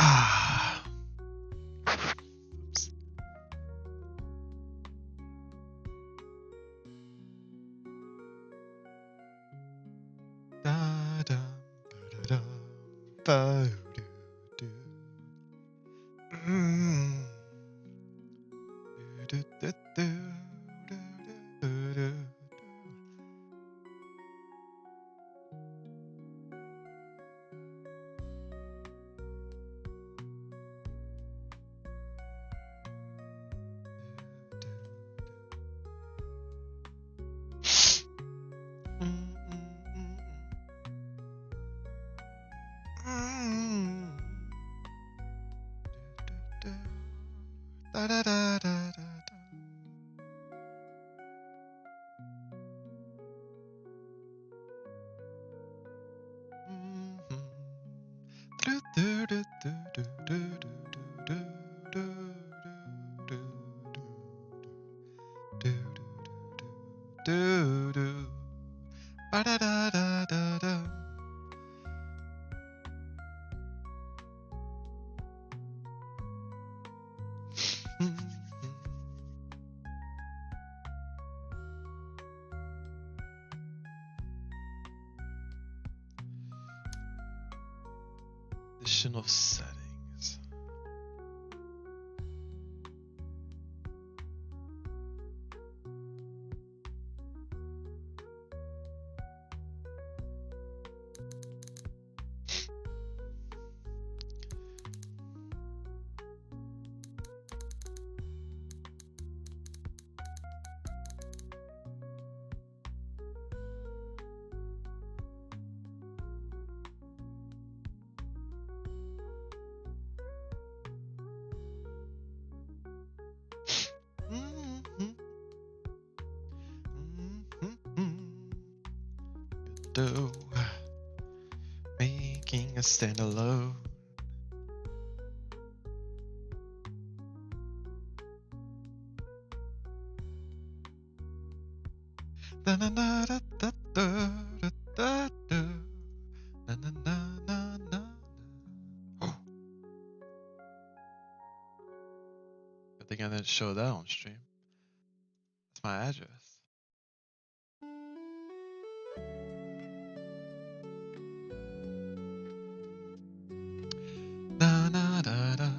Ah. Oops. Da da da da da do. Do do do do do. Da da da da da da. Do do do do do do do do do do do do. Ba da da da da da. Additional settings. Do making a standalone. Da na na da da da da da da. Na na na na na. Good thing I didn't show that on stream. That's my address. Da na da da.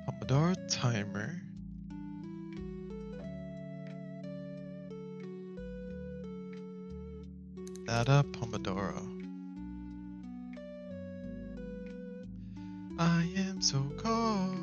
Pomodoro timer. Data Pomodoro. I am so cold.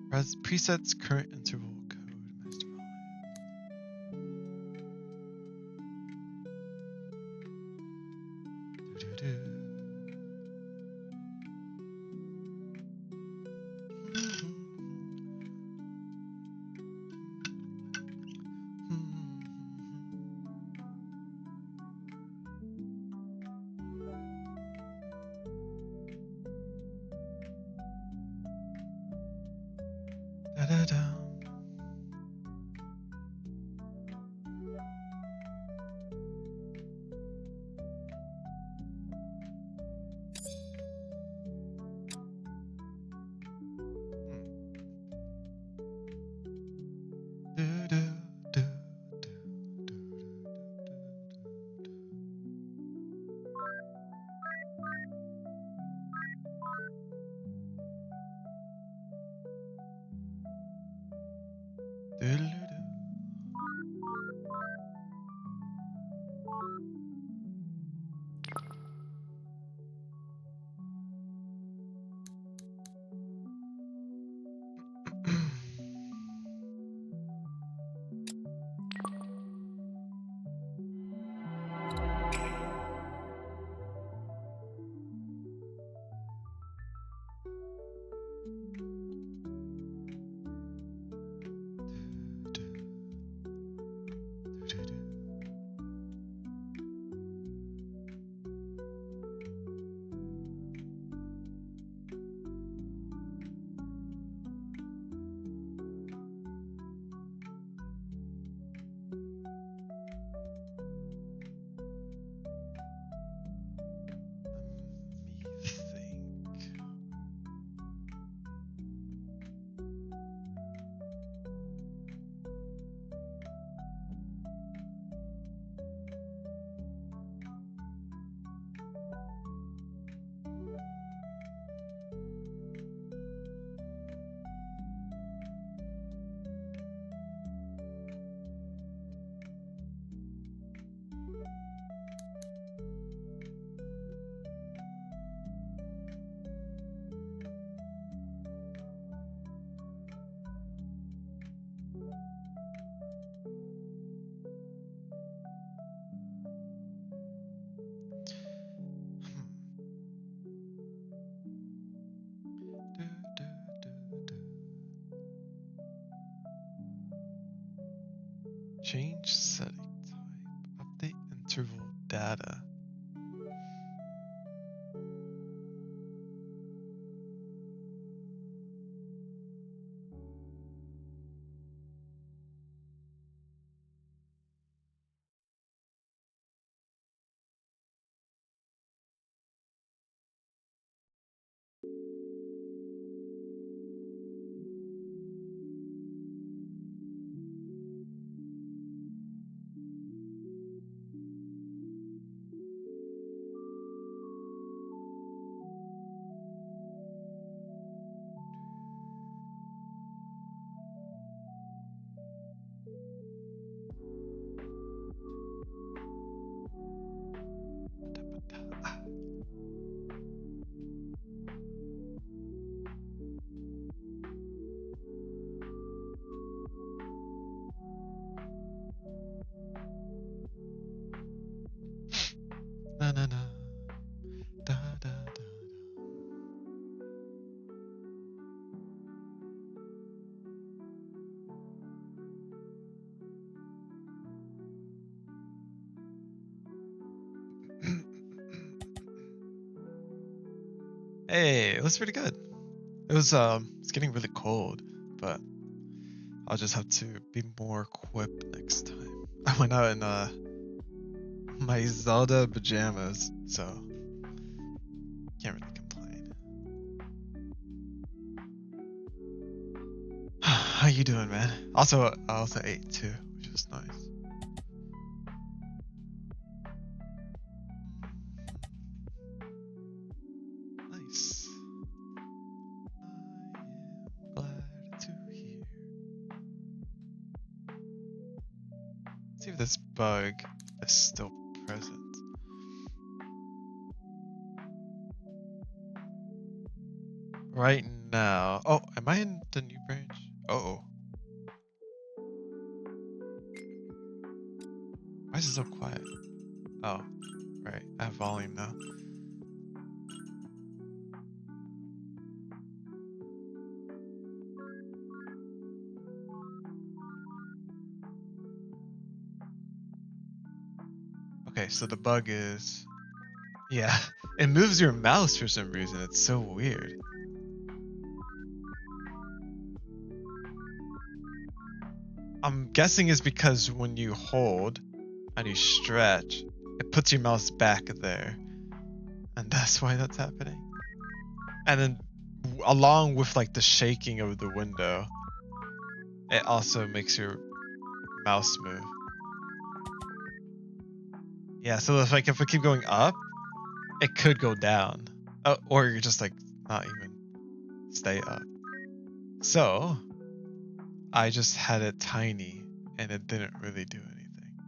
Presets current interval code master volume. Doo-doo-doo. Da-da-da. Let me think. Change setting type. Update interval data. Na na na. Da da da. Hey, it was pretty good. It's getting really cold, but I'll just have to be more equipped next time. I went out in my Zelda pajamas, so can't really complain. How you doing, man? Also, I also ate too, which was nice. Nice. I am glad to hear. See if this bug is still present. Right now. Oh, am I in the new branch? Oh. Why is it so quiet? Oh, right. I have volume now. Okay, so the bug is... Yeah, it moves your mouse for some reason. It's so weird. I'm guessing it's because when you hold and you stretch, it puts your mouse back there. And that's why that's happening. And then along with like the shaking of the window, it also makes your mouse move. Yeah, so if we keep going up, it could go down. Oh, or you're just like not even stay up. So I just had it tiny and it didn't really do anything.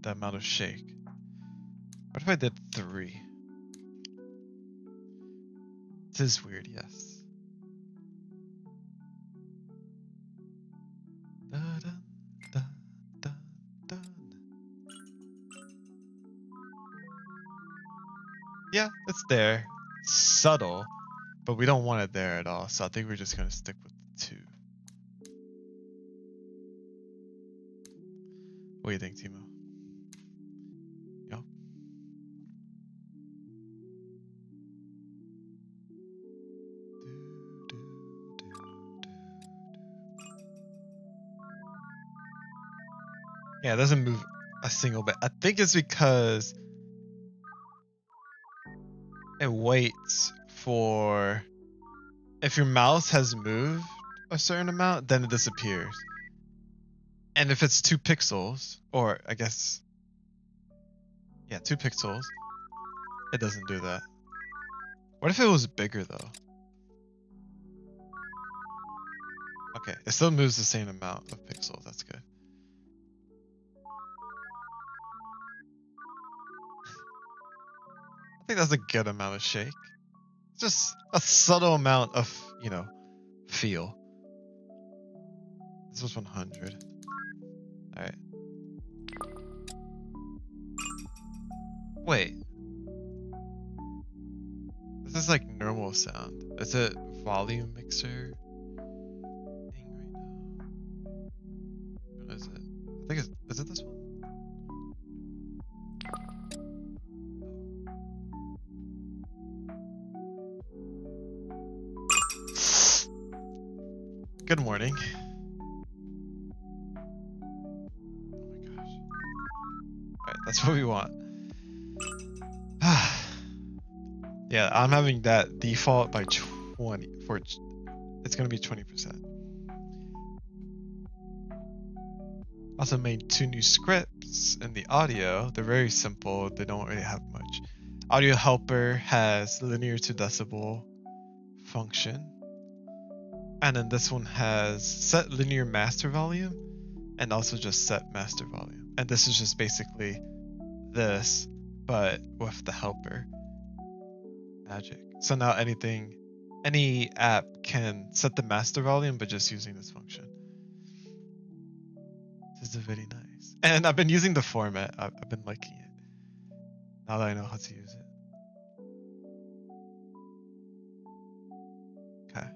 The amount of shake. What if I did 3? This is weird, yes. Dun, dun, dun, dun. Yeah, it's there. Subtle, but we don't want it there at all. So I think we're just gonna stick with 2. What do you think, Timo? Yo. Yeah, it doesn't move a single bit. I think it's because it waits for... If your mouse has moved a certain amount, then it disappears. And if it's 2 pixels, or I guess... Yeah, 2 pixels, it doesn't do that. What if it was bigger though? Okay, it still moves the same amount of pixels, that's good. I think that's a good amount of shake. Just a subtle amount of, you know, feel. This was 100. Alright. Wait. This is like normal sound. Is it volume mixer thing right now? What is it? I think it's... Is it this one? Good morning. Oh my gosh. Alright, that's what we want. Yeah, I'm having that default by 20 for... It's gonna be 20%. Also made 2 new scripts in the audio. They're very simple. They don't really have much. Audio helper has linear to decibel function. And then this one has set linear master volume and also just set master volume. And this is just basically this, but with the helper. Magic. So now any app can set the master volume, but just using this function. This is very nice. And I've been using the format. I've been liking it. Now that I know how to use it. Okay.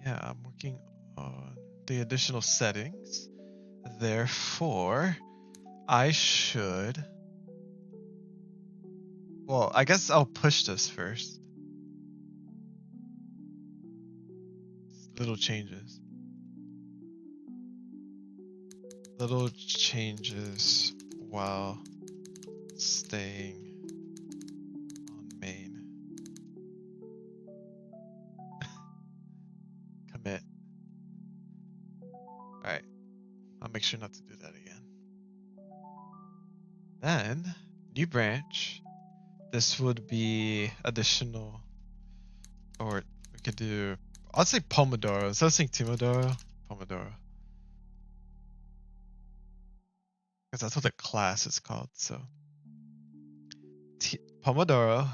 Yeah, I'm working on the additional settings. Therefore, I should... Well, I guess I'll push this first. Little changes. Little changes while staying on main. Commit. Alright. I'll make sure not to do that again. Then, new branch. This would be additional, or we could do, I'll say Pomodoro. Instead of saying Timodoro, Pomodoro. Because that's what the class is called. So Pomodoro,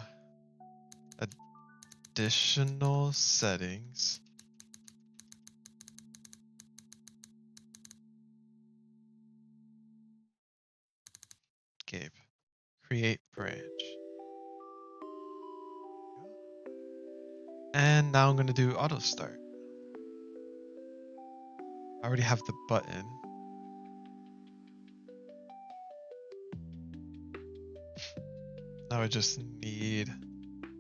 additional settings. Gabe, create branch. And now I'm gonna do auto start. I already have the button. Now I just need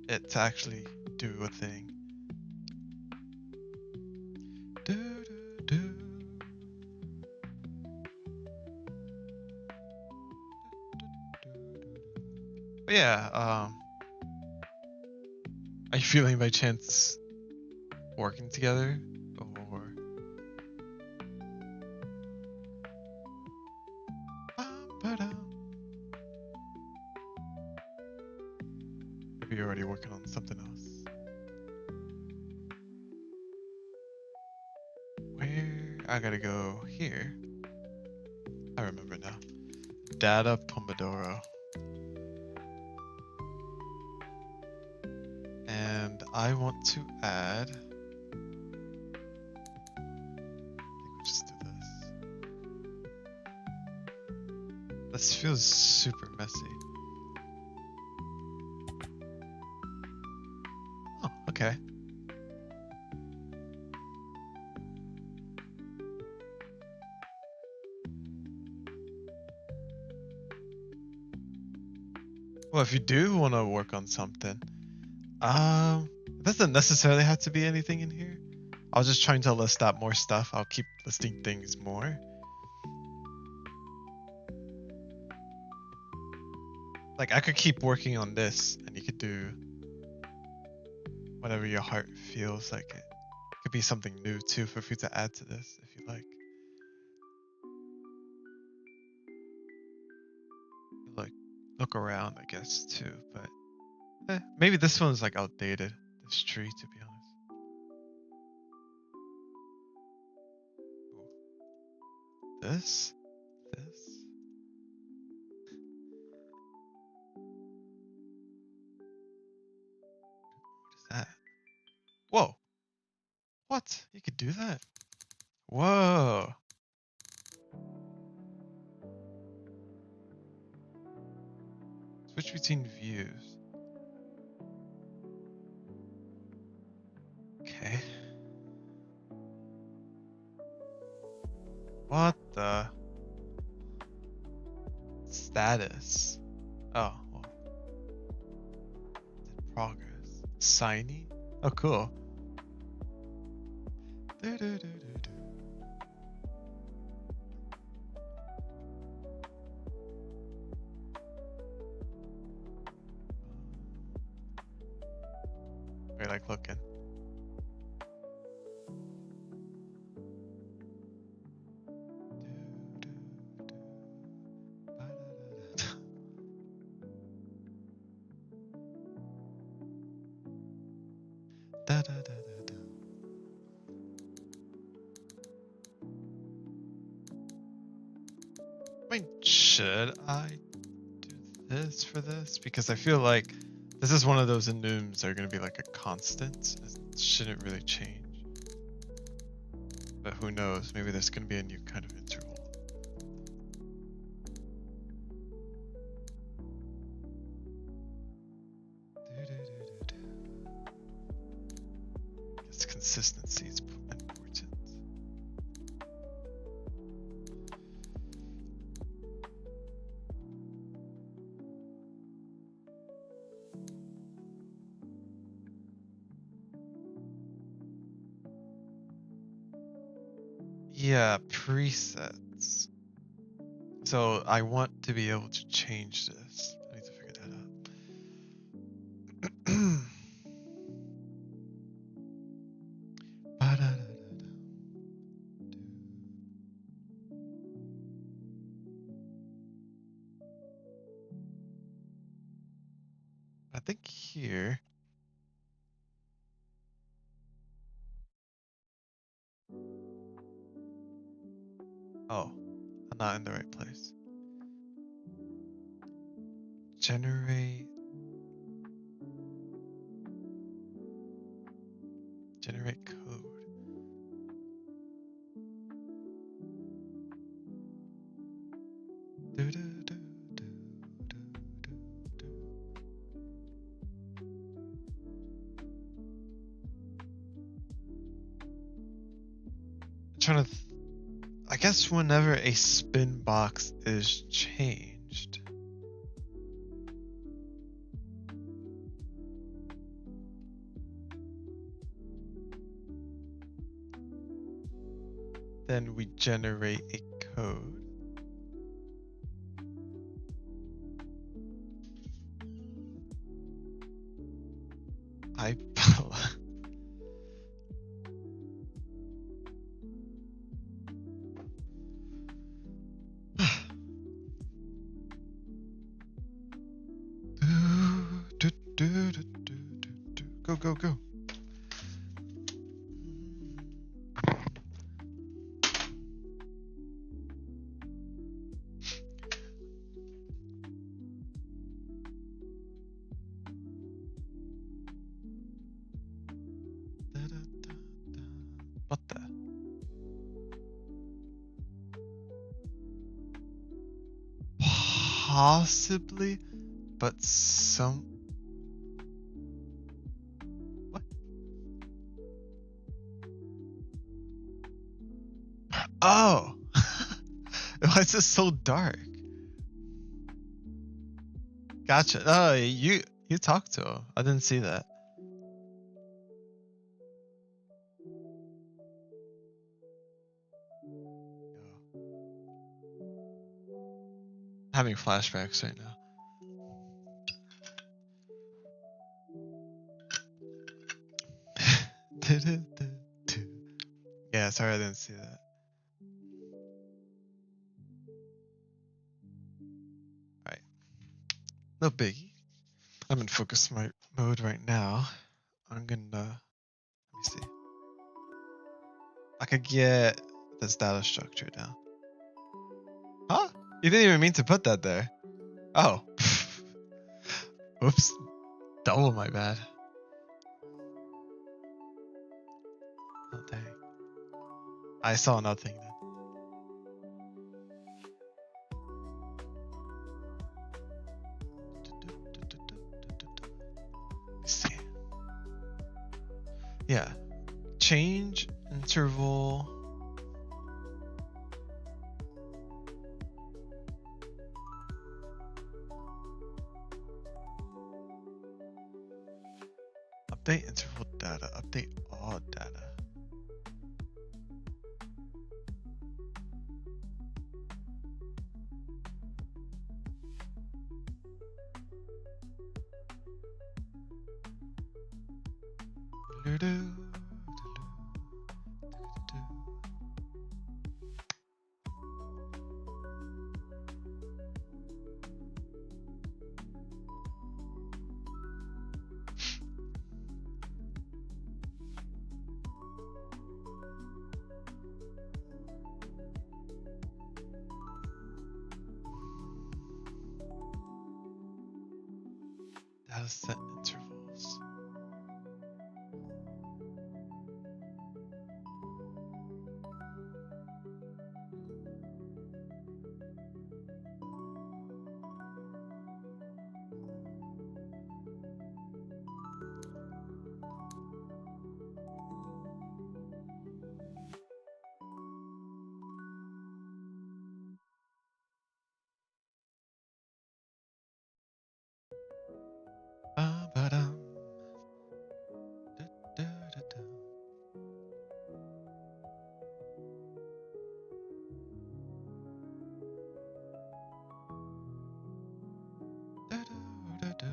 it to actually do a thing. Do, do, do. But yeah, are you feeling by chance working together? Or maybe you're already working on something else. Where? I gotta go here. I remember now. Data Pomodoro. And I want to add. I think we'll just do this. This feels super messy. Oh, okay. Well, if you do want to work on something, it doesn't necessarily have to be anything in here. I was just trying to list out more stuff. I'll keep listing things more. Like I could keep working on this and you could do whatever your heart feels like it. Could be something new too for you to add to this if you like. Like look around I guess too, but maybe this one's like outdated. This tree to be honest. Ooh. This? What is that? Whoa. What? You could do that? Whoa. Switch between views. Okay. What the? Status. Oh, well. Did progress. Signy? Oh, cool. Do, do, do, do, do. We're like looking. Da, da, da, da, da. I mean, should I do this for this? Because I feel like this is one of those enums that are going to be like a constant. It shouldn't really change. But who knows? Maybe there's going to be a new kind of interval. I guess consistency is important. Yeah, presets. So I want to be able to change this. I need to figure that out. I think here. Oh, I'm not in the right place. generate code. Do, do, do, do, do, do, do. I'm trying to I guess whenever a spin box is changed, then we generate a code. iPella. Go, go, go. What the? Possibly, but some. What? Oh! Why is this so dark? Gotcha. Oh, you talked to him. I didn't see that. Having flashbacks right now. Yeah, sorry I didn't see that. Alright. No biggie. I'm in focus mode right now. I'm gonna let me see. I could get this data structure down. Huh? You didn't even mean to put that there. Oh. Whoops. Double my bad. Oh dang. I saw nothing then. Let's see. Yeah. Change interval. Update interval data. Update all data. Data set intervals. Ba-ba-dum. Da-da-da-da. Da-da-da-da.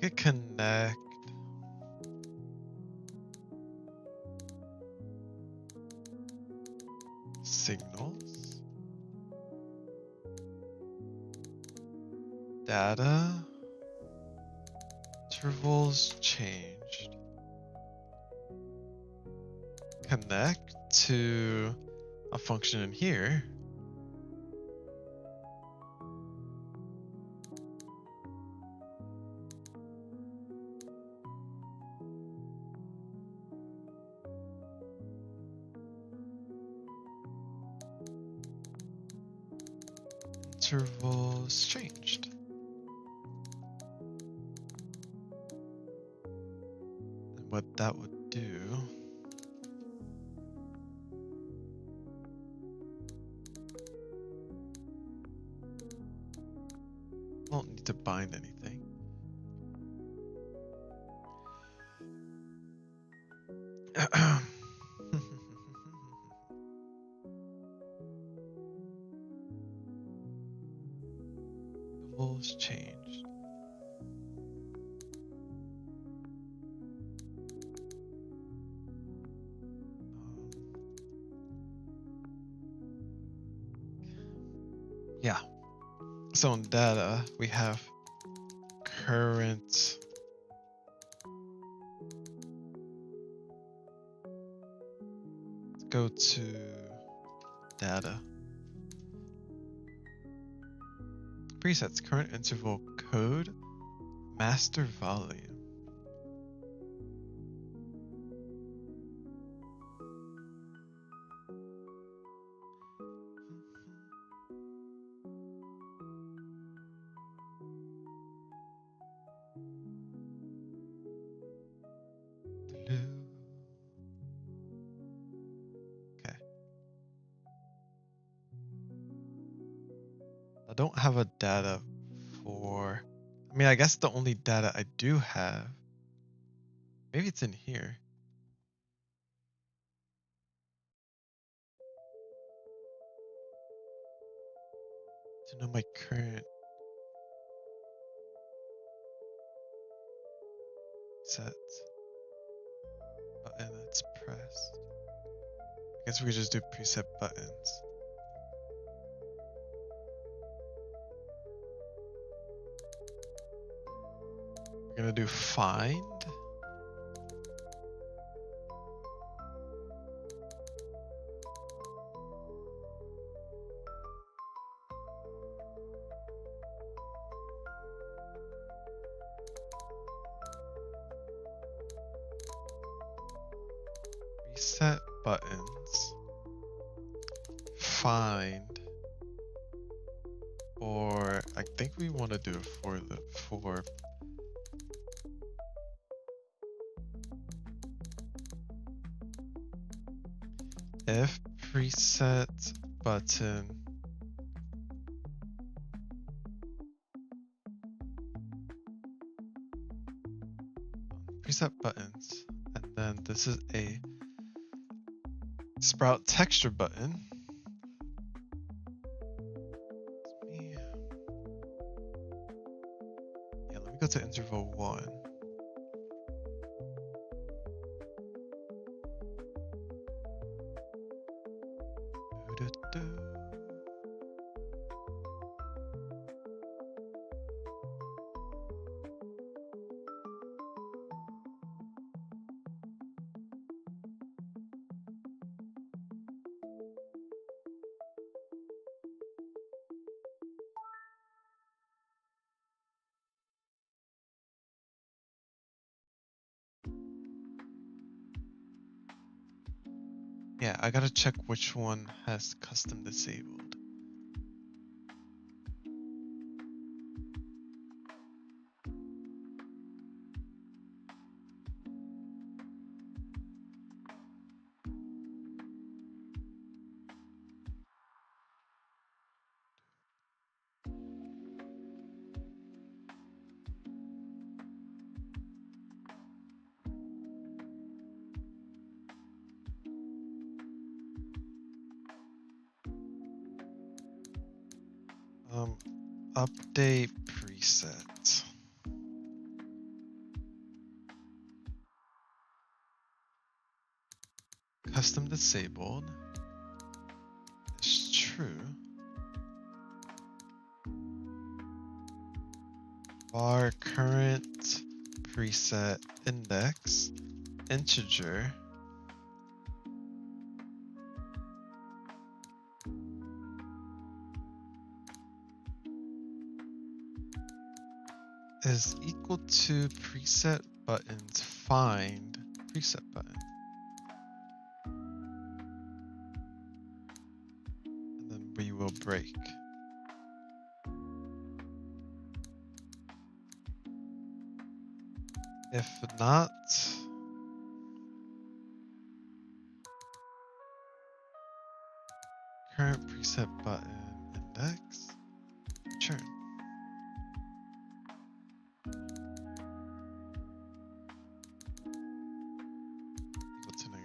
We could connect signals, data, intervals changed. Connect to a function in here. Intervals changed. And what that would do, won't need to bind anything. Intervals changed. Yeah. So in data, we have current let's go to data. Presets, current interval code, master volume. Okay. I don't have a data for, I mean, I guess the only data I do have, maybe it's in here. To know my current set button that's pressed. I guess we could just do preset buttons. We're gonna do find. Reset buttons. Find. Or I think we want to do it for if preset button preset buttons, and then this is a sprout texture button. Yeah, let me go to interval 1. Yeah, I gotta check which one has custom disabled. Update preset. Custom disabled is true. Var current preset index integer is equal to preset buttons find preset button. And then we will break. If not, current preset button index return. Equal to -1.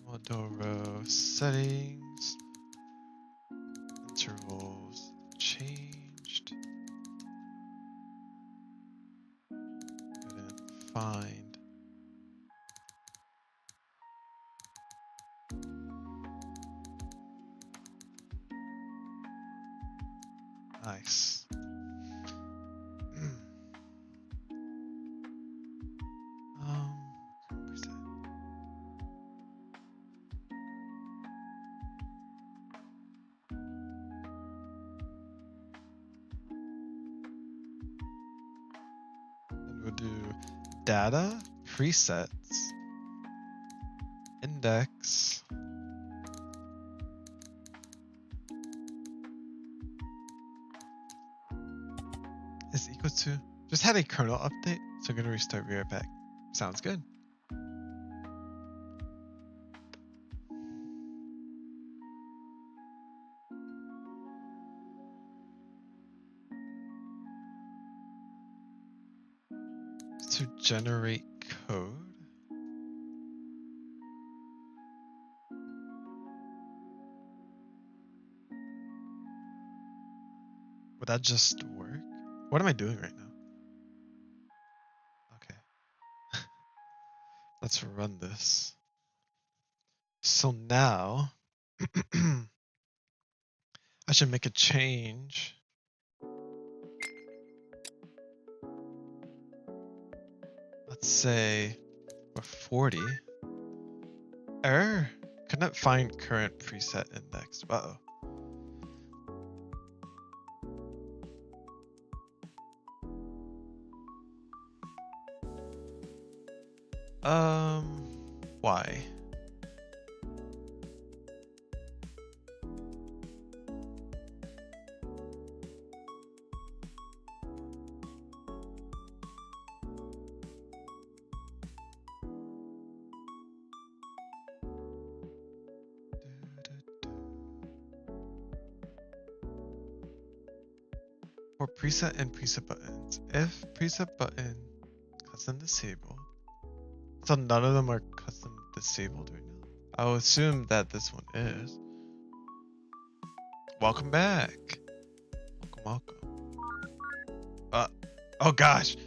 Pomodoro settings, intervals changed. And find. Nice. Preset. Then we'll do data, presets, index, is equal to, just had a kernel update, so I'm gonna restart, be right back. Sounds good. To generate code. Would that just work? What am I doing right now? Okay. Let's run this. So now I should make a change. Let's say we're 40. Error. Could not find current preset index. Uh-oh. Why? For preset and preset buttons, if preset button custom disabled, so none of them are custom disabled right now. I'll assume that this one is. Welcome back. Welcome. Oh gosh.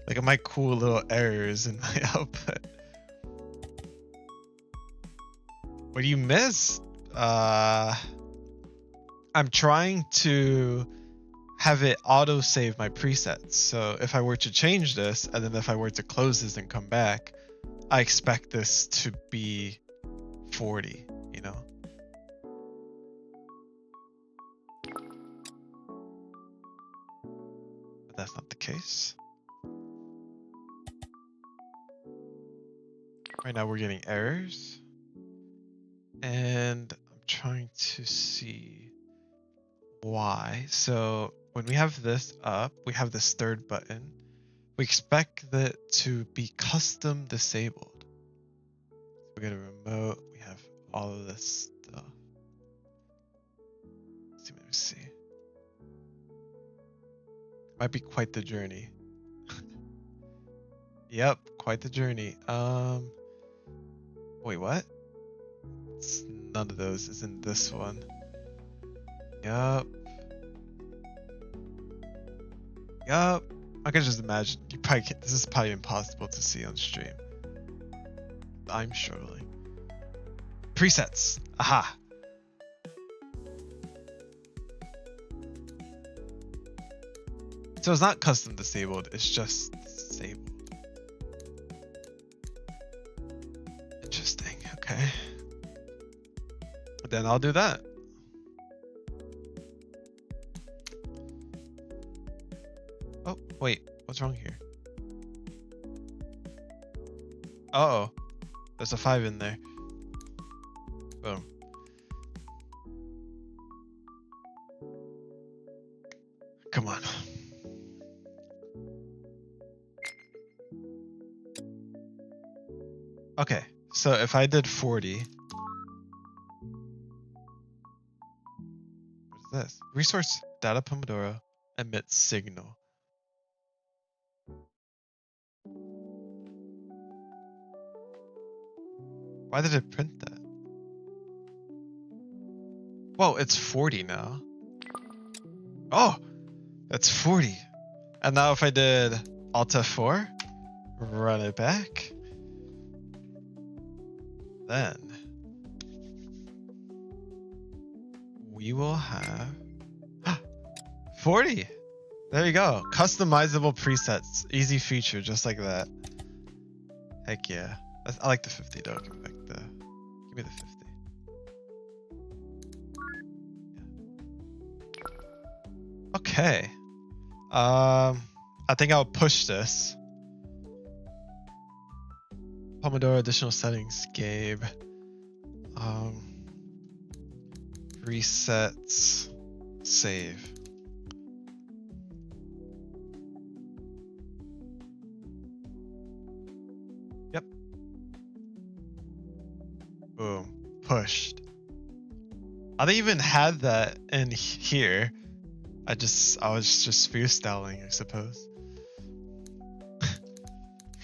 Look at my cool little errors in my output. What do you miss? I'm trying to have it auto save my presets. So if I were to change this, and then if I were to close this and come back, I expect this to be 40, you know? But that's not the case. Right now we're getting errors. And I'm trying to see why. So when we have this up, we have this third button. We expect that to be custom disabled. We get a remote. We have all of this stuff. Let me see. Might be quite the journey. Yep, quite the journey. Wait, what? It's none of those is in this one. Yup. Yup. I can just imagine. You probably can't, this is probably impossible to see on stream. I'm struggling. Presets. Aha. So it's not custom disabled, it's just disabled. Interesting, okay. Then I'll do that. Oh, wait, what's wrong here? Uh-oh, there's a 5 in there. Boom. Come on. Okay, so if I did 40, what is this? Resource data Pomodoro emit signal. Why did it print that? Whoa, it's 40 now. Oh, that's 40. And now if I did Alt F4, run it back, then we will have 40. There you go. Customizable presets. Easy feature, just like that. Heck yeah. I like the 50 though. Give me the 50. Okay. I think I'll push this. Pomodoro additional settings, Gabe. Resets, save. Yep. Boom. Pushed. I didn't even have that in here. I was just freestyling, I suppose.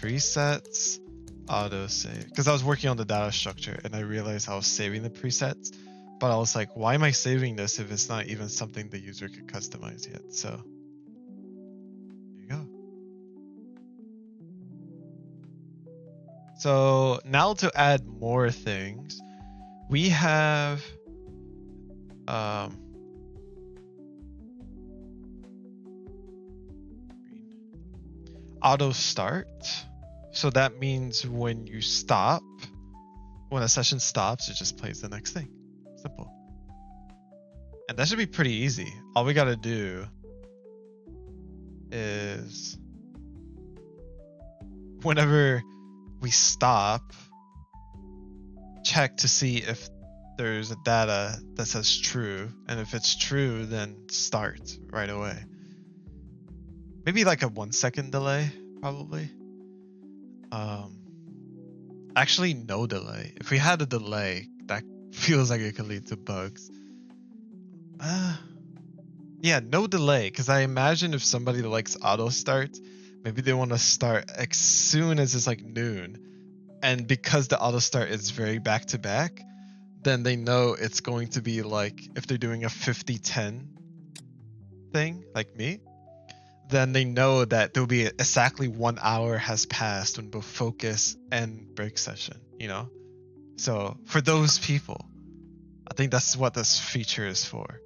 Presets, autosave. Because I was working on the data structure and I realized I was saving the presets, but I was like, why am I saving this if it's not even something the user could customize yet? So there you go. So now to add more things, we have auto start. So that means when you stop, when a session stops, it just plays the next thing. Simple. And that should be pretty easy. All we gotta do is whenever we stop, check to see if there's a data that says true, and if it's true, then start right away. Maybe like a 1 second delay, probably. Actually, no delay. If we had a delay, that feels like it could lead to bugs. Yeah, no delay, because I imagine if somebody likes auto start, maybe they want to start as soon as it's like noon. And because the auto start is very back to back, then they know it's going to be like, if they're doing a 50-10 thing, like me, then they know that there'll be exactly 1 hour has passed when both focus and break session, you know? So for those people, I think that's what this feature is for.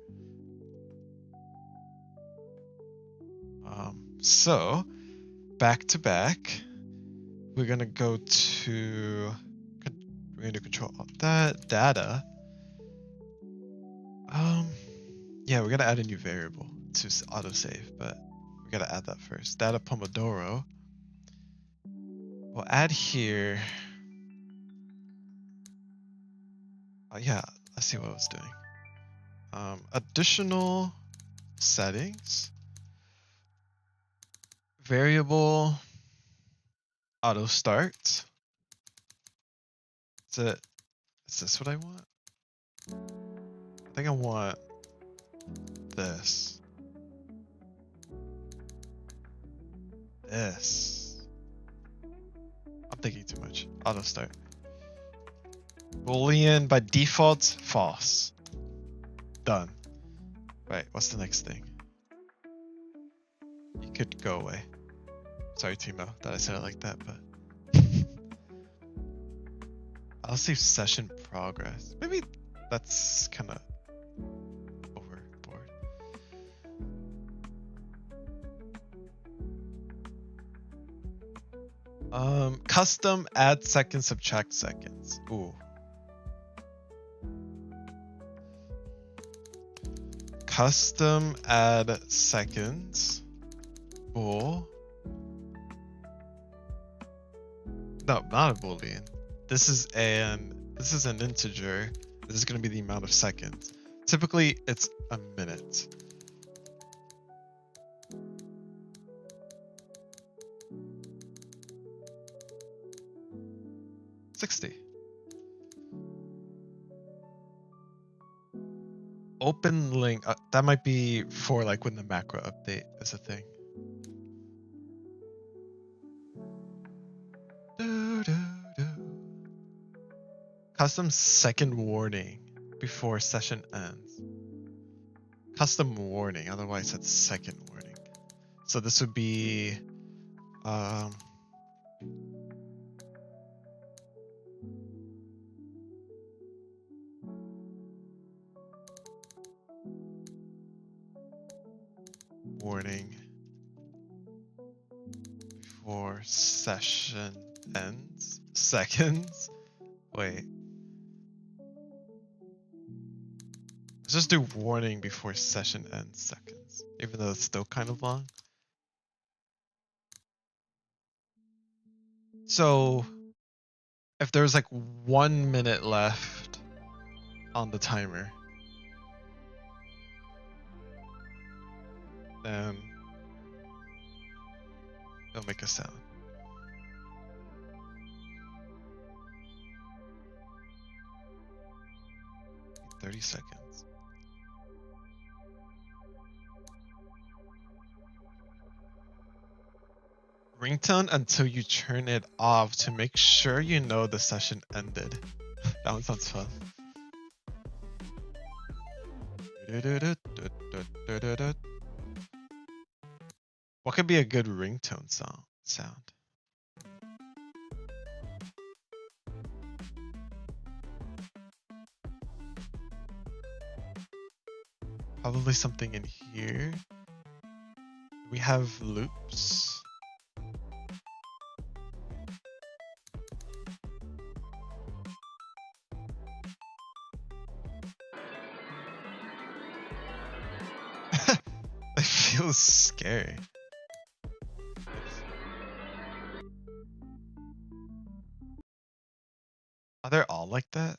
So back to back, we're gonna go to, we're gonna control that data. Yeah, we're gonna add a new variable to autosave, but we gotta add that first. Data Pomodoro. We'll add here. Yeah, let's see what I was doing. Additional settings. Variable auto start. Is this what I want? I think I want this. I'm thinking too much. Auto start. Boolean by default, false. Done. Right, what's the next thing? You could go away. Sorry, Timo, that I said it like that, but I'll save session progress. Maybe that's kind of overboard. Custom add seconds, subtract seconds. Ooh. Custom add seconds. Bool. No, not a boolean. This is an integer. This is going to be the amount of seconds. Typically, it's a minute. $60. Open link. That might be for like when the macro update is a thing. Custom second warning before session ends. Custom warning, otherwise it's second warning. So this would be warning before session ends. Seconds? Wait. Let's just do warning before session ends seconds, even though it's still kind of long. So if there's like 1 minute left on the timer, then it'll make a sound. 30 seconds. Ringtone until you turn it off to make sure you know the session ended. That one sounds fun. What could be a good ringtone sound? Probably something in here. We have loops. It feels scary. Are they all like that?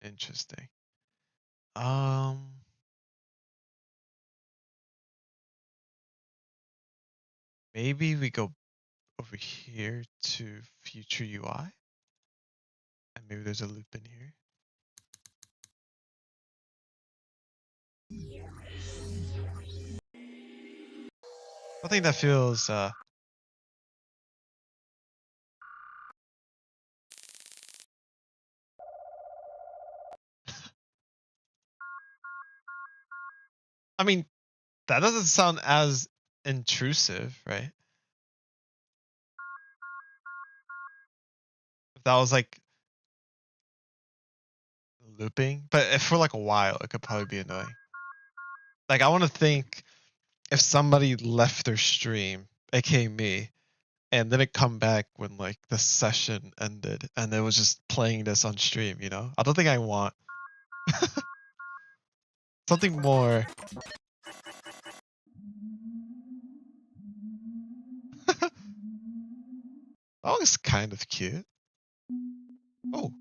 Interesting. Maybe we go over here to future UI. And maybe there's a loop in here. I think that feels I mean, that doesn't sound as intrusive, right? If that was like looping, but if for like a while, it could probably be annoying. Like I want to think if somebody left their stream, aka me, and then it come back when like the session ended and it was just playing this on stream, you know? I don't think I want something more. That looks kind of cute. Oh.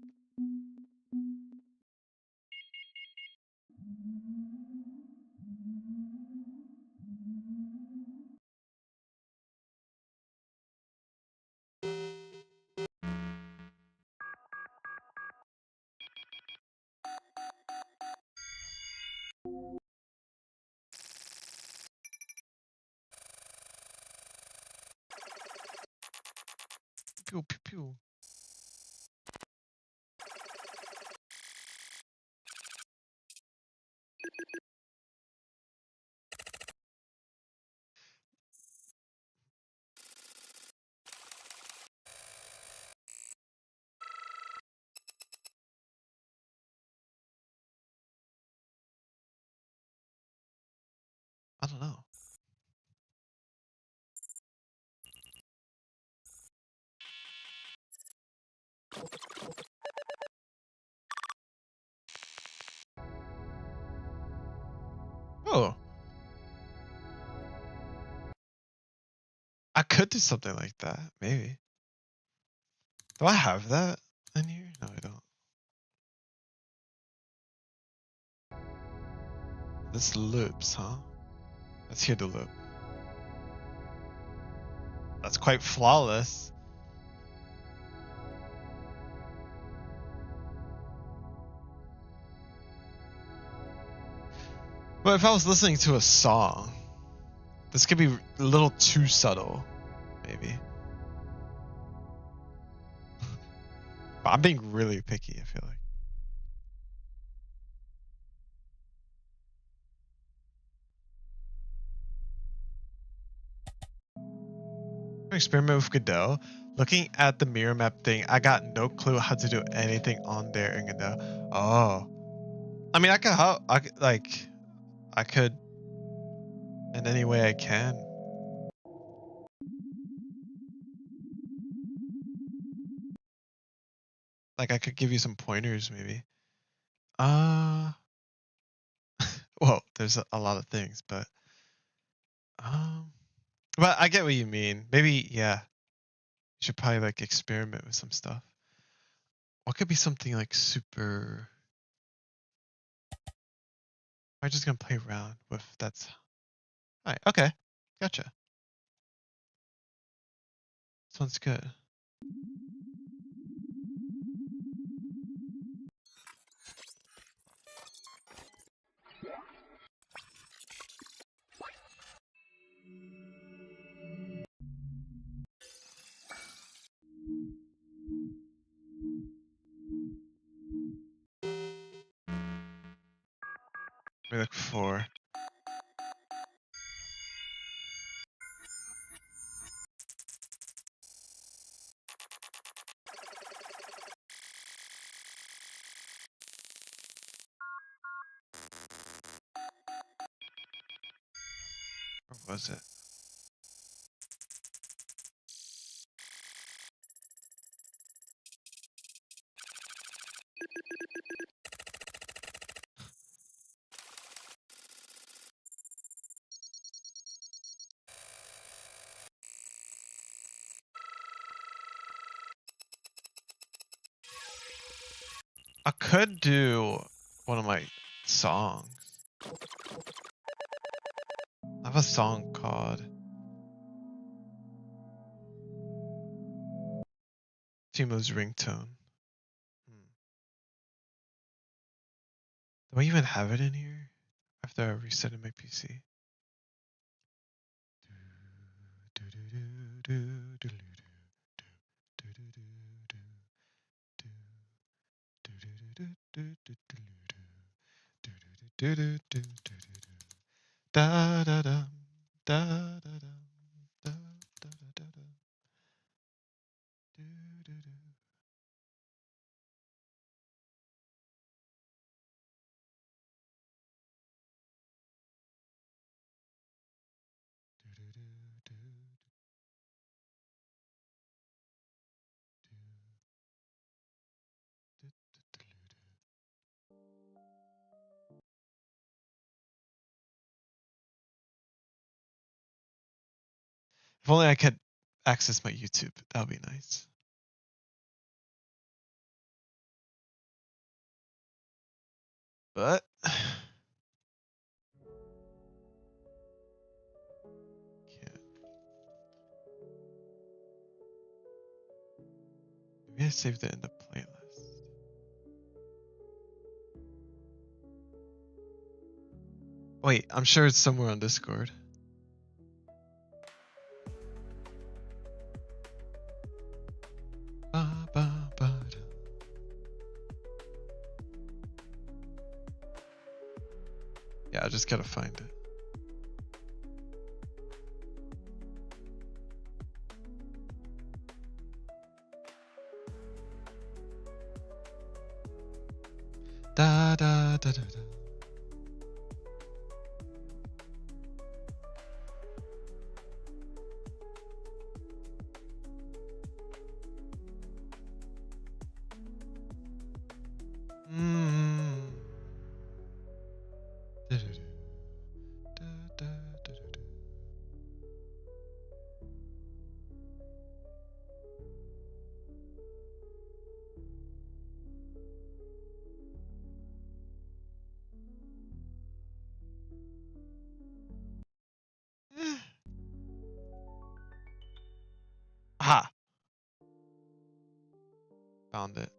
Pew, pew, pew. I don't know. Oh. I could do something like that, maybe. Do I have that in here? No, I don't. This loops, huh? Let's hear the loop. That's quite flawless. But if I was listening to a song, this could be a little too subtle, maybe. But I'm being really picky, I feel like. Experiment with Godot. Looking at the mirror map thing, I got no clue how to do anything on there in Godot. Oh. I mean, I could help. I could in any way I can. Like, I could give you some pointers, maybe. Well, there's a lot of things, but I get what you mean. Maybe, yeah. You should probably like experiment with some stuff. What could be something like super? I'm just gonna play around with that's. All right. Okay. Gotcha. Sounds good. We look for. Where was it? I could do one of my songs. I have a song called Timo's Ringtone. Do I even have it in here after I reset my PC? Da da da da da da da da da da. If only I could access my YouTube, that would be nice. But can't. Maybe I saved it in the playlist. Wait, I'm sure it's somewhere on Discord. Yeah, I just gotta find it. Da da da da da. found it.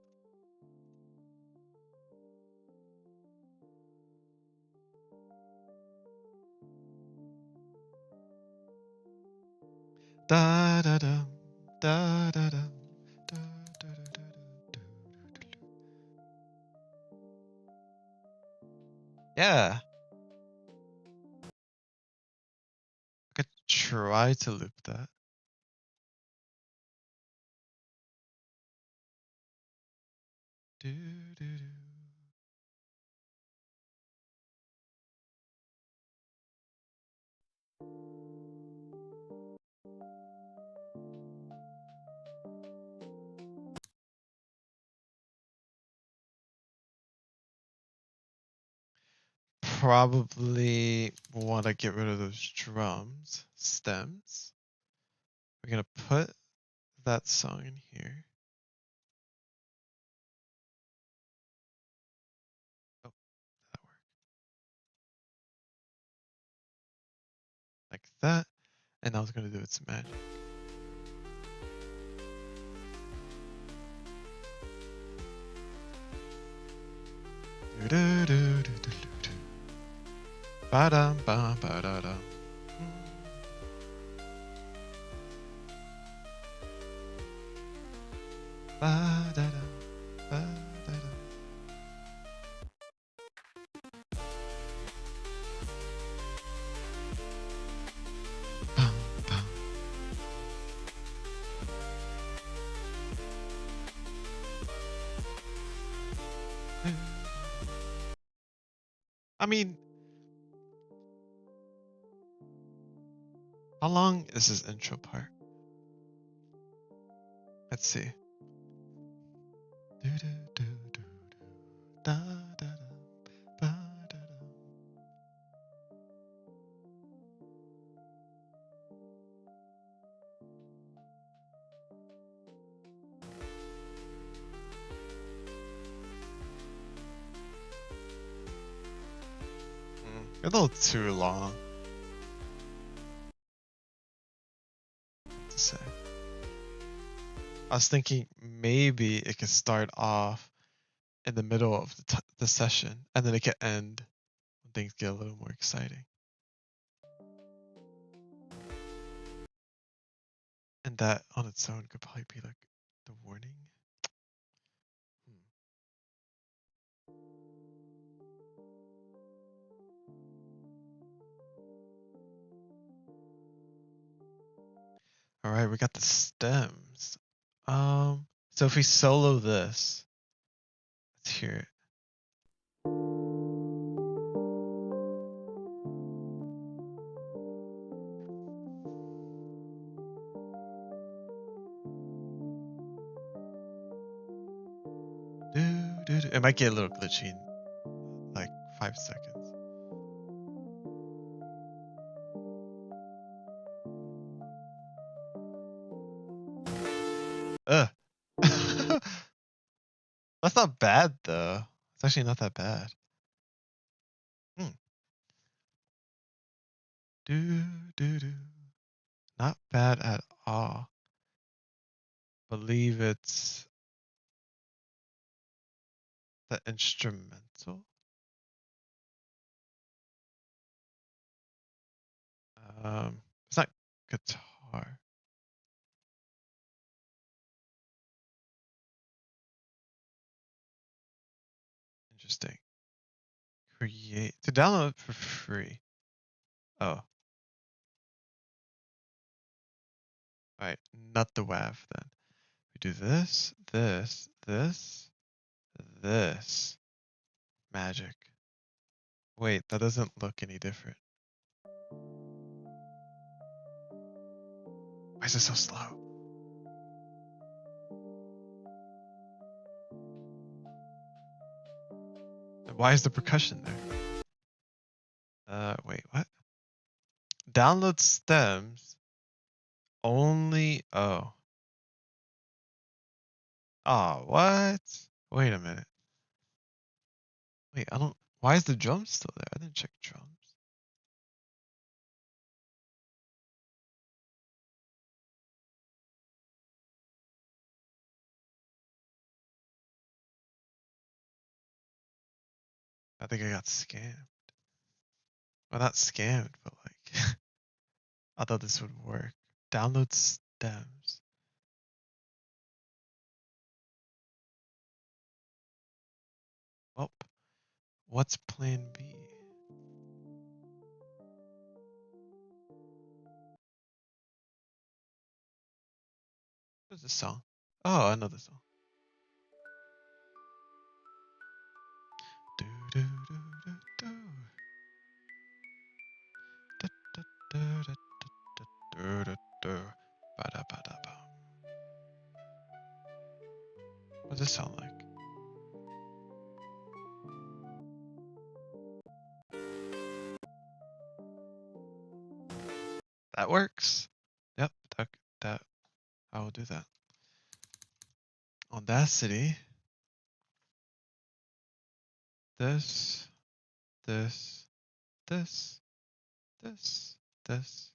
Da da da da da da. Yeah. I could try to loop that. Do, do, do. Probably want to get rid of those drums, stems. We're gonna put that song in here. Oh, that worked. Like that. And now it's gonna do its magic. Do do do do do do. Ba dum ba ba da dum. Ba da dum ba da dum. Bum, bum. I mean, how long is this intro part? Let's see. Do do do do do da da da ba da da. A little too long to say. I was thinking maybe it could start off in the middle of the session, and then it could end when things get a little more exciting. And that on its own could probably be like the warning. All right, we got the stems. So if we solo this, let's hear it. It might get a little glitchy in like 5 seconds. Ugh. That's not bad though. It's actually not that bad. Not bad at all. Believe it's the instrumental. It's not guitar. Interesting. Create to download for free. Oh. Alright, not the WAV then. We do this, this, this, this. Magic. Wait, that doesn't look any different. Why is it so slow? And why is the percussion there? Wait, what? Download stems only. Oh. Oh, what? Wait a minute. Wait, I don't. Why is the drum still there? I didn't check drums. I think I got scammed. Well, not scammed, but like, I thought this would work. Download stems. Well, what's plan B? What's this song? Oh, I know this song. Do, do, do, do, do. Da, da, da, da, da, da, da. Ba-da, ba-da, ba. What does this sound like? That works. Yep, that I will do that. Audacity. This, this, this, this, this.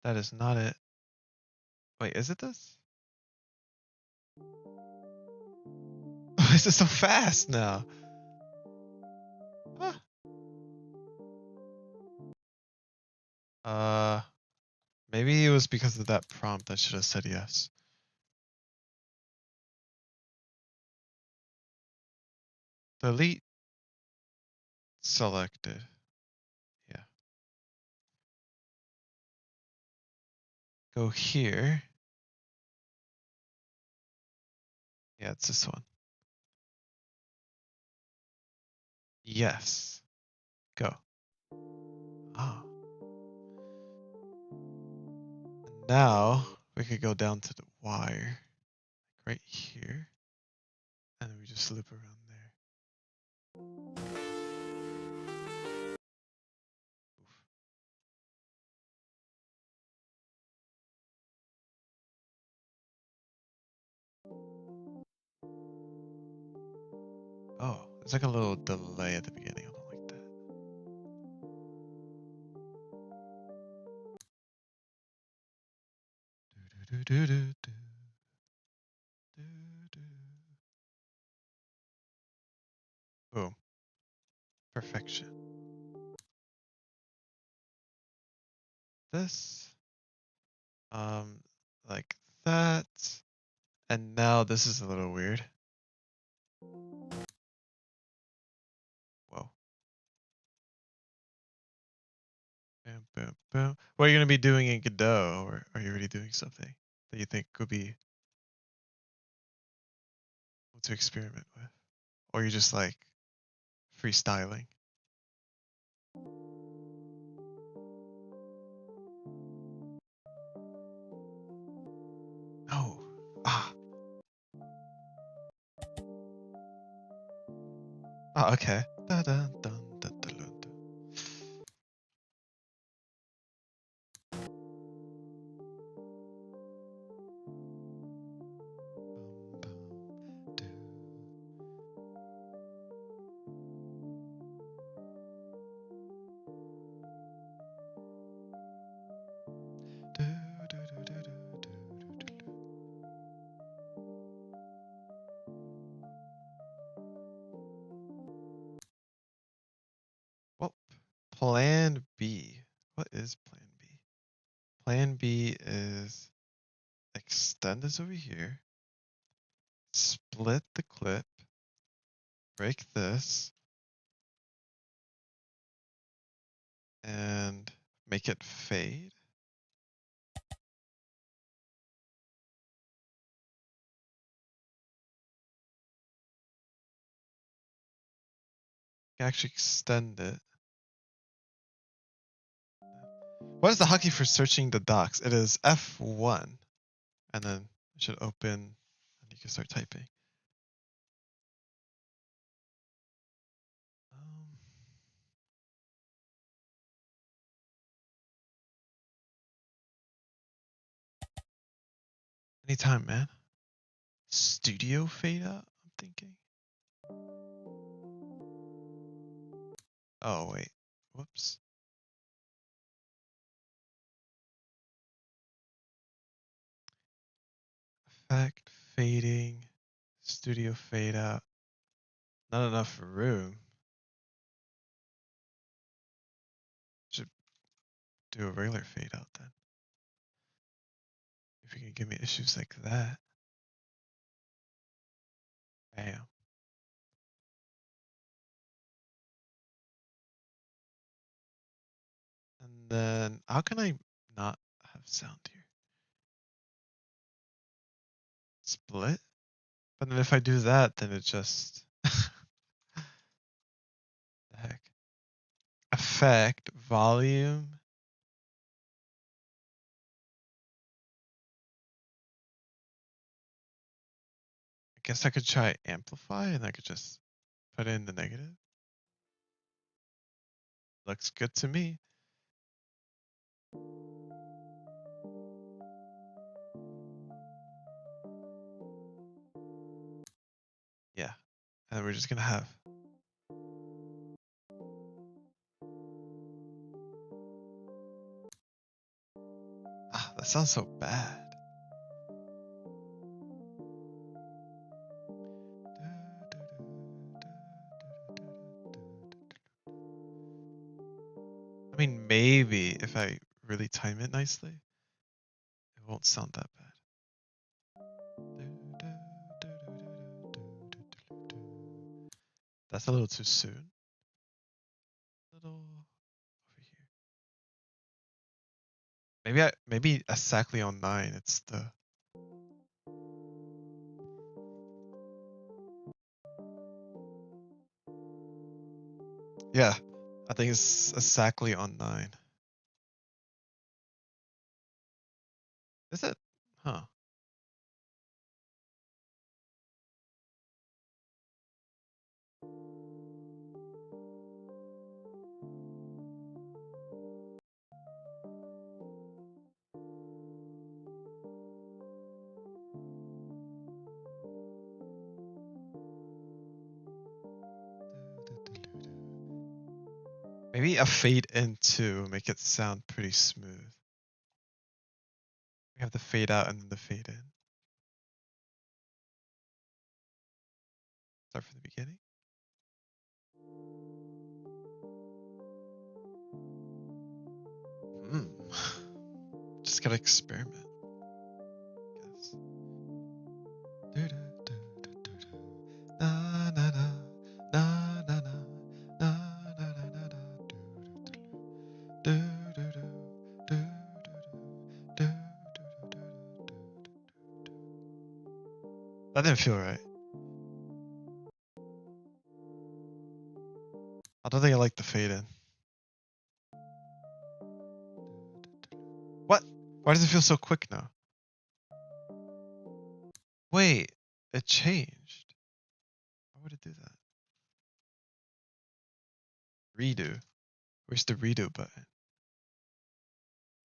That is not it. Wait, is it this? Why is it so fast now? Huh. Maybe it was because of that prompt. I should have said yes. Delete selected. Yeah. Go here. Yeah, it's this one. Yes. Go. Ah. Now we could go down to the wire right here. And we just loop around there. Oof. Oh, it's like a little delay at the beginning. I don't like that. Do, do, do, do, do. Do, do. Boom. Perfection. This. Like that. And now this is a little weird. Whoa. Boom, boom, boom. What are you gonna be doing in Godot, or are you already doing something that you think could be what to experiment with? Or you're just like freestyling? No. Ah. Oh, okay. Dun, dun, dun, dun, dun, dun, dun. Bum, bum, do. Do, do, do, do, do, do, do, do. Well, plan B. What is plan B? Plan B is extend this over here, split the clip, break this, and make it fade. You can actually extend it. What is the hotkey for searching the docs? It is F1, and then it should open, and you can start typing. Um, Anytime, man. Studio fade out, I'm thinking. Oh, wait. Whoops. Effect, fading, studio fade out. Not enough room. do a regular fade out then. If you can give me issues like that. Bam. And then how can I not have sound here? Split? But then if I do that, then it just the heck. Effect, volume. I guess I could try amplify and I could just put in the negative. Looks good to me. Yeah. And then we're just gonna have that sounds so bad. I mean, maybe if I really time it nicely, it won't sound that bad. That's a little too soon. A little over here. Maybe exactly on 9. It's the yeah. I think it's exactly on 9. Is it? Huh. Maybe a fade in to make it sound pretty smooth. We have the fade out and then the fade in. Start from the beginning. Just gotta experiment, I guess. Na, na, na, na, na, na, na, na, na, na, na, do, do, do, do, do, do, do, do, do. That didn't feel right. I don't think I like the fade in. What? Why does it feel so quick now? Wait, it changed. Why would it do that? Redo. Where's the redo button?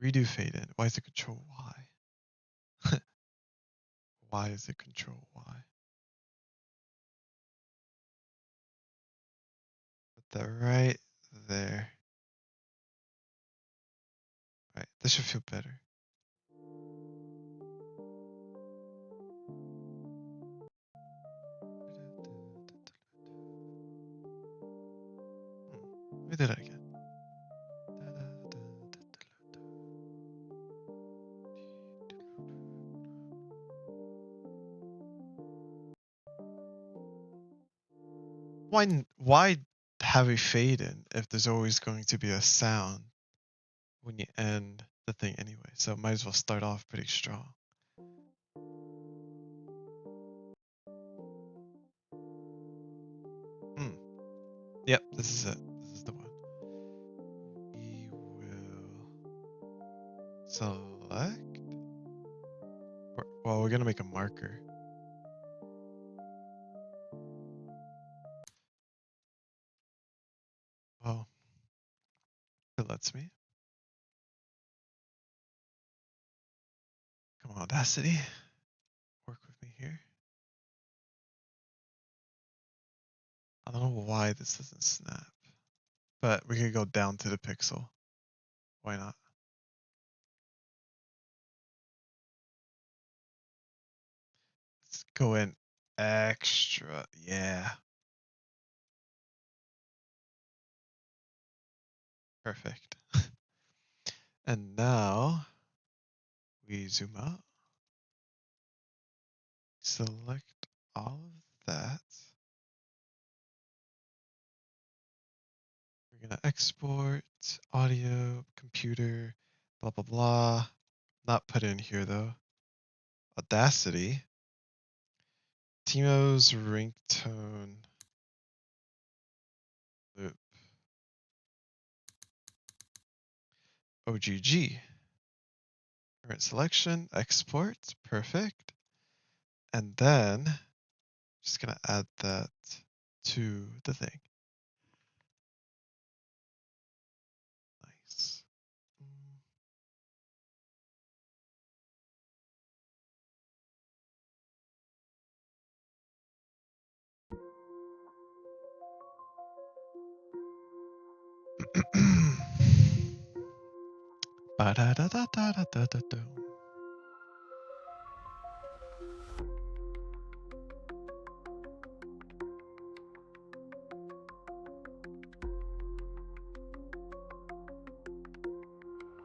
Redo fade in. Why is it control Y? Why is it control Y? Put that right there. Right, this should feel better. Let me do that again. Why have a fade in if there's always going to be a sound when you end the thing anyway? So might as well start off pretty strong. Yep, this is it. This is the one. We will select. Well, we're gonna make a marker. Oh, it lets me. Come on, Audacity. Work with me here. I don't know why this doesn't snap, but we could go down to the pixel. Why not? Let's go in extra. Yeah. Perfect. And now we zoom out, select all of that. We're gonna export audio, computer, blah, blah, blah. Not put in here though. Audacity. Timo's ringtone loop. OGG. Current selection, export, perfect. And then just gonna add that to the thing. Nice. Ba-da-da-da-da-da-da-da.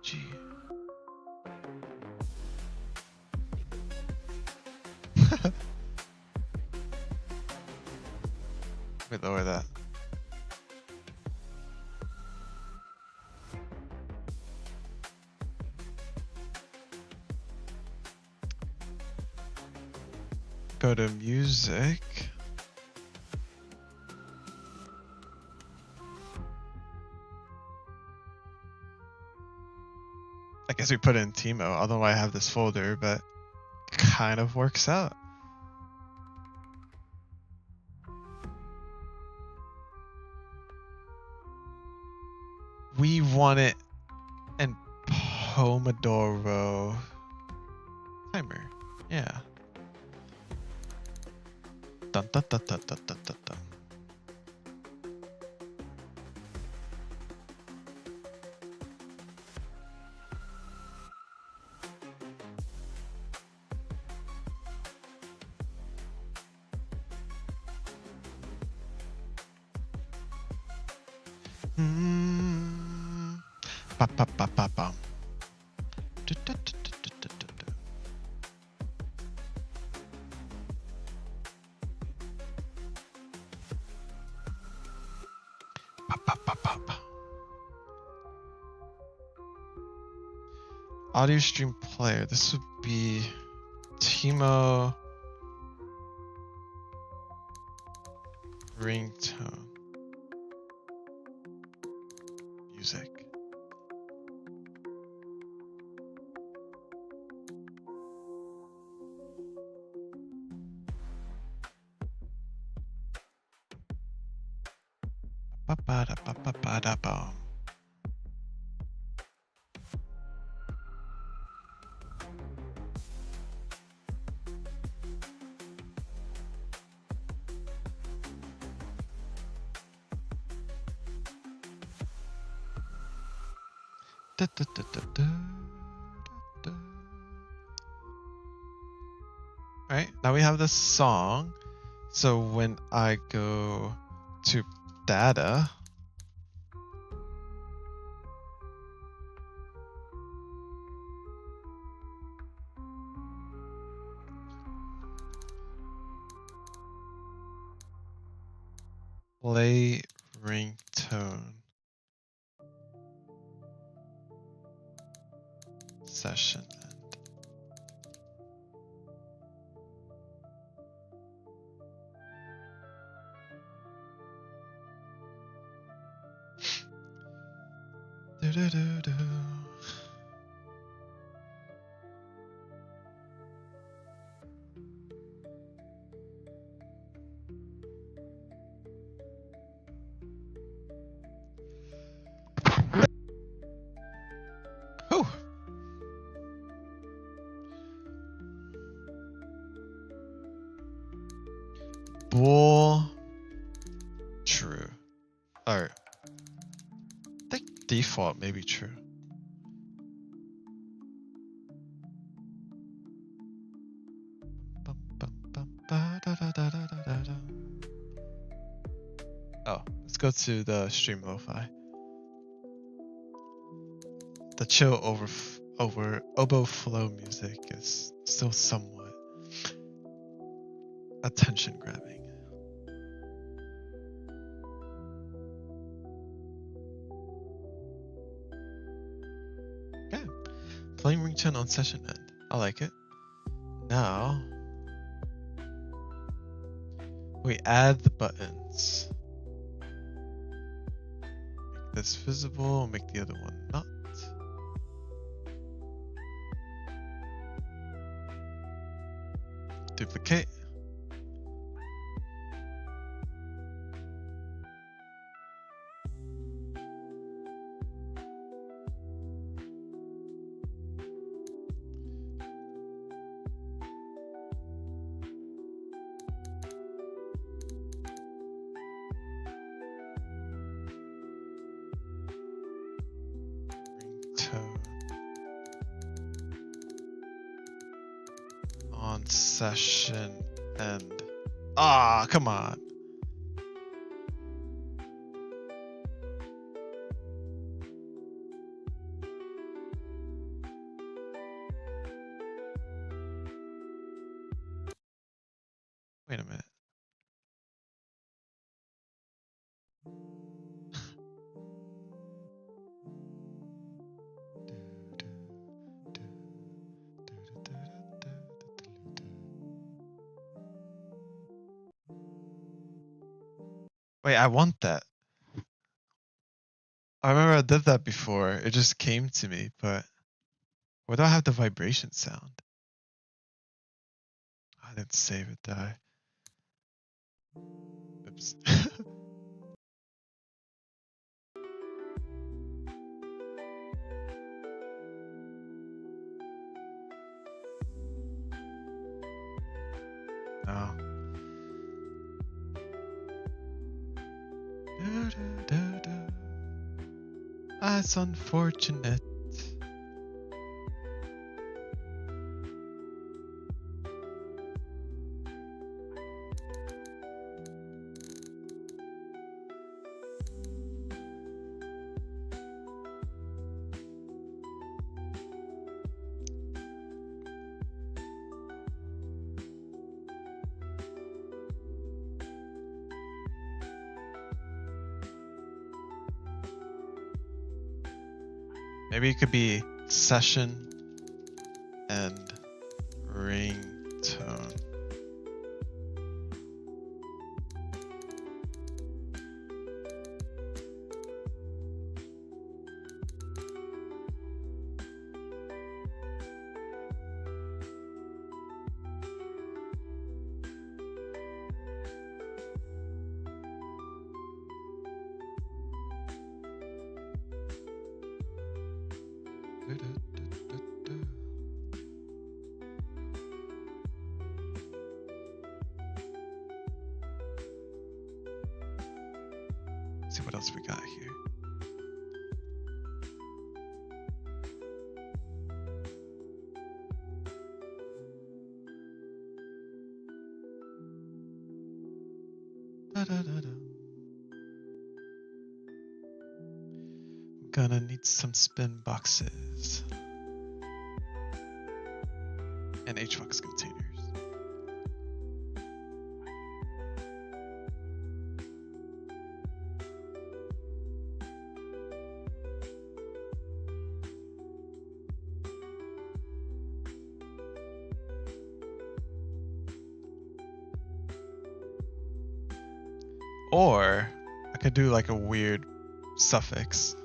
Gee. Let me lower that. Go to music. I guess we put in Timo, although I have this folder, but kind of works out. We want it in Pomodoro timer. Yeah. Dun, dun, dun, dun, dun, dun, dun, dun. Ba, ba, ba, ba, bum. Du, du, du, du, du, du, du, du. Ba, ba, ba, ba, ba. Audio stream player. This would be Timo ringtone music. Ba, ba, da, ba, ba, ba, da, bum. Da, da, da, da, da, da. All right, now we have the song. So when I go to data, play ringtone session end. Do, do, do, do. Oh. Bull true. Or I think default may be true. Bum, bum, bum, ba, da, da, da, da, da, da. Oh, let's go to the stream lo-fi. the chill over oboe flow music is still somewhat attention grabbing. Okay, playing ringtone on session end. I like it. Now we add the buttons. Make this visible, make the other one not. Duplicate. Ringtone on session end. Ah, come on. Wait a minute. Wait, I want that. I remember I did that before. It just came to me, but where do I have the vibration sound? I didn't save it, did I? Oops. No. That's unfortunate. Maybe it could be session and ringtone. See what else we got here. Gonna need some spin boxes and HVOX containers. Or I could do like a weird suffix.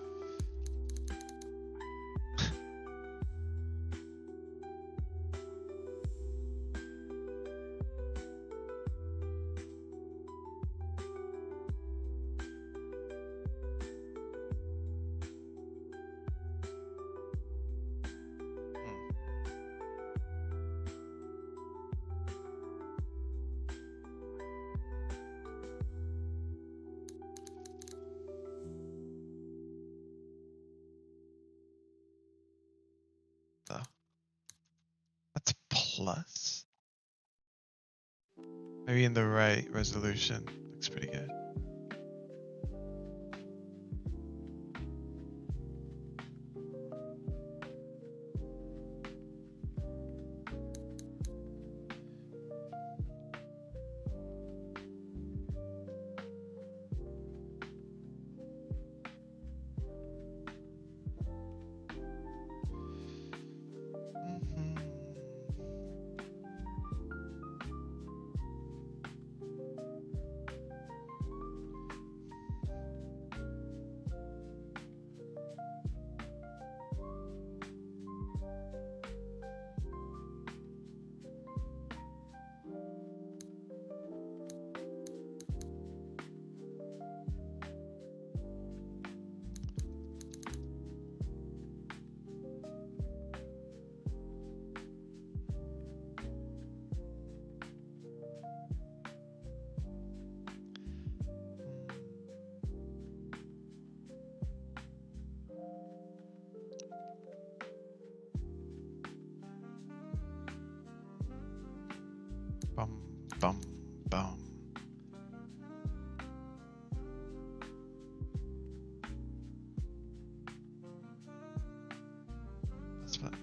That's plus. Maybe in the right resolution. Looks pretty good. Bum, bum, bum. That's what.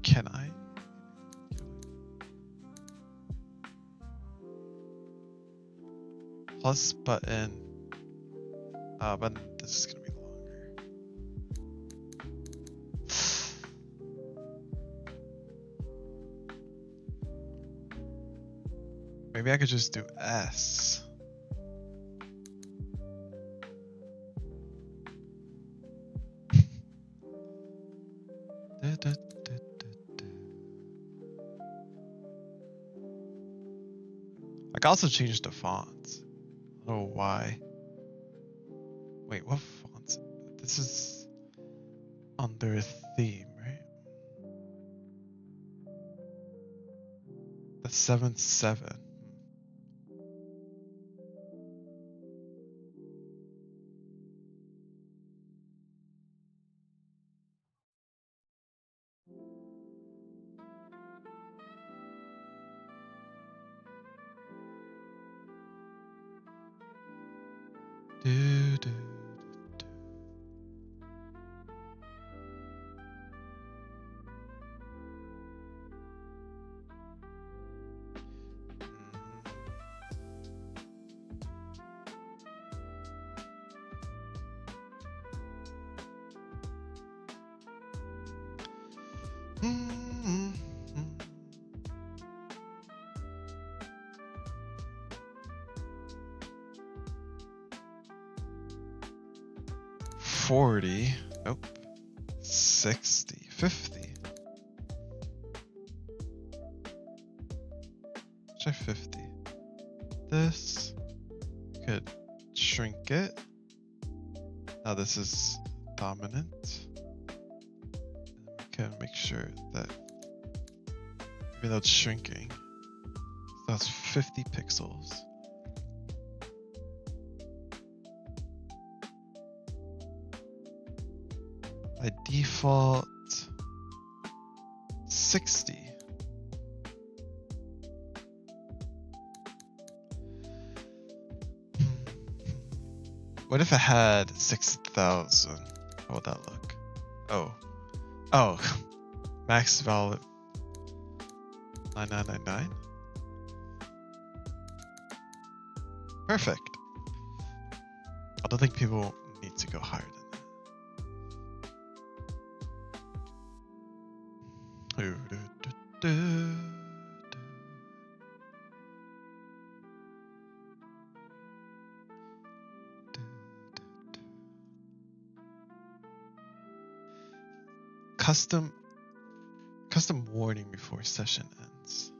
Can I? Plus button. But this is gonna be longer. Maybe I could just do S. I can also change the fonts. I don't know why. Wait, what fonts? This is under a theme, right? The 7-7. Do, do, do. 40. Nope. 60. 50. Try 50. This could shrink it. Now this is dominant. And we can make sure that even though it's shrinking, that's 50 pixels. By default, 60. What if it had 6,000? How would that look? Oh, max value 9999. Perfect. I don't think people need to go higher than that. Custom warning before session ends.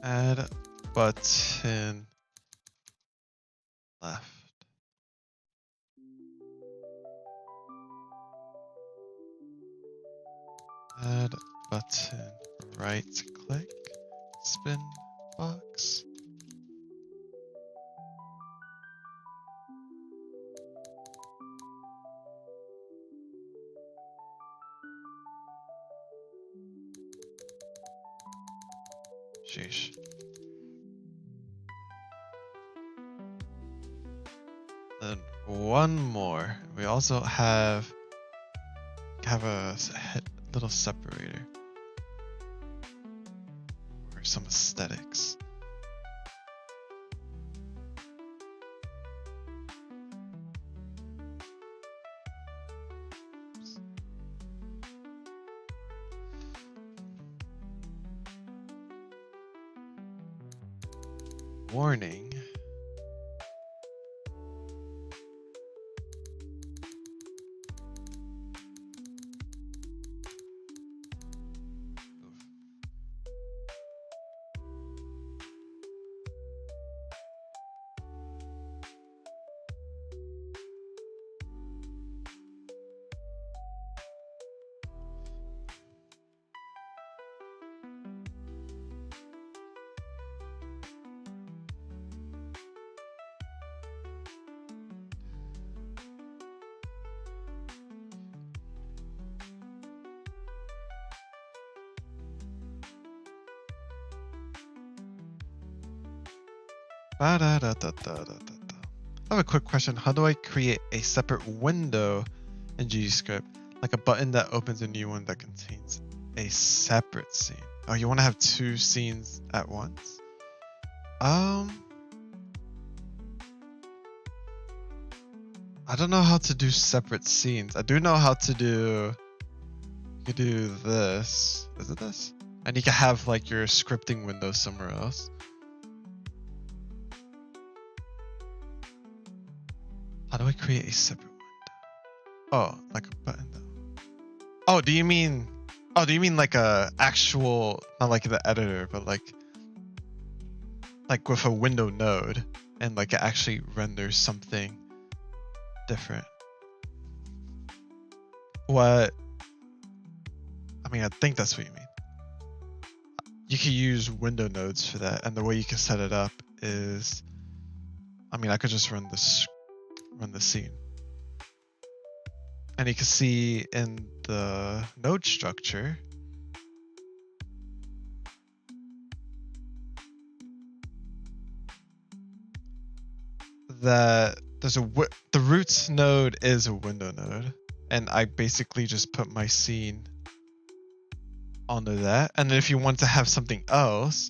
Add button left. Add button right click. Spin box. Sheesh. Then one more. We also have a little separator or some aesthetics. Warning. Ba-da-da-da-da-da-da. I have a quick question. How do I create a separate window in GScript? Like a button that opens a new one that contains a separate scene. Oh, you want to have two scenes at once? I don't know how to do separate scenes. I do know how to do... You could do this. Is it this? And you can have like your scripting window somewhere else. How do I create a separate window? Oh, like a button though. Oh, do you mean like a actual, not like the editor, but like with a window node and like it actually renders something different? What? I mean, I think that's what you mean. You can use window nodes for that, and the way you can set it up is, I mean, I could just run the scene, and you can see in the node structure that there's the roots node is a window node, and I basically just put my scene onto that. And then if you want to have something else,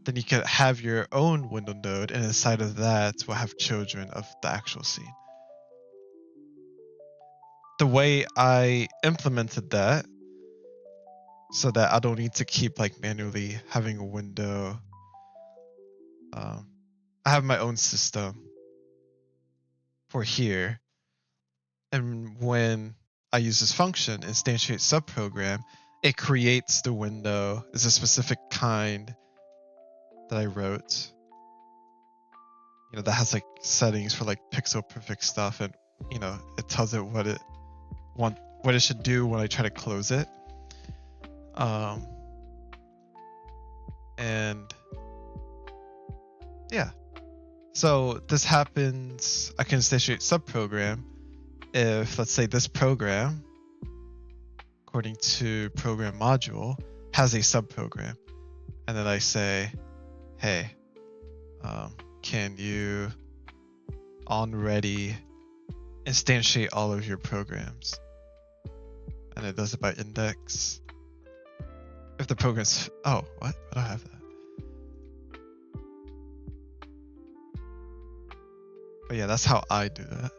then you could have your own window node, and inside of that will have children of the actual scene. The way I implemented that, so that I don't need to keep like manually having a window. I have my own system for here, and when I use this function, instantiate subprogram, it creates the window. It's a specific kind that I wrote, you know, that has like settings for like pixel perfect stuff, and you know, it tells it what it should do when I try to close it. And yeah, so this happens. I can instantiate subprogram if, let's say, this program, according to program module, has a subprogram, and then I say, hey, can you on ready instantiate all of your programs? And it does it by index. If the program's, oh, what? I don't have that. But yeah, that's how I do that.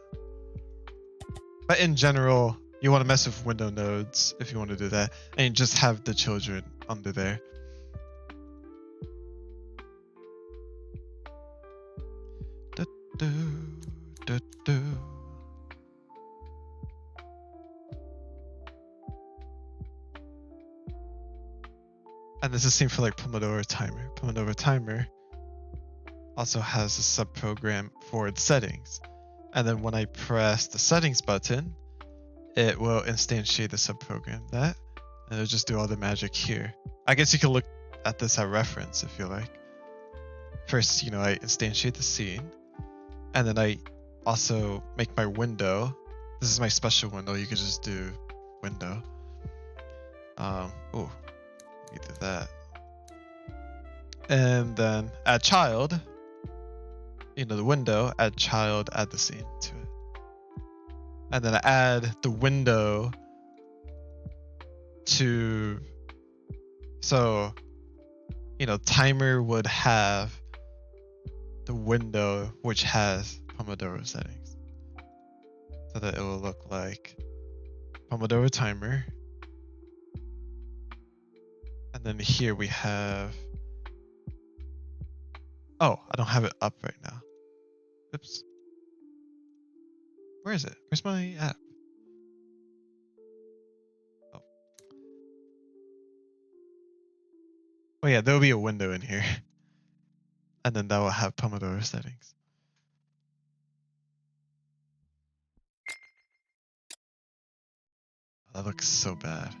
But in general, you want to mess with window nodes if you want to do that, and you just have the children under there. And this is same for like Pomodoro Timer. Pomodoro Timer also has a subprogram for its settings. And then when I press the settings button, it will instantiate the subprogram that, and it'll just do all the magic here. I guess you can look at this at reference if you like. First, you know, I instantiate the scene, and then I also make my window. This is my special window. You could just do window. Oh, we did that. And then add child. You know, the window, add child, add the scene to it. And then I add the window to, so, you know, timer would have the window which has Pomodoro settings. So that it will look like Pomodoro Timer. And then here we have, oh, I don't have it up right now. Oops. Where is it? Where's my app? Oh. Oh yeah, there'll be a window in here. And then that will have Pomodoro settings. That looks so bad.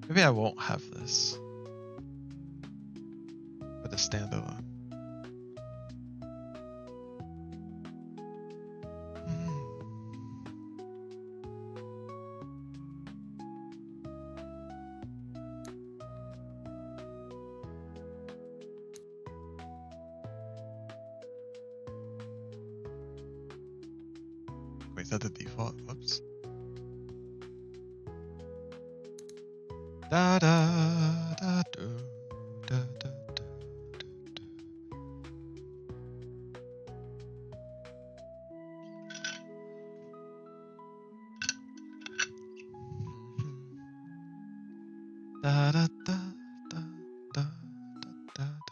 Maybe I won't have this for the standalone. Wait, is that the default? Whoops. Da da da do da da da. Da da da da da da da.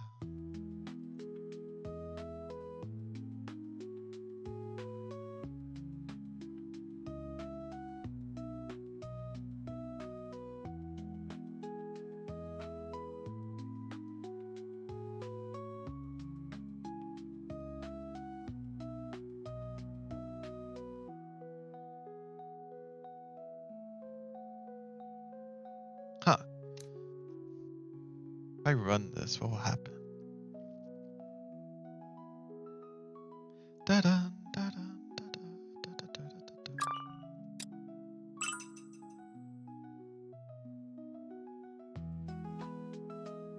Huh. If I run this, what will happen? Da da da da da da da da da da.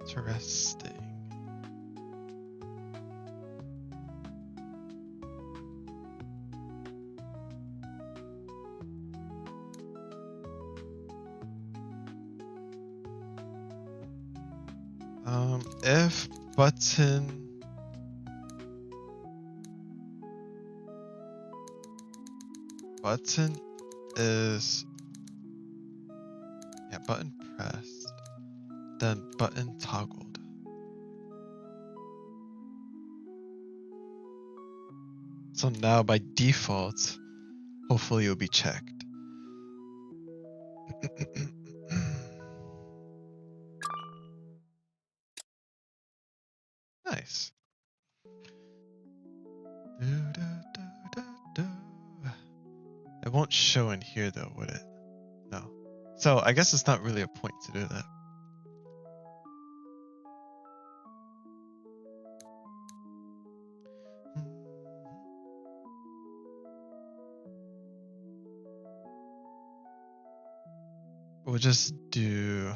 Interesting. If button is, yeah, button pressed, then button toggled. So now by default, hopefully it'll be checked. Nice. It won't show in here though, would it? No. So I guess it's not really a point to do that. We'll just do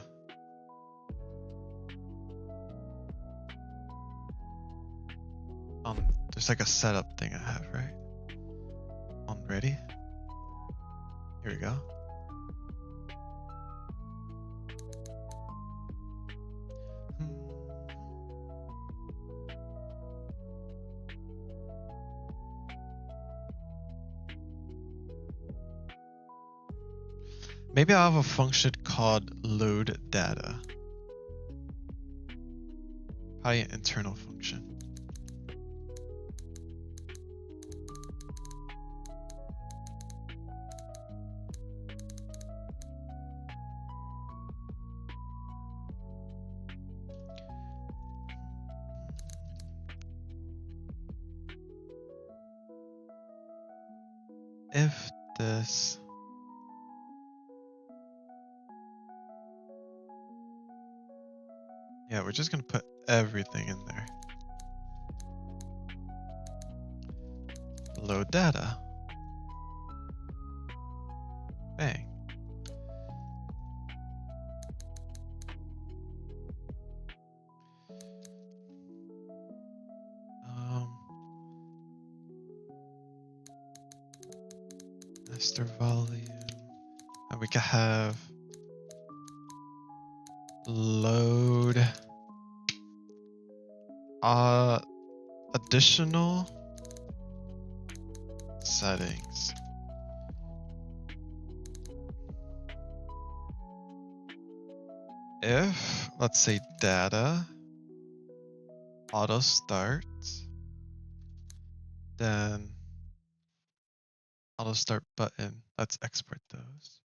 there's like a setup thing I have, right? On ready. Here we go. Maybe I'll have a function called load data. Probably an internal function. If this yeah, we're just gonna put everything in there. Load data. Bang. Master volume. And we can have load additional settings. If, let's say, data auto start, then auto start button, let's export those.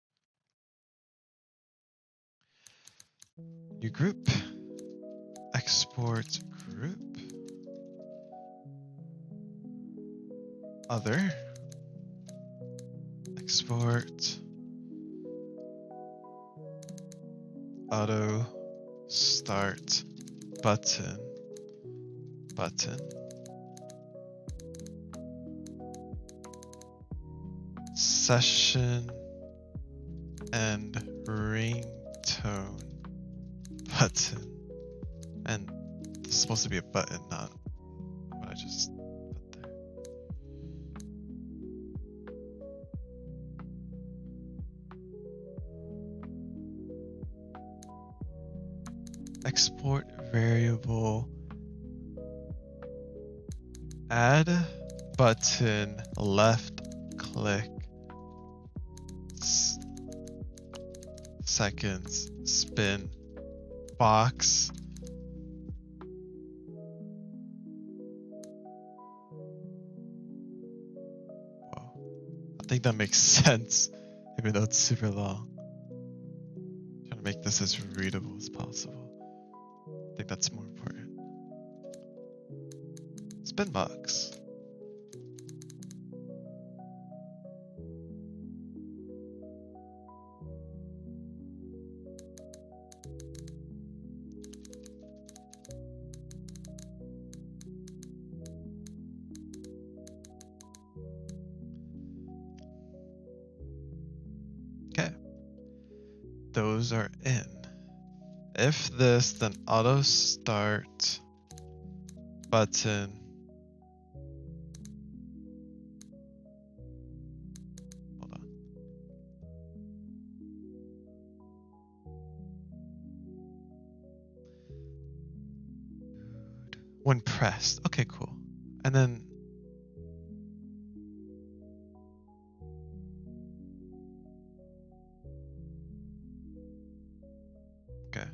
New group, export group, other, export auto start button, session and ringtone button, and this is supposed to be a button, not what I just put there. export variable, add button, left click, seconds, spin, box. Whoa. I think that makes sense, even though it's super long. Trying to make this as readable as possible. I think that's more important. Spin box. Okay. Those are in. If this, then auto start button. Hold on. When pressed. Okay, cool. And then okay.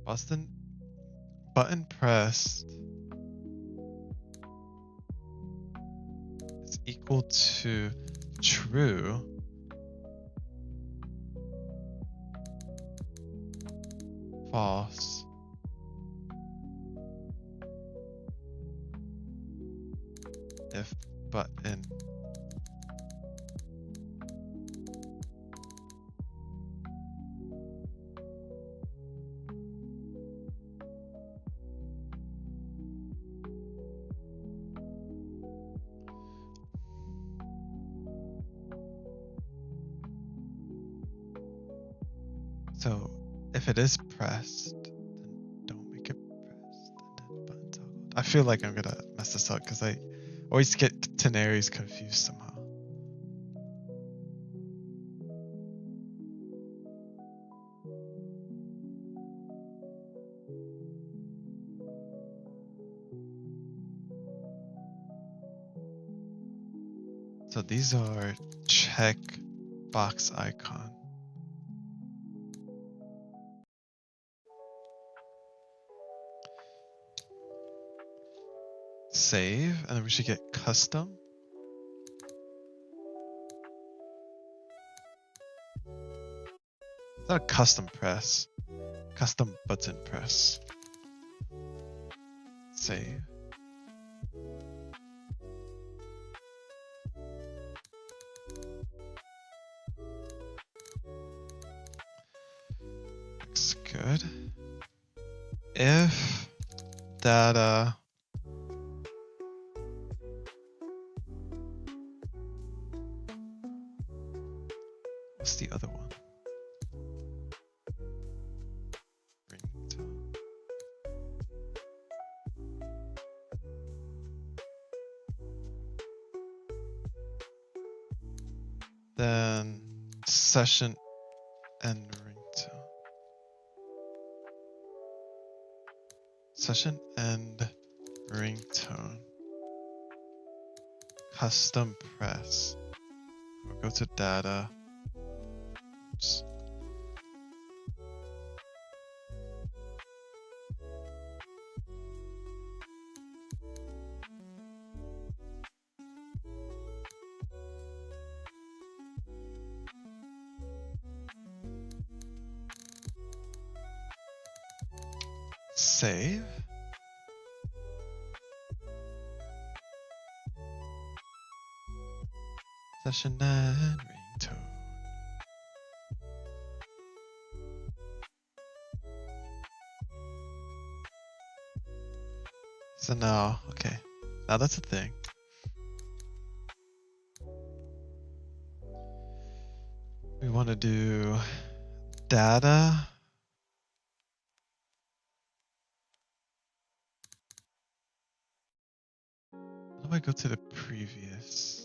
Boston button pressed is equal to true false if button so if it is pressed, then don't make it pressed and then button toggled. I feel like I'm gonna mess this up because I always get canaries confused somehow. So these are check box icon. Save, and then we should get custom. It's not a custom press, custom button press. Save. Looks good. If data what's the other one? Ringtone. Then session and ringtone. Session and ringtone. Custom press. We'll go to data. Oops. Save. Session and ringtone. So now, okay, now that's a thing. We want to do data. How do I go to the previous?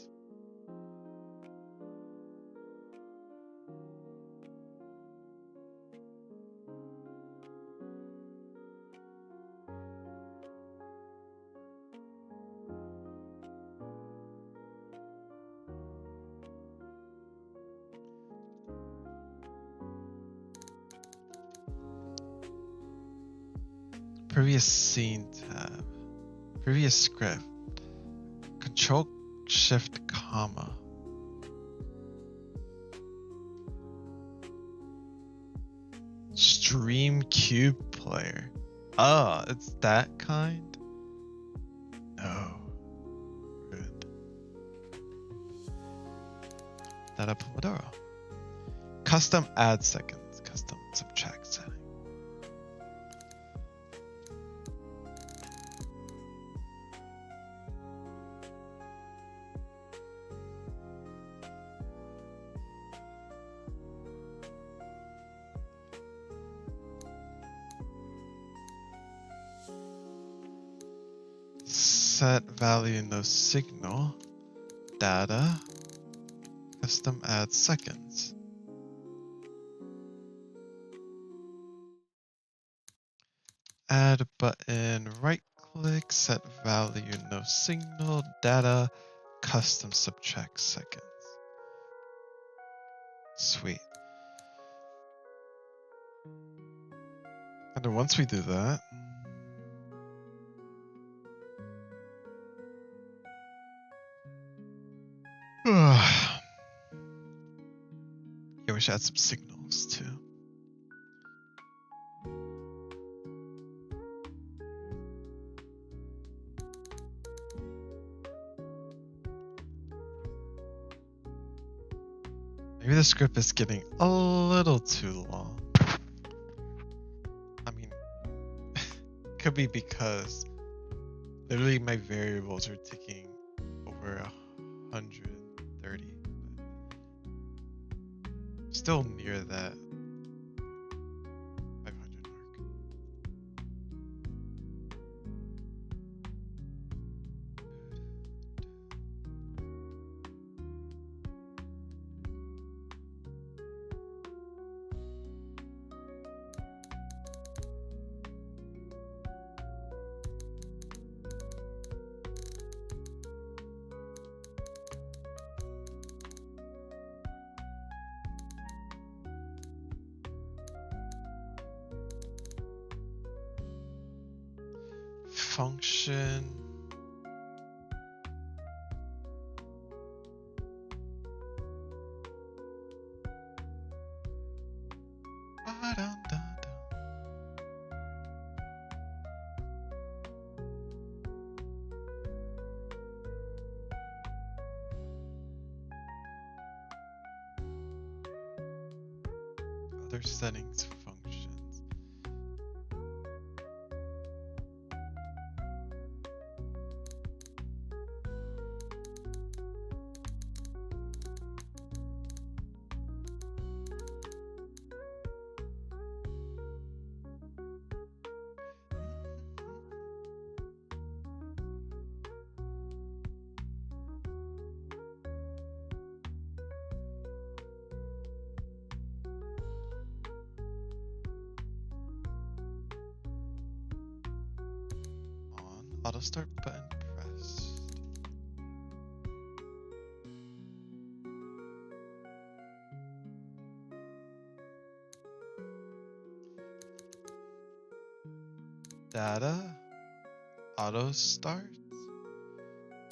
Previous scene tab. Previous script. Control Shift comma. Stream Cube Player. Oh, it's that kind? No. Rude. Data Pomodoro. Custom add seconds. Custom subtract setting. Set value no signal. Data. Custom add seconds. Add button, right click, set value no signal, data, custom subtract seconds. Sweet. And then once we do that, yeah, we should add some signals too. Maybe the script is getting a little too long. I mean, could be because literally my variables are taking over 130. Still near that 500 mark. Function. Other settings, functions. Auto start button pressed. Data auto start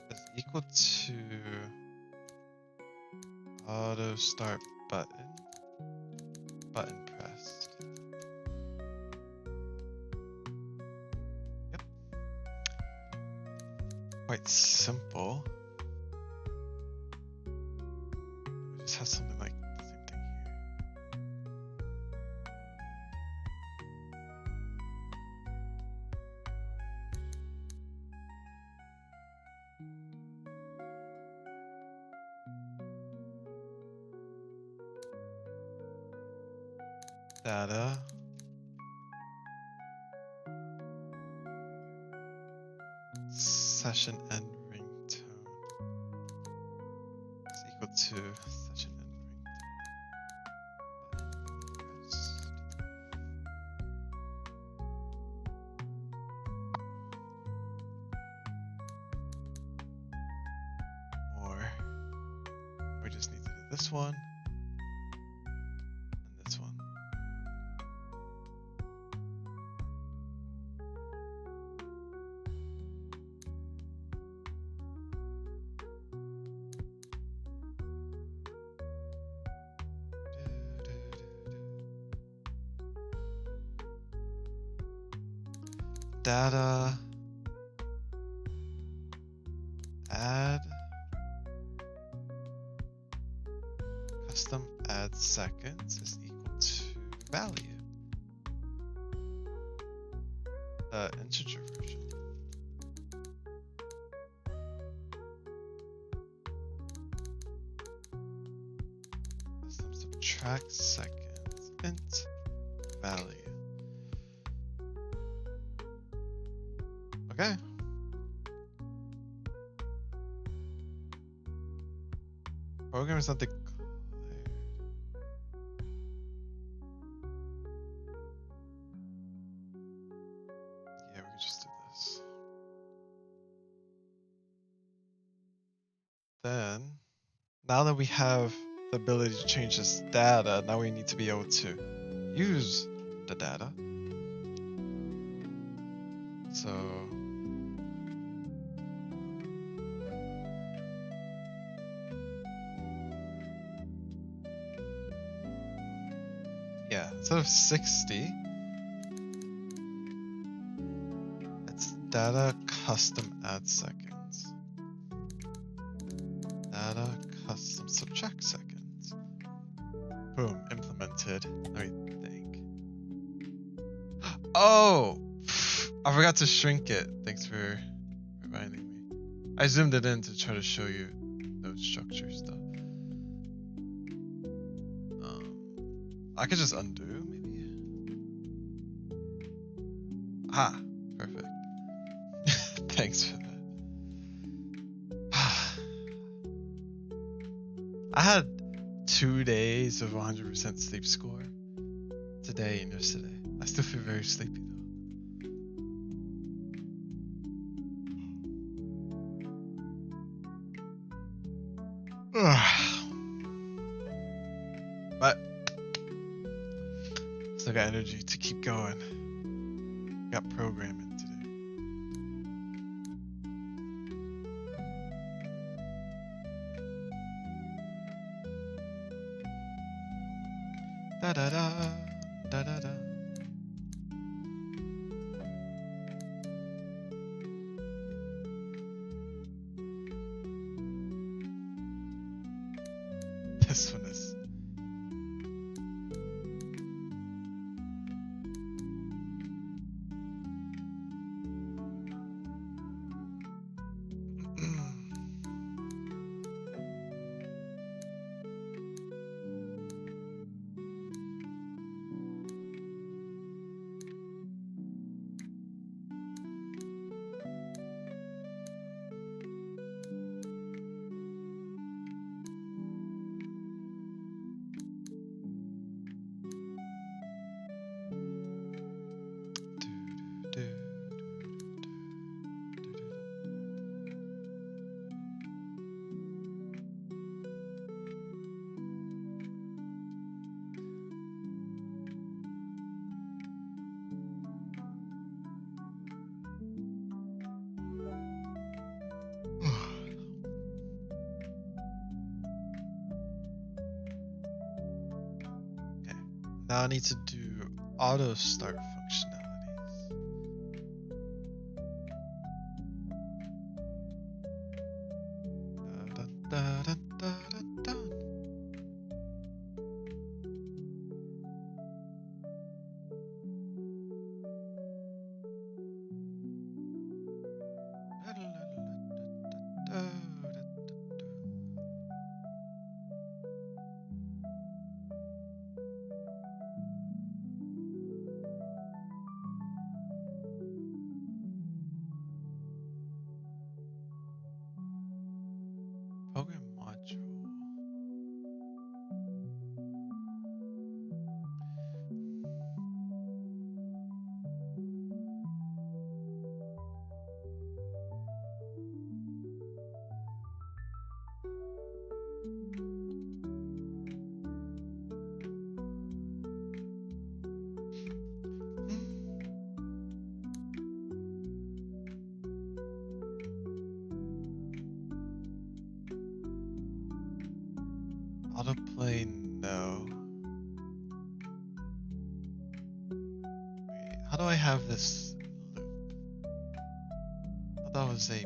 is equal to auto start button pressed. Quite simple. We just have something like the same thing here. data session end ringtone is equal to session end ringtone. Or we just need to do this one and this one. Data add custom add seconds is equal to value, integer version. Custom subtract seconds int value. Okay. Program is not declared. Yeah, we can just do this. Then, now that we have the ability to change this data, now we need to be able to use the data. So yeah, instead of 60, it's data custom add seconds. Data custom subtract seconds. Boom, implemented. Let me think. Oh, I forgot to shrink it. Thanks for reminding me. I zoomed it in to try to show you node structure stuff. I could just undo, maybe. Ah, perfect. Thanks for that. I had 2 days of 100% sleep score today and yesterday. I still feel very sleepy though. But still got energy to keep going. Got programming to do. Da da da da da da. This one is. Now I need to do auto start functionalities. Da, da, da, da, da, da. have this loop? I thought that was a thing.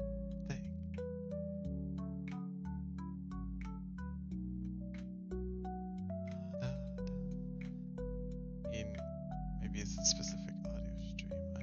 Maybe it's a specific audio stream. I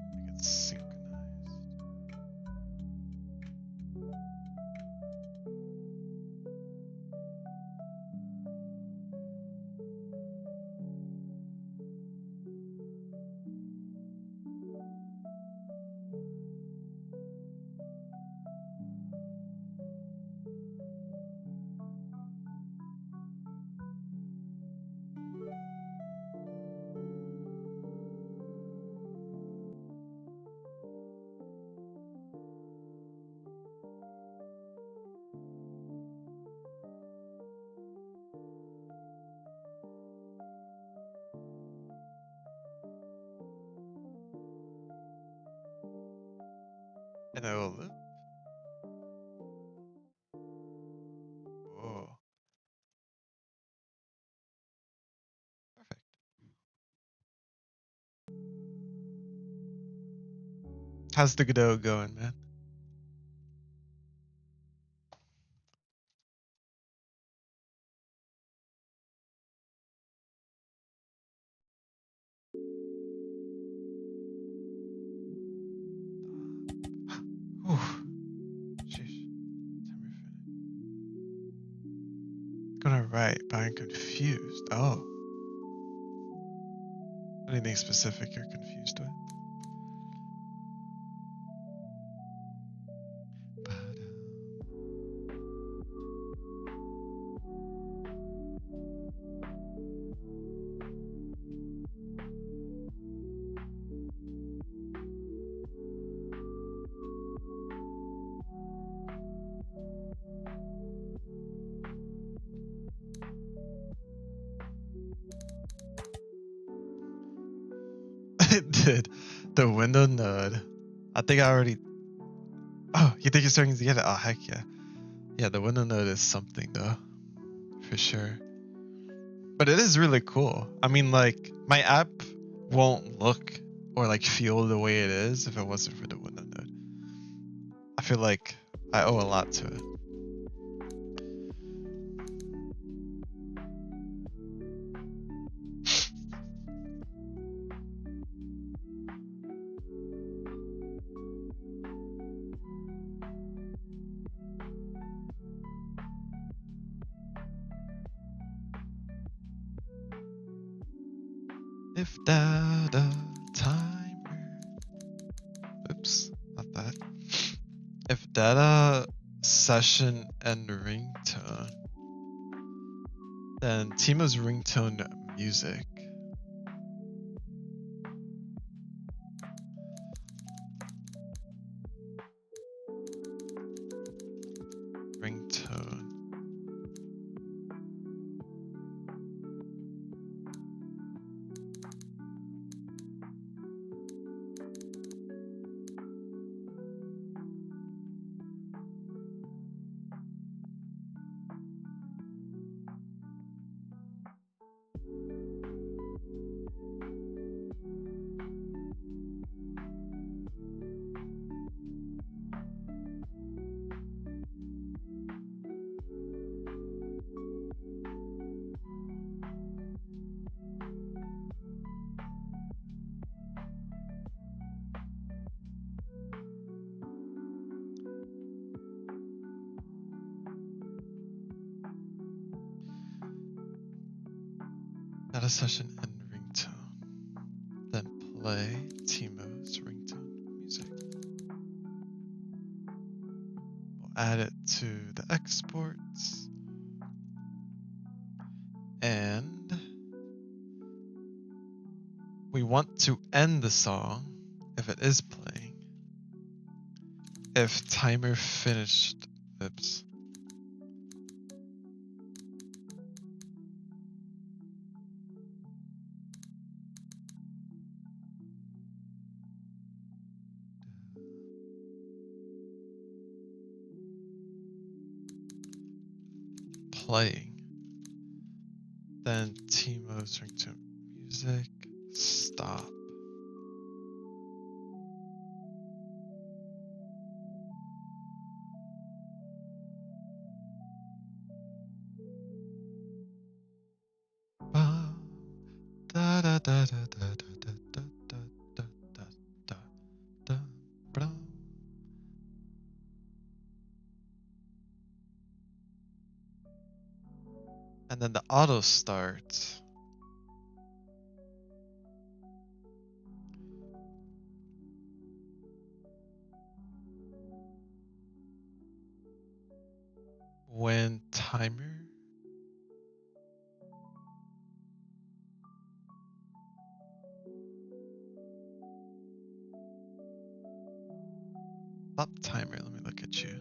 know it's synchronized. And it will loop. Whoa. Perfect. How's the Godot going, man? Whew. Sheesh. Timer finished. Gonna write, but I'm confused. Oh. Anything specific you're confused with? It did. The window node. I think I already. Oh, you think you're starting to get it? Oh, heck yeah. Yeah, the window node is something, though. For sure. But it is really cool. I mean, like, my app won't look or, like, feel the way it is if it wasn't for the window node. I feel like I owe a lot to it. If data timer. Oops, not that. If data session and ringtone, then Timo's ringtone music. Ringtone. Data session and ringtone. Then play Timo's ringtone music. We'll add it to the exports. And we want to end the song if it is playing. If timer finished, oops. playing. Then Timo swing to music. Stop. Da da da da da da da da da da da da da. And then the auto start. When timer. Stop timer. Let me look at you.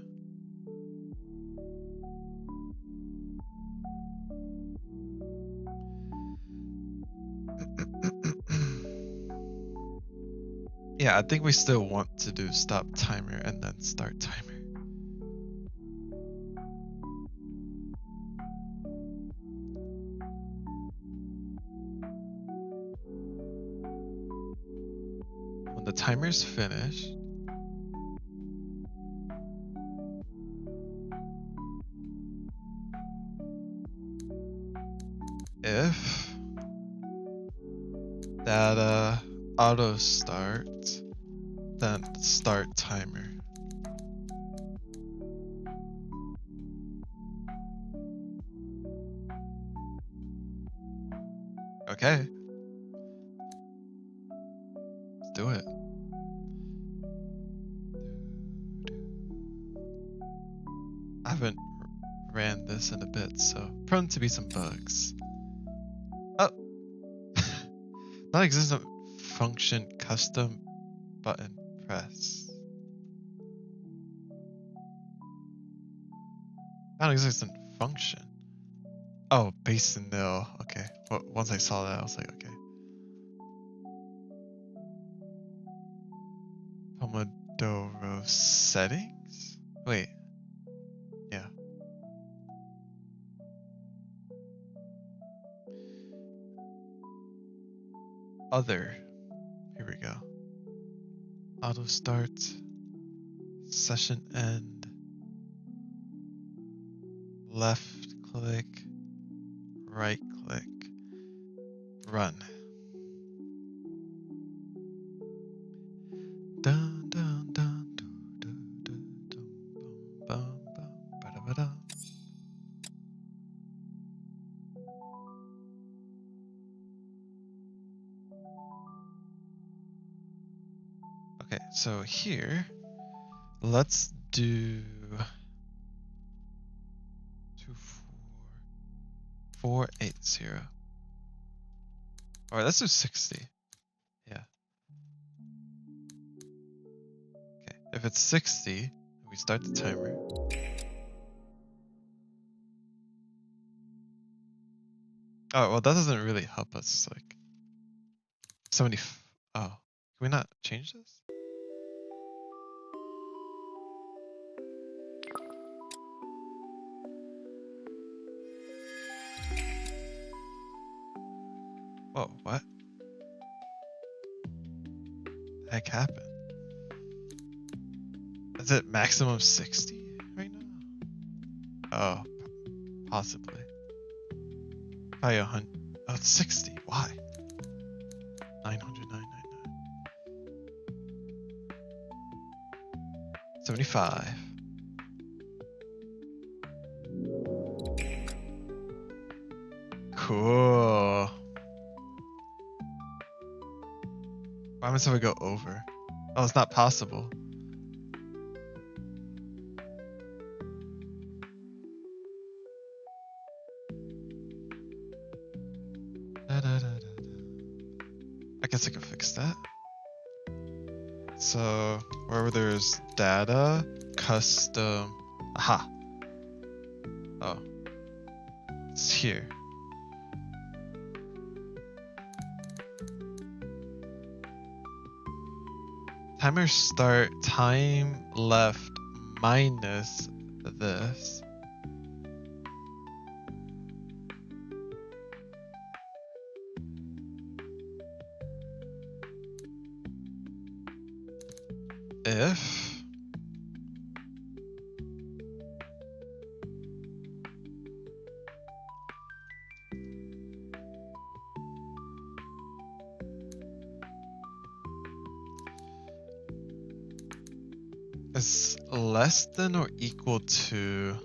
Yeah, I think we still want to do stop timer and then start timer. When the timer's finished, if data auto start, then start timer. Okay. Let's do it. I haven't ran this in a bit, so prone to be some bugs. Oh. Non-existent function custom button press. Non-existent function. Oh, base and nil. Okay. Well, once I saw that, I was like, okay. Pomodoro settings? Wait. Yeah. Other. Here we go. Auto start. Session end. Left click. Right click. Run. Dun dun dun dun dun dun dun bum bum bada bada. Okay, so here, let's do 24480. All right, let's do 60. Yeah. Okay, if it's 60, we start the timer. Oh, well, that doesn't really help us. Like, 70. Oh, can we not change this? Whoa, what? The heck happened? Is it maximum 60 right now? Oh, possibly. Probably 100. Oh, it's 60. Why? 900, 999. 75. Cool. What happens if we go over? Oh, it's not possible. I guess I can fix that. So wherever there's data, custom, aha. Oh, it's here. Timer start, time left minus this. if is less than or equal to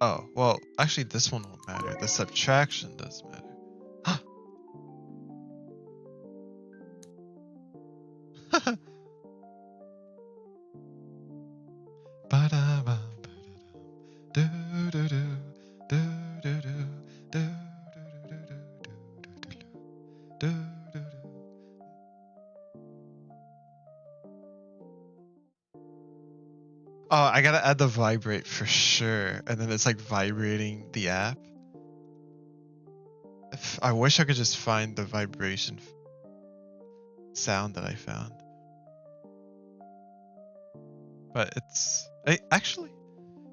oh, well, actually this one won't matter. The subtraction does matter. Oh, I gotta add the vibrate for sure. And then it's like vibrating the app. I wish I could just find the vibration sound that I found. But it's... actually,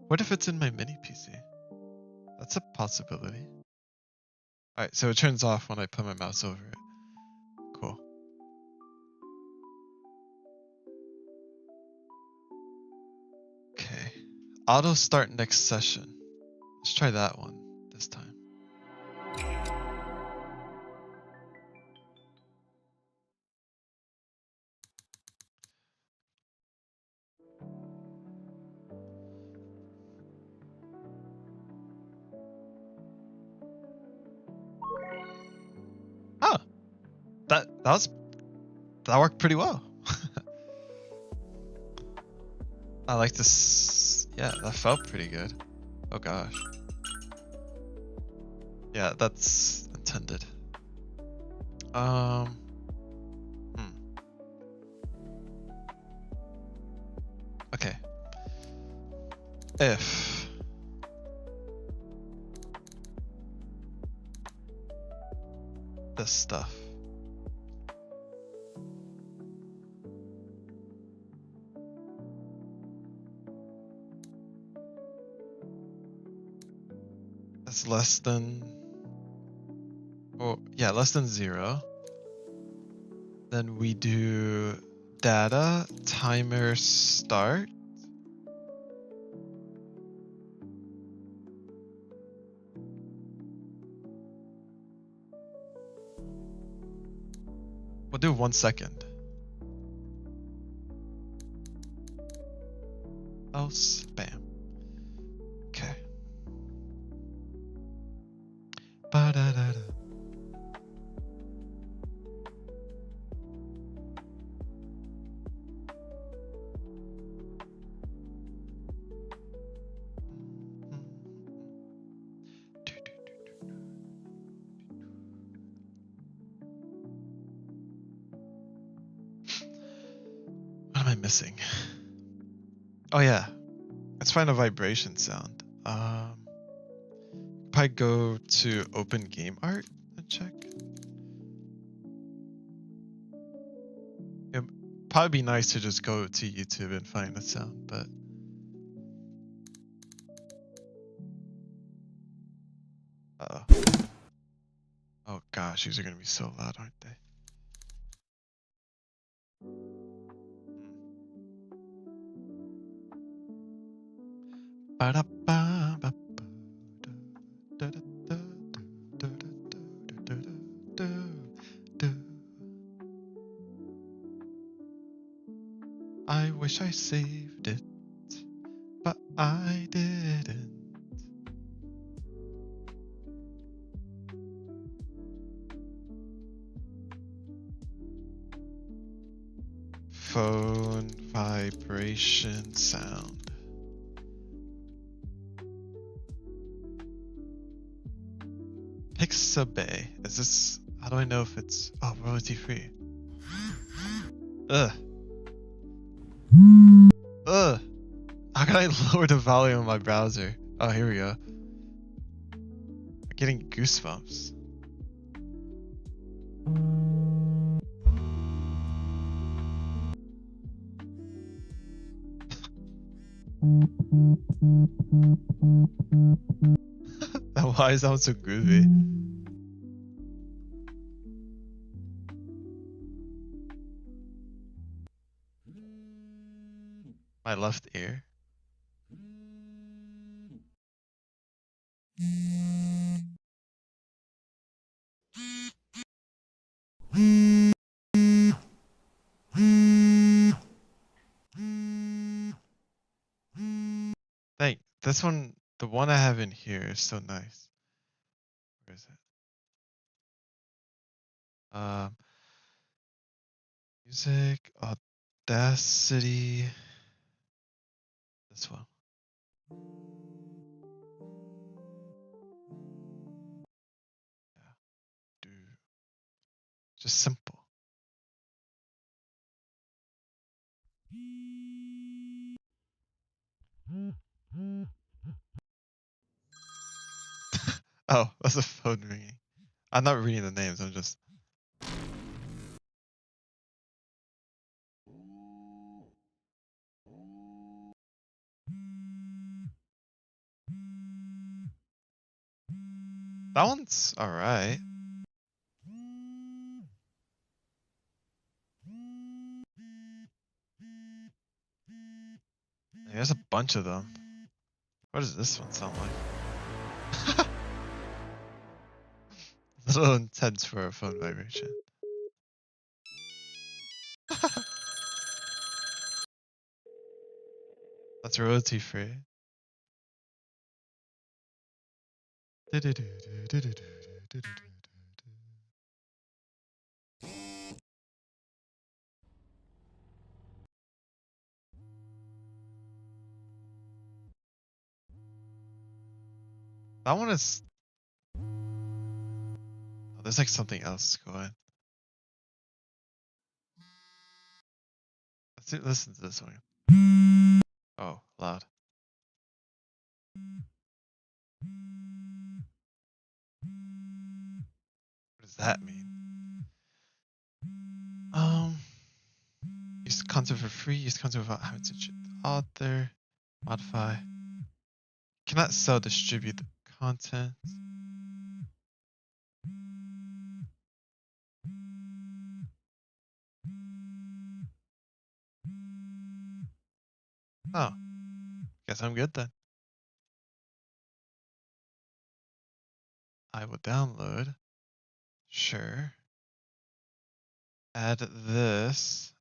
what if it's in my mini PC? That's a possibility. Alright, so it turns off when I put my mouse over it. Cool. Okay. Auto start next session. Let's try that one this time. Oh, that worked pretty well. I like this. Yeah, that felt pretty good. Oh gosh. Yeah, that's intended. Okay. If this stuff is less than, or yeah, less than 0, then we do data timer start. We'll do 1 second. Else, bam. Okay. Ba-da-da-da. What am I missing? Oh yeah, let's find a vibration sound. Probably go to open game art and check. It'd probably be nice to just go to YouTube and find a sound, but oh gosh, these are gonna be so loud, aren't they? I wish I saved it, but I didn't. Phone vibration sound. Pixabay. Is this, how do I know if it's, oh, royalty free? Ugh. Ugh. How can I lower the volume of my browser? Oh, here we go. I'm getting goosebumps. Why is that so groovy? My left ear. Thank this one. The one I have in here is so nice. Where is it? Music, Audacity. This one. Yeah. Do just simple. Oh, that's a phone ringing. I'm not reading the names. I'm just. That one's alright. There's a bunch of them. What does this one sound like? A little intense for a phone vibration. That's royalty free. That one is. Oh, there's like something else going. Listen to this one. Oh, loud. What does that mean? Use the content for free. Use the content without having to check the author. Modify. Cannot sell, distribute the content. Oh, guess I'm good then. I will download. Sure. Add this.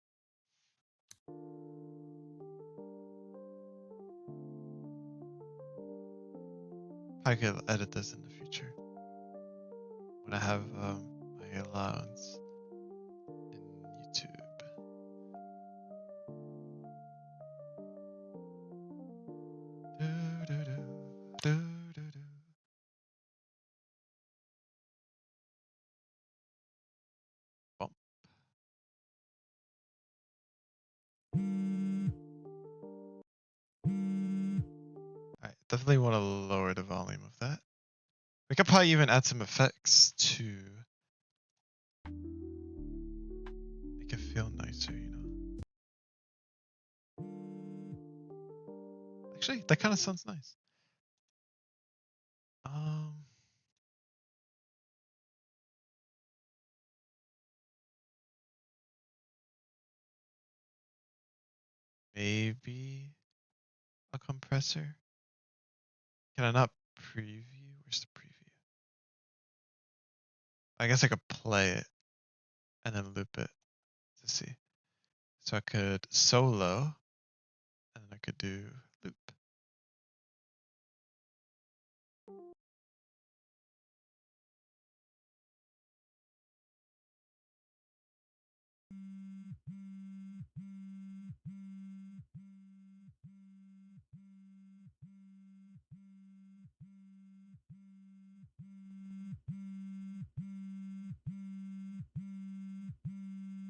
I could edit this in the future when I have my allowance in YouTube. Do, do, do, do, do, do. Bump. Alright, definitely want to lower the volume of that. We could probably even add some effects to make it feel nicer, you know. Actually, that kind of sounds nice. Maybe a compressor. Can I not preview? Where's the preview? I guess I could play it and then loop it to see. So I could solo and then I could do loop.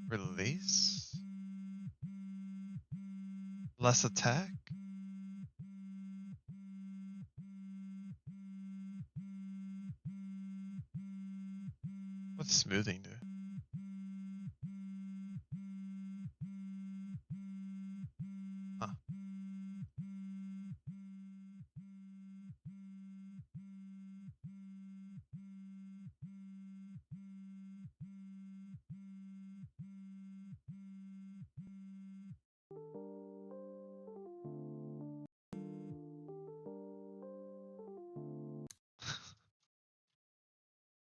Release. Less attack. What's smoothing do? Huh.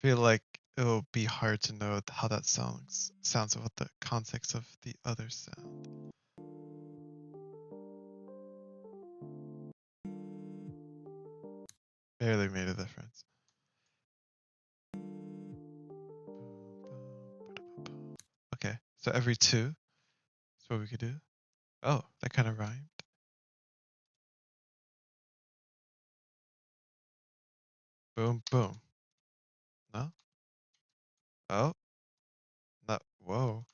feel like it'll be hard to know how that sounds with the context of the other sound. Barely made a difference. Okay, so every two is what we could do. Oh, that kind of rhymed. Boom, boom. No? Oh, not. Whoa.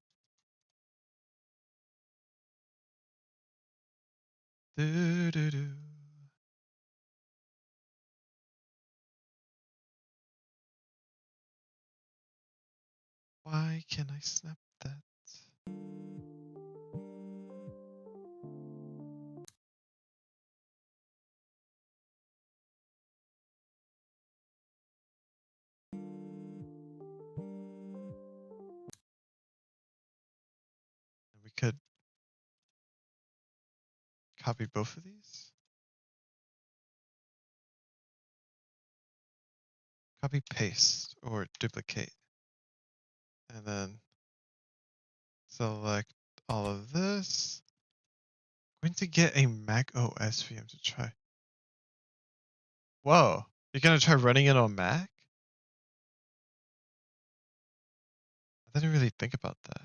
Do do do. Why can I snap that? We could copy both of these. Copy, paste, or duplicate. And then select all of this. I'm going to get a Mac OS VM to try. Whoa, you're gonna try running it on Mac? I didn't really think about that.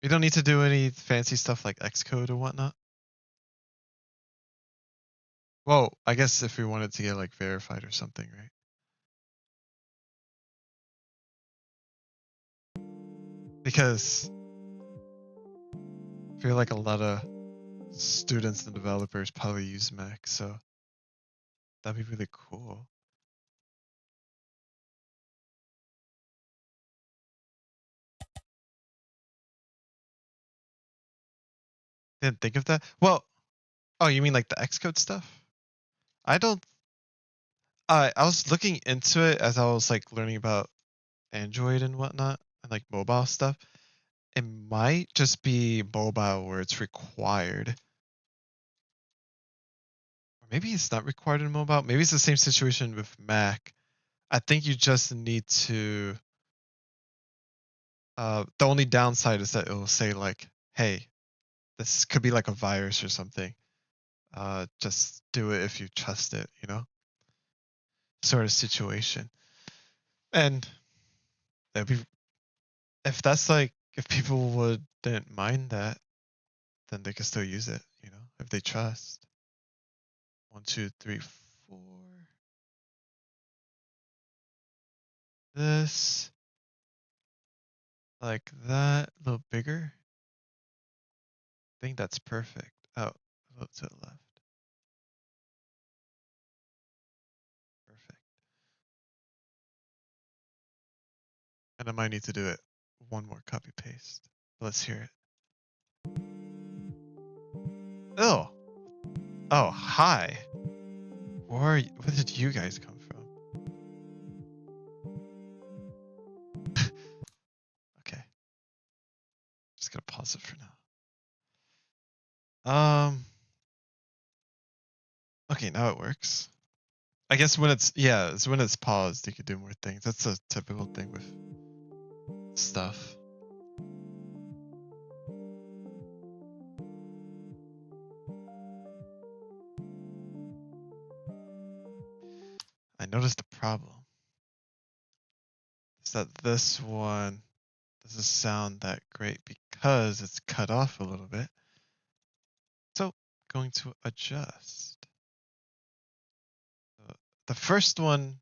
You don't need to do any fancy stuff like Xcode or whatnot. Well, I guess if we wanted to get like verified or something, right? Because I feel like a lot of students and developers probably use Mac, so that'd be really cool. Didn't think of that. Well, oh, you mean like the Xcode stuff? I don't. I was looking into it as I was like learning about Android and whatnot and like mobile stuff. It might just be mobile where it's required. Or maybe it's not required in mobile. Maybe it's the same situation with Mac. I think you just need to. The only downside is that it will say like, "Hey, this could be like a virus or something. Just do it if you trust it," you know, sort of situation. And it'd be, if that's like, if people wouldn't mind that, then they can still use it, you know, if they trust. 1, 2, 3, 4. This, like that, a little bigger. I think that's perfect. Oh, a little to the left. Perfect. And I might need to do it one more copy paste. Let's hear it. Oh, oh, hi. Where did you guys come from? Okay, just gonna pause it for now. Okay, now it works. I guess when it's when it's paused, you could do more things. That's a typical thing with stuff. I noticed a problem. Is that this one doesn't sound that great because it's cut off a little bit. So, going to adjust. The first one,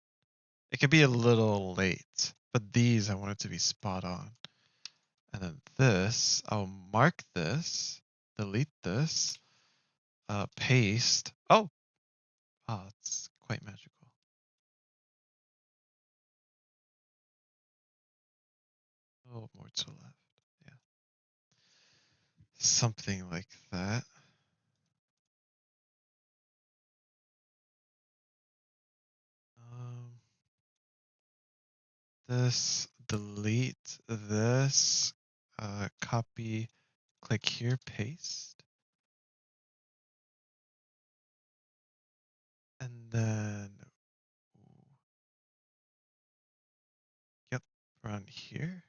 it could be a little late, but these I want it to be spot on. And then this, I'll mark this, delete this, paste. Oh, it's quite magical. A little more to the left. Yeah. Something like that. Um, this, delete this, copy, click here, paste. And then around here.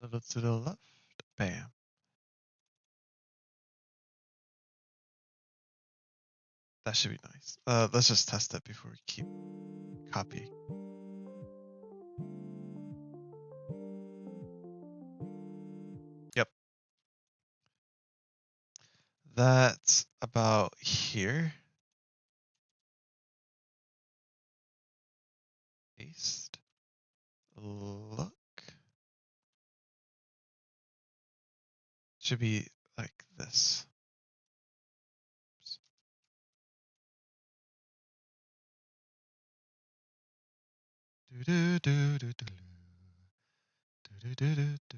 A little to the left. Bam. That should be nice. Let's just test it before we keep copying. Yep. That's about here. Paste. Look. Should be like this. Oops. Do do do do do do do do do do.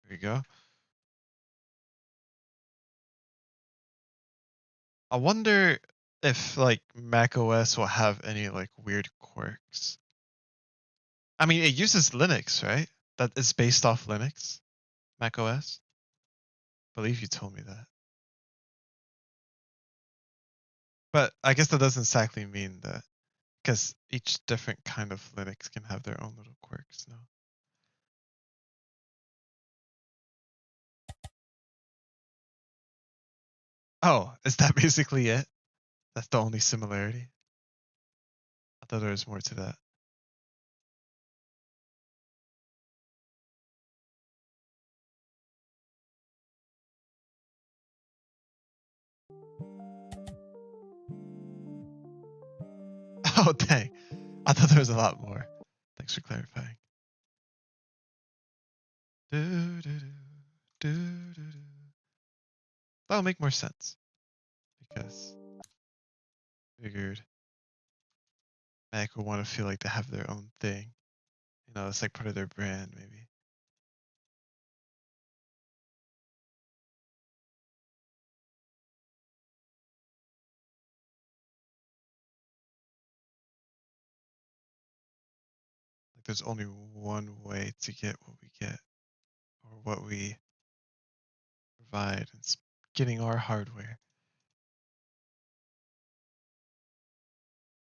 There we go. I wonder if like Mac OS will have any like weird quirks. I mean, it uses Linux, right? That is based off Linux, Mac OS. I believe you told me that. But I guess that doesn't exactly mean that, because each different kind of Linux can have their own little quirks, no? Oh, is that basically it? That's the only similarity? I thought there was more to that. Oh, dang. I thought there was a lot more. Thanks for clarifying. Do, do, do, do, do, do. That'll make more sense, because I figured Mac would want to feel like they have their own thing. You know, it's like part of their brand, maybe. Like there's only one way to get what we get, or what we provide. It's getting our hardware.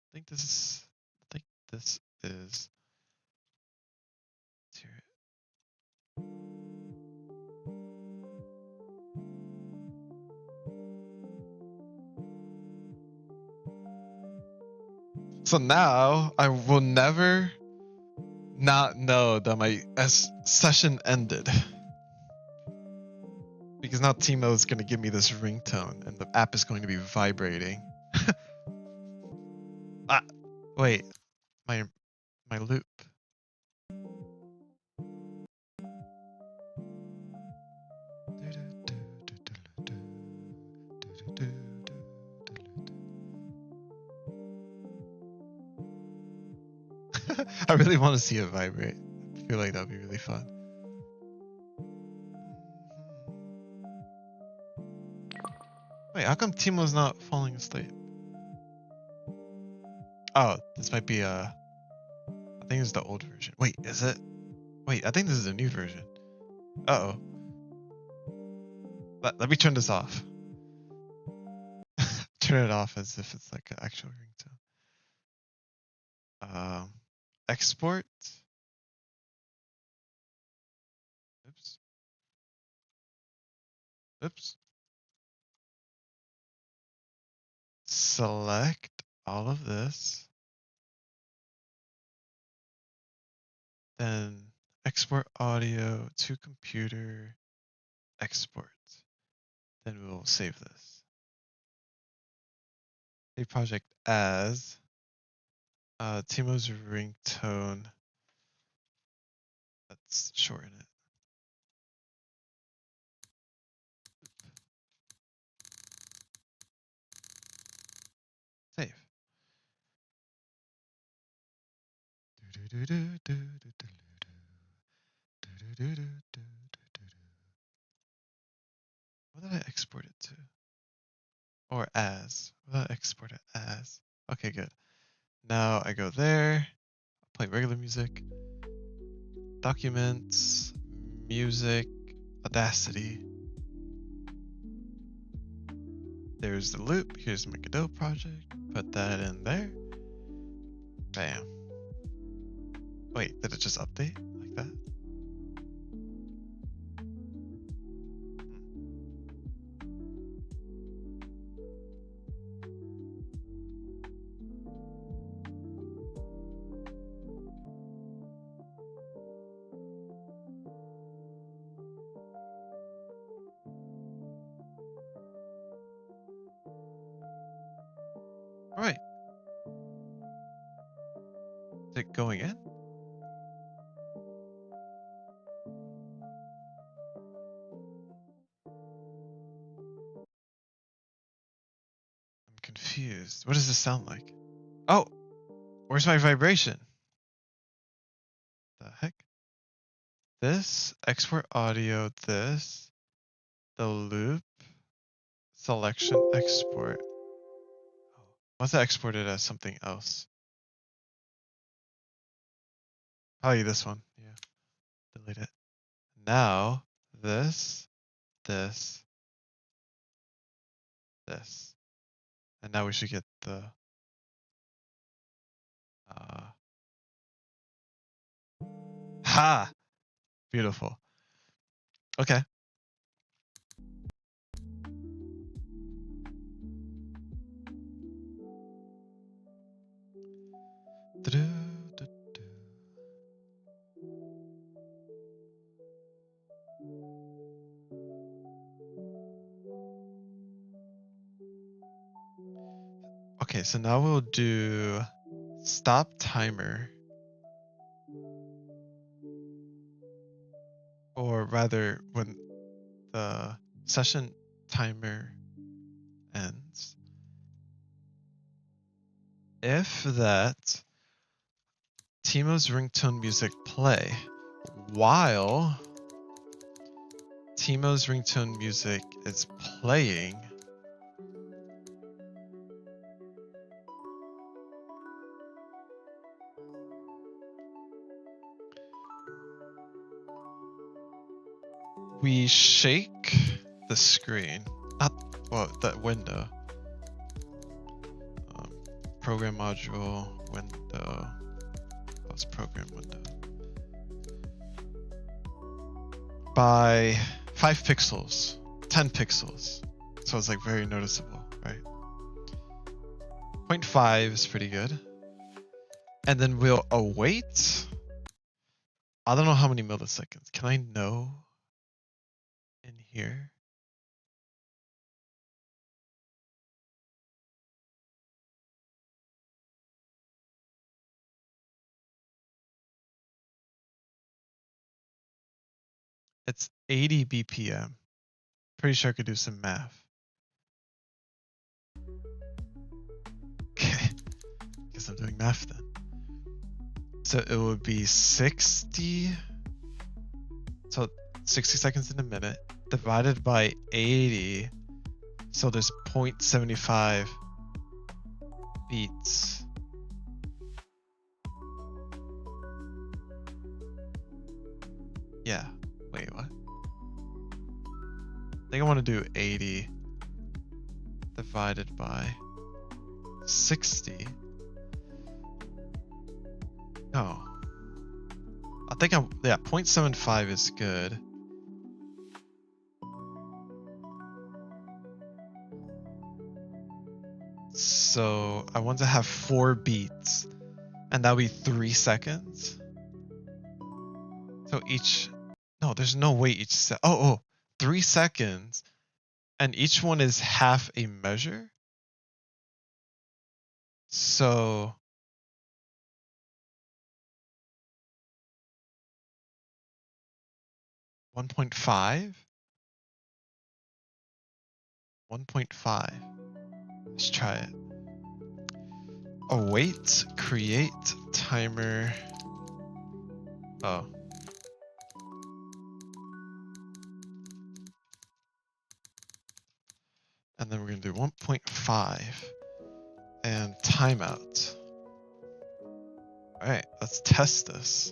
I think this is let's hear it. So now I will never not know that my session ended, because now Timo is going to give me this ringtone and the app is going to be vibrating. Ah, wait, my loop. I really want to see it vibrate. I feel like that would be really fun. Wait, how come Timo's not falling asleep? Oh, this might be I think it's the old version. Wait, is it? Wait, I think this is a new version. Uh-oh. Let me turn this off. Turn it off as if it's like an actual ringtone. Export. Oops. Oops. Select all of this. Then export audio to computer. Export. Then we will save this. Save project as Timo's ringtone. Let's shorten it. Save. What did I export it to? Or as? What did I export it as? Okay, good. Now I go there, play regular music, documents, music. Audacity. There's the loop. Here's my Godot project. Put that in there. Bam. Wait, did it just update like that? All right. Is it going in? I'm confused. What does this sound like? Oh, where's my vibration? The heck? This, export audio, this, the loop, selection, export. I must have exported as something else. Probably this one. Yeah. Delete it. Now, this, this, this. And now we should get the ha! Beautiful. Okay. Okay, so now we'll do stop timer. Or rather, when the session timer ends, if that Timo's ringtone music play while Timo's ringtone music is playing, we shake the screen, that window. Program module, window, plus program window. By 5 pixels, 10 pixels. So it's like very noticeable, right? 0.5 is pretty good. And then we'll await. I don't know how many milliseconds. Can I know in here? It's 80 BPM. Pretty sure I could do some math. Okay, guess I'm doing math then. So it would be 60. So 60 seconds in a minute divided by 80. So there's 0.75 beats. Yeah. Wait, what? I think I want to do 80 divided by 60. No. I think 0.75 is good. So I want to have 4 beats, and that would be 3 seconds. So no, there's no way each 3 seconds, and each one is half a measure. So one point five. Let's try it. Await, create, timer. Oh. And then we're going to do 1.5 and timeout. All right, let's test this.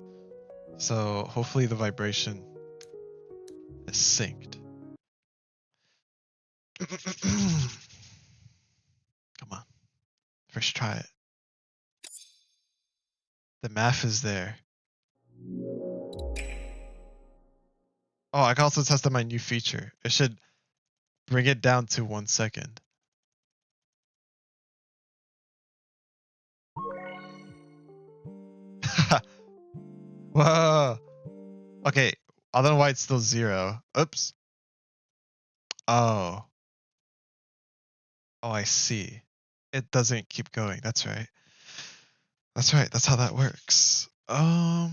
So hopefully the vibration is synced. Come on. First try it. The math is there. Oh, I can also test my new feature. It should bring it down to 1 second. Whoa. Okay, I don't know why it's still 0. Oops. Oh. Oh, I see. It doesn't keep going. That's right. That's right. That's how that works. Hold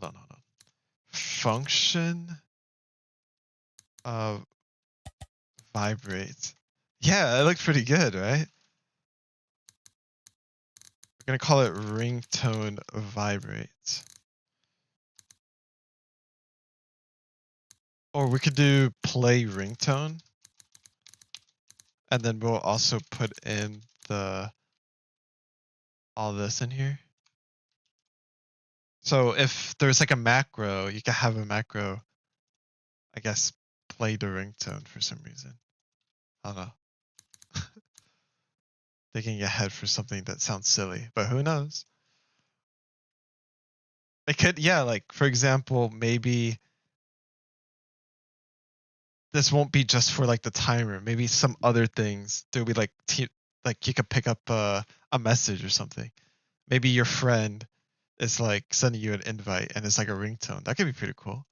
on. Function of vibrate. Yeah, it looked pretty good, right? We're gonna call it ringtone vibrate. Or we could do play ringtone. And then we'll also put in all this in here. So if there's like a macro, you can have a macro, I guess, play the ringtone for some reason. I don't know. Thinking ahead for something that sounds silly, but who knows? It could, yeah, like for example, maybe this won't be just for like the timer. Maybe some other things. There'll be like you could pick up a message or something. Maybe your friend is like sending you an invite and it's like a ringtone. That could be pretty cool.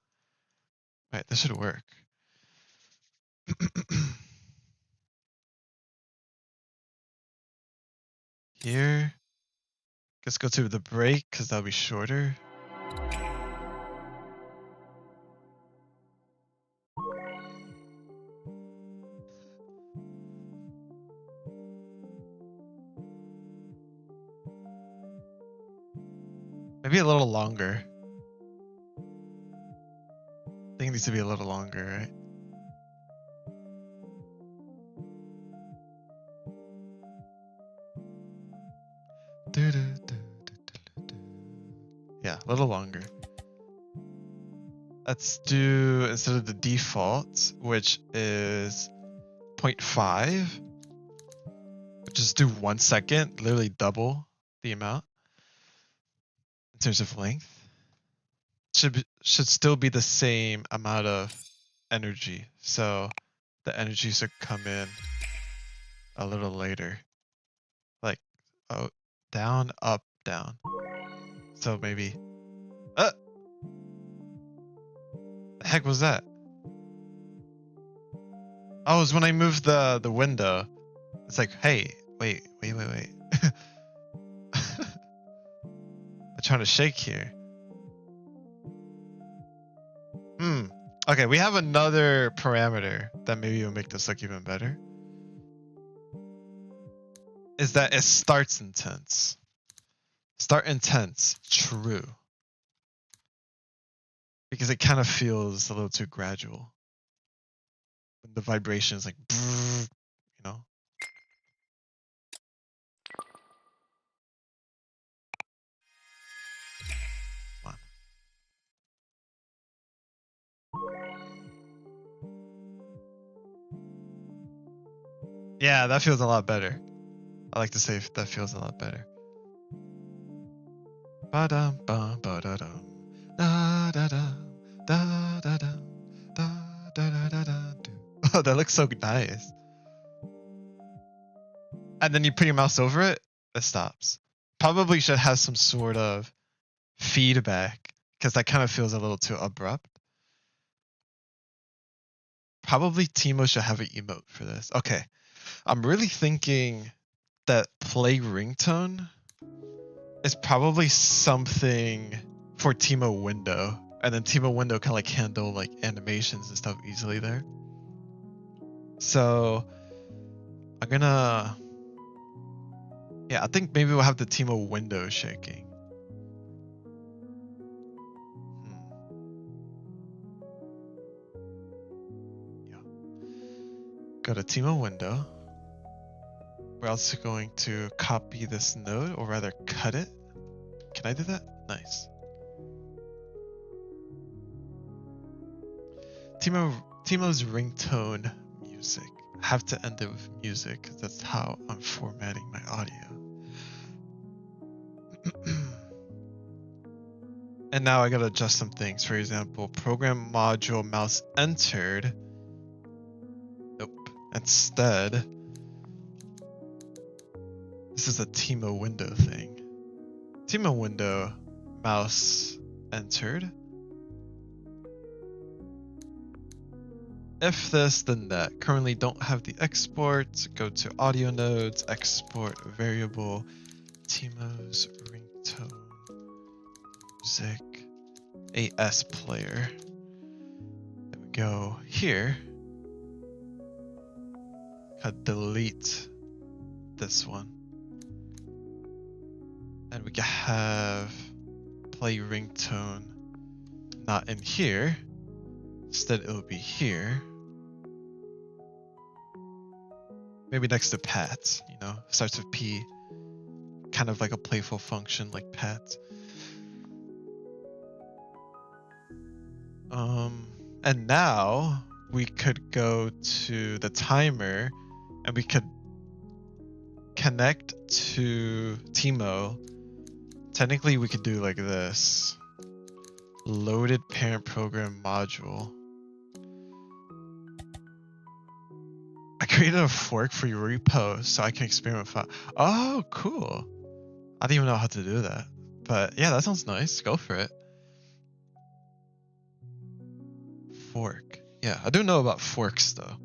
Right, this should work. Here, let's go to the break because that'll be shorter. Maybe a little longer. I think it needs to be a little longer, right? Yeah, a little longer. Let's do, instead of the default, which is 0.5, just do 1 second, literally double the amount in terms of length. Should still be the same amount of energy. So the energy should come in a little later. Like, oh, down, up, down. So maybe, the heck was that? Oh, it was when I moved the window. It's like, hey, wait. I'm trying to shake here. Okay, we have another parameter that maybe will make this look even better. Is that it starts intense. Start intense, true. Because it kind of feels a little too gradual. When the vibration is like, you know? Come on. Yeah, that feels a lot better. I like to say that feels a lot better. Ba-dum, bum, ba-da-dum. Da-da-dum, da-da-dum, da-da-da-da-dum. Oh, that looks so nice. And then you put your mouse over it, it stops. Probably should have some sort of feedback because that kind of feels a little too abrupt. Probably Teemo should have an emote for this. Okay, I'm really thinking that play ringtone is probably something for Teemo window, and then Teemo window can like handle like animations and stuff easily there. So I'm gonna, yeah, I think maybe we'll have the Teemo window shaking. Yeah. Go to Teemo window. We're also going to copy this node, or rather cut it. Can I do that? Nice. Timo's ringtone music. I have to end it with music because that's how I'm formatting my audio. And now I gotta adjust some things. For example, program module mouse entered. Nope. Instead, this is a Timo window thing. Timo window mouse entered. If this, then that. Currently don't have the export. Go to audio nodes, export variable, Timo's ringtone music AS player. Then we go here. Delete this one. And we can have play ringtone not in here. Instead, it'll be here. Maybe next to Pat, you know, starts with P. Kind of like a playful function like Pat. And now we could go to the timer and we could connect to Timo. Technically, we could do like this. Loaded parent program module. I created a fork for your repo so I can experiment with. Oh, cool. I didn't even know how to do that. But yeah, that sounds nice. Go for it. Fork. Yeah, I do know about forks though.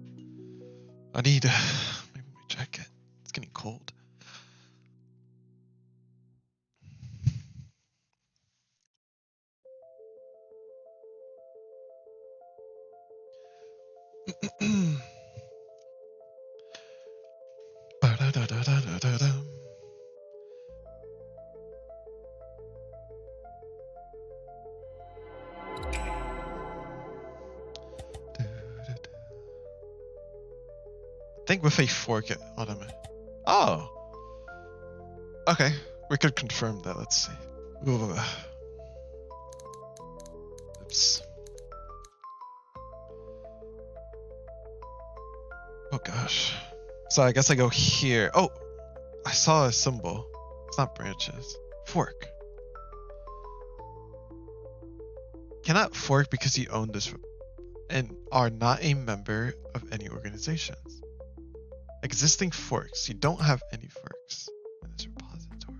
I need maybe my jacket. It's getting cold. I think with a fork it automatic. Oh. Okay, we could confirm that. Let's see. Oops. Oh gosh. So I guess I go here. Oh, I saw a symbol. It's not branches. Fork. Cannot fork because you own this and are not a member of any organizations. Existing forks. You don't have any forks in this repository.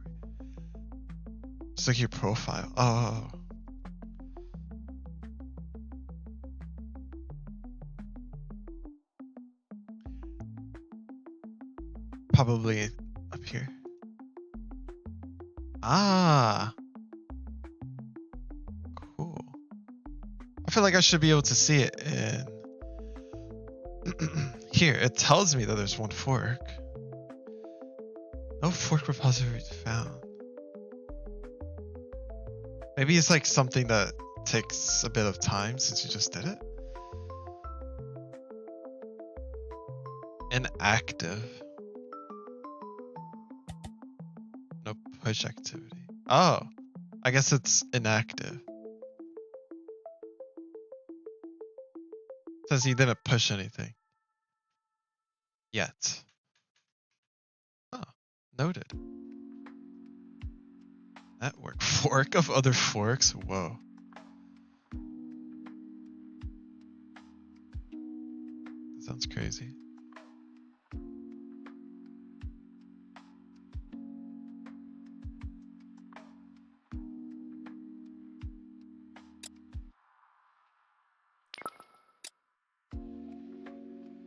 Just look at your profile. Oh. Probably up here. Ah. Cool. I feel like I should be able to see it in here. It tells me that there's one fork. No fork repository found. Maybe it's like something that takes a bit of time since you just did it. Inactive. No push activity. Oh, I guess it's inactive. Says he didn't push anything yet. Oh, noted. Network fork of other forks. Whoa. That sounds crazy.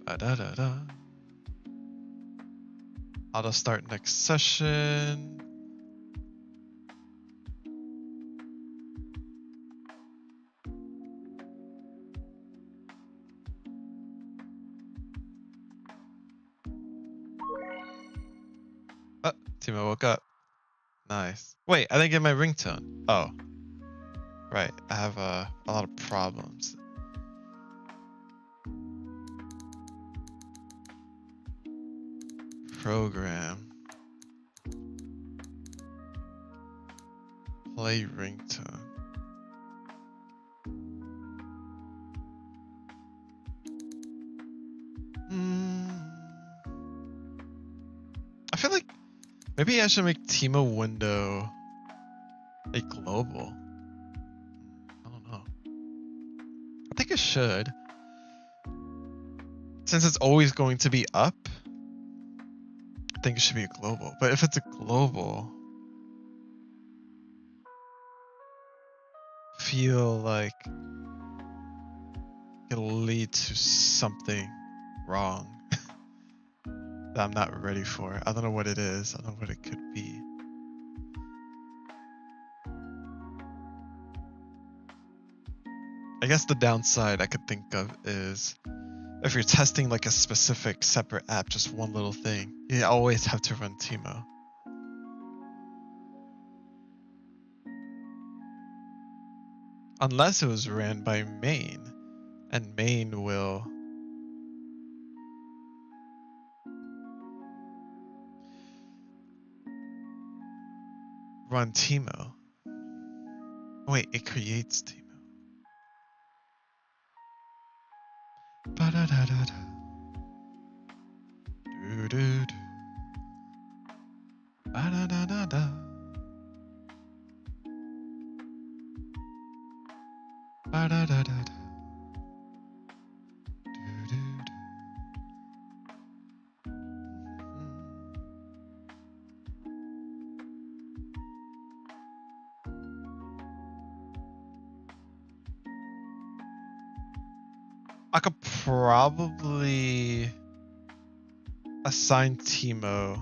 Da-da-da-da. Auto start next session. Oh, Timo woke up. Nice. Wait, I didn't get my ringtone. Oh. Right, I have a lot of problems. Program. Play ringtone. Maybe I should make Teemo window a global. I don't know. I think it should. Since it's always going to be up, I think it should be a global. But if it's a global, I feel like it'll lead to something wrong that I'm not ready for. I don't know what it is. I don't know what it could be. I guess the downside I could think of is if you're testing like a specific separate app, just one little thing, you always have to run Teemo. Unless it was ran by main, and main will run Teemo. Wait, it creates Teemo. Ba-da-da-da-da. Do-do-do. Ba-da-da-da-da. Ba-da-da-da-da. Do-do-do. I could probably assign Teemo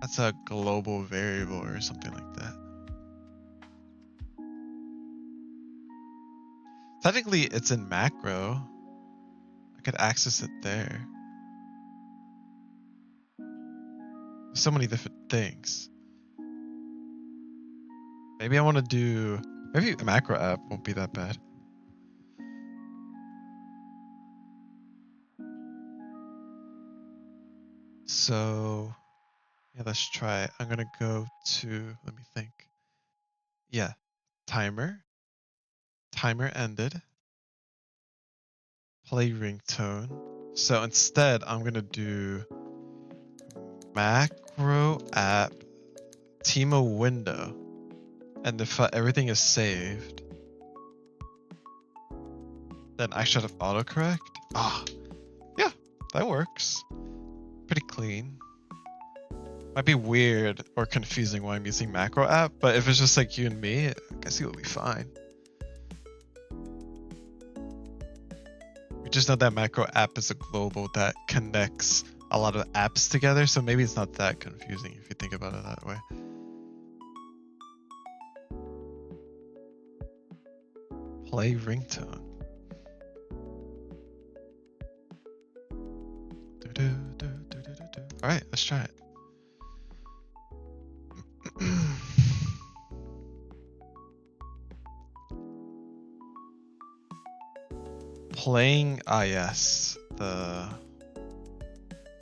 as a global variable or something like that. Technically, it's in macro. I could access it there. There's so many different things. Maybe I want to do... Maybe a macro app won't be that bad. So, yeah, let's try it. I'm going to go to... Let me think. Yeah, timer. Timer ended. Play ringtone. So instead, I'm going to do macro app Teemo window. And if everything is saved, then I should have autocorrect. Ah, yeah, that works. Pretty clean. Might be weird or confusing why I'm using macro app, but if it's just like you and me, I guess it'll be fine. We just know that macro app is a global that connects a lot of apps together, so maybe it's not that confusing if you think about it that way. Play ringtone. Alright, let's try it. Playing IS, the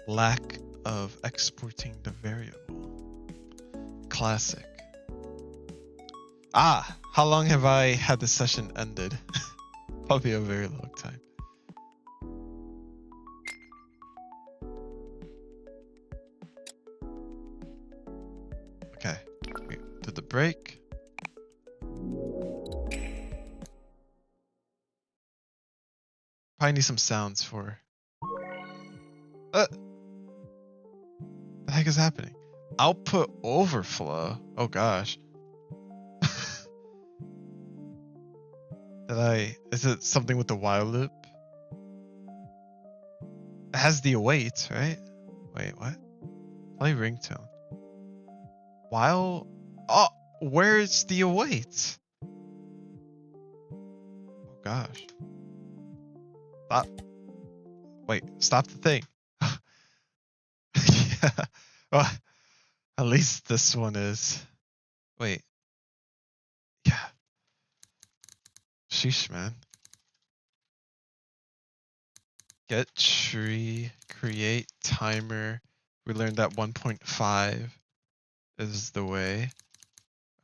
lack of exporting the variable. Classic. Ah, how long have I had the session ended? Probably a very long time. Okay, we did the break. Probably need some sounds for... the heck is happening? Output overflow? Oh gosh. Is it something with the while loop? It has the await, right? Wait, what? Play ringtone. While... Oh, where's the await? Oh gosh. Stop. Wait, stop the thing. Yeah. Well, at least this one is. Wait. Yeah. Sheesh, man. Get tree, create timer. We learned that 1.5 is the way,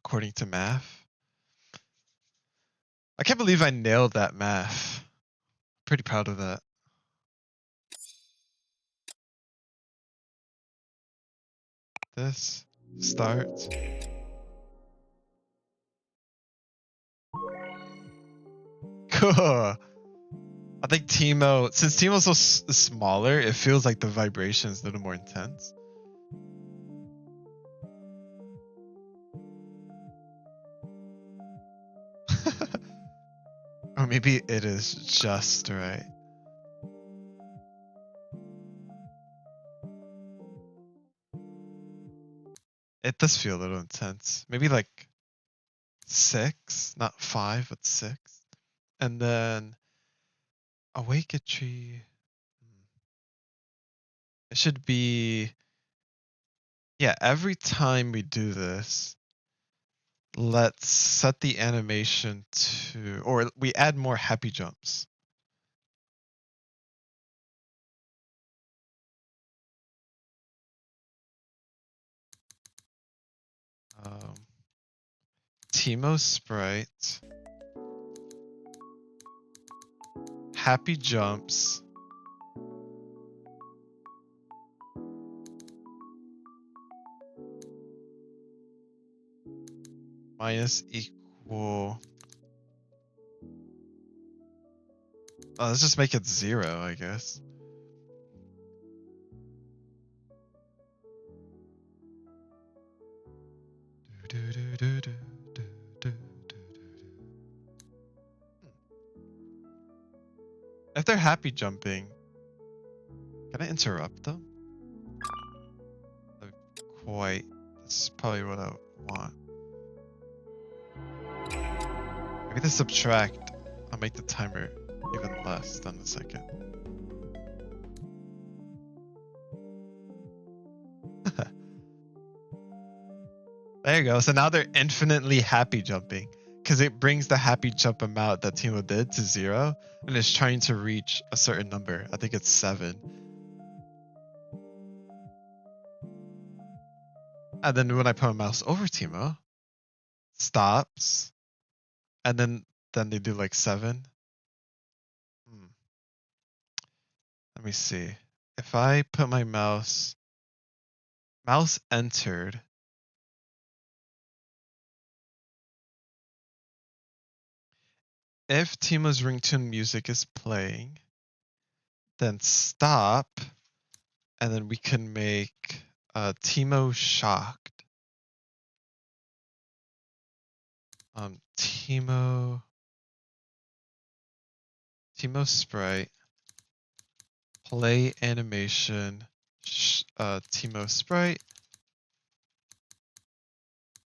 according to math. I can't believe I nailed that math. Pretty proud of that. this. Start. Cool. I think Teemo, since Teemo's so smaller, it feels like the vibration is a little more intense. Or maybe it is just right. It does feel a little intense. Maybe like 6, not 5, but 6. And then Awake a Tree. It should be, yeah, every time we do this, let's set the animation to, or we add more happy jumps. Teemo sprite. Happy jumps. Minus equal. Oh, let's just make it 0, I guess. If they're happy jumping, can I interrupt them? Quite. That's probably what I want. Maybe the subtract. I'll make the timer even less than a second. There you go. So now they're infinitely happy jumping because it brings the happy jump amount that Teemo did to 0 and is trying to reach a certain number. I think it's 7. And then when I put my mouse over Teemo, stops, and then they do like 7. Let me see. If I put my mouse entered. If Teemo's ringtone music is playing, then stop, and then we can make Teemo shocked. Teemo sprite, play animation, Teemo sprite,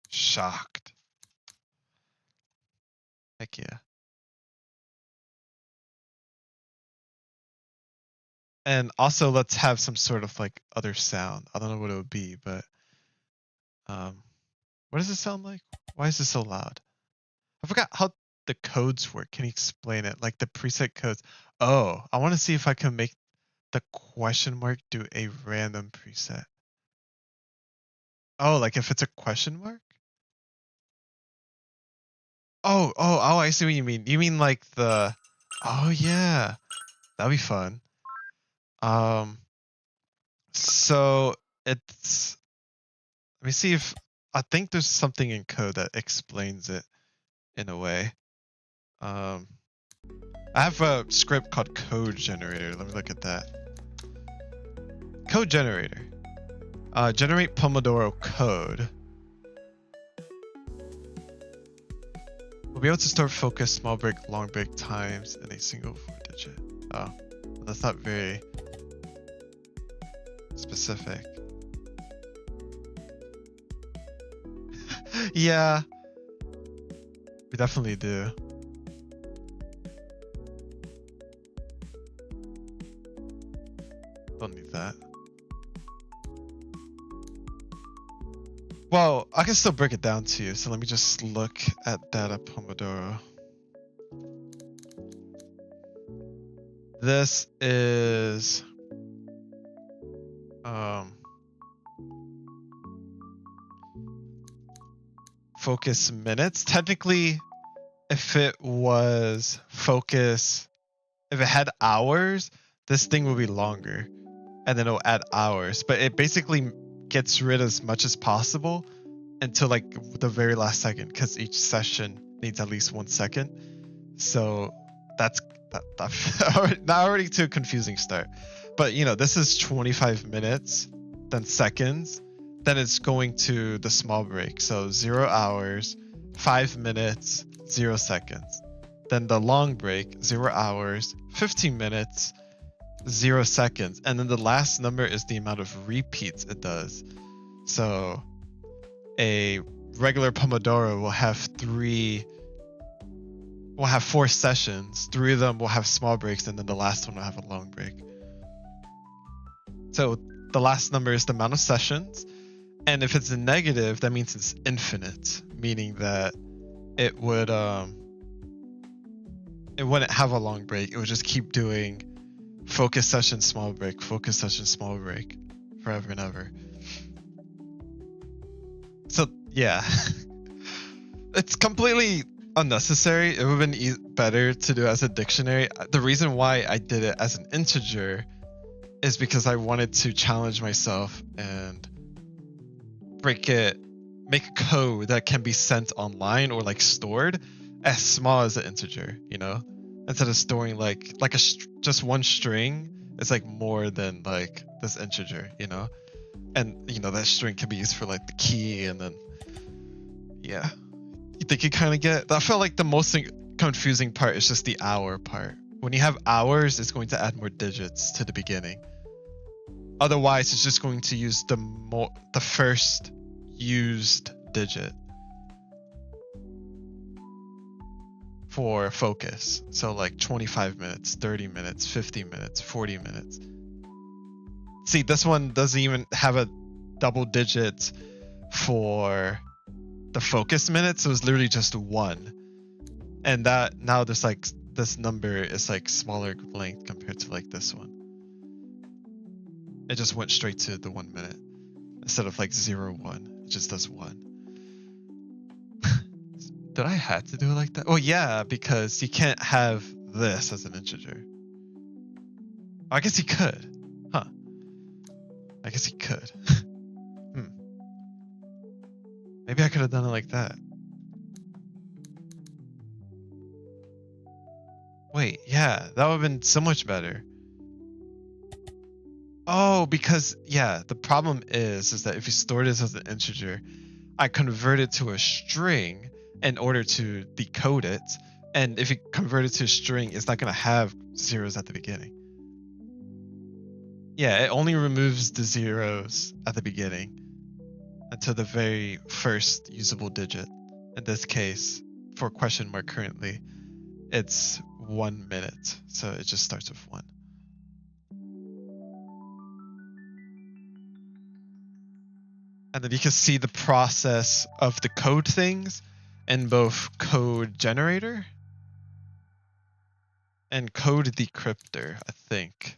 shocked. Heck yeah. And also let's have some sort of like other sound. I don't know what it would be, but what does it sound like? Why is it so loud? I forgot how the codes work. Can you explain it? Like the preset codes. Oh, I want to see if I can make the question mark do a random preset. Oh, like if it's a question mark? Oh, I see what you mean. You mean like the, oh yeah, that'd be fun. So it's, let me see if, I think there's something in code that explains it in a way. I have a script called code generator. Let me look at that. Code generator. Generate Pomodoro code. We'll be able to store focus, small break, long break times in a single 4-digit. Oh, that's not very specific. Yeah, we definitely do. Don't need that. Well, I can still break it down to you, so let me just look at data Pomodoro. This is focus minutes. Technically, if it was focus, if it had hours, this thing would be longer, and then it'll add hours. But it basically gets rid as much as possible until like the very last second, because each session needs at least 1 second. So that's not already to a confusing start. But you know, this is 25 minutes, then seconds, then it's going to the small break. So 0 hours, 5 minutes, 0 seconds. Then the long break, 0 hours, 15 minutes, 0 seconds. And then the last number is the amount of repeats it does. So a regular Pomodoro will have 4 sessions. 3 of them will have small breaks, and then the last one will have a long break. So the last number is the amount of sessions, and if it's a negative, that means it's infinite, meaning that it wouldn't have a long break. It would just keep doing focus session, small break, focus session, small break, forever and ever. So yeah, it's completely unnecessary. It would have been better to do it as a dictionary. The reason why I did it as an integer is because I wanted to challenge myself and make a code that can be sent online or like stored as small as an integer, you know, instead of storing like just one string. It's like more than like this integer, you know, and you know that string can be used for like the key, and then yeah, you think you kind of get. I felt like the most confusing part is just the hour part. When you have hours, it's going to add more digits to the beginning. Otherwise, it's just going to use the first used digit for focus. So like 25 minutes, 30 minutes, 50 minutes, 40 minutes. See, this one doesn't even have a double digit for the focus minutes. So it's literally just 1. And that now there's like this number is like smaller length compared to like this one. It just went straight to the 1 minute instead of like 0, 1. It just does 1. Did I have to do it like that? Oh yeah, because you can't have this as an integer. I guess you could. Huh. I guess you could. Maybe I could have done it like that. Wait, yeah, that would have been so much better. Oh, because yeah, the problem is that if you store this as an integer, I convert it to a string in order to decode it. And if you convert it to a string, it's not going to have zeros at the beginning. Yeah, it only removes the zeros at the beginning until the very first usable digit. In this case, for question mark currently, it's 1 minute. So it just starts with 1. And then you can see the process of the code things in both code generator and code decryptor, I think.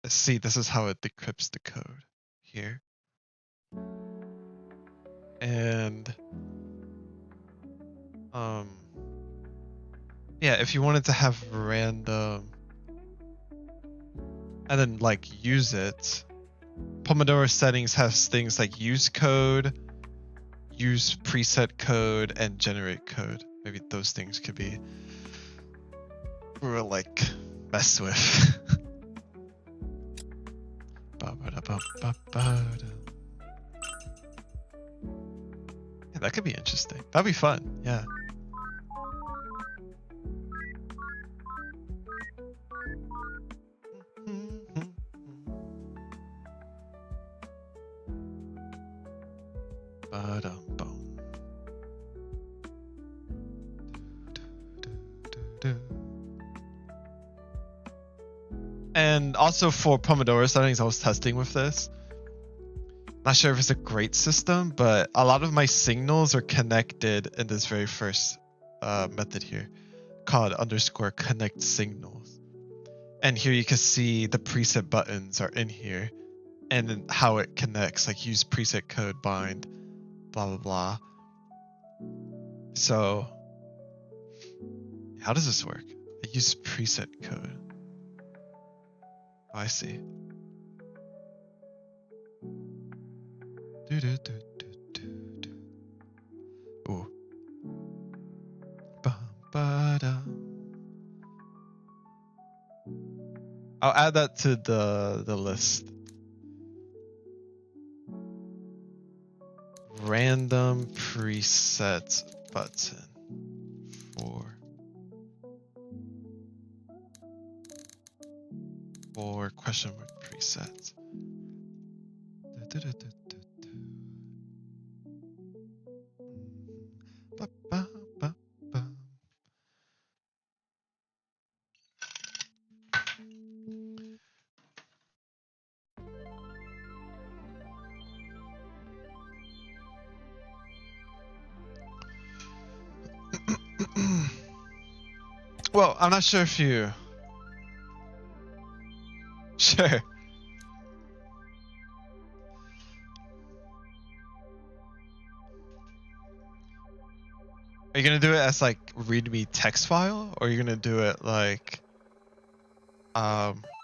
Let's see, this is how it decrypts the code here. And yeah, if you wanted to have random and then like use it, Pomodoro settings has things like use code, use preset code, and generate code. Maybe those things could be like mess with. Yeah, that could be interesting. That'd be fun. Yeah. And also for Pomodoro settings, I was testing with this. Not sure if it's a great system, but a lot of my signals are connected in this very first method here called _connect signals. And here you can see the preset buttons are in here and then how it connects, like use preset code, bind, blah, blah, blah. So how does this work? I use preset code. Oh, I see. Ooh. Bum-ba-dum. I'll add that to the list. Random preset button for question mark presets. Well, I'm not sure if you... Sure. Are you gonna do it as like readme text file, or are you gonna do it like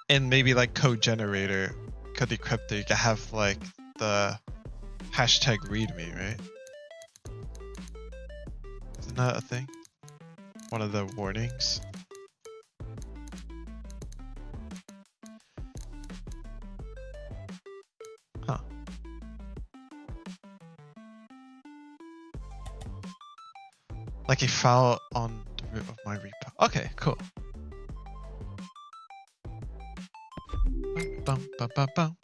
in maybe like code generator, code decryptor? You can have like the hashtag readme, right? Isn't that a thing? One of the warnings. Huh. Like a file on the root of my repo. Okay, cool. Bum, bum, bum, bum.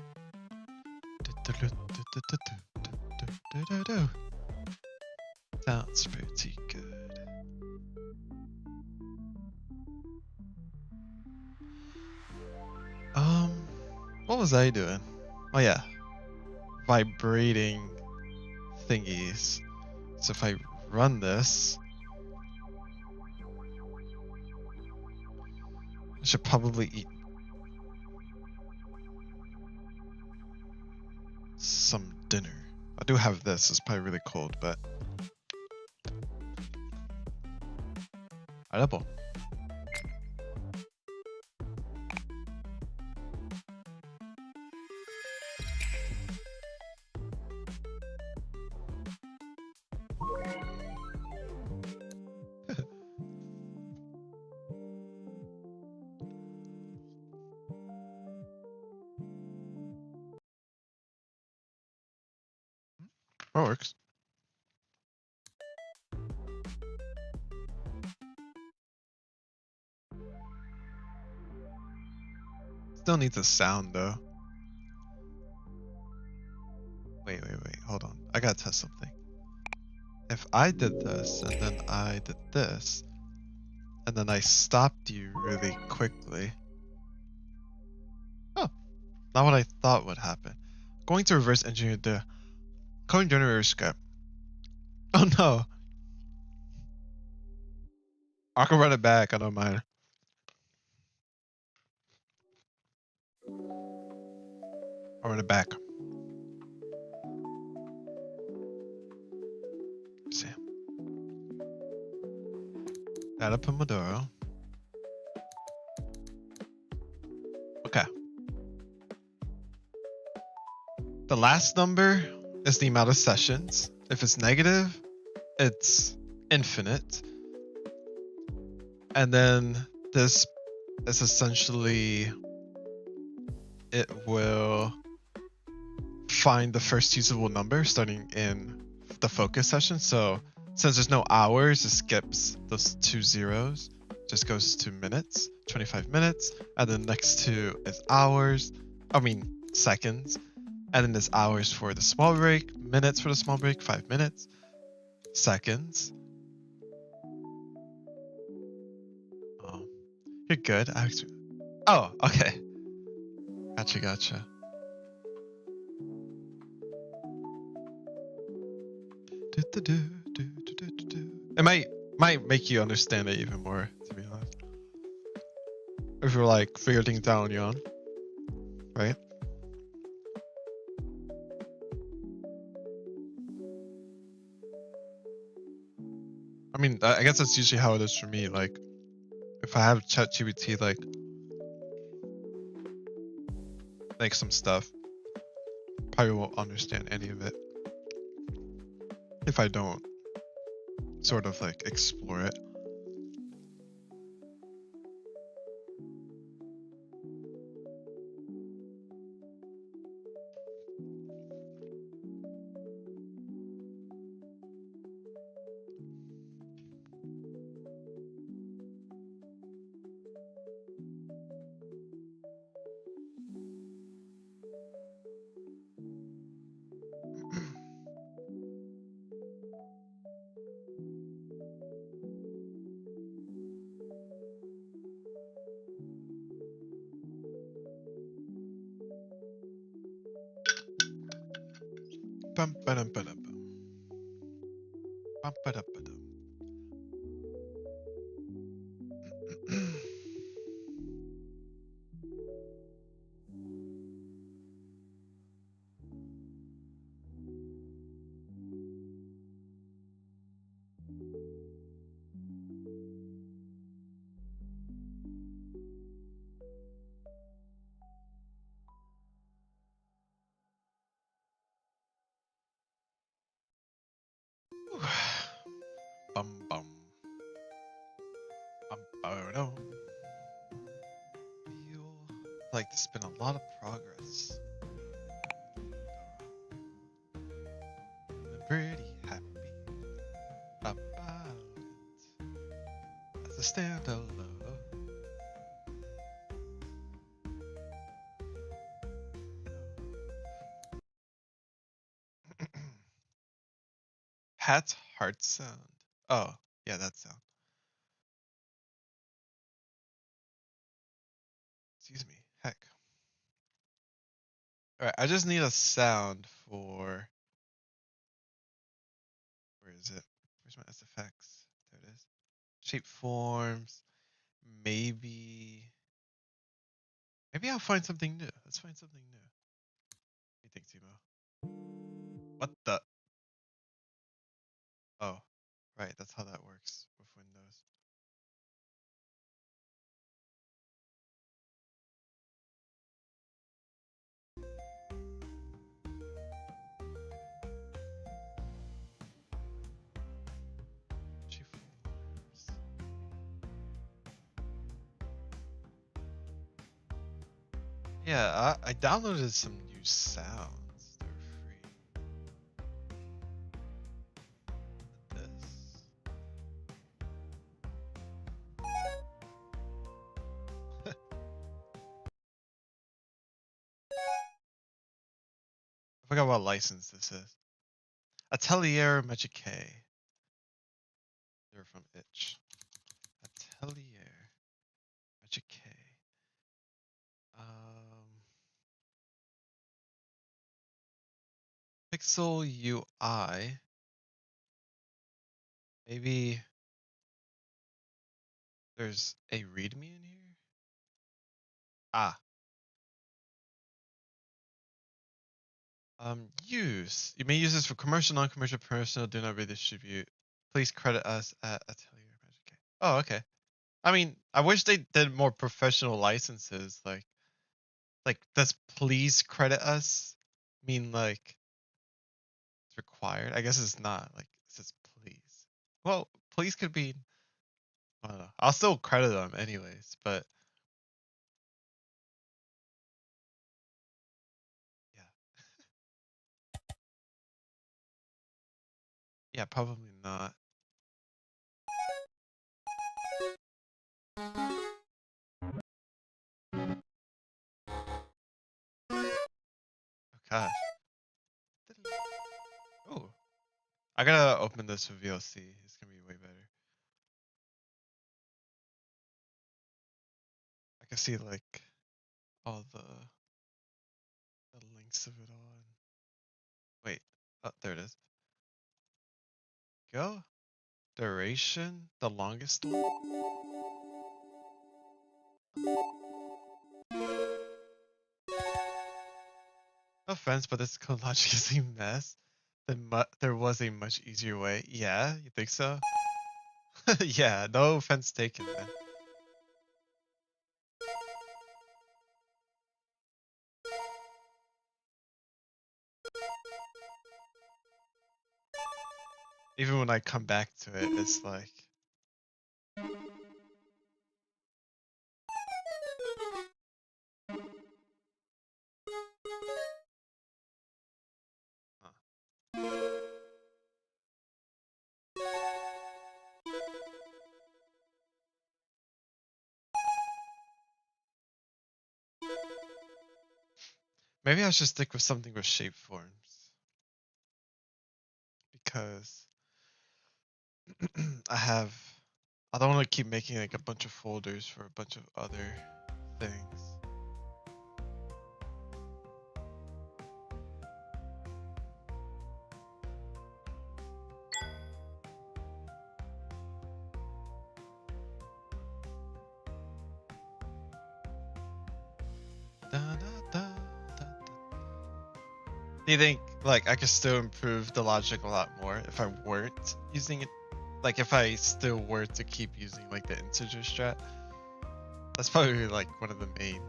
Sounds pretty good. What was I doing? Oh yeah, vibrating thingies. So if I run this, I should probably eat some dinner. I do have this. It's probably really cold, but edible. That works. Still needs a sound though. Wait, hold on. I gotta test something. If I did this, and then I did this, and then I stopped you really quickly. Oh, not what I thought would happen. Going to reverse engineer the code generator script. Oh no. I can run it back, I don't mind. I'll run it back. See. Add a Pomodoro. Okay. The last number is the amount of sessions. If it's negative, it's infinite. And then this is essentially, it will find the first usable number starting in the focus session. So since there's no hours, it skips those 2 zeros, just goes to minutes, 25 minutes, and then next to is seconds, and then there's hours for the small break, minutes for the small break, 5 minutes, seconds. Oh, you're good. Oh, okay. Gotcha. It might make you understand it even more, to be honest. If you're like figure things out on your own, right? I mean, I guess that's usually how it is for me. Like, if I have ChatGPT, like some stuff, probably won't understand any of it. if I don't sort of like explore it. Bum, ba-dum, ba-dum, bum. Bum, ba-dum, ba-dum. Bum bum. Bum ba-dum. Feel like there's been a lot of progress. I'm pretty happy about it. As I stand alone. Hat's heart sound. Oh, yeah, that sound. Excuse me. Heck. Alright, I just need a sound for. Where is it? Where's my SFX? There it is. Shape forms. Maybe. Maybe I'll find something new. Let's find something new. What do you think, Timo? What the? Oh, right. That's how that works with Windows. Shape forms. Yeah, I downloaded some new sounds. They're free. This. I forgot what license this is. Atelier Magique. They're from Itch. Atelier Magique. Pixel UI. Maybe there's a README in here. Ah. Use. You may use this for commercial, non-commercial, personal. Do not redistribute. Please credit us at Atelier Magique. Oh, okay. I mean, I wish they did more professional licenses. Like does please credit us mean like it's required? I guess it's not. Like it says please. Well, please could be. I don't know. I'll still credit them anyways, but yeah, yeah, probably not. Oh gosh. Oh, I gotta open this with VLC. It's gonna be way better. I can see like all the links of it all. Wait, oh, there it is. Go. Duration, the longest one. No offense, but this code logic is a mess. There was a much easier way. Yeah, you think so? Yeah, no offense taken, man. Even when I come back to it, it's like, huh. Maybe I should stick with something with shape forms because I don't want to keep making like a bunch of folders for a bunch of other things. Da, da, da, da, da. Do you think like I could still improve the logic a lot more if I weren't using it? Like if I still were to keep using like the integer strat? That's probably like one of the main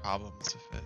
problems with it.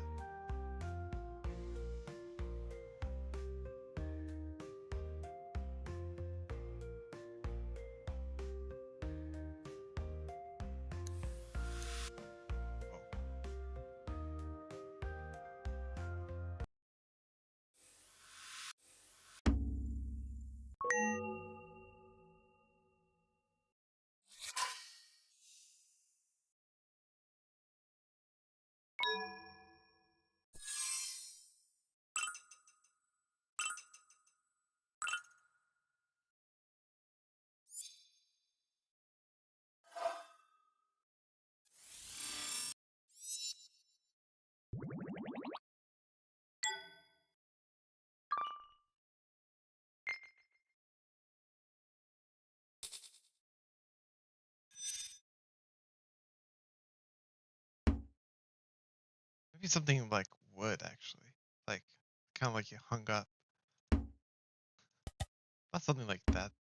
Maybe something like wood actually. Like kind of like you hung up. Not something like that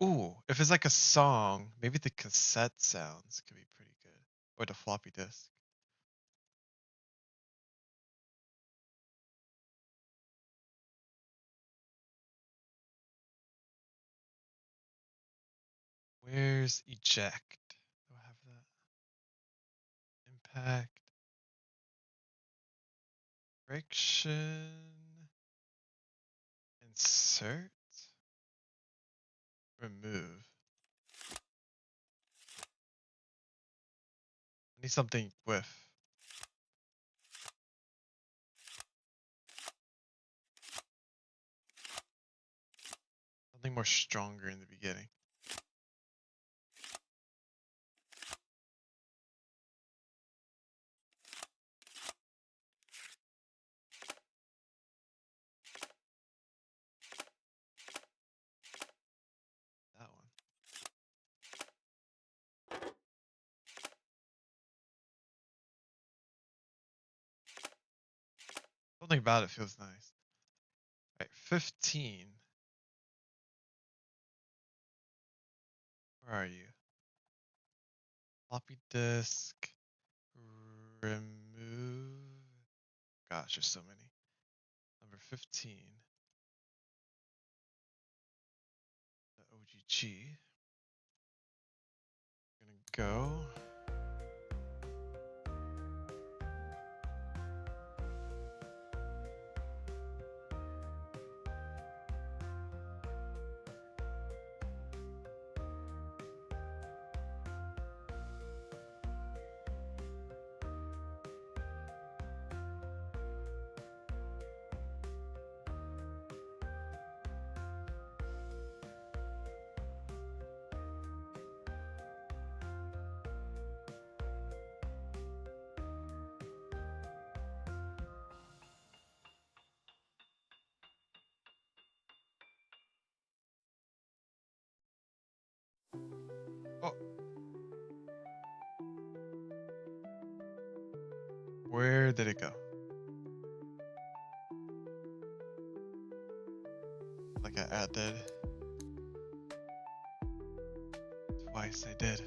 though. Ooh, if it's like a song, maybe the cassette sounds could be pretty good. Or the floppy disk. Where's eject? Do I have that? Impact. Friction. Insert. Remove. I need something with. Something more stronger in the beginning. That one. Something about it feels nice. Alright, 15. Where are you? Floppy disk. Remove. Gosh, there's so many. Number 15. The OGG. Gonna go. Oh, where did it go? Like I added. Twice I did.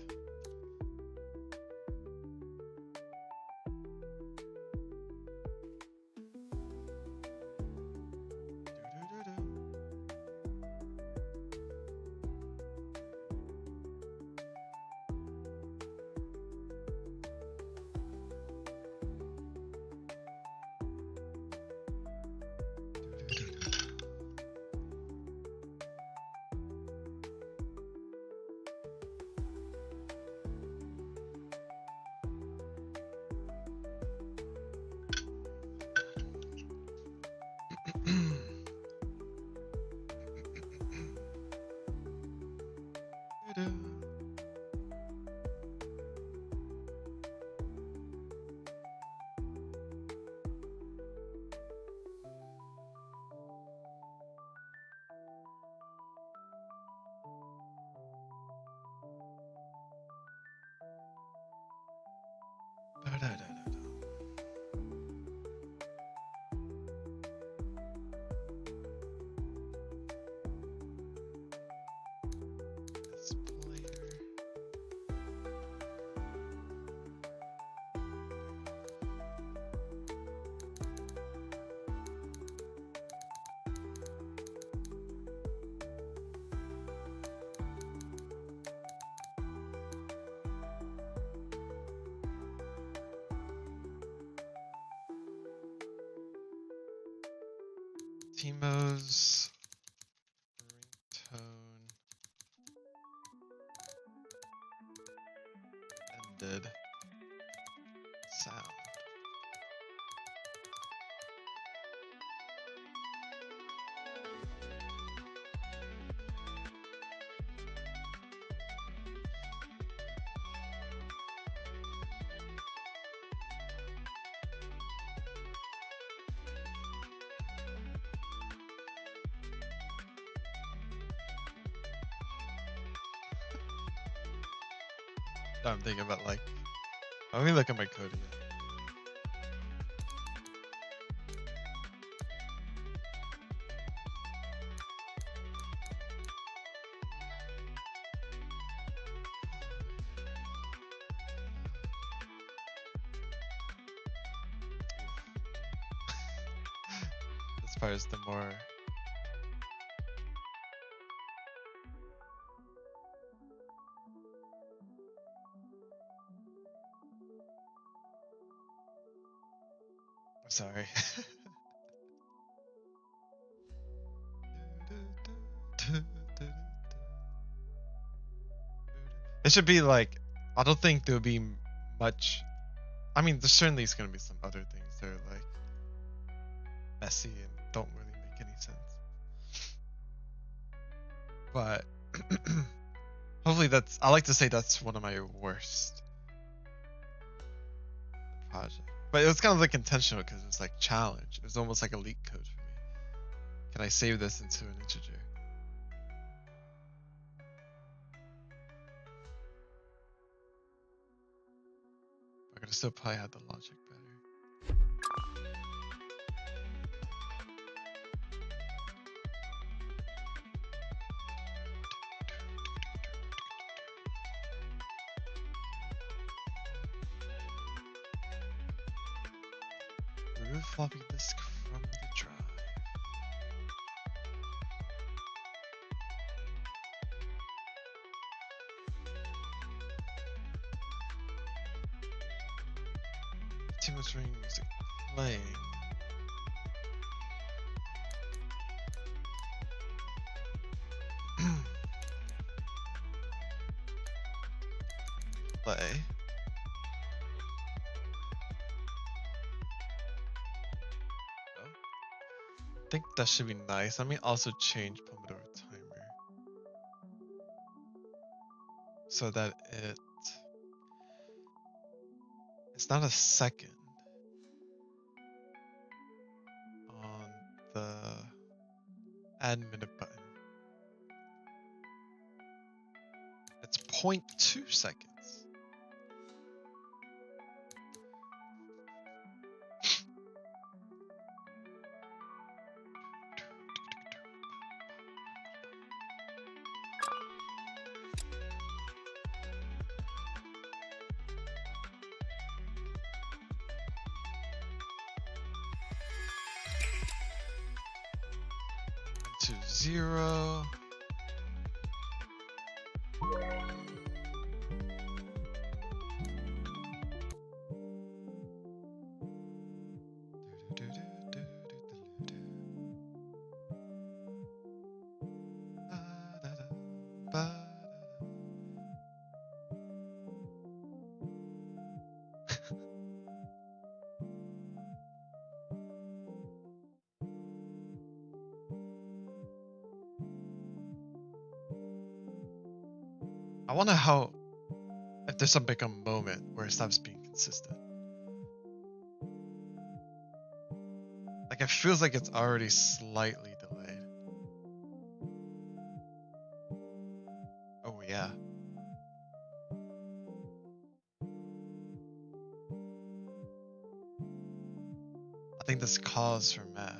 Timo's ringtone ended sound. Now I'm thinking about like, let me look at my code again. As far as the more sorry. It should be like, I don't think there'll be much. I mean, there certainly is going to be some other things that are like messy and don't really make any sense. But hopefully I like to say that's one of my worst projects. But it was kind of like intentional because it was like challenge. It was almost like a leak code for me. Can I save this into an integer? I could still probably have the logic better. Remove floppy disk from the drive. Timo's ring music playing. Play. I think that should be nice. Let me also change Pomodoro timer so that it's not a second on the add minute button. It's 0.2 seconds. To 0. I wonder if there's some bigger moment where it stops being consistent. Like it feels like it's already slightly delayed. Oh yeah. I think this calls for math.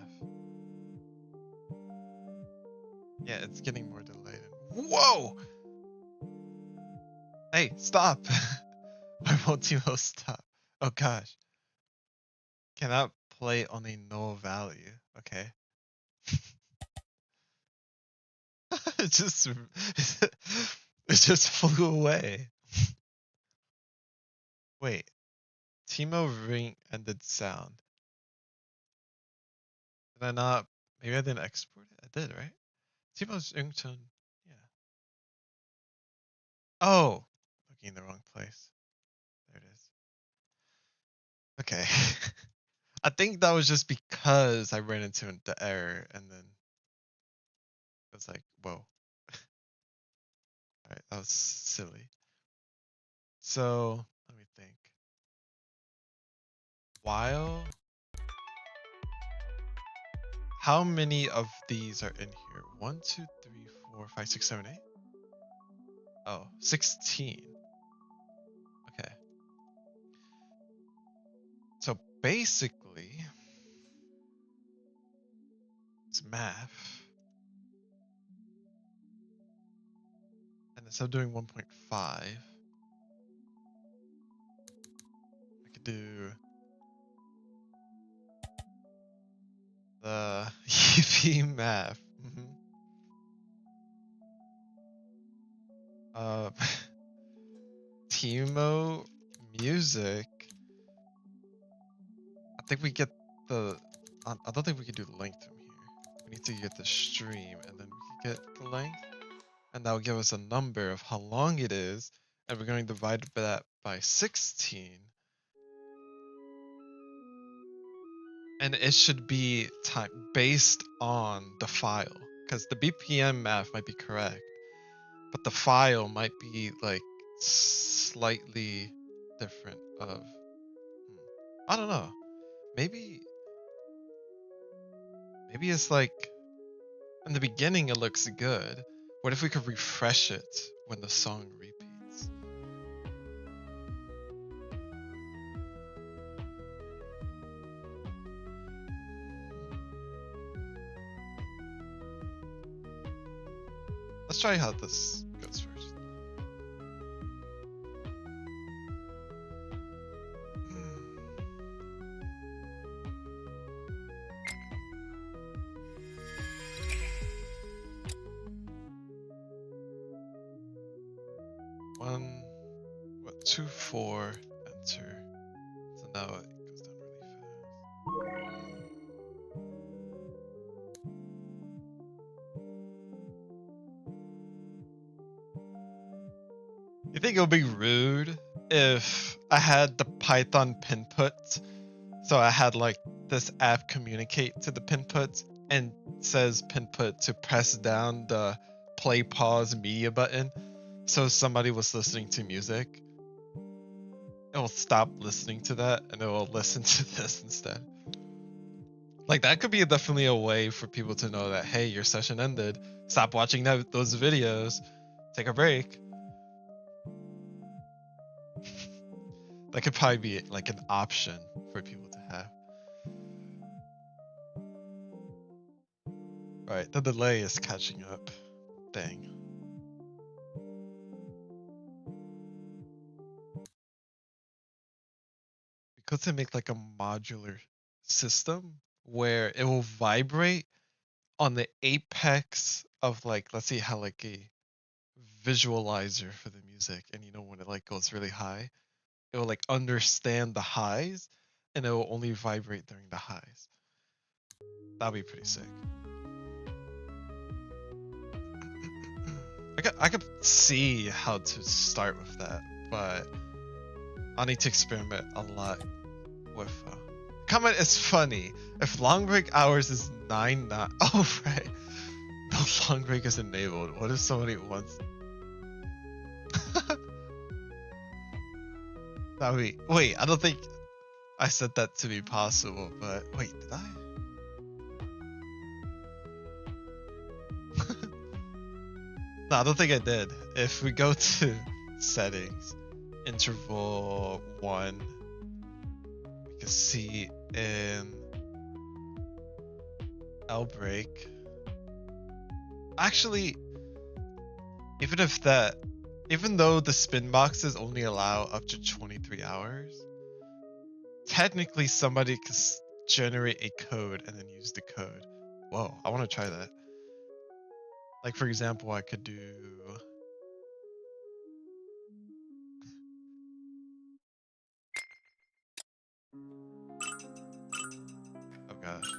Yeah, it's getting more delayed. Whoa! Hey, stop! Why won't Timo stop? Oh gosh. Cannot play on a null value. Okay. it just it just flew away. Wait. Timo ring ended sound. Did I not Maybe I didn't export it. I did, right? Timo's ringtone. Yeah. Oh, looking in the wrong place. There it is. Okay. I think that was just because I ran into the error and then it was like, whoa. Alright, that was silly. So let me think. While how many of these are in here? 1, 2, 3, 4, 5, 6, 7, 8? Oh, 16. Okay. So basically, it's math. And instead of doing 1.5, I could do the EV math. Uh, Timo music. I think we get the. I don't think we can do the length from here. We need to get the stream, and then we can get the length, and that will give us a number of how long it is, and we're going to divide that by 16, and it should be time based on the file, because the BPM math might be correct, but the file might be like slightly different. I don't know. Maybe it's like in the beginning it looks good. What if we could refresh it when the song repeats? Let's try how this goes first. One, what, 2, 4, enter. So now it goes down really fast. You think it would be rude if I had the Python pinput, so I had like this app communicate to the pinput and says pinput to press down the play pause media button, so somebody was listening to music, it will stop listening to that and it will listen to this instead. Like that could be definitely a way for people to know that, hey, your session ended. Stop watching those videos. Take a break. That could probably be like an option for people to have. Right, the delay is catching up. Dang. We could make like a modular system where it will vibrate on the apex of like, let's see how like a visualizer for the music, and you know when it like goes really high, it will like understand the highs and it will only vibrate during the highs. That'd be pretty sick. I could see how to start with that, but I need to experiment a lot with. Comment is funny. If long break hours is 9. Oh right, the long break is enabled. What if somebody wants? That'd be. Wait, I don't think I said that to be possible. But wait, did I? No, I don't think I did. If we go to settings, interval 1, we can see in L break. Actually, even though the spin boxes only allow up to 23 hours, technically somebody could generate a code and then use the code. Whoa, I want to try that. Like for example, I could do. Oh gosh.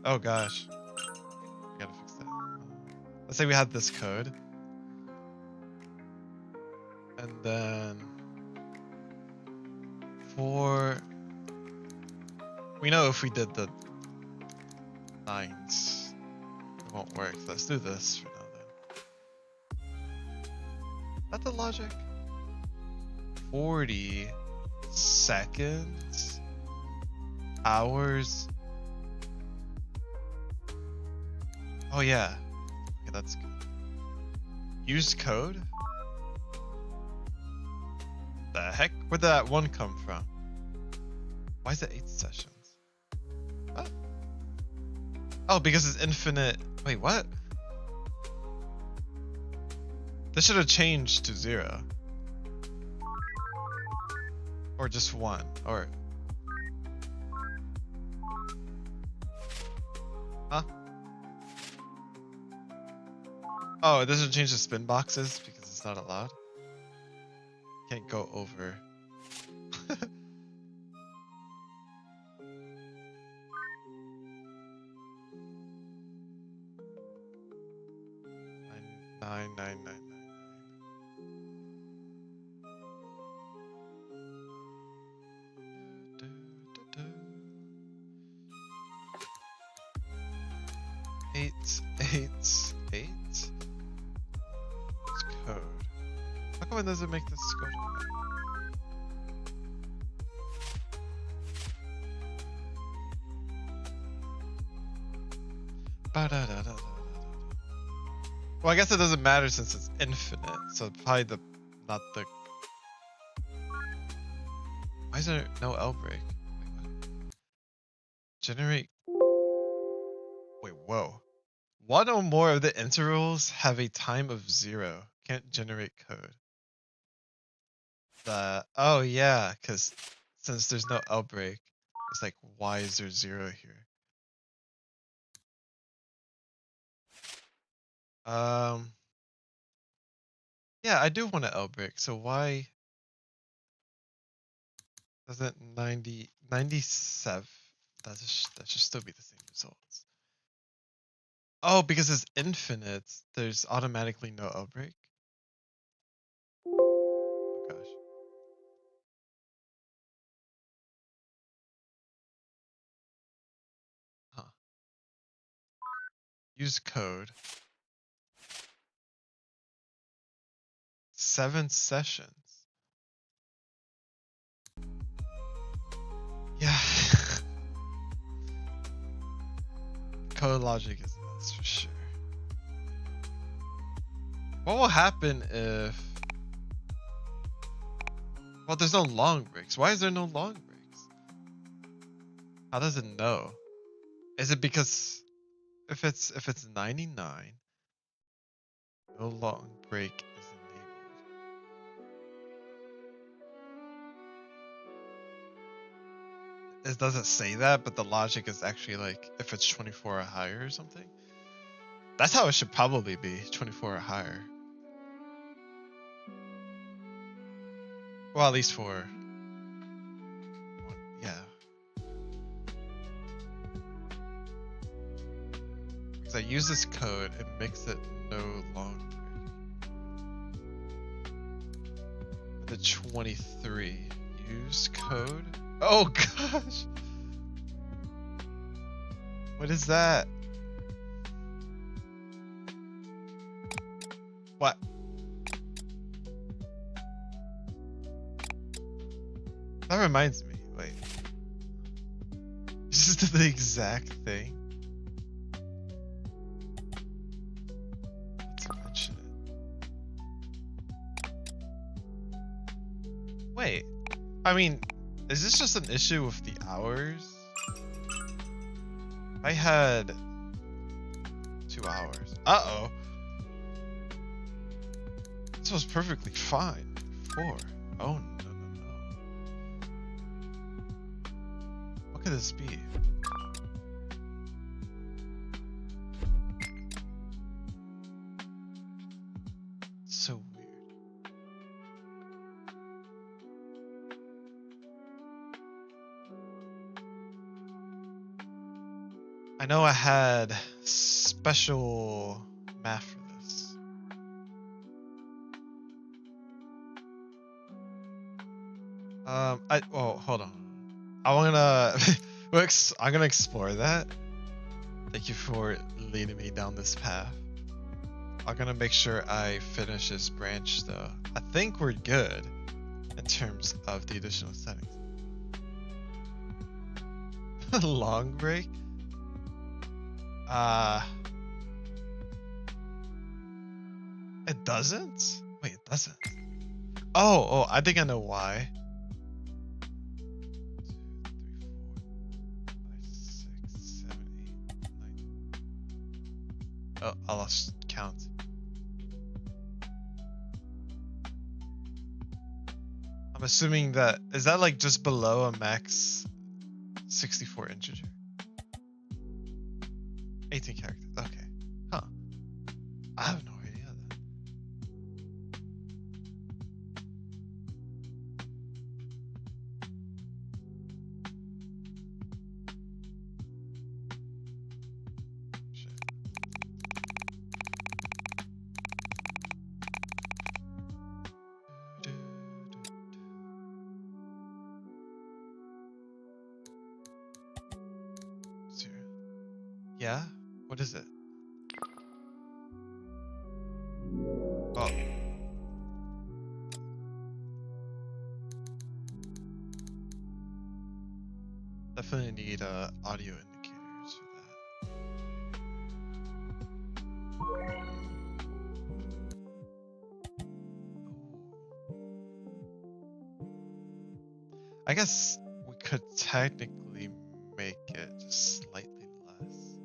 Oh gosh. let's say we had this code, and then we know if we did the 9s, it won't work. Let's do this for now then. Is that the logic? 40 seconds, hours. Oh yeah, okay, that's good. Use code? The heck? Where'd that one come from? Why is it 8 sessions? What? Oh, because it's infinite. Wait, what? This should have changed to 0. Or just 1. Or... Huh? Oh, it doesn't change the spin boxes because it's not allowed? Can't go over. Nine. 8. It's code. How come it doesn't make this go? Well, I guess it doesn't matter since it's infinite, so probably not the... Why is there no L break? Wait, what? Generate... Wait, whoa. One or more of the intervals have a time of 0. Can't generate code. Oh yeah, because since there's no L break, it's like, why is there 0 here? Yeah, I do want an L break, so why doesn't 97? That should still be the same results. Oh, because it's infinite, there's automatically no L break. Oh gosh. Huh. Use code. 7 sessions. Yeah. Code logic is nuts for sure. What will happen if... Well, there's no long breaks. Why is there no long breaks? How does it know? Is it because if it's 99, no long break is enabled? It doesn't say that, but the logic is actually like if it's 24 or higher or something. That's how it should probably be, 24 or higher. Well, at least for... Yeah. Because I use this code, it makes it no long break. The 23. Use code? Oh gosh! What is that? What? That reminds me, wait. This is the exact thing. Let's mention it. Wait. I mean, is this just an issue with the hours? I had 2 hours. Uh-oh. This was perfectly fine before. Oh no. What could this be? It's so weird. I know I had special math for Hold on. I'm I'm gonna explore that. Thank you for leading me down this path. I'm gonna make sure I finish this branch though. I think we're good in terms of the additional settings. Long break? It doesn't? Wait, it doesn't. Oh, I think I know why. 2, 3, 4, 5, 6, 7, 8, 9. Oh, I lost count. I'm assuming that is that like just below a max 64 integer? 18 characters. Okay. Huh. I have no idea then. Shit. Zero. Yeah? What is it? Oh. Definitely need audio indicators for that. I guess we could technically make it just slightly less.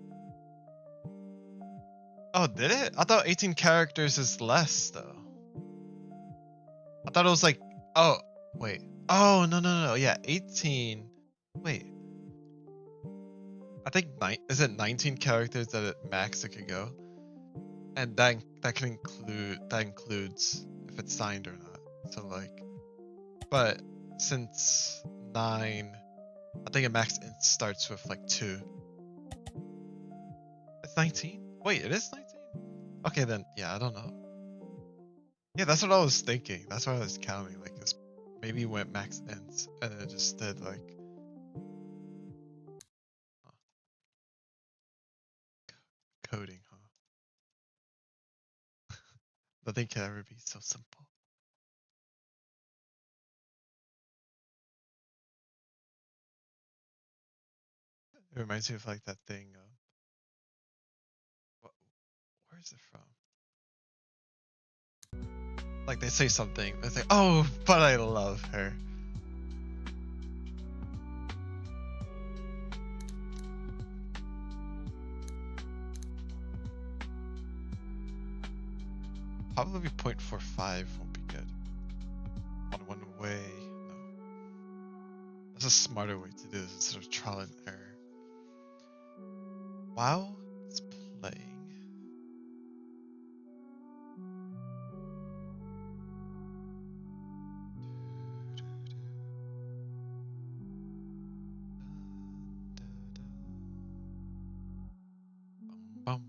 Oh, did it? I thought 18 characters is less though. I thought it was like, oh, wait. Oh, no. Yeah, 18. Wait. I think is it 19 characters that at max it could go? And that includes if it's signed or not. So like, but since 9, I think a max int starts with like 2. It's 19? Wait, it is 19? Okay then, yeah, I don't know. Yeah, that's what I was thinking. That's what I was counting. Like, this maybe went max ints and then it just did like. Coding, huh? Nothing can ever be so simple. It reminds me of like that thing. Where is it from? Like they say something, it's like, oh, but I love her. Probably 0.45 won't be good. On one way, no. There's a smarter way to do this instead of trial and error. Wow, it's playing. Bum, bum.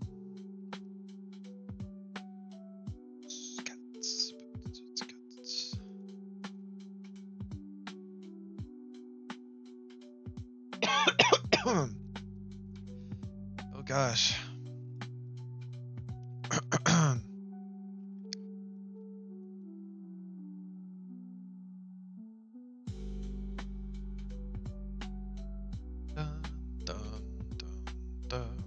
Scats. Oh gosh. Dun, dun, dun, dun.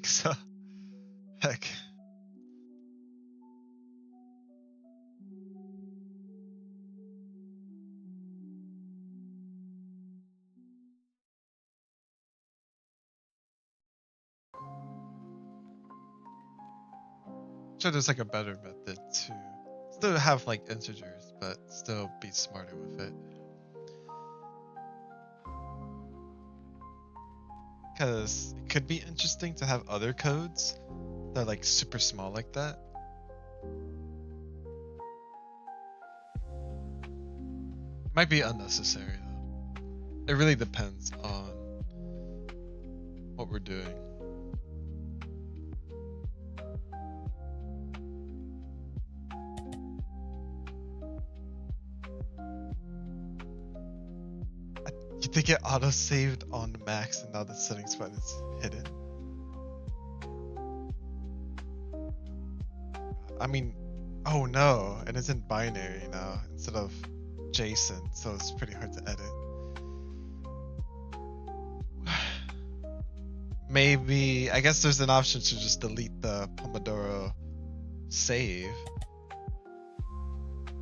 So, heck. Sure, there's like a better method to still have like integers, but still be smarter with it. because it could be interesting to have other codes that are like super small like that. Might be unnecessary though. It really depends on what we're doing. You think it auto-saved on max and now the settings button is hidden? I mean, oh no, and it's in binary now instead of JSON, so it's pretty hard to edit. Maybe, I guess there's an option to just delete the Pomodoro save.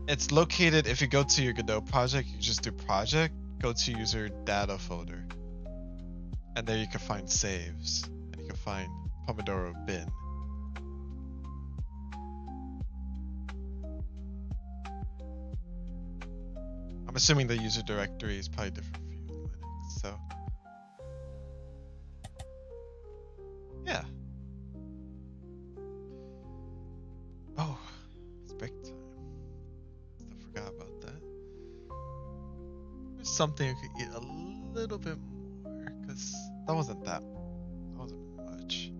It's located, if you go to your Godot project, you just do project, go to user data folder. And there you can find saves. And you can find Pomodoro bin. I'm assuming the user directory is probably different for you in Linux, so. Yeah. Oh, it's break time. Still forgot about that. There's something I could eat a little bit more, because that wasn't much.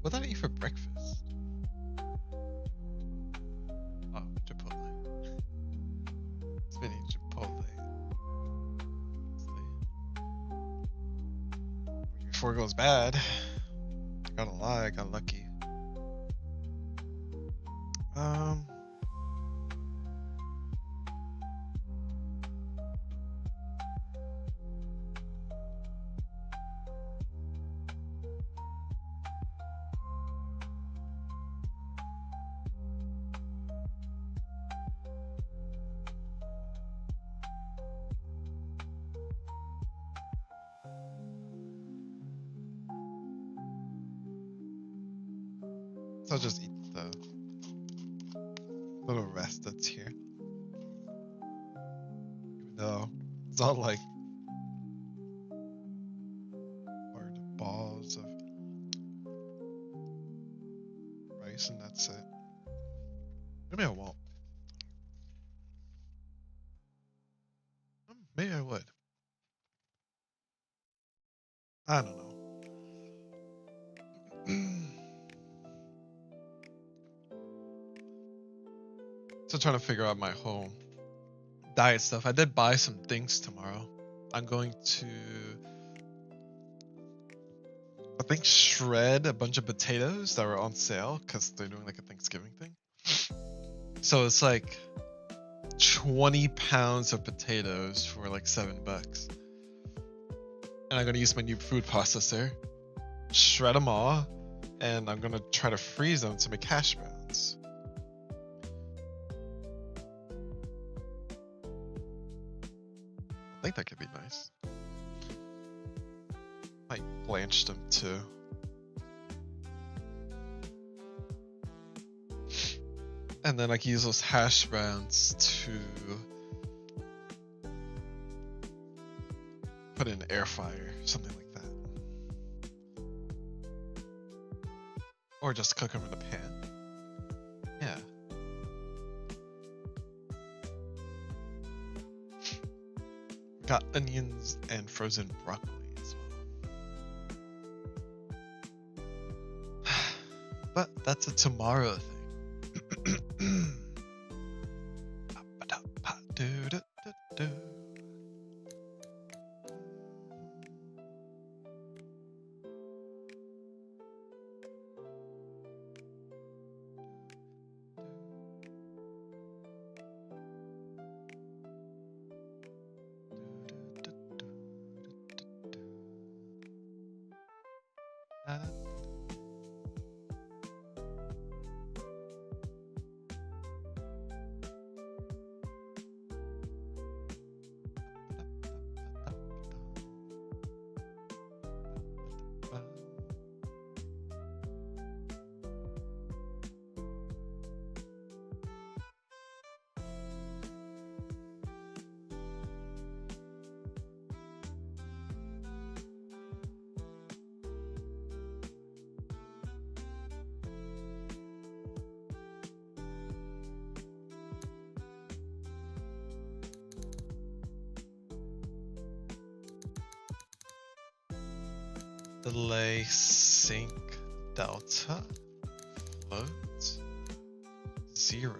What did I eat for breakfast? Oh, Chipotle. It's been eating Chipotle. Before it goes bad. I gotta lie, I got lucky. So I'll just eat the little rest that's here. Even though it's all like hard balls of rice and that's it. Maybe I won't. Maybe I would. I don't know. Still trying to figure out my whole diet stuff. I did buy some things tomorrow. I'm going to, I think, shred a bunch of potatoes that were on sale because they're doing like a Thanksgiving thing. So it's like 20 pounds of potatoes for like $7. And I'm gonna use my new food processor, shred them all, and I'm gonna try to freeze them to make hash browns. I think that could be nice. Might blanch them too. And then I can use those hash browns to put in an air fryer, something like that. Or just cook them in a pan. Yeah. Got onions and frozen broccoli as well. But that's a tomorrow thing. delay sync delta float 0.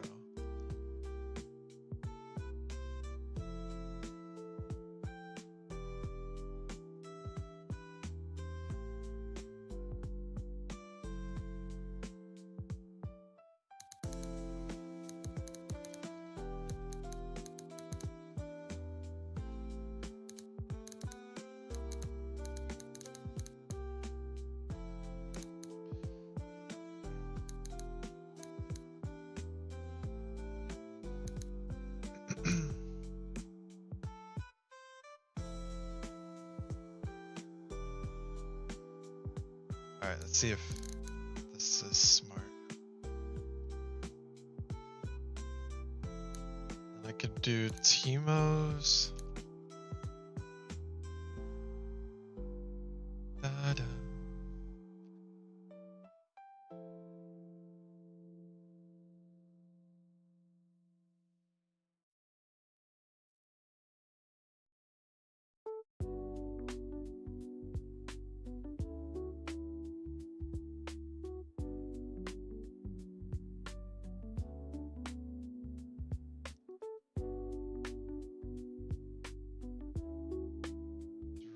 Alright, let's see if this is smart. And I could do Timo's. Da-da.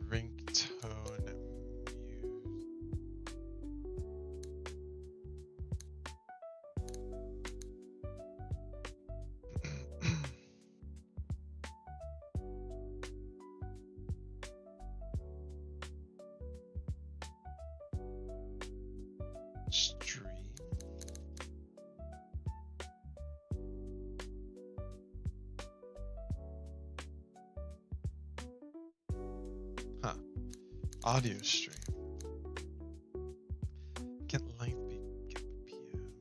Ringtone stream. Huh. Audio stream. Get length be PM.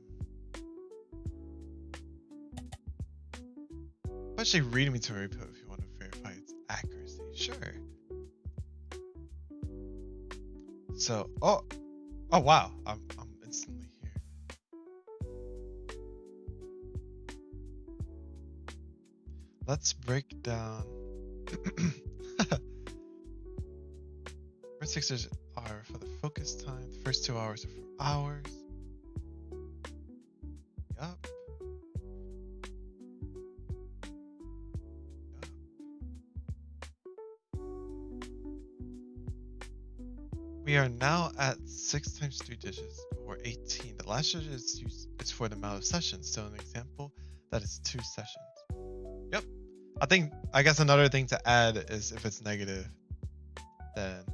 Actually, read me to a repo if you want to verify its accuracy. Sure. So, oh wow, I'm instantly here. Let's break down. First 6 digits are for the focus time. The first 2 hours are for hours. Yup. We are now at 6 times 3 digits, or 18. The last digit is for the amount of sessions. So an example, that is 2 sessions. Yep. I guess another thing to add is if it's negative, then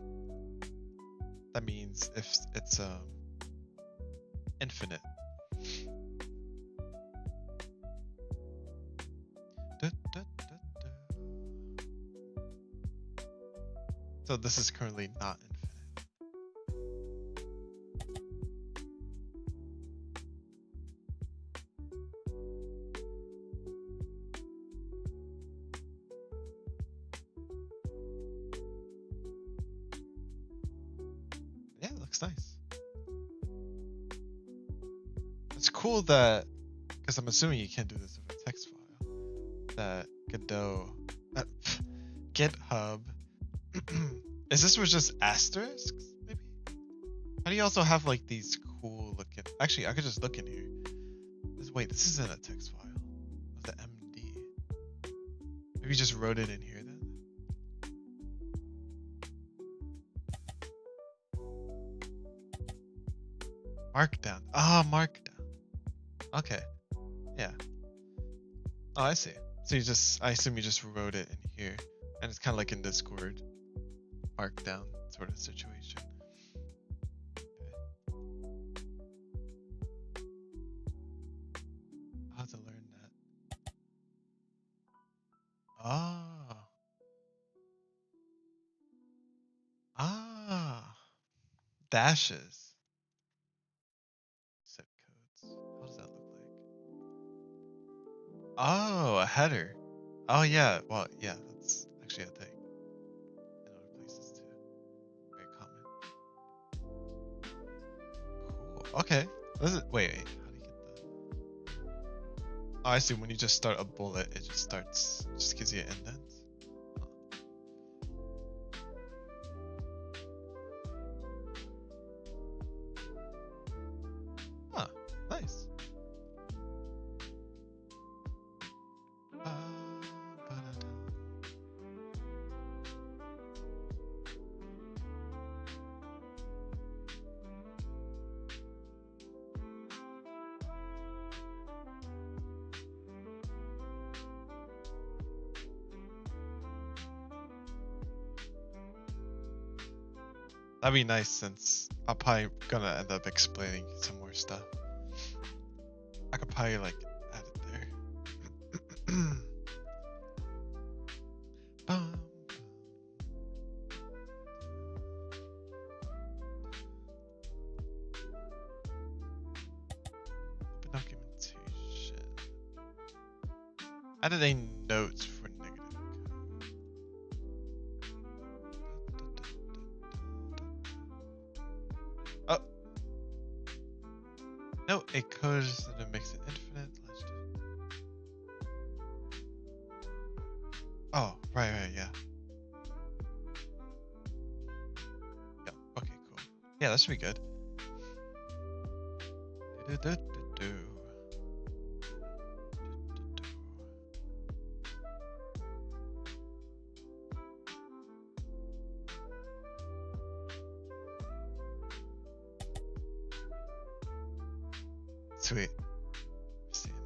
that means if it's infinite. So this is currently not infinite. Yeah, it looks nice. It's cool that, because I'm assuming you can't do this with a text file, that Godot, GitHub, is this with just asterisks, maybe? How do you also have like these cool looking, actually I could just look in here. Wait, this isn't a text file of the MD. Maybe you just wrote it in here then? Markdown. Ah, Markdown. Okay. Yeah. Oh, I see. So I assume you just wrote it in here. And it's kind of like in Discord. Markdown sort of situation. Okay. I'll have to learn that. Ah. Ah. Dashes. Set codes. How does that look like? Oh, a header. Oh yeah. Well, yeah, that's actually a thing. In other places too. Very common. Cool. Okay. Wait. How do you get that? Oh, I see. When you just start a bullet, it just gives you an indent. Oh. That'd be nice since I'm probably gonna end up explaining some more stuff. I could probably like add it there. Bum, open documentation. Added a note for negative code. Oh. No, a code that makes it infinite. Oh, right, yeah. Yeah, okay, cool. Yeah, that should be good. Sweet. See you now.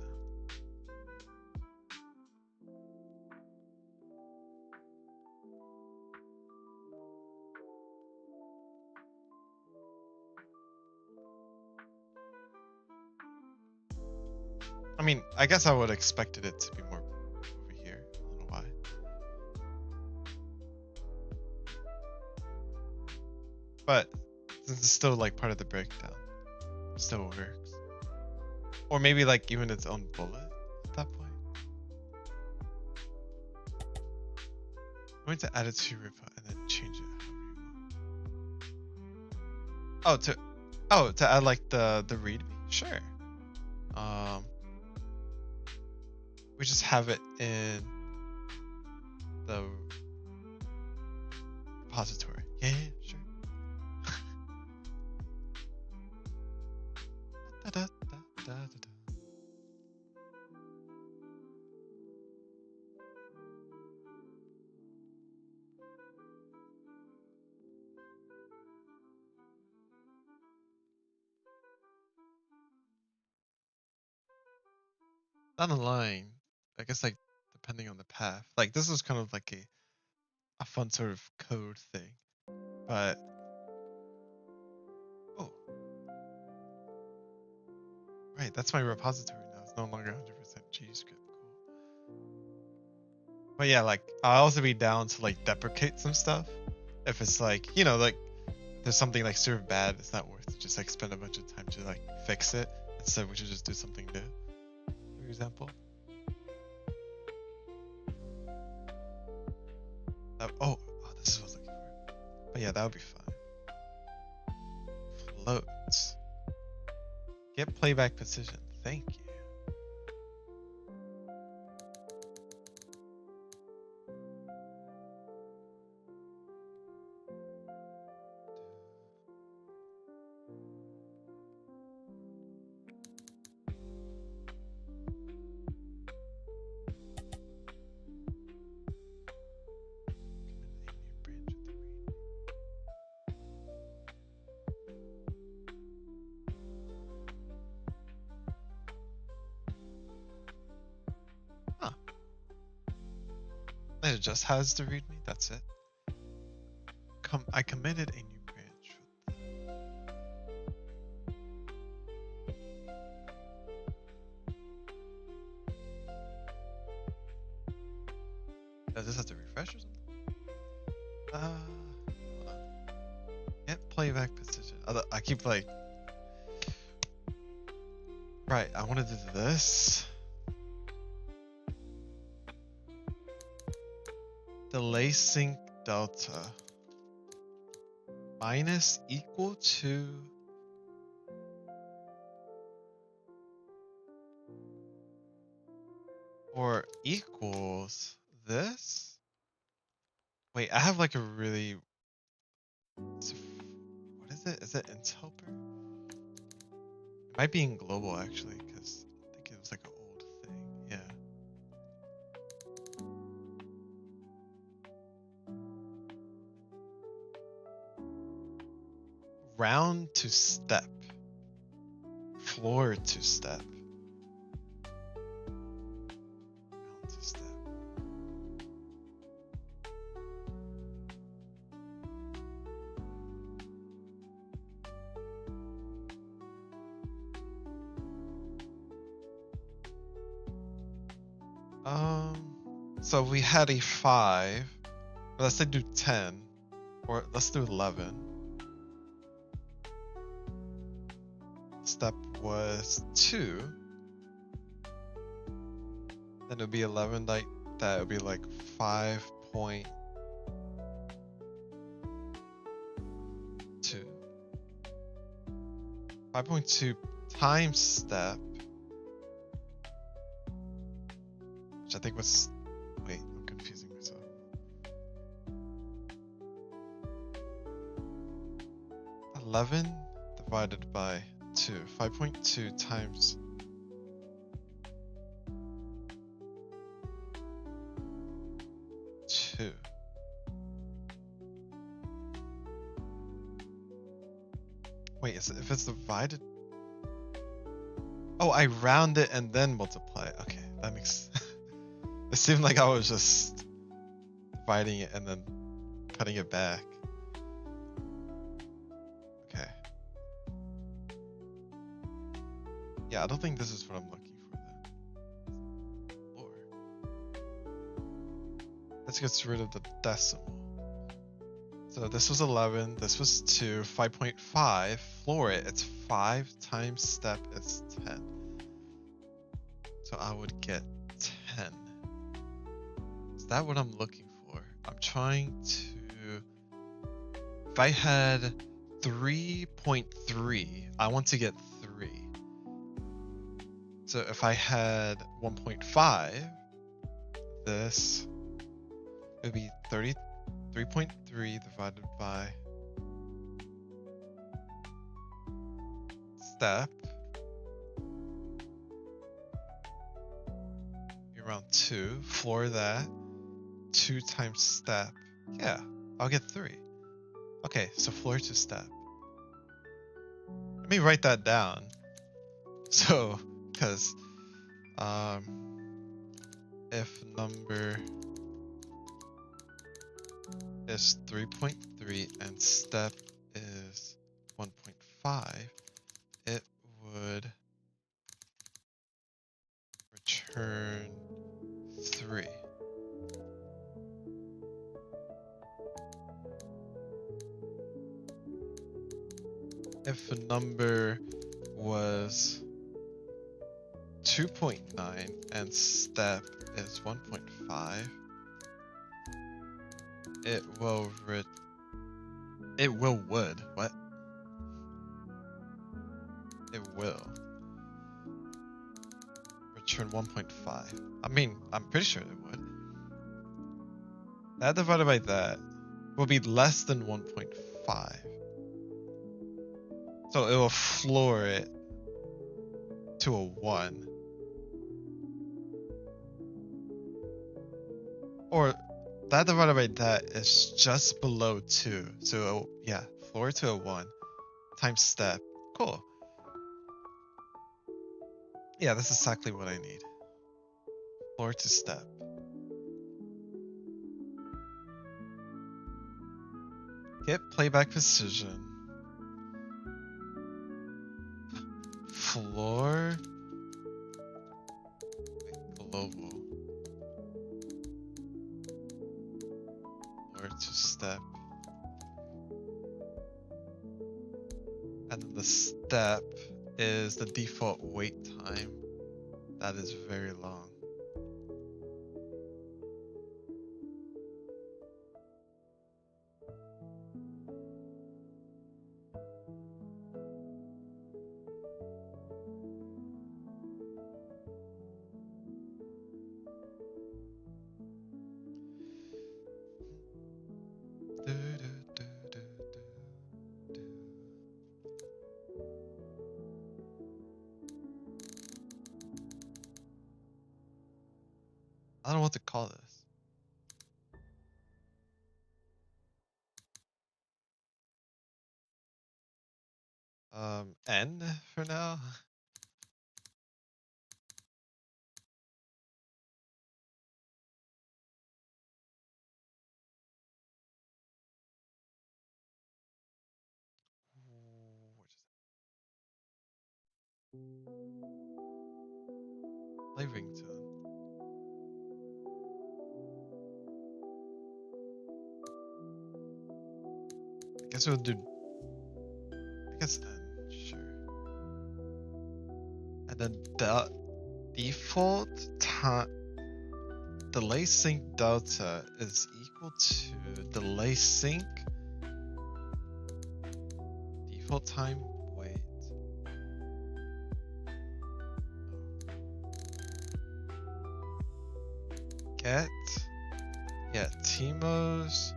I mean, I guess I would have expected it to be more over here. I don't know why. But since it's still like part of the breakdown, it still works. Or maybe like even its own bullet at that point. I'm going to add it to your repo and then change it however you want. Oh, to add like the readme? Sure. We just have it in the repository. Yeah, sure. da, da, da, da, da, da. Down the line, I guess like depending on the path. Like this was kind of like a fun sort of code thing. But oh, right, that's my repository now. It's no longer 100% GScript. Cool. But yeah, like I'll also be down to like deprecate some stuff if it's like, you know, like there's something like super bad, it's not worth it. Just like spend a bunch of time to like fix it. Instead, we should just do something new. For example. Oh, this is what I was looking for. But yeah, that would be fun. Floats. Get playback position. Thank you. It just has the readme, that's it. I committed a new branch. Does this have to refresh or something? Hold on. Get playback position. I keep like... Right, I want to do this. Delay sync delta minus equal to or equals this. Wait, I have like a really, what is it? Is it Intelper? It might be in global actually, because I think it was like an old thing. Yeah. Round to step. Floor to step. Round to step. So we had a 5. Let's say do 10. Or let's do 11. Step was 2. Then it would be 11 like that. It would be like 5.2. 5.2 times step. Which I think was... Wait, I'm confusing myself. $11 divided by 2. 5.2 times 2. Wait, if it's divided... Oh, I round it and then multiply. Okay, that makes... It seemed like I was just dividing it and then cutting it back. Okay. Yeah, I don't think this is what I'm looking for then. Lord. Let's get rid of the decimal. So this was 11, this was 2, 5.5, floor it, it's 5 times step, it's 10. So I would get 10. Is that what I'm looking for? I'm trying to... If I had 3.3, I want to get 3. So if I had 1.5, this would be 3.3 divided by step. Around 2. Floor that. 2 times step. Yeah, I'll get 3. Okay, so floor to step. Let me write that down. So, because if number is 3.3 and step is 1.5, it would return 3. If a number was 2.9 and step is 1.5, it will return 1.5. I mean, I'm pretty sure it would. That divided by that will be less than 1.5. So it will floor it to a 1. Or that divided by that is just below 2. So yeah, floor to a 1 times step. Cool. Yeah, that's exactly what I need. Floor to step. Get playback precision. Floor. Global. Floor to step. And then the step is the default wait time. That is very long. I don't know what to call this. N for now. Play ringtone. guess we'll do. I guess N, sure. And then the default time delay sync delta is equal to delay sync default time. Wait. Get. Yeah, Timo's.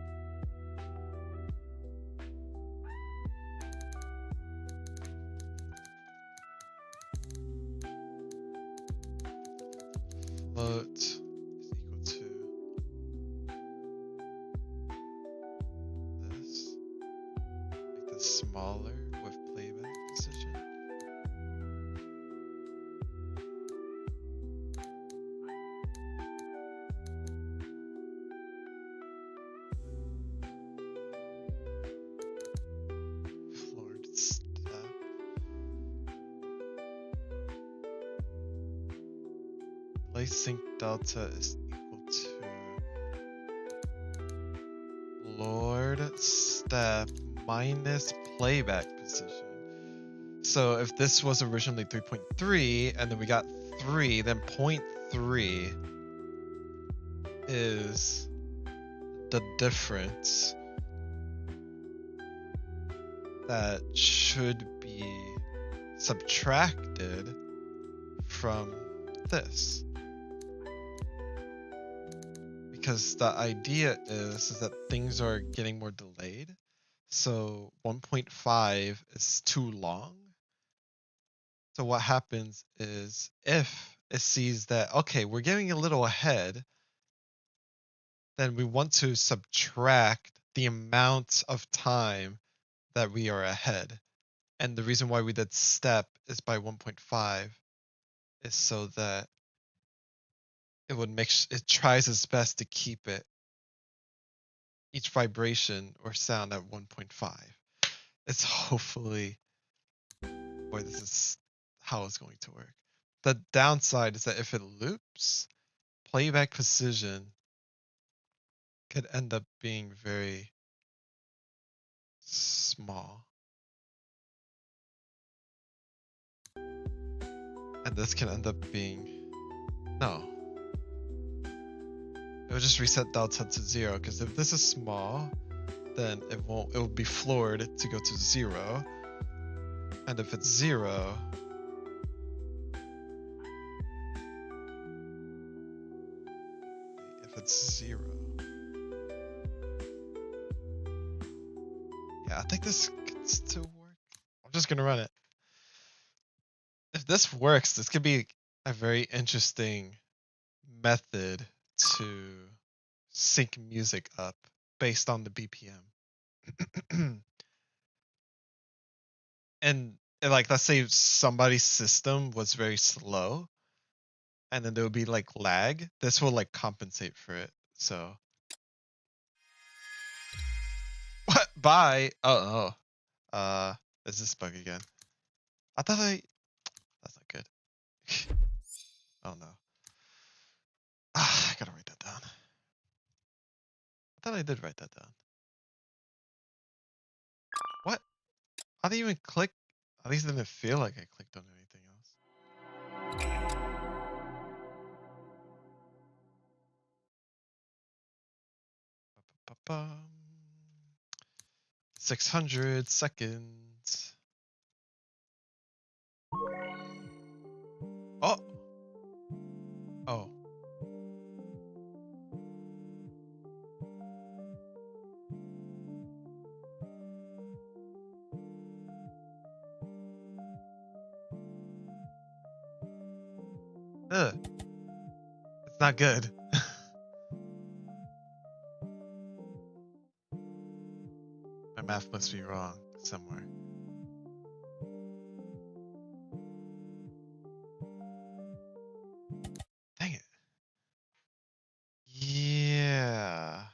Float is equal to this. Make this smaller with playback precision. Floored step. Delay sync delta is equal to Lord step minus playback precision. So if this was originally 3.3 and then we got 3, then 0.3 is the difference that should be subtracted from this. Because the idea is that things are getting more delayed. So 1.5 is too long. So what happens is if it sees that, okay, we're getting a little ahead, then we want to subtract the amount of time that we are ahead. And the reason why we did step is by 1.5 is so that it would it tries its best to keep it each vibration or sound at 1.5. It's hopefully, boy, this is how it's going to work. The downside is that if it loops, playback precision could end up being very small. And this can end up being, no. It will just reset delta to 0, because if this is small, then it will be floored to go to 0. And if it's 0, if it's 0. Yeah, I think this could still work. I'm just gonna run it. If this works, this could be a very interesting method to sync music up based on the BPM. and like, let's say somebody's system was very slow and then there would be like lag. This will like compensate for it. So what? Bye. Oh. Is this bug again? That's not good. Oh no. I gotta write that down. I thought I did write that down. What? I didn't even click. At least it didn't feel like I clicked on anything else. Ba-ba-ba-bum. 600 seconds. Oh. Oh. Ugh. It's not good. My math must be wrong somewhere. Dang it. Yeah.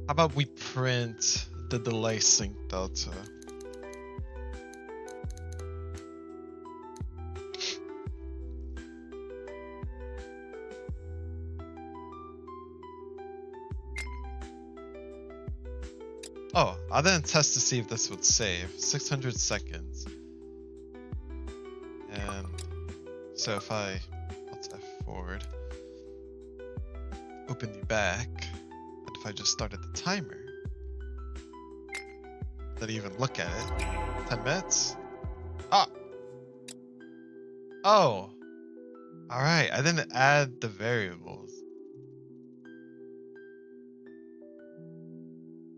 How about we print the delay sync delta? Oh, I didn't test to see if this would save. 600 seconds. And so if I, let's F forward, open the back, and if I just started the timer, did I even look at it? 10 minutes? Ah! Oh! Alright, I didn't add the variables.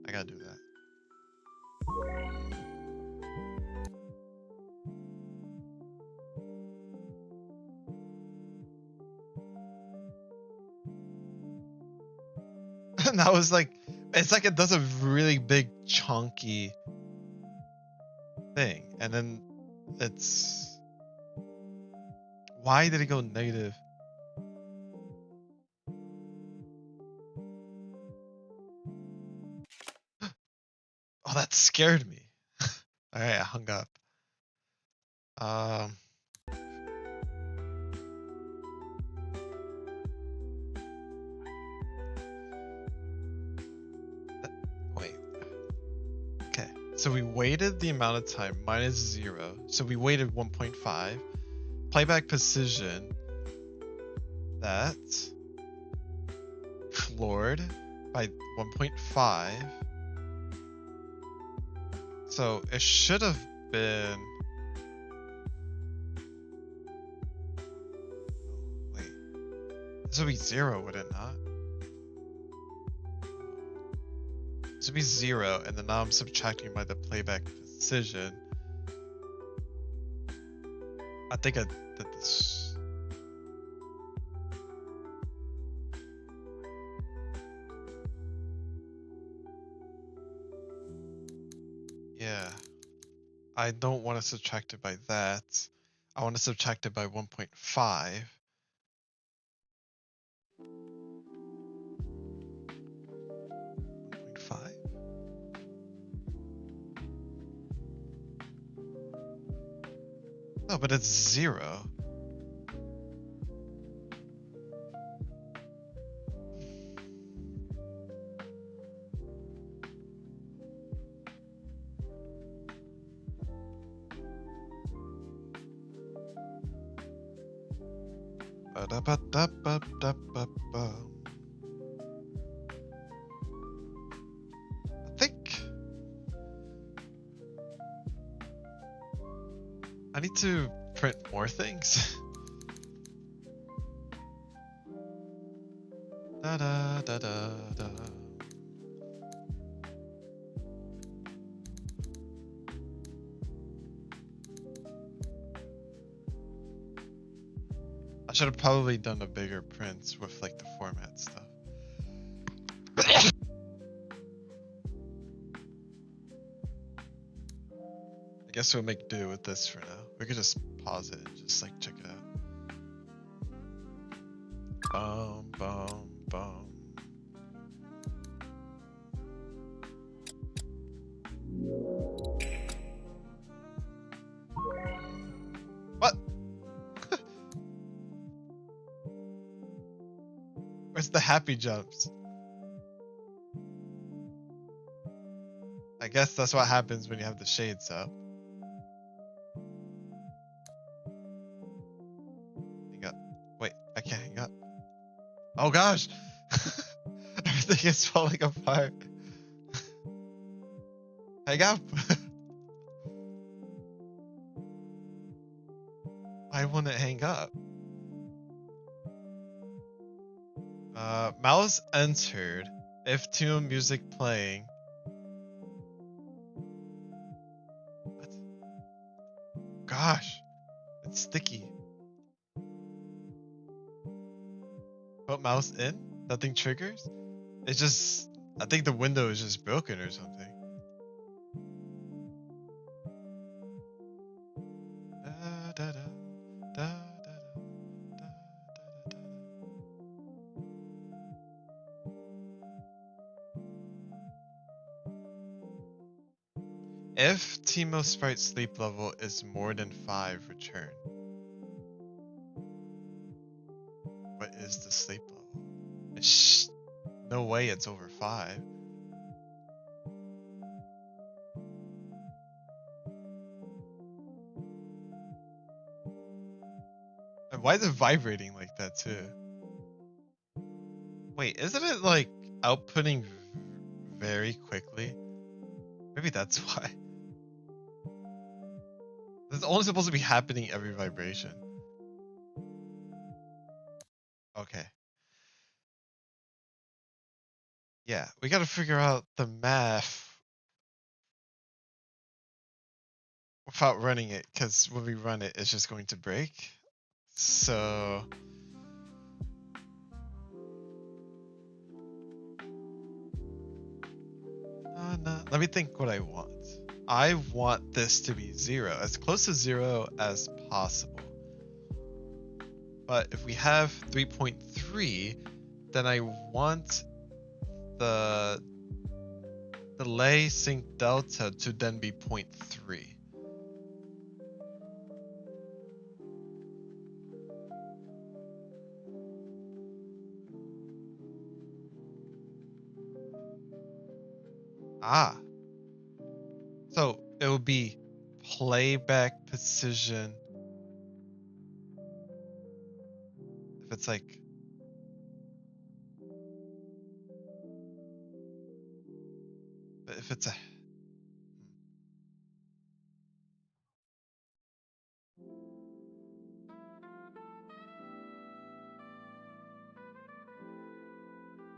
I gotta do that. And that was like, it's like it does a really big chunky thing. And then it's, why did it go negative? Oh, that scared me. Alright, I hung up. Wait. Okay, so we waited the amount of time minus 0. So we waited 1.5. Playback precision. That floored by 1.5. So it should have been. Wait. This would be 0, would it not? This would be 0, and then now I'm subtracting by the playback precision. I think I did this. Yeah. I don't want to subtract it by that. I want to subtract it by 1.5. No, but it's 0. Ba-da-ba-da-ba-da-ba-ba. I think I need to print more things. Da da da da da. I should have probably done a bigger print with like the format stuff. I guess we'll make do with this for now. We could just pause it and just like check it out. Boom, boom, boom. What? Where's the happy jumps? I guess that's what happens when you have the shades up. Hang up. Wait, I can't hang up. Oh gosh! Everything is falling apart. Hang up! Why won't it hang up? Mouse entered. If tune music playing. What? Gosh, it's sticky. Put mouse in? Nothing triggers? It's just, I think the window is just broken or something. Da, da, da, da, da, da, da, da. If Teemo Sprite sleep level is more than 5, return. What is the sleep level? No way it's over 5. Why is it vibrating like that too? Wait, isn't it like outputting very quickly? Maybe that's why. It's only supposed to be happening every vibration. Okay. Yeah, we gotta figure out the math without running it, because when we run it, it's just going to break. So no. Let me think what I want. I want this to be 0, as close to 0 as possible. But if we have 3.3, then I want the delay sync delta to then be 0.3. Ah. So it will be playback precision. If it's like, if it's a,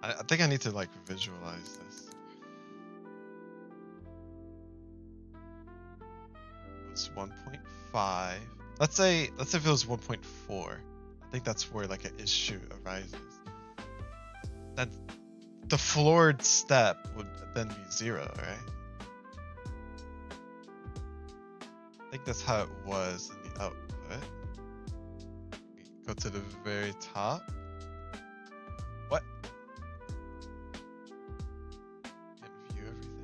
I think I need to like visualize this. It's 1.5. Let's say if it was 1.4. I think that's where like an issue arises. Then the floored step would then be 0, right? I think that's how it was in the output. We go to the very top. What? Can't view everything.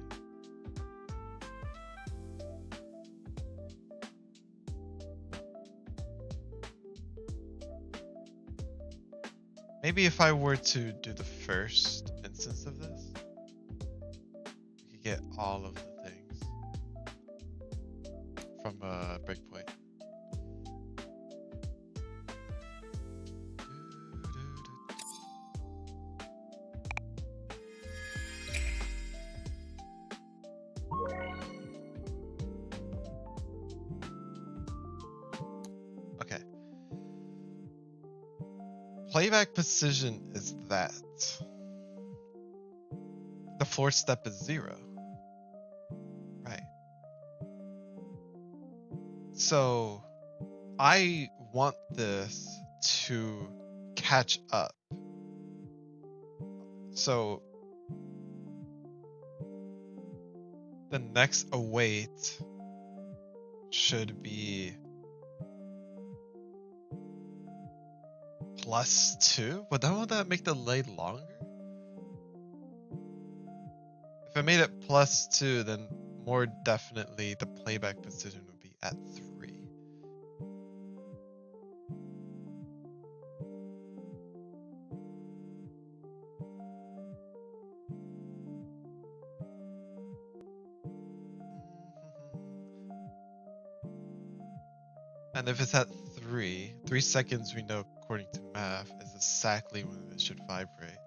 Maybe if I were to do the first instance of this, we could get all of the things from a breakpoint. Okay. Playback precision is that. The fourth step is 0. Right. So I want this to catch up. So the next await should be +2, but then would that make the delay longer? If I made it +2, then more definitely the playback precision would be at 3. And if it's at 3 seconds, we know according to math is exactly when it should vibrate.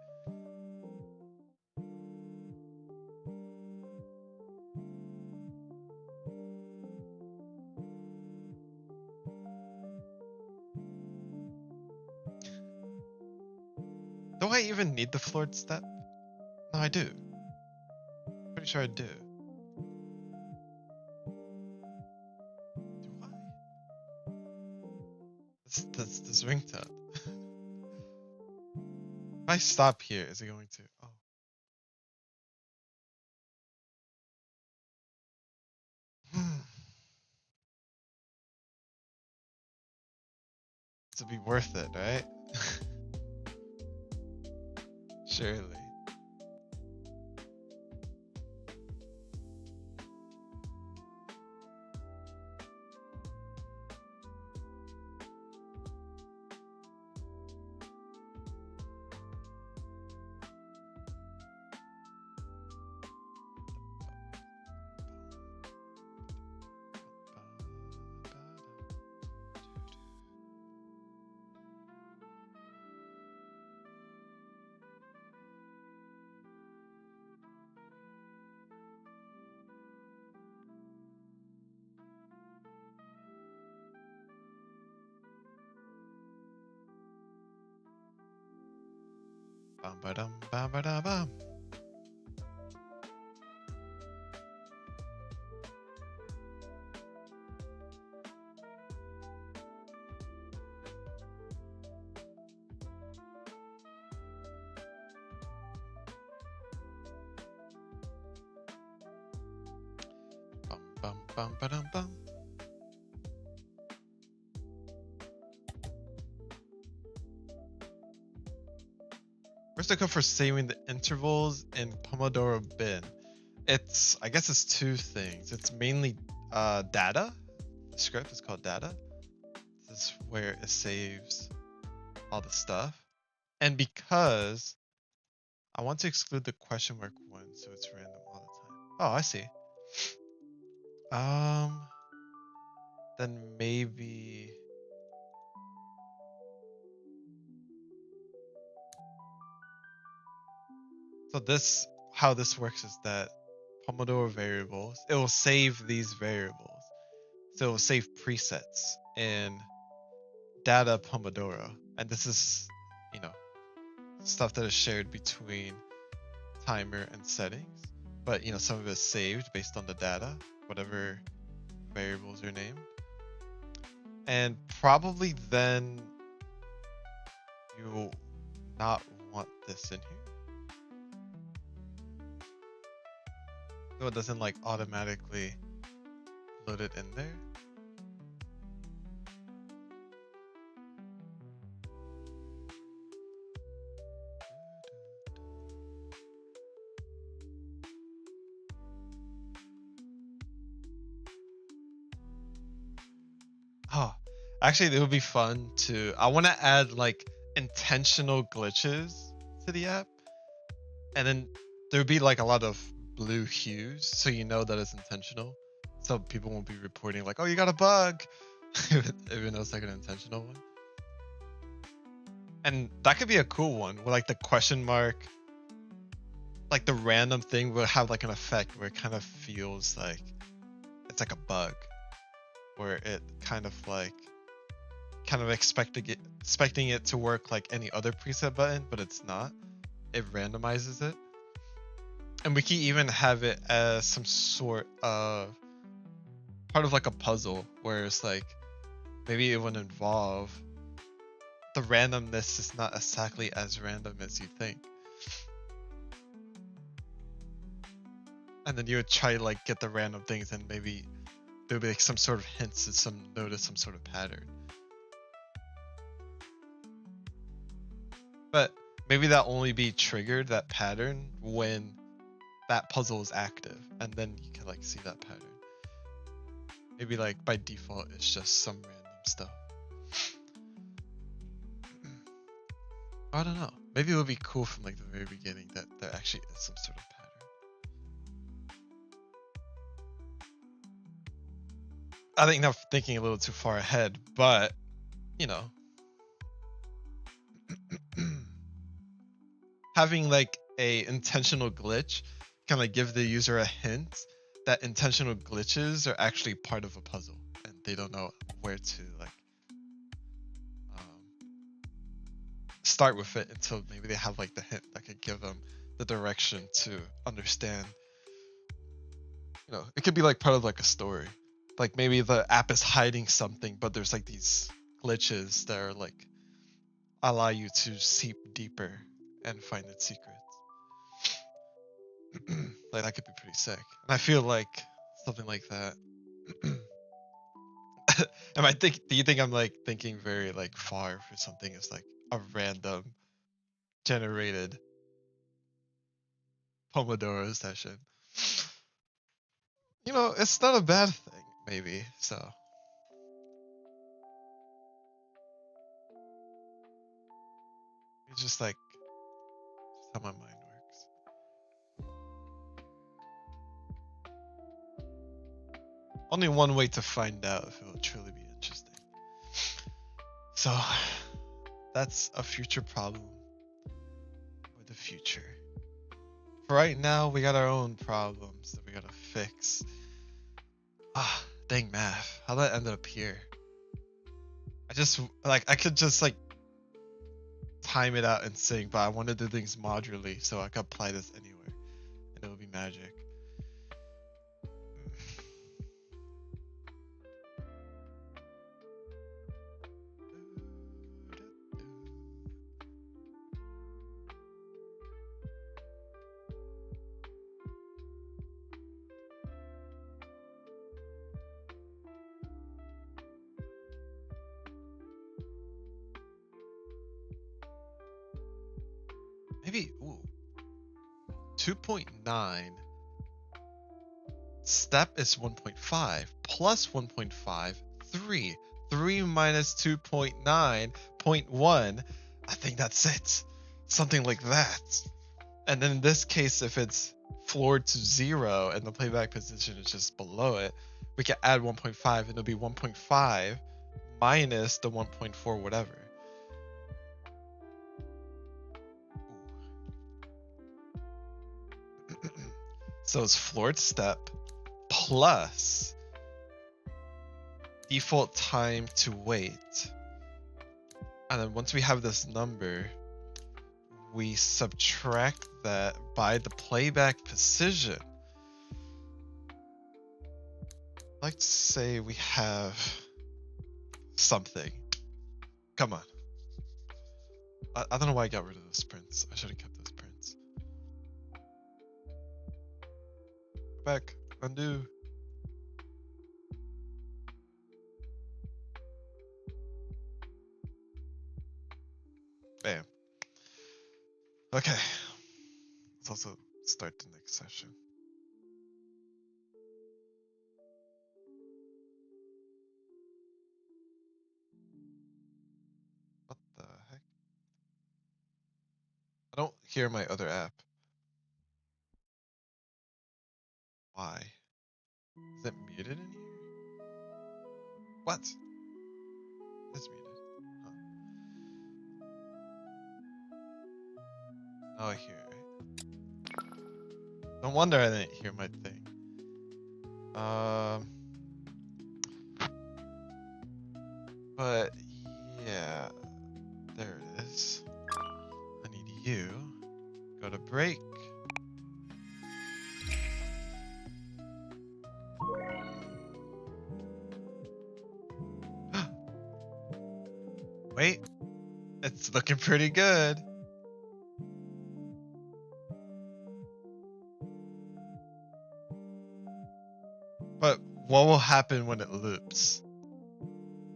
Do I even need the floored step? No, I do. Pretty sure I do. Do I? That's this ringtone. If I stop here, is it going to? Oh. To be worth it, right? Surely. Bum ba dum bum ba da bum. Bum bum bum ba dum bum. Where's the code for saving the intervals in Pomodoro bin? I guess it's two things. It's mainly data. The script is called data. This is where it saves all the stuff. And because I want to exclude the question mark one, so it's random all the time. Oh, I see. Then maybe. So how this works is that Pomodoro variables, it will save these variables. So it will save presets in data Pomodoro. And this is, you know, stuff that is shared between timer and settings. But, some of it is saved based on the data, whatever variables are named. And probably then you'll not want this in here. So it doesn't like automatically load it in there. Oh, actually, it would be fun I want to add like intentional glitches to the app. And then there'd be like a lot of blue hues, so you know that it's intentional. So people won't be reporting like, oh, you got a bug, even though it's like an intentional one. And that could be a cool one with like the question mark, like the random thing will have like an effect where it kind of feels like it's like a bug, where it kind of expecting it to work like any other preset button, but it's not. It randomizes it. And we can even have it as some sort of part of like a puzzle where it's like maybe it would involve the randomness is not exactly as random as you think. And then you would try to like get the random things, and maybe there would be like some sort of hints to notice some sort of pattern. But maybe that only be triggered, that pattern, when that puzzle is active, and then you can like see that pattern. Maybe like by default it's just some random stuff. I don't know. Maybe it would be cool from like the very beginning that there actually is some sort of pattern. I think I'm thinking a little too far ahead, but having like a intentional glitch can like give the user a hint that intentional glitches are actually part of a puzzle, and they don't know where to like start with it until maybe they have like the hint that could give them the direction to understand. It could be like part of like a story. Like maybe the app is hiding something, but there's like these glitches that are like allow you to seep deeper and find its secrets. Like that could be pretty sick. And I feel like something like that. Do you think I'm like thinking very like far for something as like a random generated Pomodoro session? It's not a bad thing, maybe. So it's just like how my mind works. Only one way to find out if it will truly be interesting. So that's a future problem for the future. For right now, we got our own problems that we gotta fix. Dang math. How that ended up here? I could just like time it out in sync, but I want to do things modularly so I can apply this anywhere, and it'll be magic. Maybe 2.9 step is 1.5 plus 1.5, 3. 3 minus 2.9, 0.1. I think that's it. Something like that. And then in this case, if it's floored to 0 and the playback position is just below it, we can add 1.5 and it'll be 1.5 minus the 1.4 whatever. So it's floored step plus default time to wait. And then once we have this number, we subtract that by the playback precision. I'd like to say we have something. Come on. I don't know why I got rid of those prints. I should have kept those prints. Back. Undo. Bam. Okay. Let's also start the next session. What the heck? I don't hear my other app. Why? Is it muted in here? What? It's muted. Huh. Oh, I hear it. No wonder I didn't hear my thing. But yeah, there it is. I need you. Go to break. Wait, it's looking pretty good. But what will happen when it loops?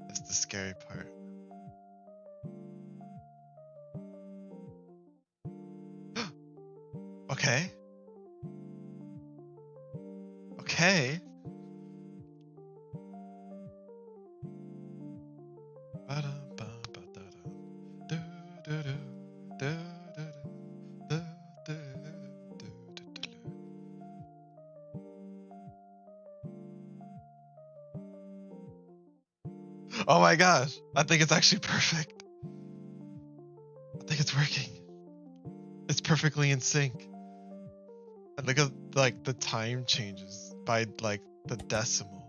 That's the scary part. Okay. Okay. Oh my gosh, I think it's actually perfect. I think it's working. It's perfectly in sync. And look at like the time changes by like the decimal.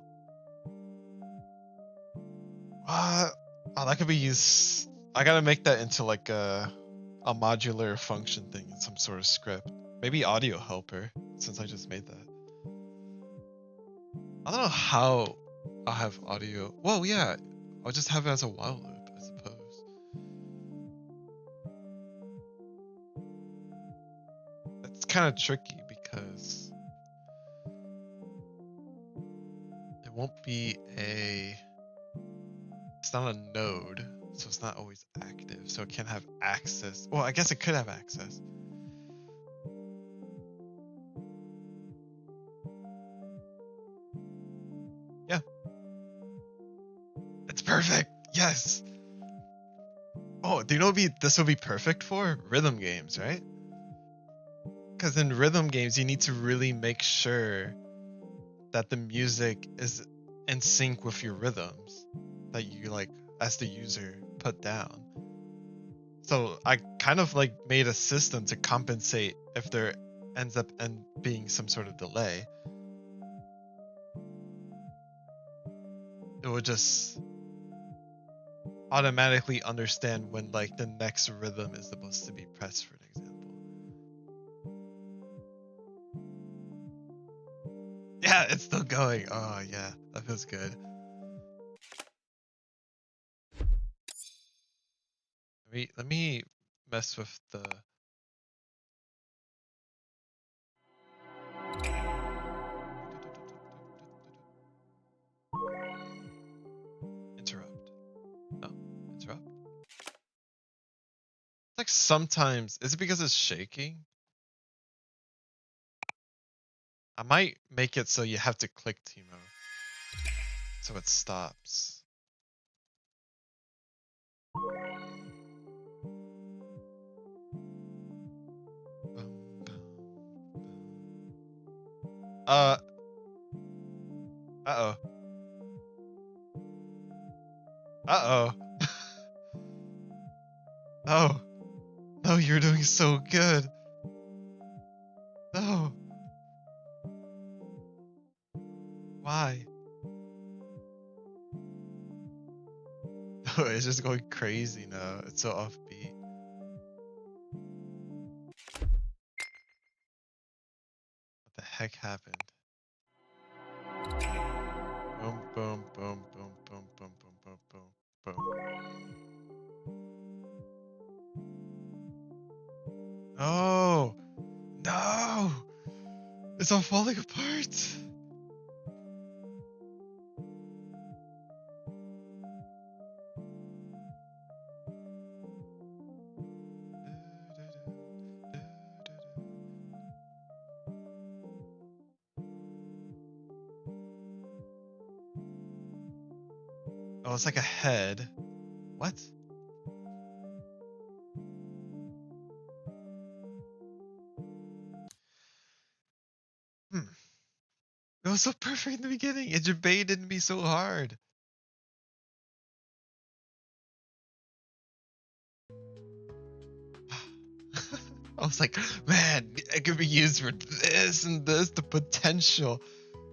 Oh, that could be used. I gotta make that into like a modular function thing in some sort of script. Maybe audio helper, since I just made that. I don't know how I'll have audio. Well, yeah, I'll just have it as a while loop, I suppose. It's kind of tricky because it won't be it's not a node, so it's not always active, so it can't have access. Well, I guess it could have access. Yeah. It's perfect. Yes. Oh, do you know what this would be perfect for? Rhythm games, right? Because in rhythm games, you need to really make sure that the music is in sync with your rhythms that you like as the user put down. So I kind of like made a system to compensate if there ends up being some sort of delay. It would just automatically understand when like the next rhythm is supposed to be pressed, for an example. Yeah, it's still going. Oh yeah, that feels good. Let me mess with the interrupt. No, interrupt. It's like sometimes, is it because it's shaking? I might make it so you have to click Teemo so it stops. Uh, uh-oh. Uh-oh. No. No, you're doing so good. No. Why? No, it's just going crazy now. It's so offbeat. What the heck happened? Boom, boom, boom, boom, boom, boom, boom, boom, boom, boom. Oh, no! It's all falling apart! Oh, it's like a head. What? Hmm. It was so perfect in the beginning. It debated me so hard. I was like, man, it could be used for this and this, the potential.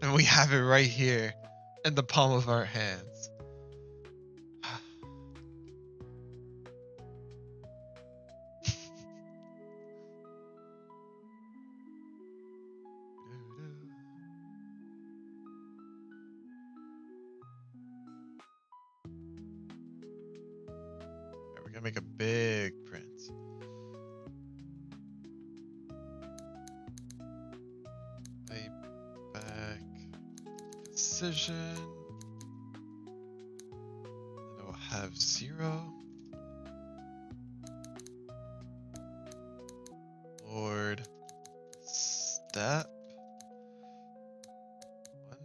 And we have it right here in the palm of our hands. We're gonna make a big print. Lay back precision. And it will have 0. Lord step. 1.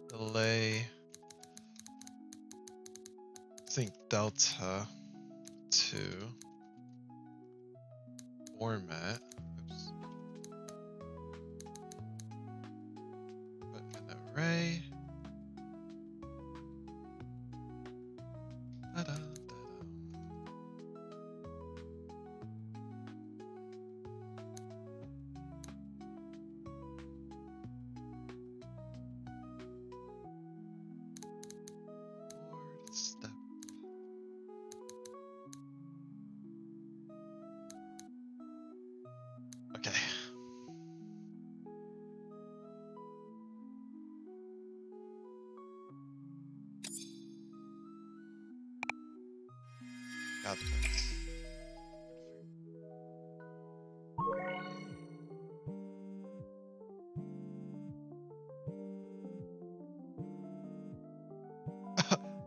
Delay. Sync delta 2. Format. Oops. Put an array. Da-da, da-da. Lord step. Okay. Got this.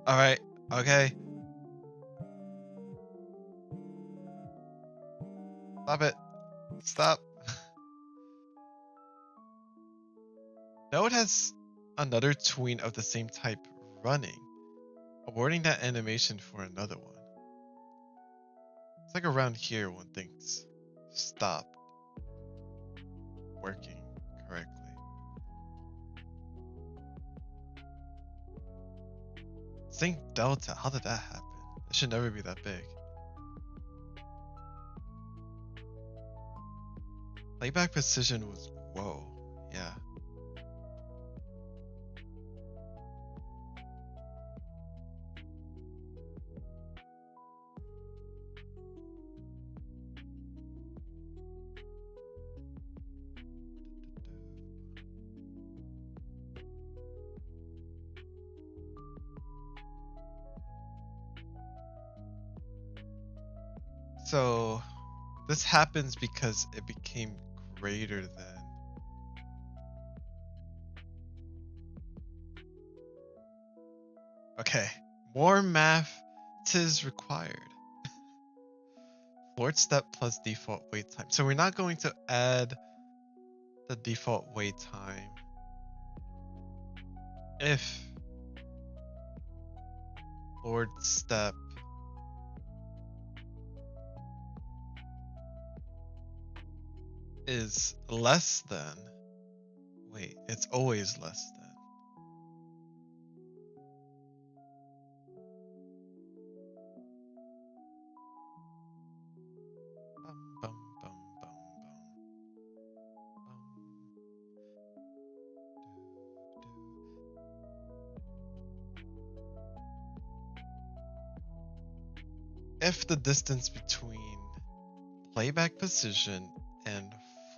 All right. Okay. Stop it. Stop. Node has another tween of the same type running, awarding that animation for another one. It's like around here when things stop working correctly. Sync delta, how did that happen? It should never be that big. Playback precision was, whoa, yeah. So this happens because it became greater than. Okay, more math is required. Floor step plus default wait time. So we're not going to add the default wait time if floor step is less than. Wait, it's always less than. Bum, bum, bum, bum, bum, If the distance between playback position and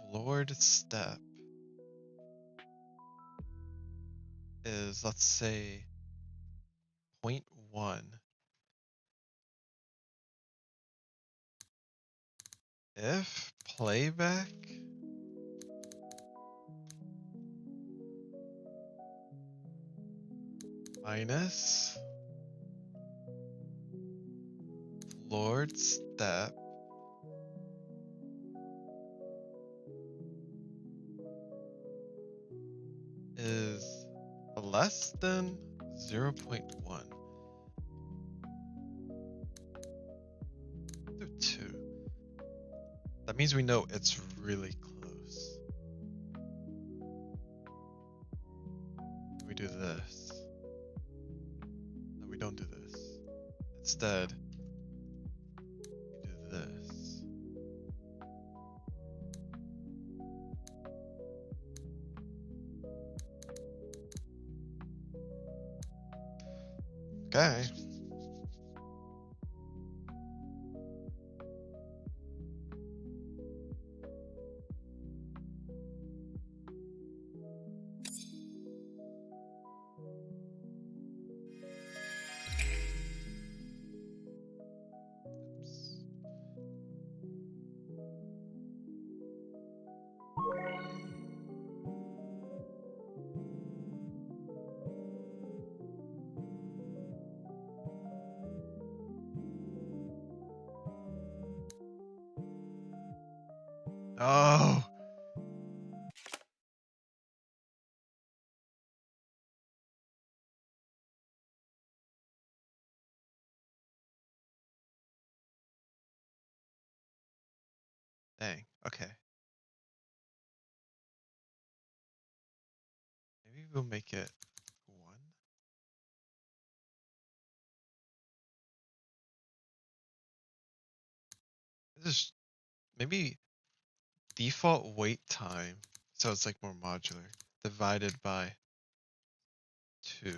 floored step is, let's say, 0.1, if playback minus floored step is less than 0.1. Do 2. That means we know it's really close. We do this. No, we don't do this. Instead, we do this. Okay. Oops. Oh, dang. Okay. Maybe we'll make it 1. This is maybe default wait time. So it's like more modular. Divided by 2. 0.5.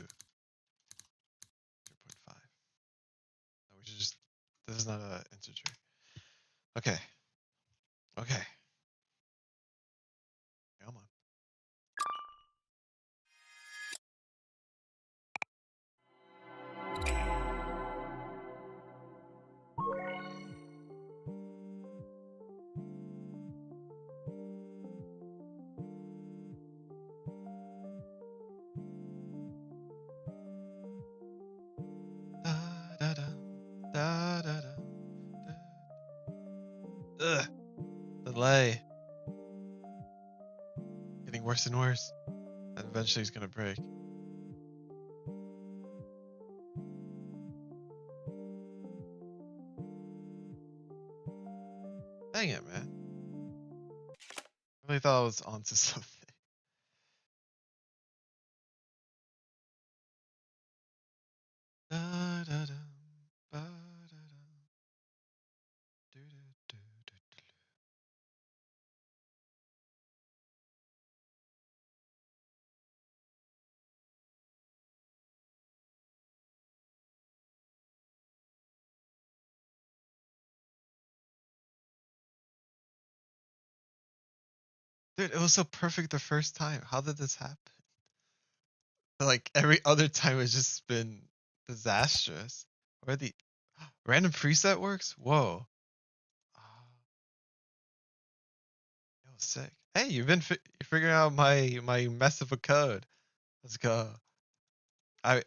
No, we should just. This is not an integer. Okay. Okay. Come on. Da, da, da, da, da, da, da. Ugh. Delay. Getting worse and worse. And eventually it's gonna break. Dang it, man. I really thought I was onto something. Da, da, da, ba, da, da, do, do, do, do, do. Dude, it was so perfect the first time. How did this happen? Like every other time it's just been disastrous. Where the random preset works? Whoa. sick. Hey, you've been figuring out my mess of a code. Let's go. I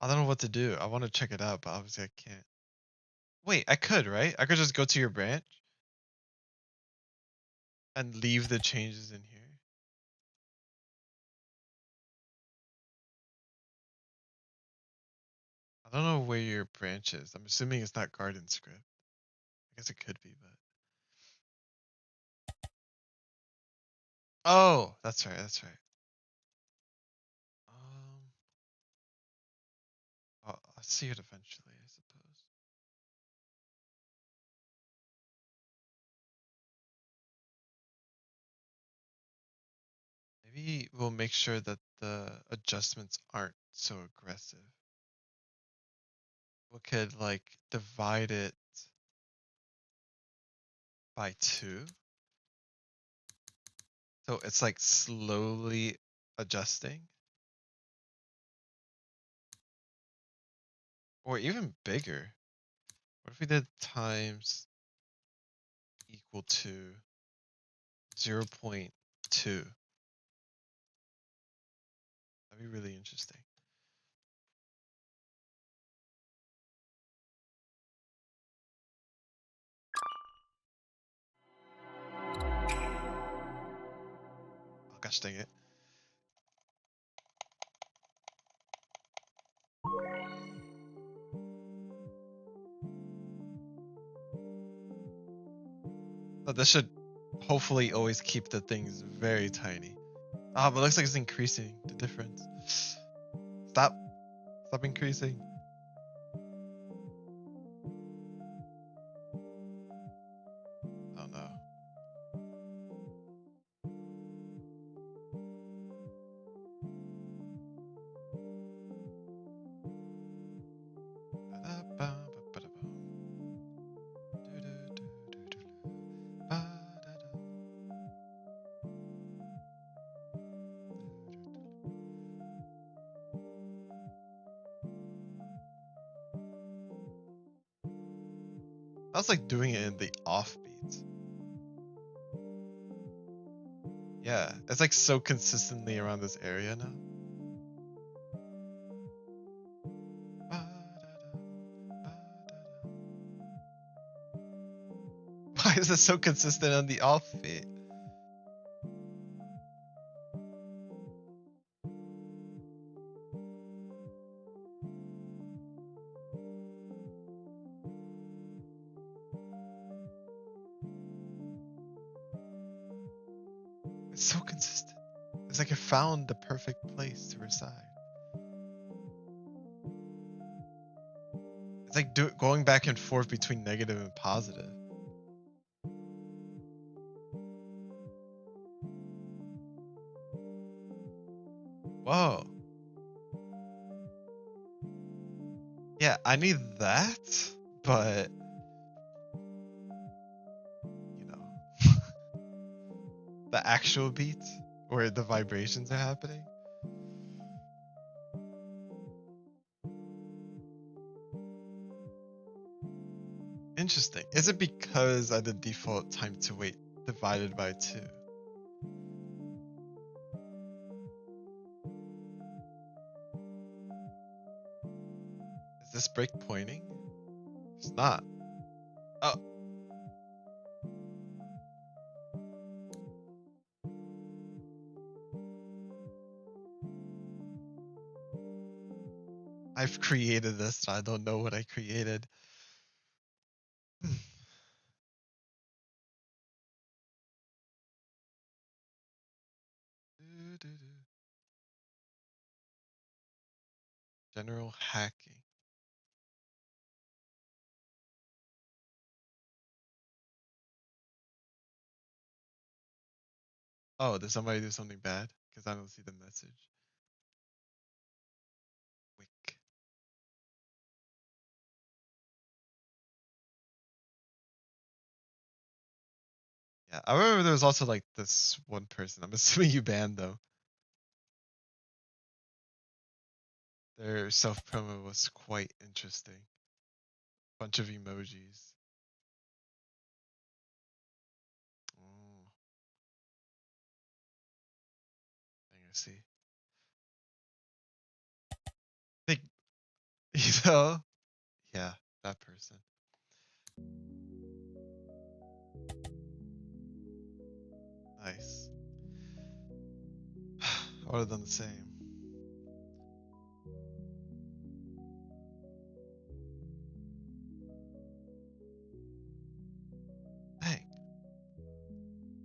I don't know what to do. I want to check it out, but obviously I can't. Wait, I could, right? I could just go to your branch and leave the changes in here. I don't know where your branch is. I'm assuming it's not Garden Script. I guess it could be, but oh, that's right, that's right. I'll see it eventually, I suppose. Maybe we'll make sure that the adjustments aren't so aggressive. We could like divide it by 2. So it's like slowly adjusting. Or even bigger. What if we did times equal to 0.2? That'd be really interesting. Oh gosh dang it. Oh, this should hopefully always keep the things very tiny. Ah, but it looks like it's increasing the difference. Stop. Stop increasing. Oh no. I was like doing it in the offbeat. Yeah, it's like so consistently around this area now. Why is it so consistent on the offbeat? It's so consistent. It's like it found the perfect place to reside. It's like going back and forth between negative and positive. Whoa. Yeah, I need that, but you know, the actual beat where the vibrations are happening. Interesting. Is it because of the default time to wait divided by 2? Is this break pointing? It's not. Oh. I've created this, I don't know what I created. General hacking. Oh, did somebody do something bad? Because I don't see the message. Wick. Yeah, I remember there was also like this one person. I'm assuming you banned them. Their self promo was quite interesting. Bunch of emojis. Oh. see. Think, you know? Yeah, that person. Nice. I would have done the same. Dang.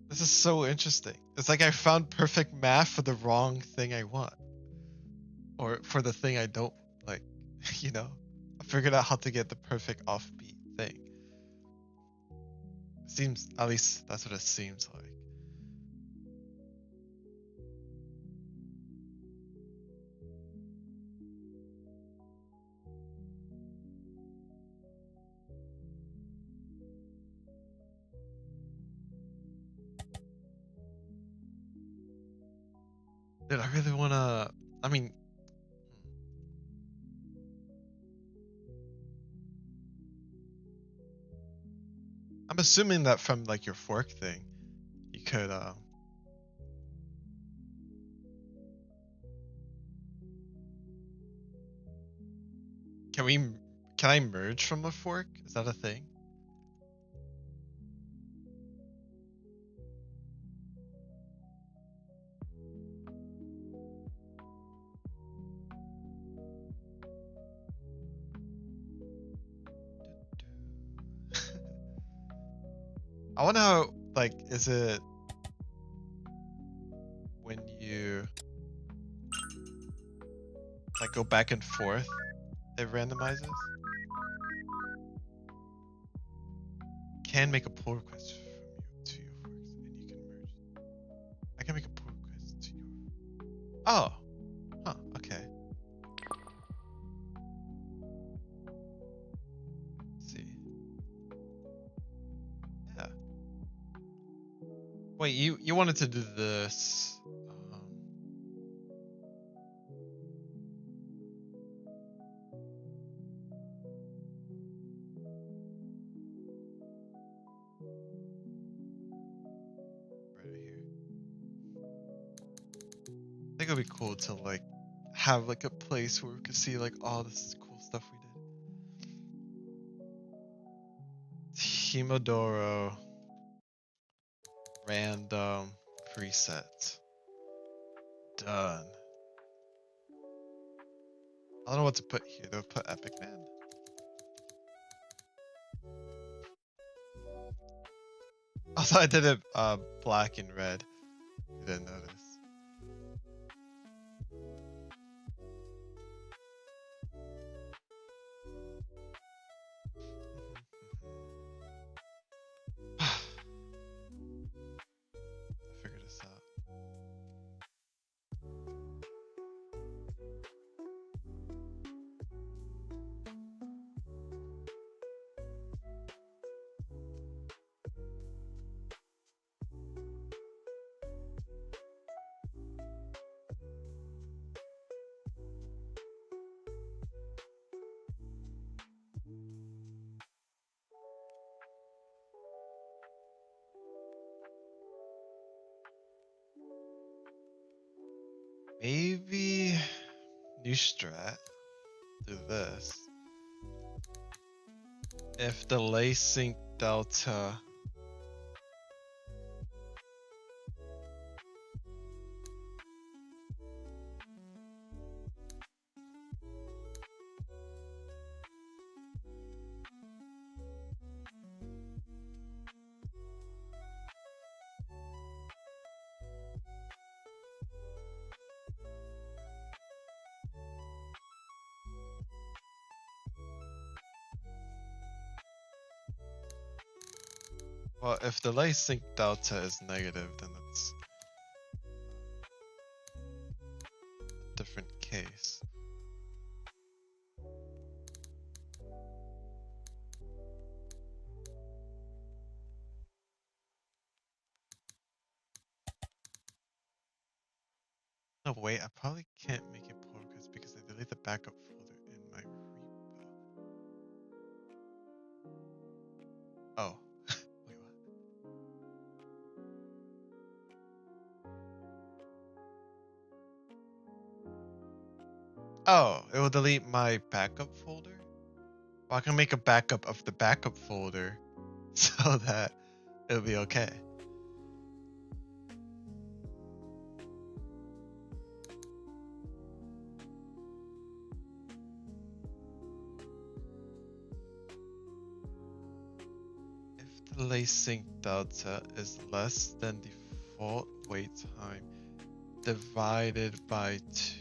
This is so interesting. It's like I found perfect math for the wrong thing I want. Or for the thing I don't like. You know? I figured out how to get the perfect offbeat thing. Seems, at least that's what it seems like. Dude, I really wanna. I mean, I'm assuming that from like your fork thing, you could. Can we? Can I merge from a fork? Is that a thing? I wonder how. Like, is it when you like go back and forth, it randomizes? Can make a pull request from you to your forks, and you can merge. I can make a pull request to your. Oh, huh. Okay. Let's see. Yeah. Wait, you wanted to do this? Right here. I think it'd be cool to like have like a place where we could see like all this cool stuff we did. Himodoro random preset. Done. I don't know what to put here. Do I put Epic Man? I thought I did it black and red. You didn't notice. I figured this out. Maybe new strat. Do this. If delay sync delta well, if delay sync delta is negative, then it's a different case. No, wait, I probably can't make it pull request because I delete the backup folder in my repo. Oh, wait, what? Oh, it will delete my backup folder? Well, I can make a backup of the backup folder so that it'll be okay. If delay sync delta is less than default wait time divided by 2.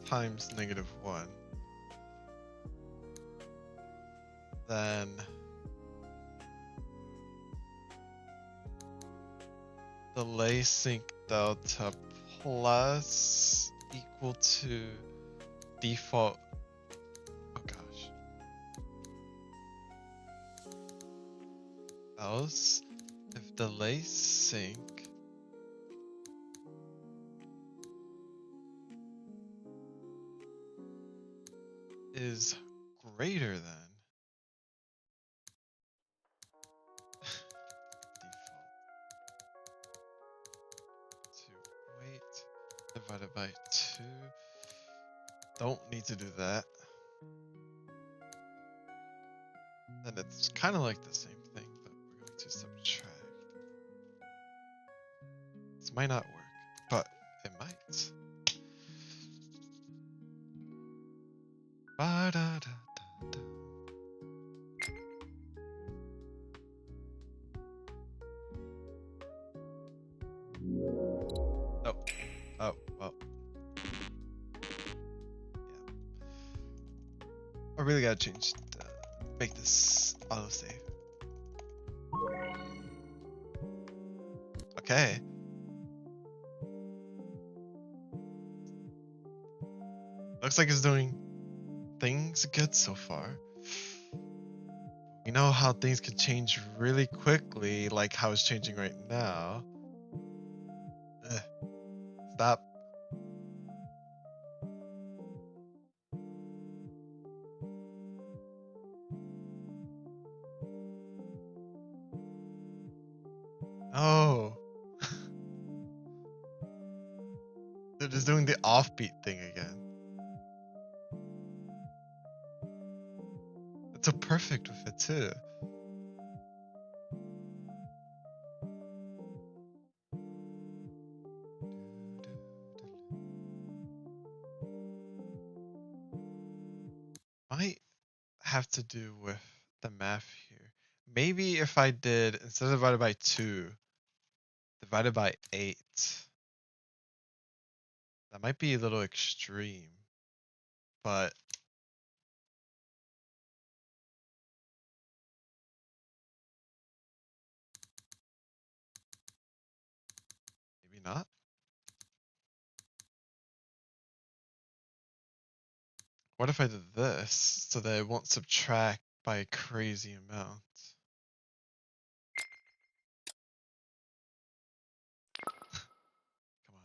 Times -1, then delay sync delta plus equal to default. Oh gosh. Else, if delay sync is greater than default to wait divided by 2. Don't need to do that. Then it's kind of like the same thing, but we're going to subtract. This might not work, but it might. Ba-da-da-da-da. Oh, oh, well. Yeah. I really gotta change make this autosave. Okay. Looks like it's doing things good so far. You know how things could change really quickly, like how it's changing right now. Ugh. Stop. Oh. They're just doing the offbeat thing again. It's so perfect with it too. Might have to do with the math here. Maybe if I did, instead of divided by 2, divided by 8. That might be a little extreme, but maybe not. What if I did this so that it won't subtract by a crazy amount? Come on.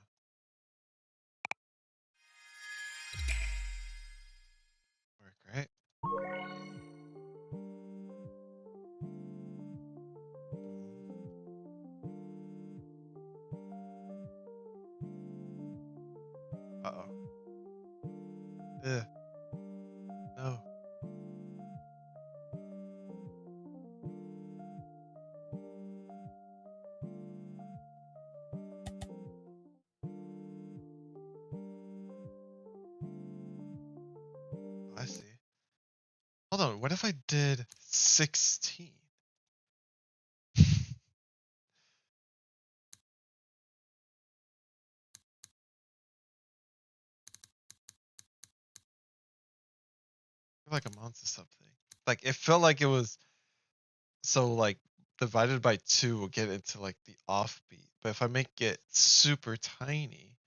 Work, right? Uh-oh. Ugh. No. I see. Hold on, what if I did 16? Like I'm onto something. Like it felt like it was so like divided by 2 will get into like the offbeat. But if I make it super tiny,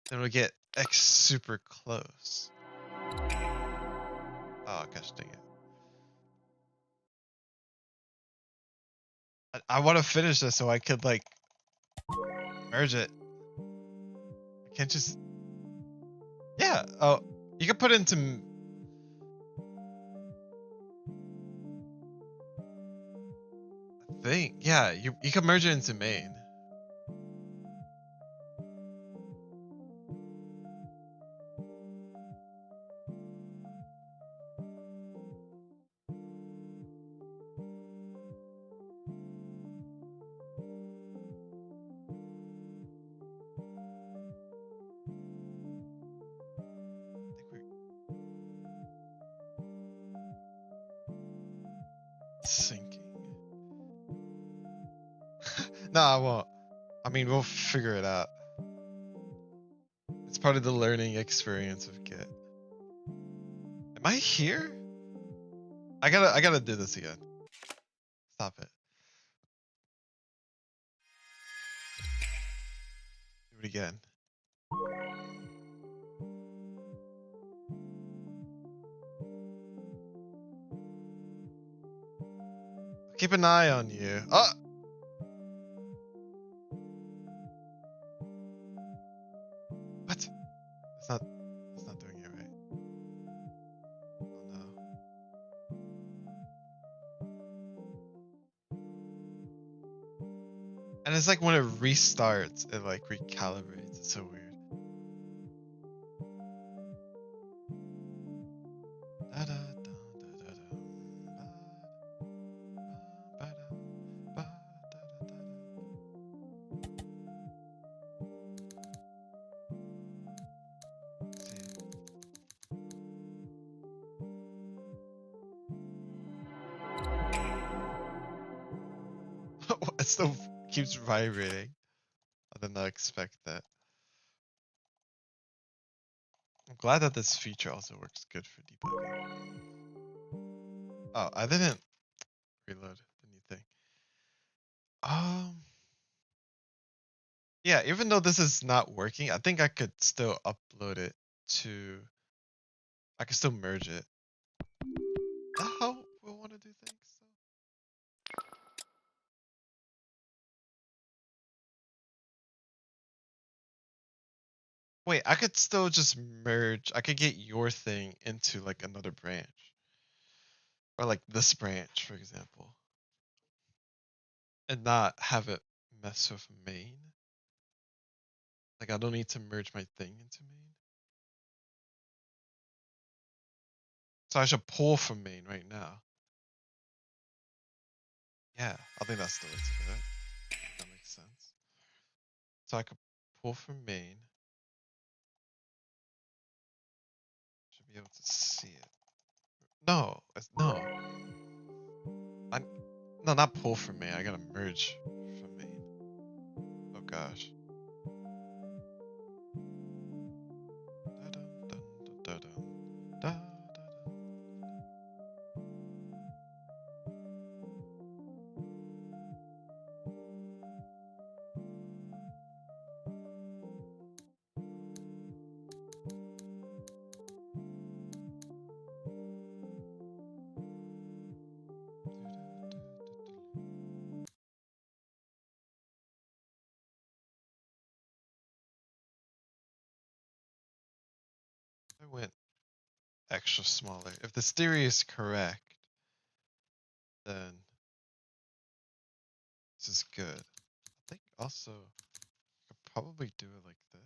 then we'll get X super close. Oh gosh dang it. I want to finish this so I could like merge it. I can't just. Yeah. Oh, you can put it into. I think. Yeah, you can merge it into main. Syncing. No, I won't. I mean, we'll figure it out. It's part of the learning experience of Git. Am I here? I gotta do this again. Stop it. Do it again. Keep an eye on you. Oh! What? It's not doing it right. Oh no. And it's like when it restarts, it like recalibrates. It's so weird. It still keeps vibrating. I did not expect that. I'm glad that this feature also works good for debugging. Oh, I didn't reload the new thing. Yeah, even though this is not working, I think I could still upload it to. I can still merge it. Is that how we want to do things? Wait, I could still just merge. I could get your thing into like another branch. Or like this branch, for example. And not have it mess with main. Like I don't need to merge my thing into main. So I should pull from main right now. Yeah, I think that's the way to do it. That makes sense. So I could pull from main. Should be able to see it. No, no. No, not pull from main. I gotta merge from main. Oh gosh. I went extra smaller. If this theory is correct, then this is good. I think also I could probably do it like this.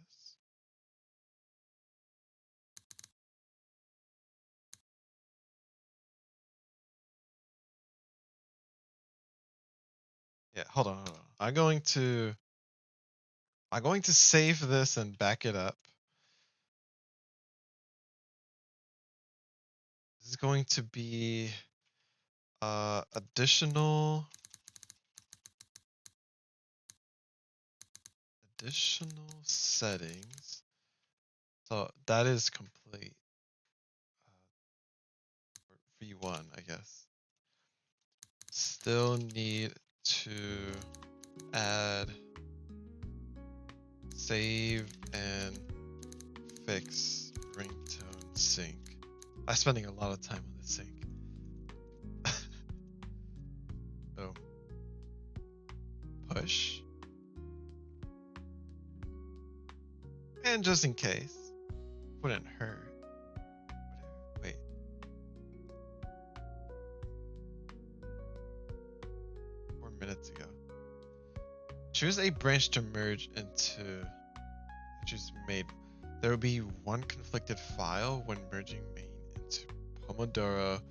Yeah, hold on. I'm going to save this and back it up. This is going to be additional settings. So that is complete. V1, I guess. Still need to add save and fix ringtone sync. I'm spending a lot of time on this sync. So push. And just in case, wouldn't hurt. Wait. 4 minutes ago. Choose a branch to merge into. Choose main. There will be one conflicted file when merging main into Pomodoro.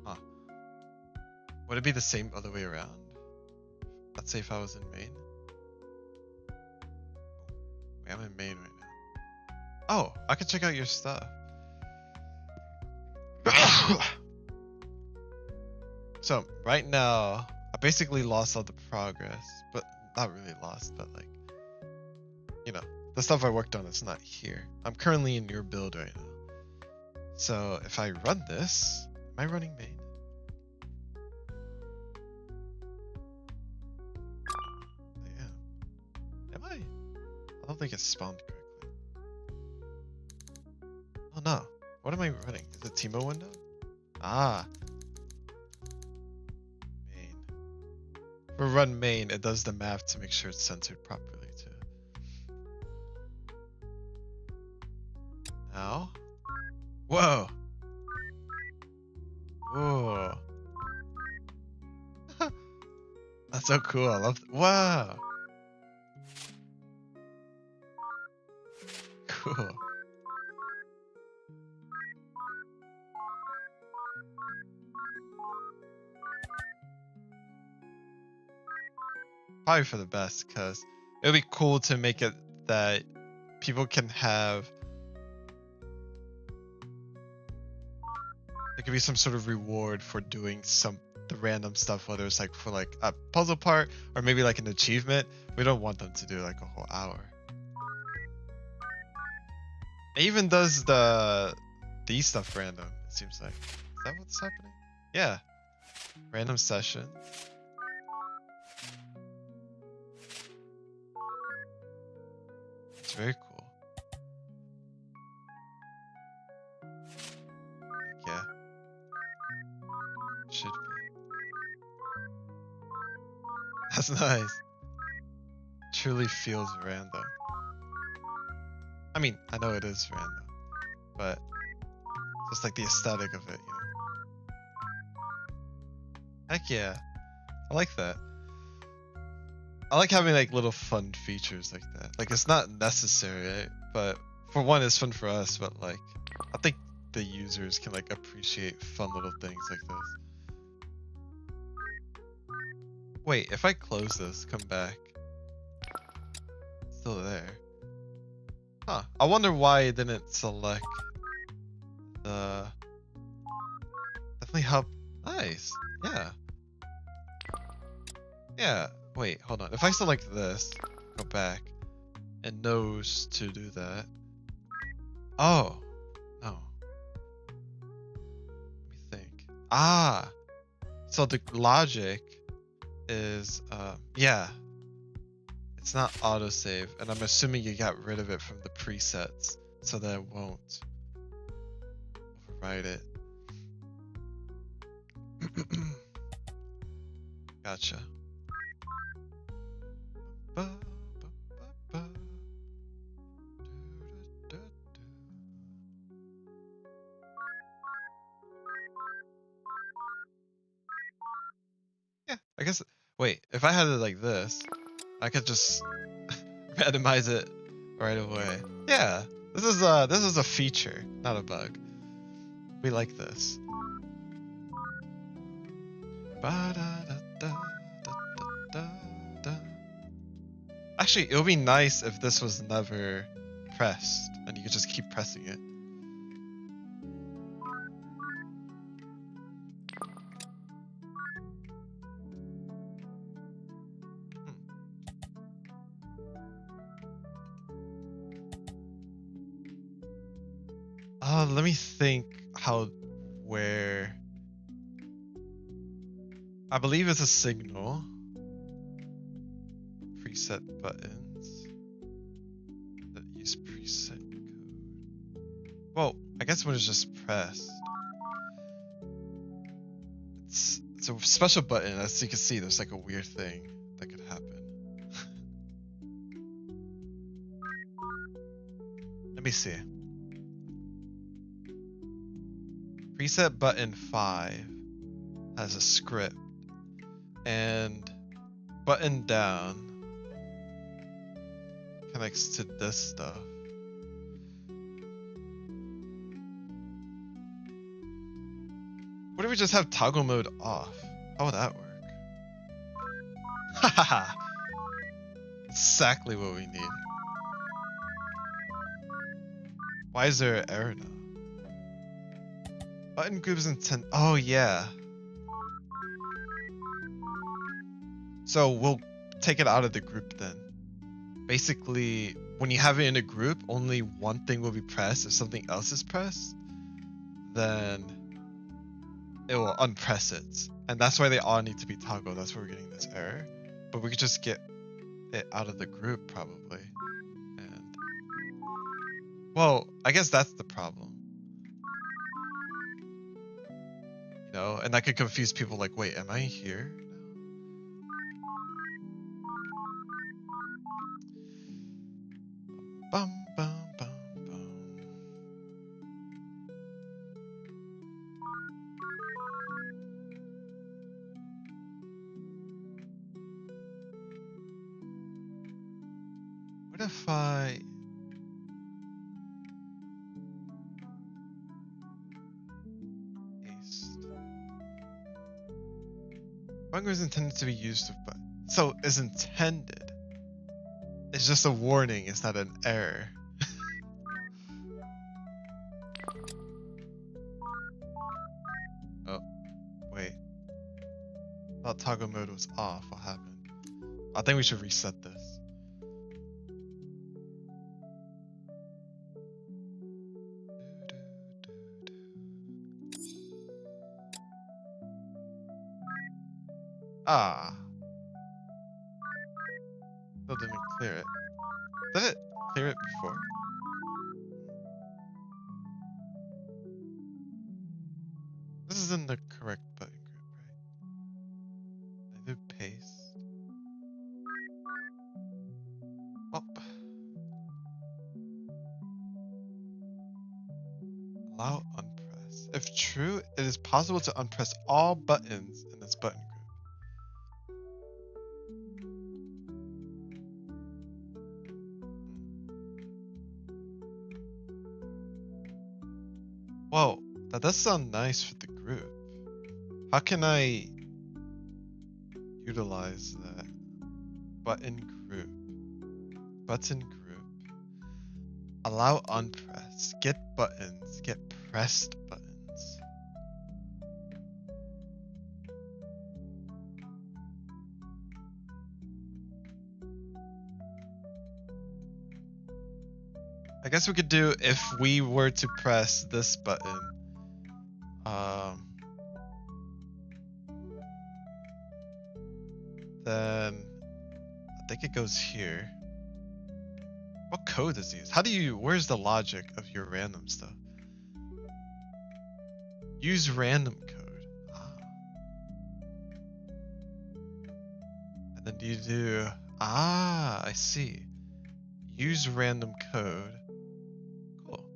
Huh. Would it be the same other way around? Let's say if I was in main. Wait, I'm in main right now. Oh, I could check out your stuff. So right now, I basically lost all the progress, but not really lost, but like, you know, the stuff I worked on is not here. I'm currently in your build right now. So if I run this, am I running main? I am. Am I? I don't think it's spawned correctly. Oh no. What am I running? Is it Teemo window? Ah. Main. For run main, it does the math to make sure it's censored properly too. Now. Whoa. Whoa. That's so cool. I love wow. Cool. Probably for the best, because it would be cool to make it that people can have. There could be some sort of reward for doing the random stuff, whether it's like for like a puzzle part or maybe like an achievement. We don't want them to do like a whole hour. It even does these stuff random, it seems like. Is that what's happening? Yeah. Random session. It's very cool. Yeah. Should be. That's nice. Truly feels random. I mean, I know it is random, but just like the aesthetic of it, you know. Heck yeah. I like that. I like having like little fun features like that. Like it's not necessary, right? But for one, it's fun for us, but like I think the users can like appreciate fun little things like this. Wait, if I close this, come back. It's still there. Huh. I wonder why it didn't select the definitely help. Nice. Yeah. Yeah. Wait, hold on. If I select this, go back, it knows to do that. Oh, no. Let me think. Ah, so the logic is, yeah, it's not autosave, and I'm assuming you got rid of it from the presets so that it won't override it. Gotcha. Yeah, I guess. Wait, if I had it like this, I could just randomize it right away. Yeah, this is a feature, not a bug. We like this. Actually, it would be nice if this was never pressed and you could just keep pressing it. Let me think where. I believe it's a signal. Preset buttons that use preset code. Well, I guess when it's just pressed. It's a special button. As you can see, there's like a weird thing that could happen. Let me see. Preset button 5 has a script, and button down connects to this stuff. What if we just have toggle mode off? How would that work? Haha! Exactly what we need. Why is there an error now? Button groups intent. Oh yeah. So we'll take it out of the group then. Basically, when you have it in a group, only one thing will be pressed. If something else is pressed, then it will unpress it. And that's why they all need to be toggled. That's why we're getting this error. But we could just get it out of the group probably. And well, I guess that's the problem. You know, and that could confuse people like, wait, am I here? Bum, bum, bum, bum. What if I... paste? Bunker is intended to be used, but so is intended. It's just a warning, it's not an error. Oh, wait. I thought toggle mode was off. What happened? I think we should reset this. Ah. Still didn't clear it. Did it clear it before? This is in the correct button group, right? I do paste. Oh. Allow unpress. If true, it is possible to unpress all buttons in this button group. Whoa, that does sound nice for the group. How can I utilize that? Button group. Button group. Allow unpress. Get buttons. Get pressed buttons. I guess we could do if we were to press this button. Then I think it goes here. What code is used? How do you, where's the logic of your random stuff? Use random code. Ah. And then do you do, ah, I see. Use random code. Cool.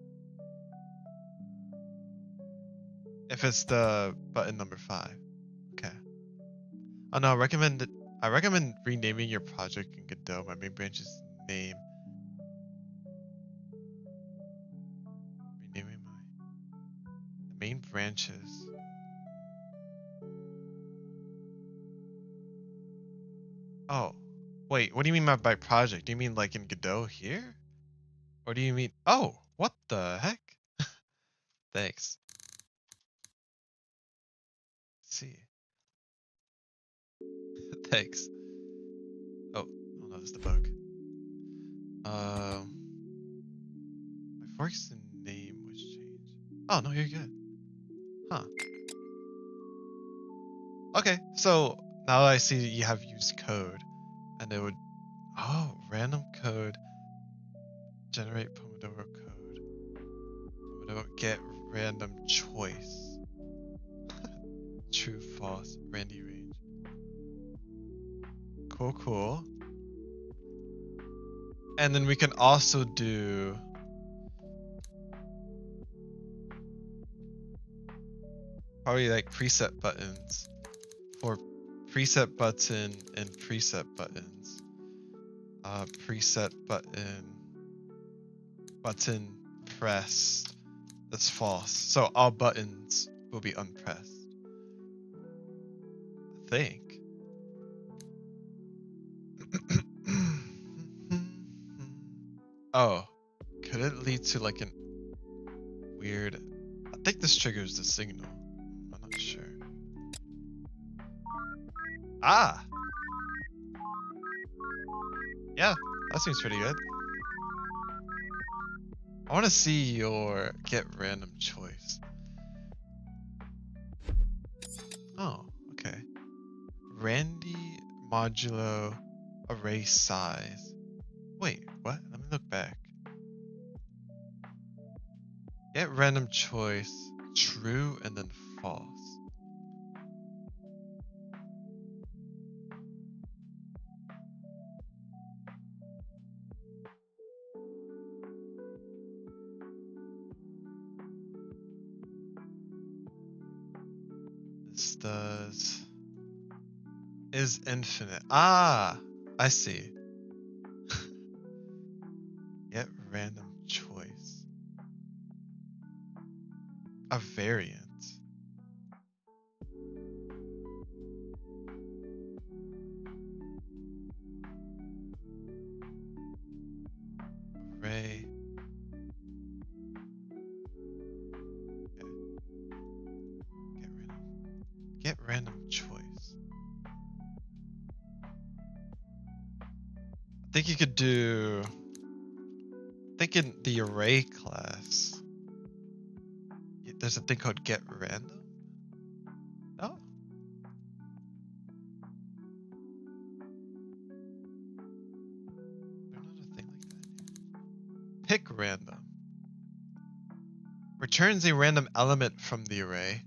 If it's the button number 5. Okay. Oh no, I recommend renaming your project in Godot. My main branch's name. Renaming my main branches. Oh, wait, what do you mean by project? Do you mean like in Godot here? Or do you mean, oh, what the heck? Thanks. Let's see. Thanks. Oh no, that's the bug. My fork's name was changed. Oh no, you're good. Huh. Okay, so now I see you have used code, and it would, oh, random code, generate Pomodoro code, Pomodoro get random choice, true, false, Randy range. Cool, cool. And then we can also do probably like preset buttons for preset button and preset buttons. Preset button pressed. That's false. So all buttons will be unpressed. I think. Oh, could it lead to like an weird... I think this triggers the signal. I'm not sure. Ah! Yeah, that seems pretty good. I want to see your get random choice. Oh, okay. Randy modulo array size. Wait, what? Let me look back. Get random choice, true and then false. This does is infinite. Ah, I see. Get random choice. A variant. Array. Okay. Get random choice. I think you could do. I think in the array class, there's a thing called get random. Oh. There's not a thing like that. Pick random. Returns a random element from the array.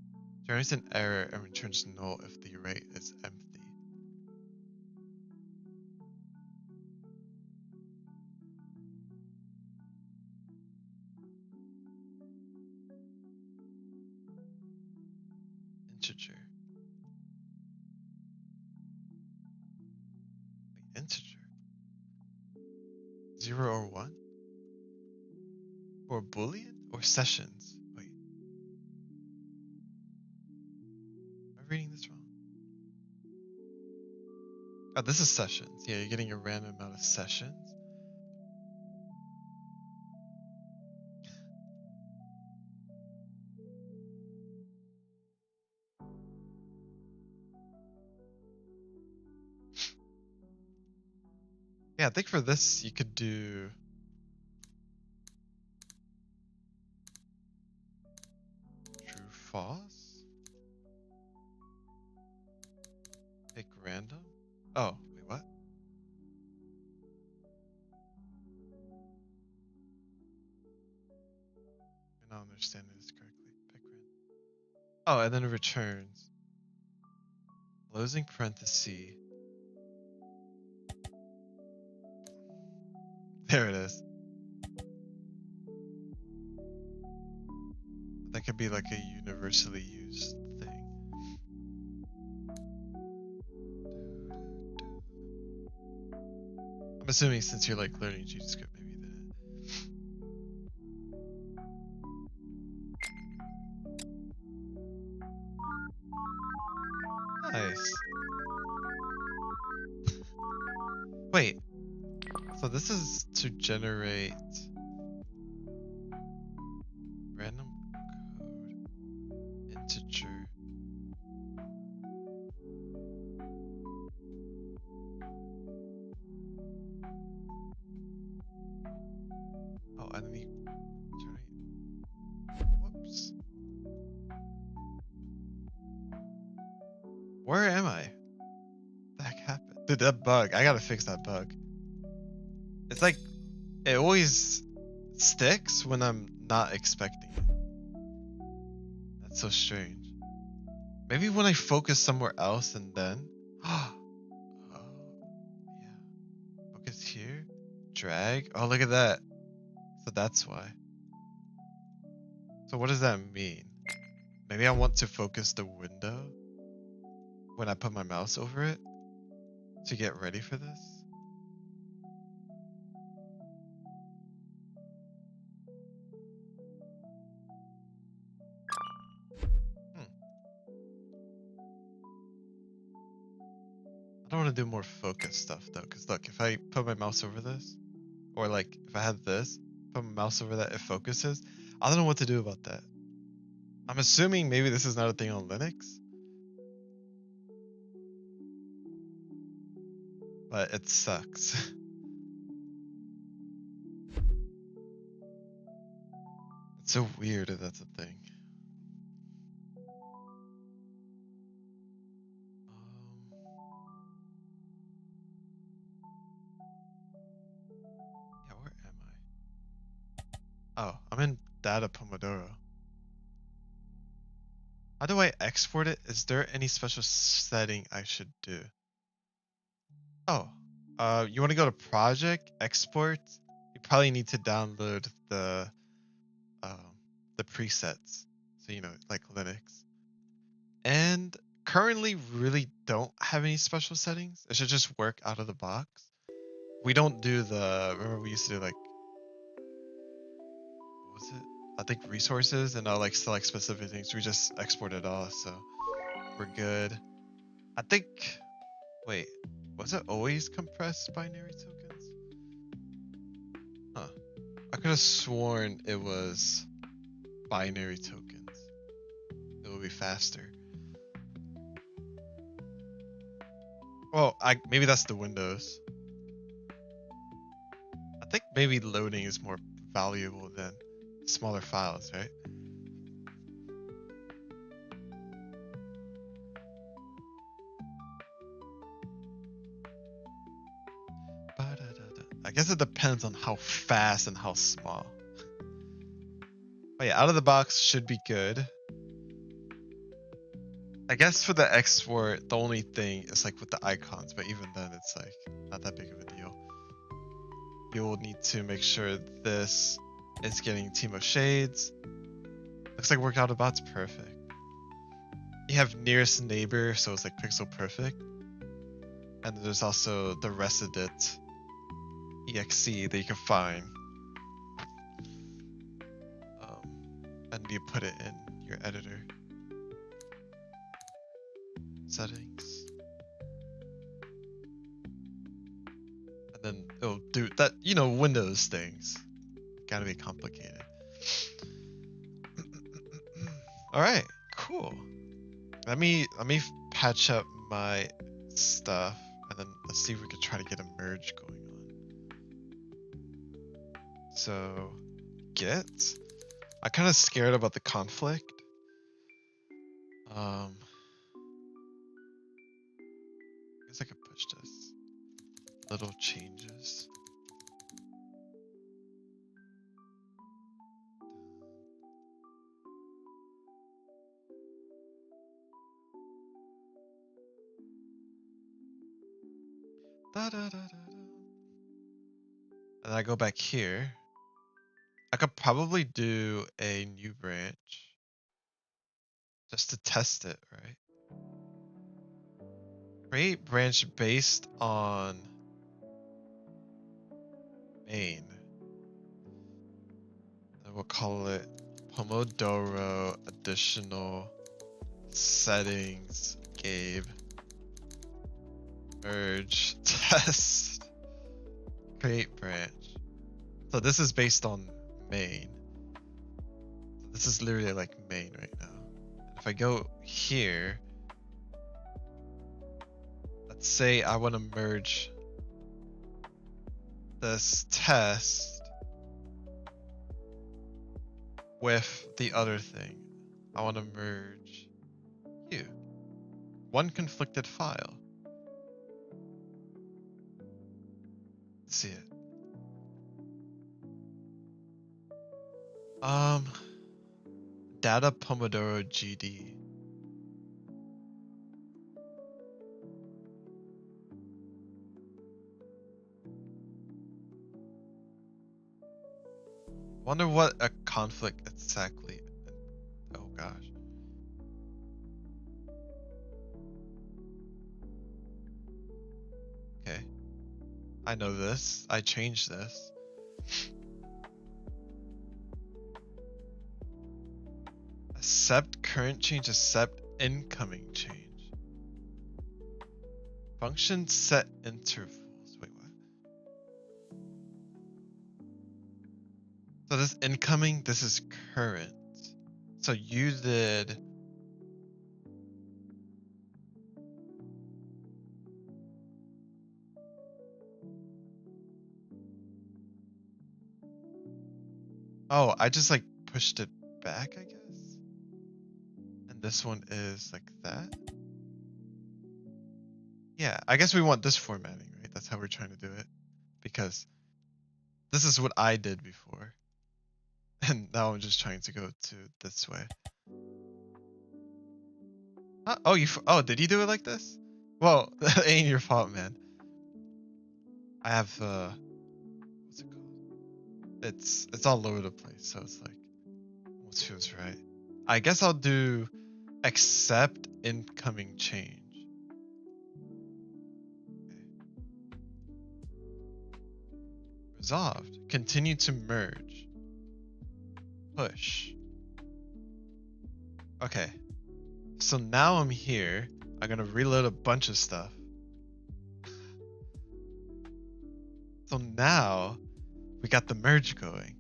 Generates an error and returns null if the array is empty. Integer. Wait, integer. 0 or 1? Or boolean? Or sessions? Wait. Am I reading this wrong? Oh, this is sessions. Yeah, you're getting a random amount of sessions. Yeah, I think for this you could do true, false. Pick random. Oh, wait, what? I'm not understanding this correctly. Pick random. Oh, and then it returns. Closing parenthesis. There it is. That could be like a universally used thing. I'm assuming since you're like learning GScript, maybe that. Nice. Wait. So this is to generate random code integer. Oh, and then you generate. Whoops. Where am I? What the heck happened? Dude, that bug. I gotta fix that bug. It's like it always sticks when I'm not expecting it. That's so strange. Maybe when I focus somewhere else and then. Oh, yeah. Focus here. Drag. Oh, look at that. So that's why. So what does that mean? Maybe I want to focus the window when I put my mouse over it to get ready for this. I don't want to do more focus stuff though, because look, if I put my mouse over this, or like if I had this, put my mouse over that, it focuses. I don't know what to do about that. I'm assuming maybe this is not a thing on Linux, but it sucks. It's so weird if that's a thing. Yeah, where am I? Oh, I'm in Data Pomodoro. How do I export it? Is there any special setting I should do? Oh, you want to go to Project Export? You probably need to download um, the presets, so like Linux. And currently, really don't have any special settings. It should just work out of the box. We don't do remember we used to do like, what was it? I think resources, and I'll like select specific things. We just export it all, so we're good. I think, wait, was it always compressed binary tokens? Huh. I could have sworn it was binary tokens. It would be faster. Well, maybe that's the Windows. I think maybe loading is more valuable than smaller files, right? I guess it depends on how fast and how small. But yeah, out of the box should be good. I guess for the export, the only thing is like with the icons, but even then it's like not that big of a deal. You'll need to make sure this is getting Team of Shades. Looks like worked out about's perfect. You have nearest neighbor, so it's like pixel perfect. And there's also the Resident exe that you can find. And you put it in your editor. Settings. And then it'll do that, Windows things. Gotta be complicated. Alright, cool. Let me patch up my stuff, and then let's see if we can try to get a merge going on. So, Git. I'm kind of scared about the conflict. I guess I could push this. Little changes. And I go back here. I could probably do a new branch just to test it, right? Create branch based on main. And we'll call it Pomodoro additional settings Gabe merge test create branch. So this is based on main. So this is literally like main right now. And if I go here, let's say I want to merge this test with the other thing. I want to merge you. One conflicted file. Let's see it. Data Pomodoro GD. Wonder what a conflict exactly. Oh gosh. Okay. I know this. I changed this. Accept current change, accept incoming change. Function set intervals. Wait, what? So this incoming, this is current. So you did. Oh, I just like pushed it back, I guess. And this one is like that. Yeah, I guess we want this formatting, right? That's how we're trying to do it. Because this is what I did before. And now I'm just trying to go to this way. Oh, did you do it like this? Well, that ain't your fault, man. I have what's it called? It's all over the place, so it's like almost feels right. I guess I'll do accept incoming change. Resolved. Continue to merge. Push. Okay. So now I'm here. I'm gonna reload a bunch of stuff. So now we got the merge going.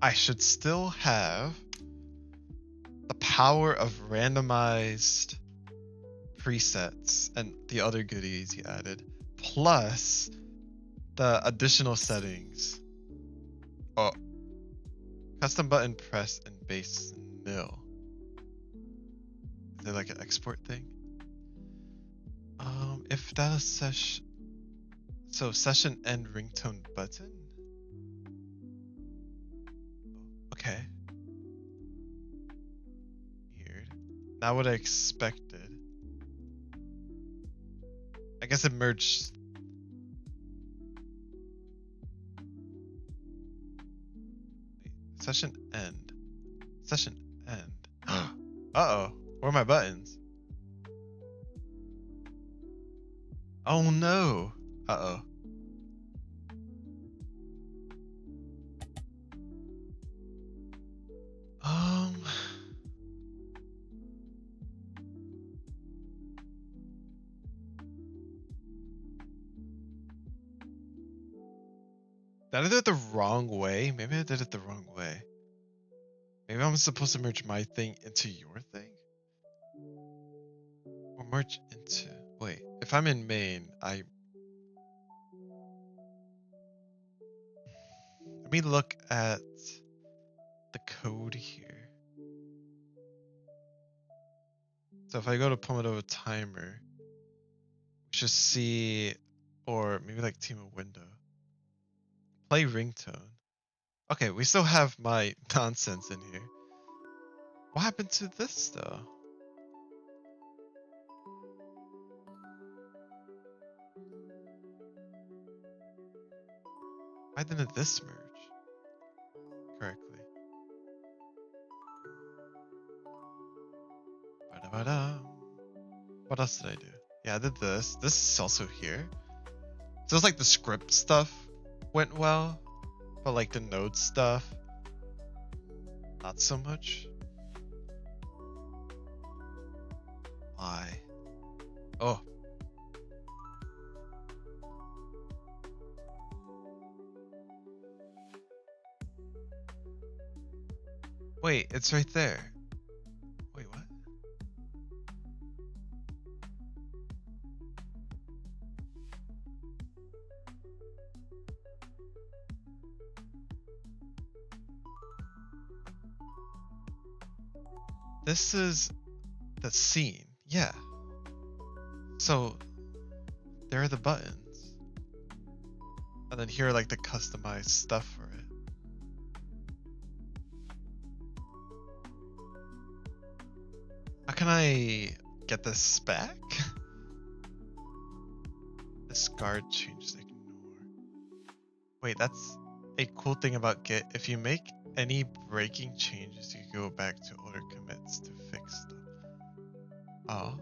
I should still have the power of randomized presets and the other goodies he added, plus the additional settings. Oh, custom button press and base nil. Is there like an export thing? If data session, so session end ringtone button. Okay. Weird. Not what I expected. I guess it merged. Wait, session end. Session end. Uh-oh. Where are my buttons? Oh no. Uh-oh. Did I do it the wrong way? Maybe I did it the wrong way. Maybe I'm supposed to merge my thing into your thing? Or merge into... Wait, if I'm in main, Let me look at the code here. So if I go to Pomodoro timer, we should see... Or maybe like team a window. Play ringtone. Okay, we still have my nonsense in here. What happened to this though? Why didn't this merge correctly? Ba-da-ba-da. What else did I do? Yeah, I did this. This is also here. So it's like the script stuff went well, but like the node stuff, not so much. Why? Oh. Wait, it's right there. Wait, what? This is the scene. Yeah. So there are the buttons. And then here are like the customized stuff for it. How can I get this back? Discard changes, ignore. Wait, that's a cool thing about Git. If you make any breaking changes, you can go back to older commits to fix them. Oh.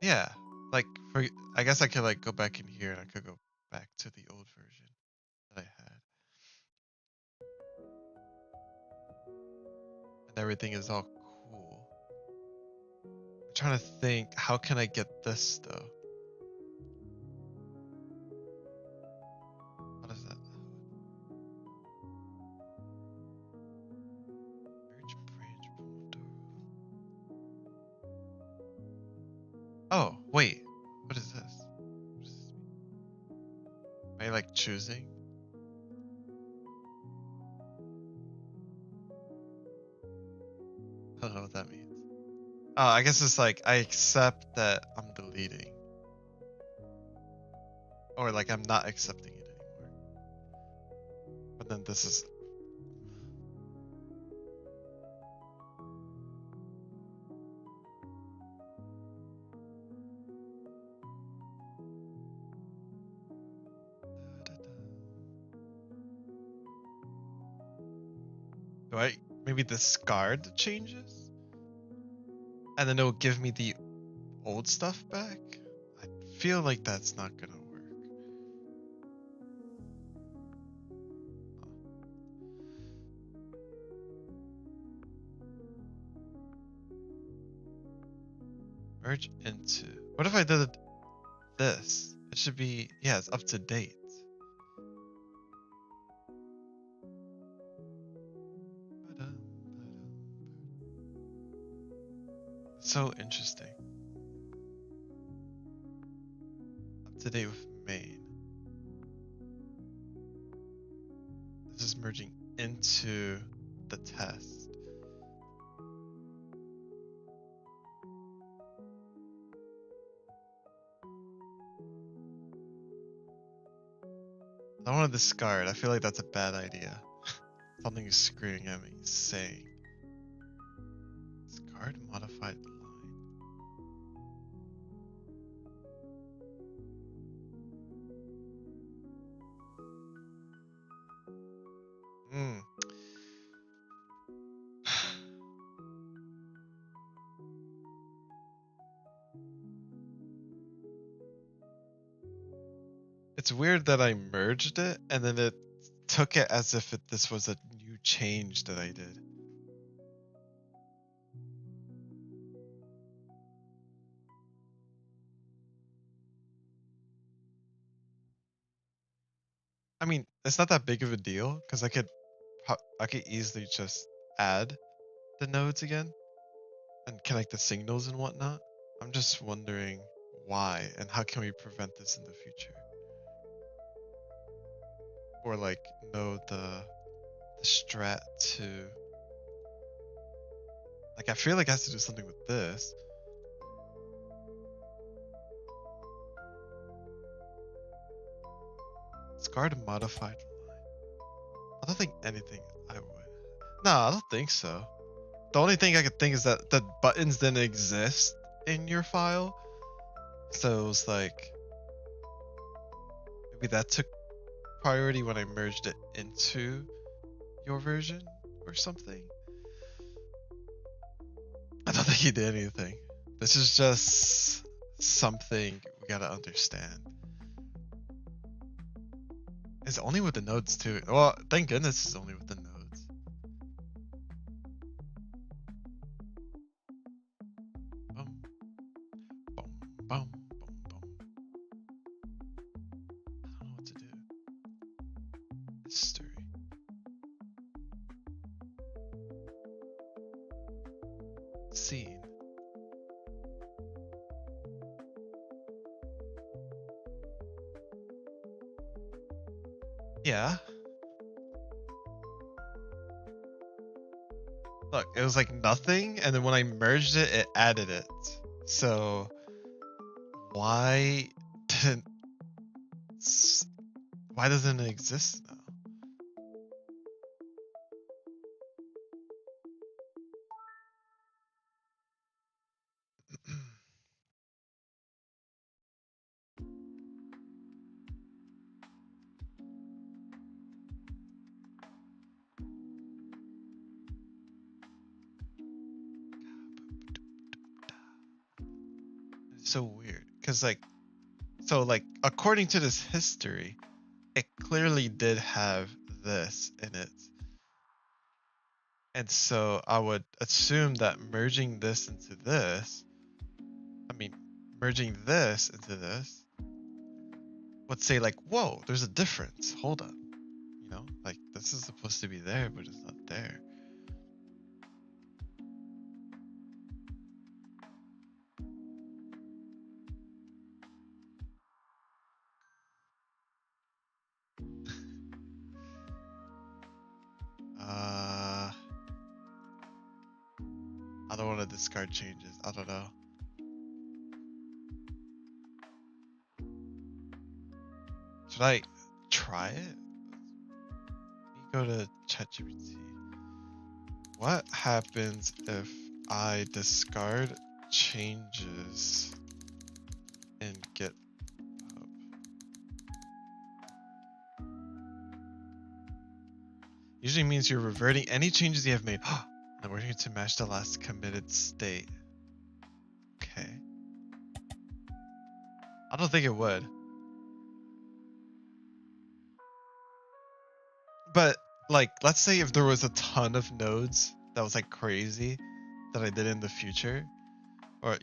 Yeah, like I guess I could like go back in here and I could go back to the old version that I had. And everything is all cool. I'm trying to think, how can I get this though? How does that? Merge branch Pomodoro. Oh, wait. What is this? What does this mean? Am I like choosing? I don't know what that means. Oh, I guess it's like I accept that I'm deleting. Or like I'm not accepting it anymore. But then this is do I maybe discard the changes? And then it'll give me the old stuff back? I feel like that's not gonna work. Merge into. What if I did this? It should be, yeah, it's up to date. So interesting. Up to date with main. This is merging into the test. I want to discard. I feel like that's a bad idea. Something is screaming at me, saying discard modified line. Hmm. It's weird that I merged it and then it took it as if this was a new change that I did. I mean, it's not that big of a deal because I could easily just add the nodes again and connect the signals and whatnot. I'm just wondering why and how can we prevent this in the future? Or like know the strat to like I feel like it has to do something with this. Discard modified line. I don't think anything I would. No, I don't think so. The only thing I could think is that the buttons didn't exist in your file. So it was like maybe that took priority when I merged it into your version or something. I don't think he did anything. This is just something we gotta understand. It's only with the nodes too. Well, thank goodness it's only with the nodes. Boom, boom, boom, boom, boom. I don't know what to do. History. Scene. Yeah. Look, it was like nothing, and then when I merged it, it added it. So why didn't why doesn't it exist now? It's so weird, cause like, so like according to this history, it clearly did have this in it. And so I would assume that merging this into this, I mean, merging this into this would say like, whoa, there's a difference. Hold up. You know, like this is supposed to be there, but it's not there. I don't want to discard changes. I don't know. Should I try it? Let me go to ChatGPT. What happens if I discard changes in GitHub? Usually means you're reverting any changes you have made. And we're going to match the last committed state. Okay. I don't think it would. But like, let's say if there was a ton of nodes that was like crazy that I did in the future, or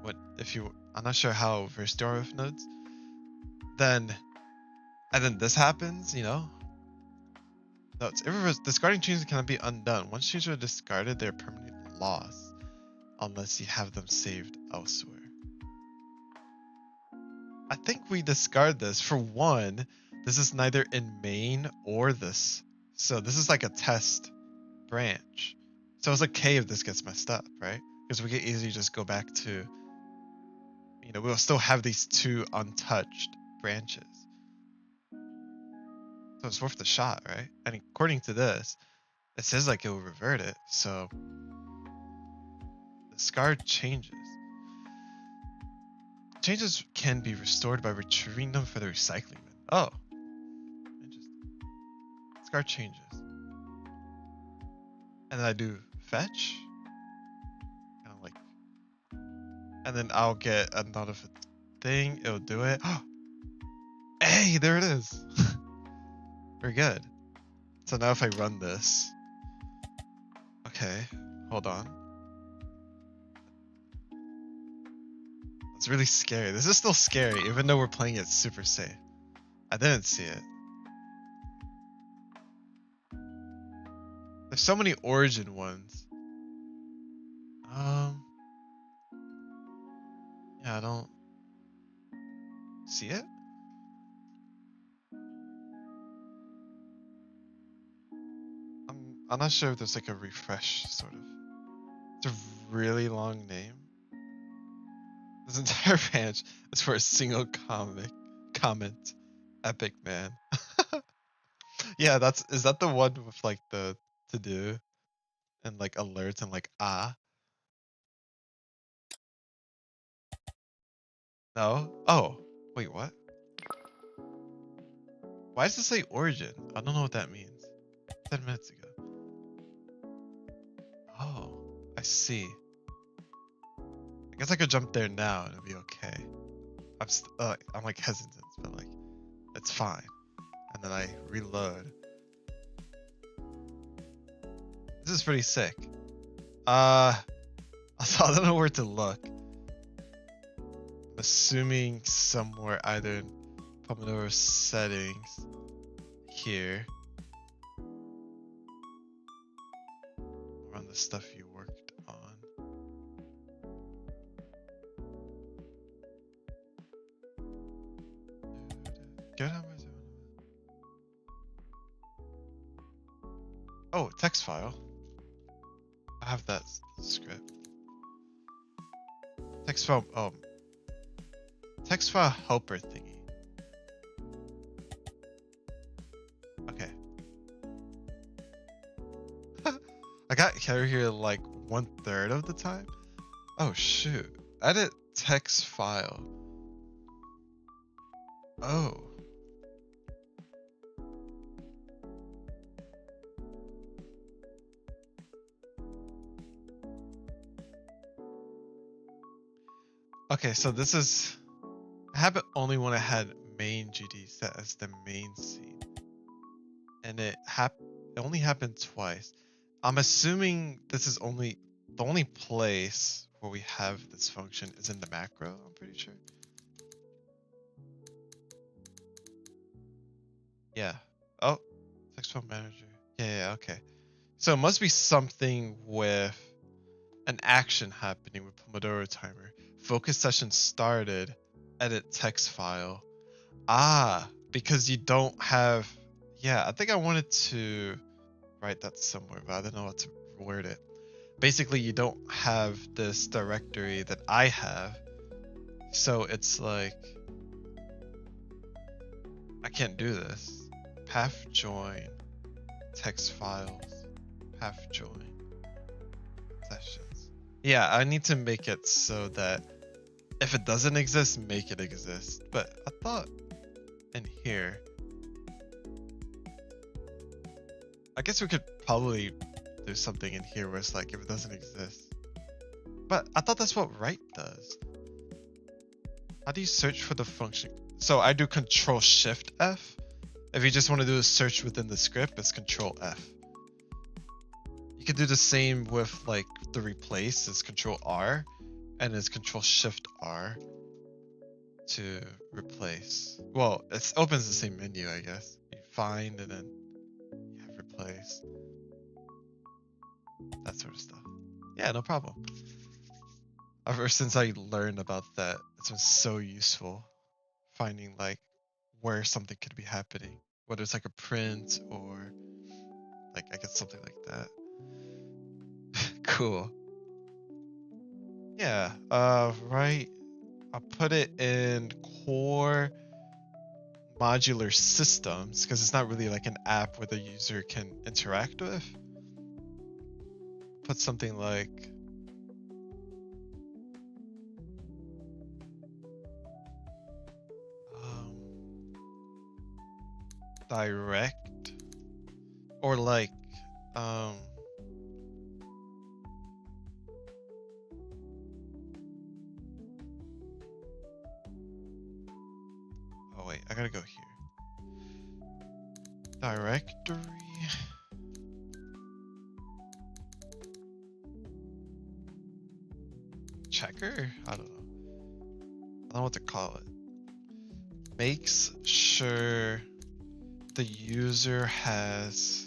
what if you, I'm not sure how versed you are with nodes, and then this happens, no, it's irreversible. Discarding changes cannot be undone. Once changes are discarded, they're permanently lost unless you have them saved elsewhere. I think we discard this. For one, this is neither in main or this. So this is like a test branch. So it's okay if this gets messed up, right? Because we can easily just go back to, we'll still have these two untouched branches. So it's worth the shot, right? And according to this, it says like it will revert it. So discard changes. Changes can be restored by retrieving them for the recycling bin. Oh, interesting. Discard changes. And then I do fetch. And then I'll get another thing. It'll do it. Hey, there it is. We're good. So now if I run this. Okay, hold on. It's really scary. This is still scary, even though we're playing it super safe. I didn't see it. There's so many origin ones. Yeah, I don't see it. I'm not sure if there's like a refresh sort of. It's a really long name. This entire ranch is for a single comment. Epic man. Yeah, is that the one with like the to do and like alerts and like No? Oh, wait, what? Why does it say origin? I don't know what that means. 10 minutes ago. Oh, I see. I guess I could jump there now and it'll be okay. I'm like hesitant, but like, it's fine. And then I reload. This is pretty sick. I don't know where to look. I'm assuming somewhere either in Pomodoro settings here. Around the stuff you worked on. Oh, text file. I have that script. Text file. Oh, text file helper thingy. Okay. I got Carrie here like 1/3 of the time. Oh shoot. Edit text file. Oh. Okay, so this is, I have it only when I had main GD set as the main scene. And it only happened twice. I'm assuming this is the only place where we have this function is in the macro, I'm pretty sure. Yeah. Oh, text file manager. Yeah, okay. So it must be something with an action happening with Pomodoro timer. Focus session started, edit text file. Because you don't have, yeah, I think I wanted to write that somewhere, but I don't know how to word it. basically you don't have this directory that I have. So it's like, I can't do this. Path join, text files, path join, sessions. Yeah, I need to make it so that if it doesn't exist, make it exist. But I thought in here, I guess we could probably do something in here where it's like if it doesn't exist. But I thought that's what write does. How do you search for the function? So I do Control Shift F. If you just want to do a search within the script, it's Control F. You could do the same with like the replace, it's Control R, and it's Control Shift R to replace. Well, it opens the same menu, I guess. You find and then you have replace. That sort of stuff. Yeah, no problem. Ever since I learned about that, it's been so useful finding like where something could be happening, whether it's like a print or like I guess something like that. Cool. Yeah, right. I'll put it in core modular systems because it's not really like an app where the user can interact with. Put something like direct or like oh wait, I gotta go here. Directory. Checker? I don't know. I don't know what to call it. Makes sure the user has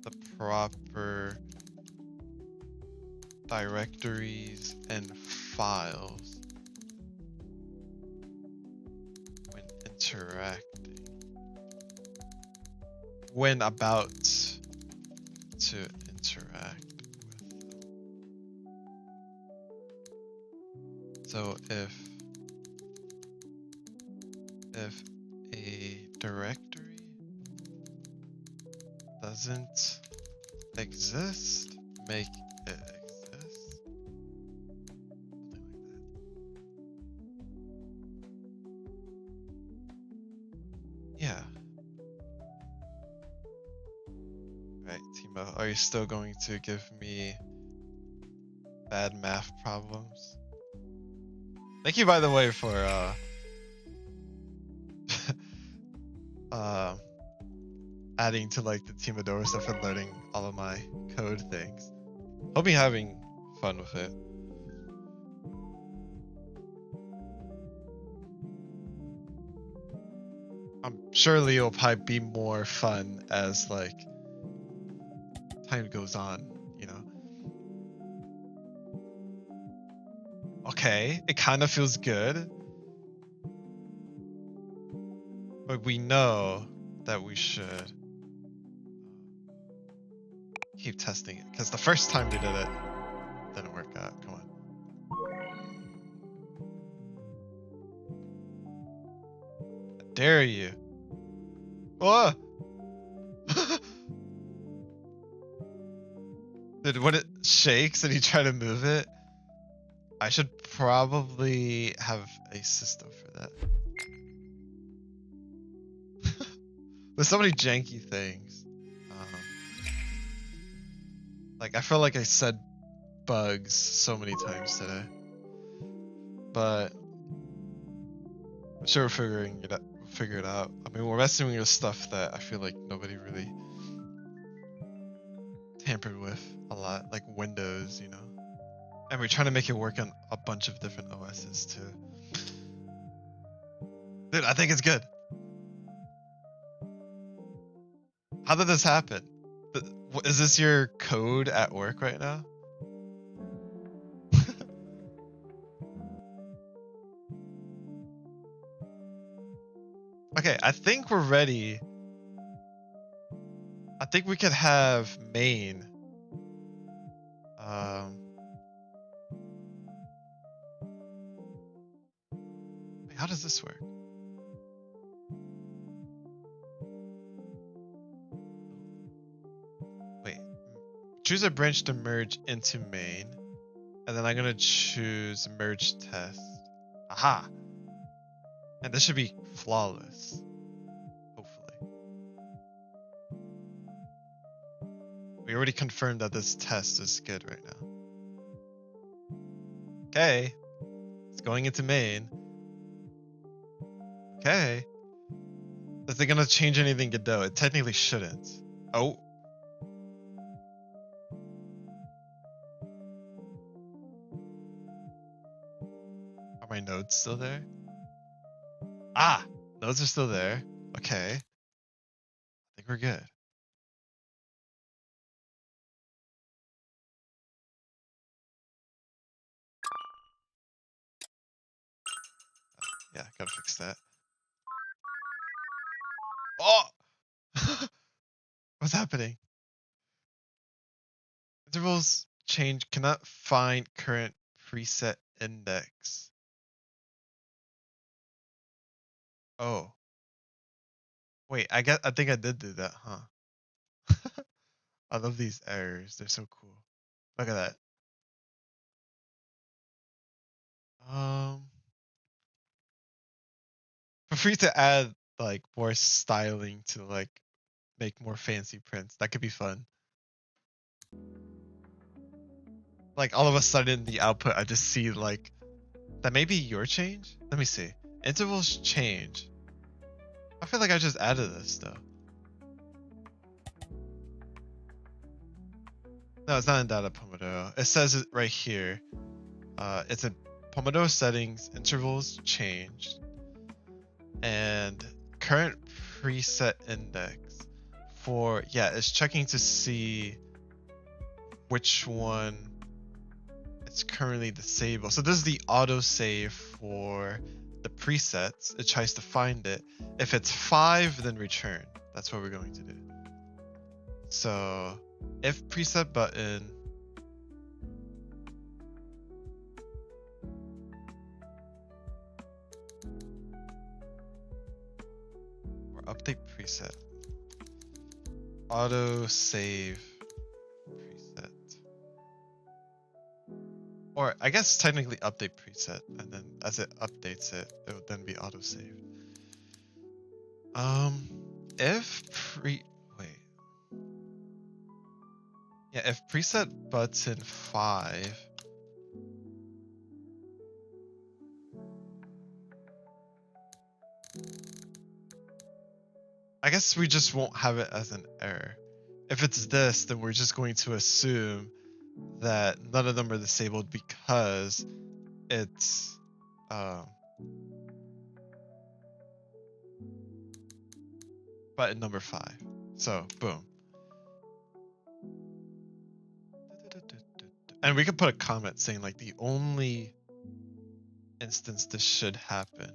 the proper directories and files when interacting. When about to interact with them. So if a directory doesn't exist, make it exist. Something like that. Yeah. Right, Timo, are you still going to give me bad math problems? Thank you, by the way, for adding to like the Timodoro stuff and learning all of my code things. Hope you're having fun with it. I'm surely it'll probably be more fun as like time goes on, you know. Okay, it kind of feels good. But we know that we should keep testing it because the first time we did it didn't work out. Come on. I dare you. Oh! When it shakes and you try to move it, I should probably have a system for that. There's so many janky things. Like I feel like I said bugs so many times today, but I'm sure we're figure it out. I mean, we're messing with stuff that I feel like nobody really tampered with a lot, like Windows, you know. And we're trying to make it work on a bunch of different OSs too. Dude, I think it's good. How did this happen? Is this your code at work right now? Okay, I think we're ready. I think we could have main Wait, how does this work? Wait, choose a branch to merge into main, and then I'm gonna choose merge test. Aha! And this should be flawless, hopefully. We already confirmed that this test is good right now. Okay, it's going into main. Okay. Is it gonna change anything, Godot? It technically shouldn't. Oh. Are my nodes still there? Ah! Nodes are still there. Okay. I think we're good. Yeah, gotta fix that. Oh! What's happening? Intervals change, cannot find current preset index. Oh. Wait, I think I did do that, huh? I love these errors. They're so cool. Look at that. Feel free to add like more styling to like make more fancy prints. That could be fun. Like all of a sudden the output, I just see like that may be your change. Let me see. Intervals change. I feel like I just added this though. No, it's not in Data Pomodoro. It says it right here. It's in Pomodoro settings, intervals changed, and current preset index for, yeah, it's checking to see which one it's currently disabled. So this is the autosave for the presets. It tries to find it. If it's 5, then return. That's what we're going to do. So if preset button, or update preset, autosave preset. Or I guess technically update preset, and then as it updates it, it will then be autosaved. If preset button 5, I guess we just won't have it as an error. If it's this, then we're just going to assume that none of them are disabled because it's button number 5. So boom. And we could put a comment saying like the only instance this should happen.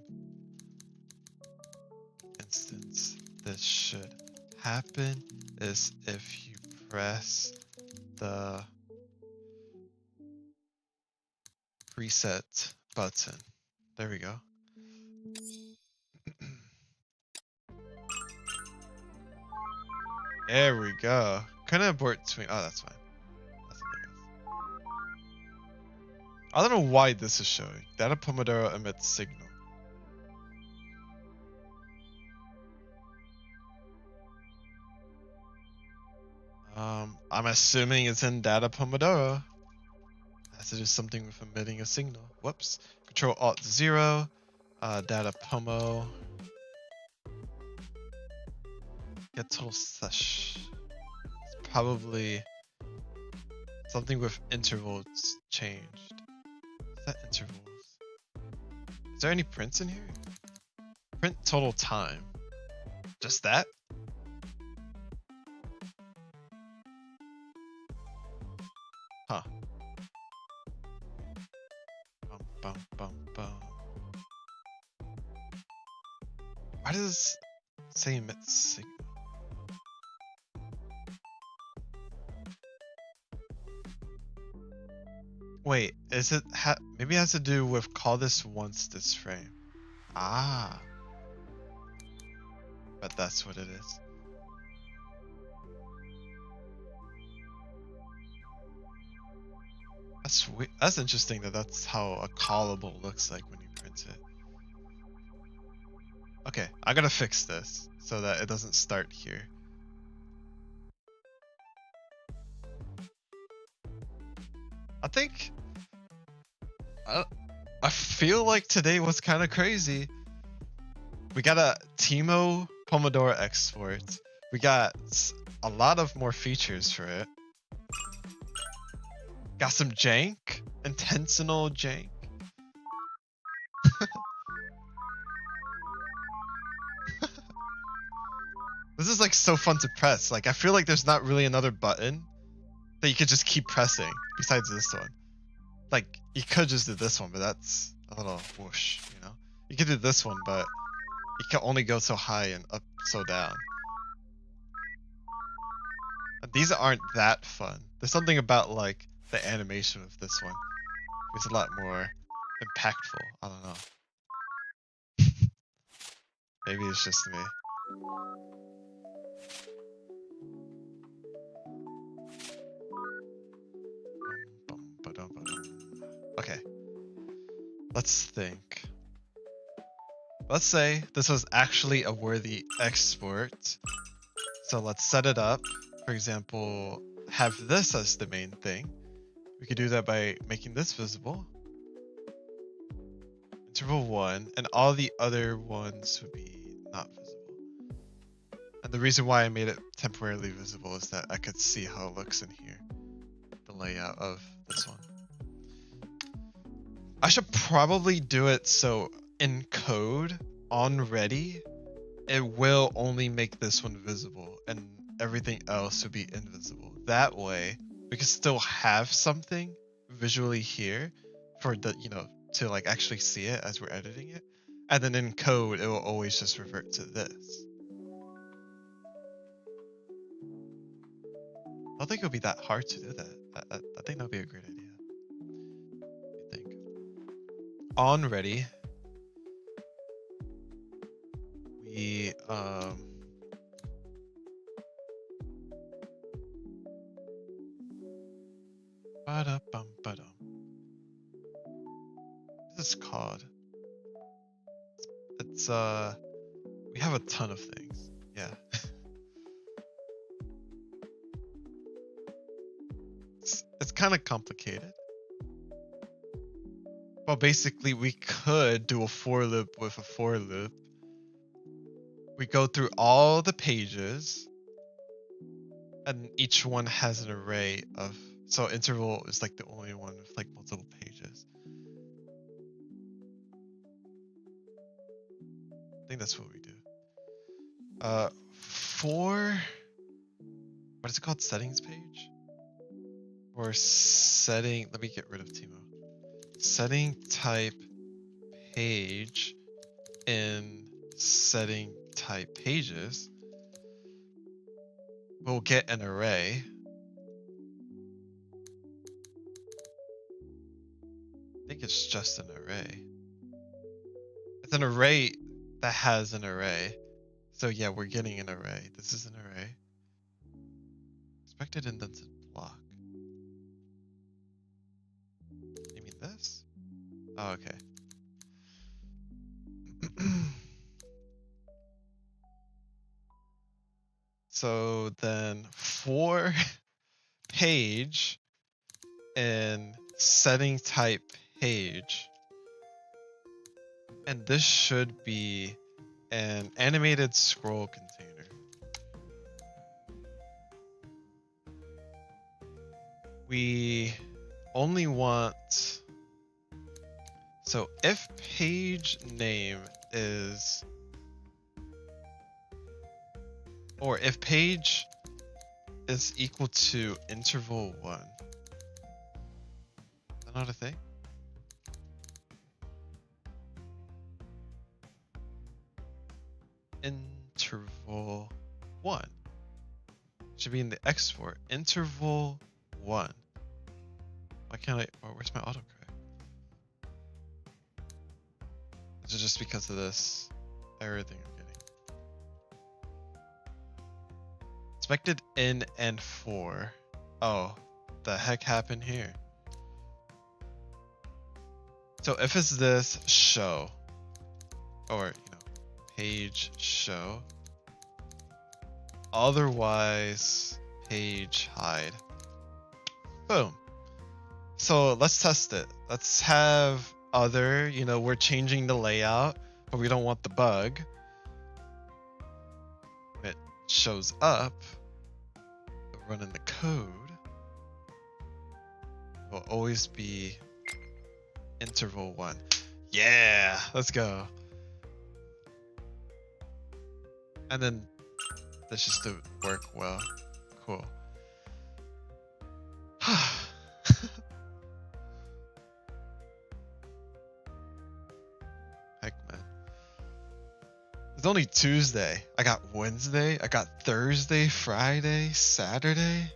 This should happen is if you press the preset button. There we go. There we go. Couldn't abort swing. Oh, that's fine. That's something else. I don't know why this is showing. Data Pomodoro emits signal. I'm assuming it's in Data Pomodoro. Has to do something with emitting a signal. Whoops. Control Alt 0. Data Pomo. Get total sesh. It's probably something with intervals changed. Is that intervals? Is there any prints in here? Print total time. Just that? Huh. Bum, bum, bum, bum. Why does this say emit signal? Wait, is it maybe it has to do with call this once this frame. Ah, but that's what it is. That's sweet. That's interesting that that's how a callable looks like when you print it. Okay, I gotta fix this so that it doesn't start here. I think I feel like today was kind of crazy. We got a Timo Pomodoro export. We got a lot of more features for it. Got some jank, intentional jank. This is like so fun to press. Like I feel like there's not really another button that you could just keep pressing besides this one. Like you could just do this one, but that's a little whoosh, you know? You could do this one, but you can only go so high and up so down. And these aren't that fun. There's something about like the animation of this one. It's a lot more impactful. I don't know. Maybe it's just me. Okay. Let's think. Let's say this was actually a worthy export. So let's set it up. For example, have this as the main thing. We could do that by making this visible. Interval 1, and all the other ones would be not visible. And the reason why I made it temporarily visible is that I could see how it looks in here. The layout of this one. I should probably do it so in code on ready, it will only make this one visible and everything else would be invisible. That way, we can still have something visually here for the, you know, to like actually see it as we're editing it. And then in code, it will always just revert to this. I don't think it would be that hard to do that. I think that would be a great idea. I think. On ready, we this is called. It's we have a ton of things. Yeah. it's kind of complicated. Well, basically we could do a for loop with a for loop. We go through all the pages and each one has an array of, so interval is like the only one with like multiple pages. I think that's what we do. For what is it called? Settings page? Or setting, let me get rid of Timo. Setting type page in setting type pages. We'll get an array. I think it's just an array. It's an array that has an array. So yeah, we're getting an array. This is an array. Expected indented block. You mean this? Oh, okay. So then for page and setting type page, and this should be an animated scroll container. We only want, so if page name is, or if page is equal to interval 1. Is that not a thing? Interval 1 should be in the export. Interval 1. Why Why can't I? Oh, where's my autocorrect? Is it just because of this error thing I'm getting? Expected in and for. Oh, the heck happened here? So if it's this show, or page show, otherwise page hide. Boom. So let's test it. Let's have other, we're changing the layout, but we don't want the bug. When it shows up, running the code will always be interval 1. Yeah, let's go. And then this just to work well. Cool. Heck, man. It's only Tuesday. I got Wednesday. I got Thursday, Friday, Saturday.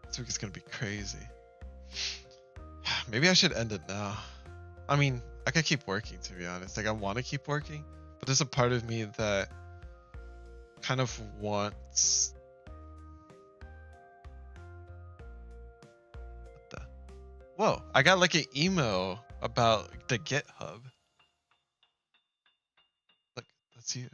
This week is gonna be crazy. Maybe I should end it now. I mean, I could keep working, to be honest. Like, I want to keep working, but there's a part of me that kind of wants... What the? Whoa, I got like an email about the GitHub. Look, that's you.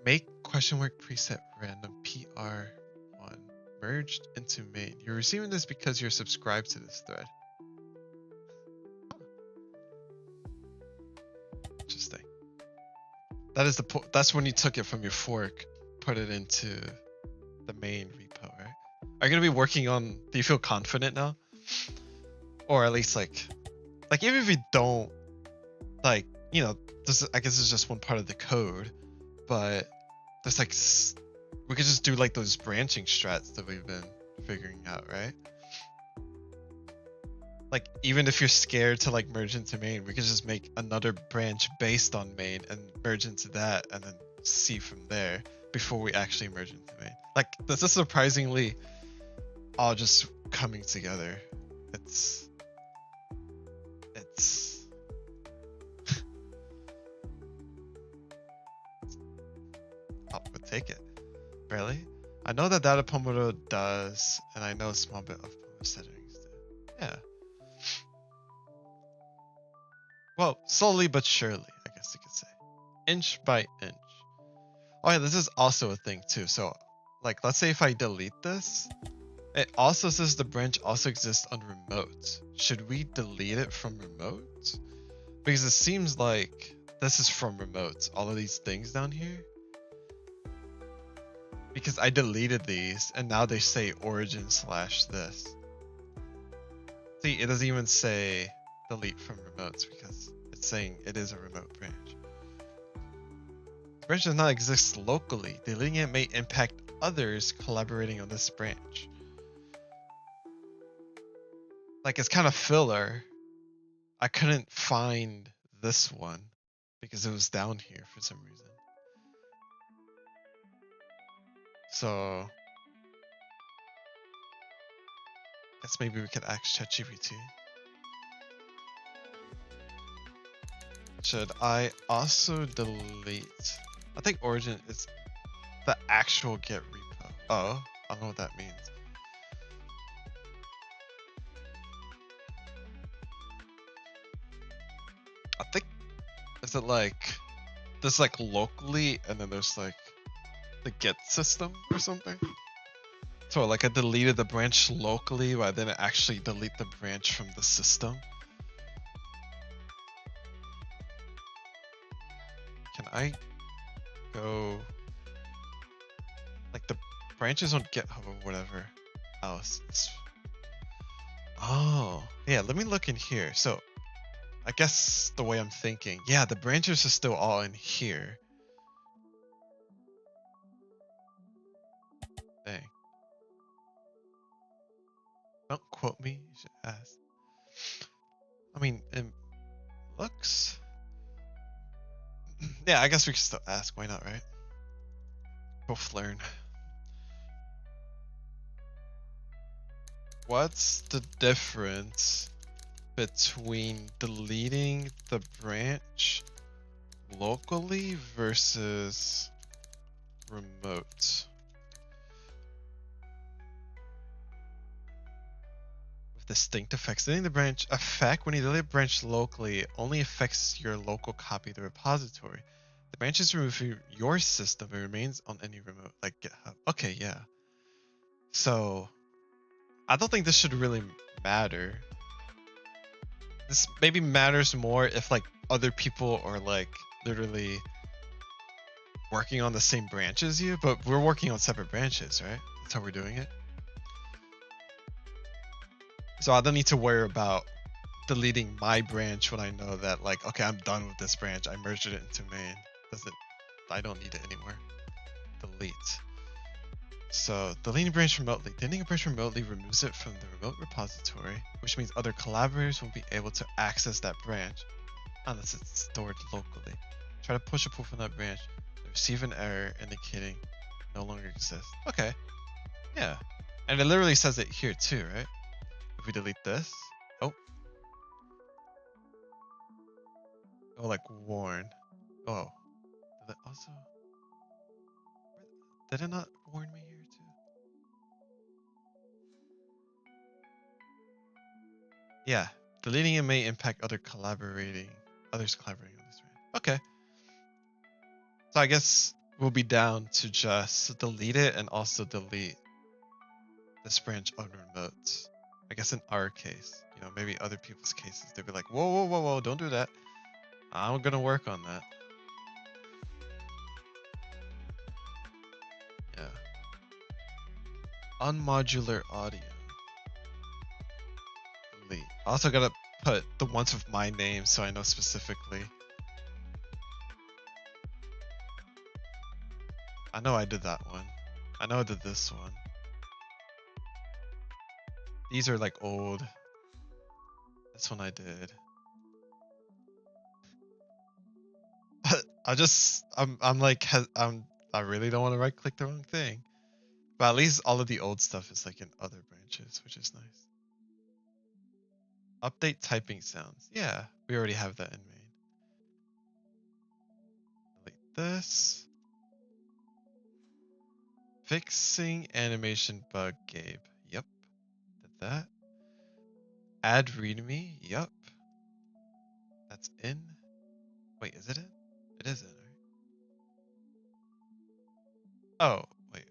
Make ? Preset random PR1 merged into main. You're receiving this because you're subscribed to this thread. Interesting. That is that's when you took it from your fork, put it into the main repo, right? Are you gonna be working on? Do you feel confident now? Or at least like even if you don't, like, this, I guess it's just one part of the code, but there's like, we could just do like those branching strats that we've been figuring out, right? Like, even if you're scared to like merge into main, we could just make another branch based on main and merge into that and then see from there before we actually merge into main. Like, this is surprisingly all just coming together. It's would take it. Barely. I know that Data Pomodoro does, and I know a small bit of Pomodoro settings do. Yeah. Well, slowly but surely, I guess you could say. Inch by inch. Oh yeah, this is also a thing too. So, like, let's say if I delete this, it also says the branch also exists on remote. Should we delete it from remote? Because it seems like this is from remote, all of these things down here. Because I deleted these and now they say origin / this. See, it doesn't even say delete from remotes because it's saying it is a remote branch. The branch does not exist locally. Deleting it may impact others collaborating on this branch. Like, it's kind of filler. I couldn't find this one because it was down here for some reason. So, guess maybe we could ask ChatGPT. Should I also delete? I think origin is the actual Git repo. Oh, I don't know what that means. I think, is it like, there's like locally and then there's like the Git system or something? So like I deleted the branch locally, but I didn't actually delete the branch from the system. Can I go, like, the branches on GitHub or whatever else? Oh, yeah, let me look in here. So I guess the way I'm thinking, yeah, the branches are still all in here. Dang. Don't quote me, you should ask. I mean, it looks... Yeah, I guess we can still ask, why not, right? both learn. What's the difference between deleting the branch locally versus remote? With distinct effects. Deleting the branch effect when you delete a branch locally only affects your local copy of the repository. The branch is removed from your system but remains on any remote, like GitHub. Okay, yeah. So I don't think this should really matter. This maybe matters more if like other people are like literally working on the same branch as you, but we're working on separate branches, right? That's how we're doing it. So I don't need to worry about deleting my branch when I know that like, okay, I'm done with this branch. I merged it into main. I don't need it anymore. Delete. So deleting a branch remotely. Deleting a branch remotely removes it from the remote repository, which means other collaborators won't be able to access that branch unless it's stored locally. Try to push a pull from that branch. Receive an error indicating no longer exists. Okay. Yeah. And it literally says it here too, right? If we delete this. Oh. Oh, like warn. Oh. Did it also? Did it not warn me here too? Yeah. Deleting it may impact others collaborating on this branch. Okay. So I guess we'll be down to just delete it and also delete this branch on remote. I guess in our case, you know, maybe other people's cases, they'd be like, whoa, whoa, whoa, whoa, don't do that. I'm gonna work on that. Yeah. Unmodular audio. Delete. Also gotta put the ones with my name so I know specifically. I know I did that one. I know I did this one. These are like old. This one I did. I really don't want to right click the wrong thing. But at least all of the old stuff is like in other branches, which is nice. Update typing sounds. Yeah, we already have that in main. Delete this. Fixing animation bug, Gabe. Yep. Did that. Add readme. Yep. That's in. Wait, is it in? It is in, right? Oh, wait.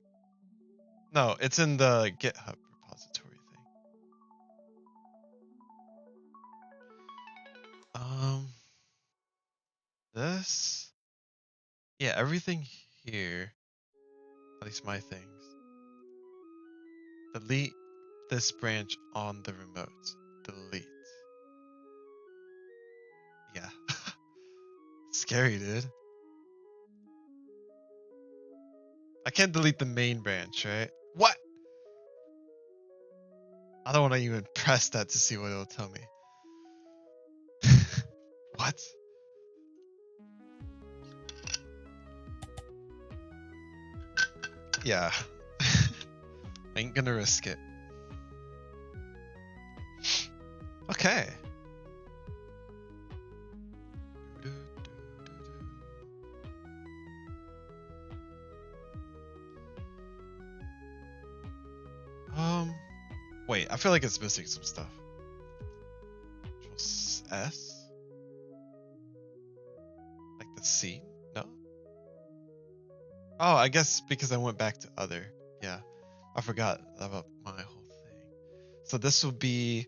No, it's in the GitHub repository thing. This. Yeah, everything here. At least my things. Delete this branch on the remote. Delete. Yeah. Scary, dude. I can't delete the main branch, right? What? I don't want to even press that to see what it'll tell me. What? Yeah. Ain't gonna risk it. Okay. Wait, I feel like it's missing some stuff. Control S? Like the C? No? Oh, I guess because I went back to other. Yeah. I forgot about my whole thing. So this will be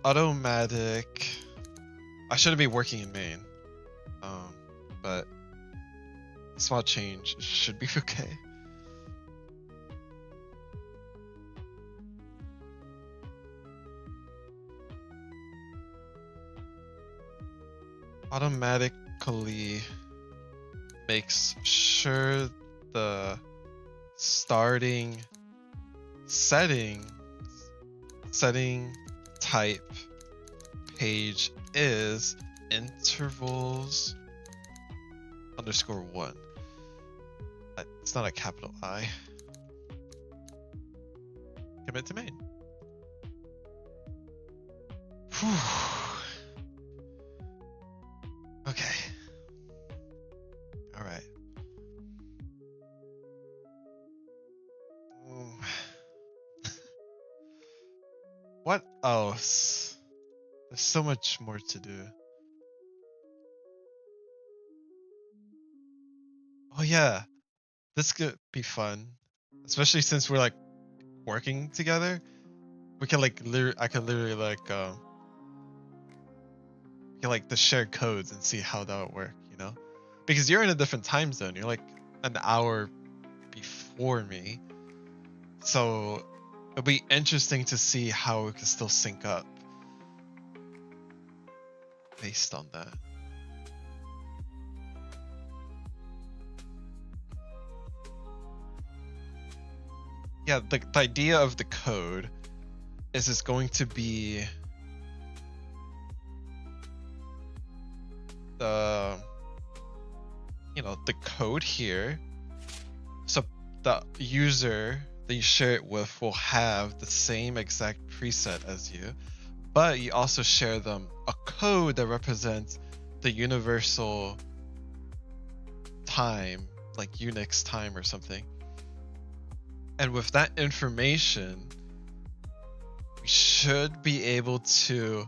automatic. I shouldn't be working in main. But small change should be okay. Automatically makes sure the starting setting type page is intervals _1. It's not a capital I. Commit to main. Whew. Okay. All right. What else? There's so much more to do. Oh yeah, this could be fun, especially since we're like working together. We can like I can literally like get like the shared codes and see how that would work, you know? Because you're in a different time zone. You're like an hour before me. So it'll be interesting to see how we can still sync up based on that. Yeah, the idea of the code is it's going to be the the code here, so the user that you share it with will have the same exact preset as you, but you also share them a code that represents the universal time, like Unix time or something. And with that information, we should be able to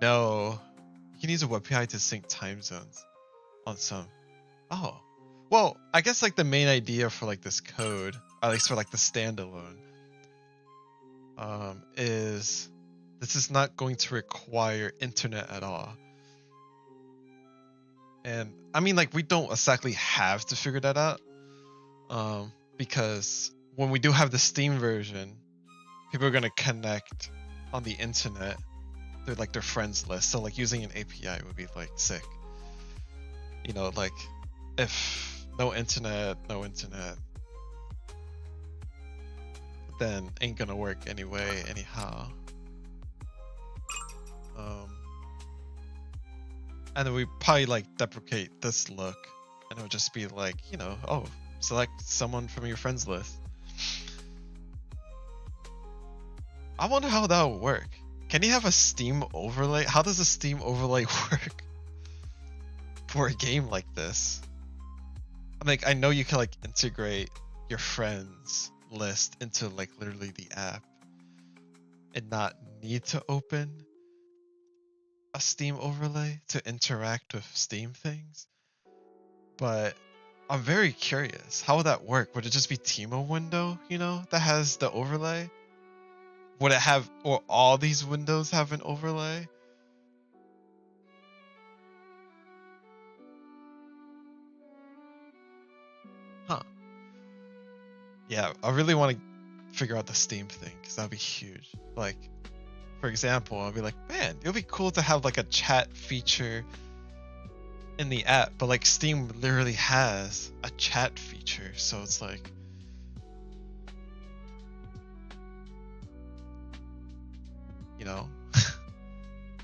know. You can use a web API to sync time zones on some. Oh, well, I guess like the main idea for like this code, at least for like the standalone, is this is not going to require internet at all. And I mean, like, we don't exactly have to figure that out, because when we do have the Steam version, people are gonna connect on the internet through like their friends list. So like using an API would be like sick. You know, like if no internet, then ain't gonna work anyway, anyhow. And then we probably like deprecate this look, and it would just be like, oh, select someone from your friends list. I wonder how that would work. Can you have a Steam overlay? How does a Steam overlay work for a game like this? Like, I know you can like integrate your friends list into like literally the app and not need to open a Steam overlay to interact with Steam things. But I'm very curious. How would that work? Would it just be Teemo window, that has the overlay? Would it have, or all these windows have an overlay? Huh. Yeah, I really want to figure out the Steam thing, because that'd be huge. Like, for example, I'll be like, man, it would be cool to have like a chat feature in the app, but like Steam literally has a chat feature, so it's like,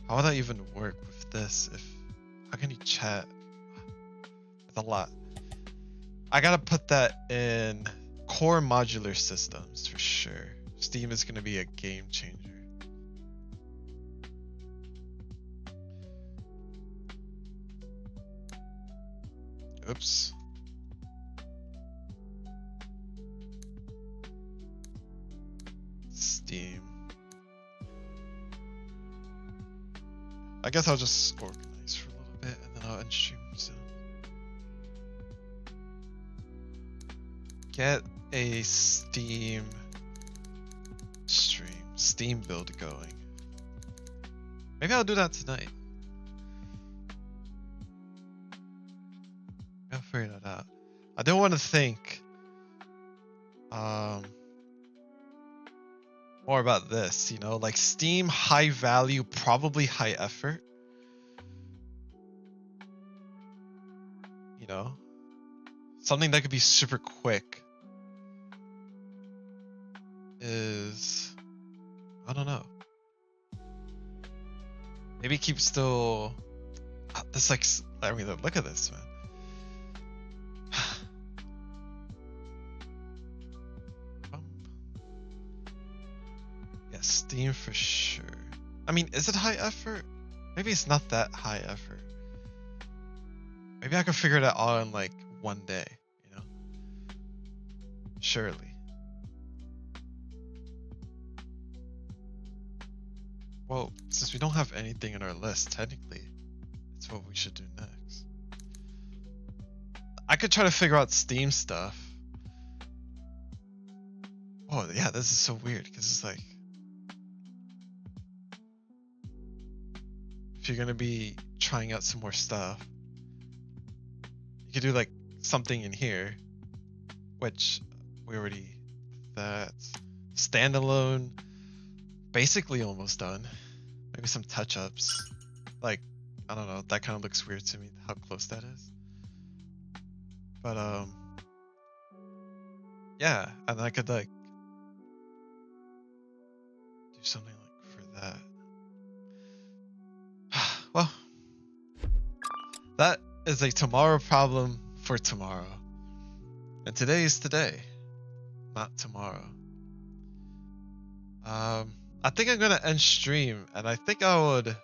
how would that even work with this? How can you chat? It's a lot. I gotta put that in core modular systems for sure. Steam is gonna be a game changer. Oops. Steam. I guess I'll just organize for a little bit and then I'll end stream soon. Get a Steam build going. Maybe I'll do that tonight. I'll figure that out. I don't want to think more about this, like Steam high value, probably high effort. Something that could be super quick is, I don't know. Maybe keep still. This like, I mean, look at this, man. Steam for sure. I mean, is it high effort? Maybe it's not that high effort. Maybe I could figure it out all in like one day, you know? Surely. Well, since we don't have anything on our list, technically, it's what we should do next. I could try to figure out Steam stuff. Oh, yeah, this is so weird, because it's like... if you're gonna be trying out some more stuff, you could do like something in here, which we already... that's standalone, basically almost done. Maybe some touch-ups. Like, I don't know, that kind of looks weird to me, how close that is. But, yeah, and I could, like, do something, like, for that. Well, that is a tomorrow problem for tomorrow. And today is today, not tomorrow. I think I'm gonna end stream, and I think I'm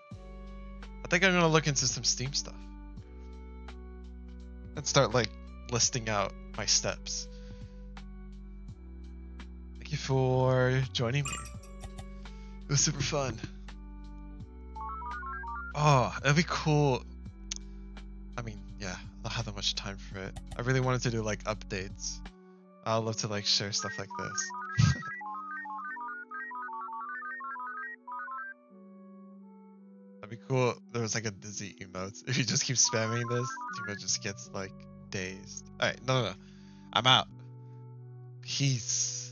gonna look into some Steam stuff. And start, like, listing out my steps. Thank you for joining me. It was super fun. Oh, it'd be cool. I mean, yeah, I don't have that much time for it. I really wanted to do, like, updates. I'd love to, like, share stuff like this. That'd be cool. There was like a dizzy emote. If you just keep spamming this, Timo just gets like dazed. Alright, no. I'm out. Peace.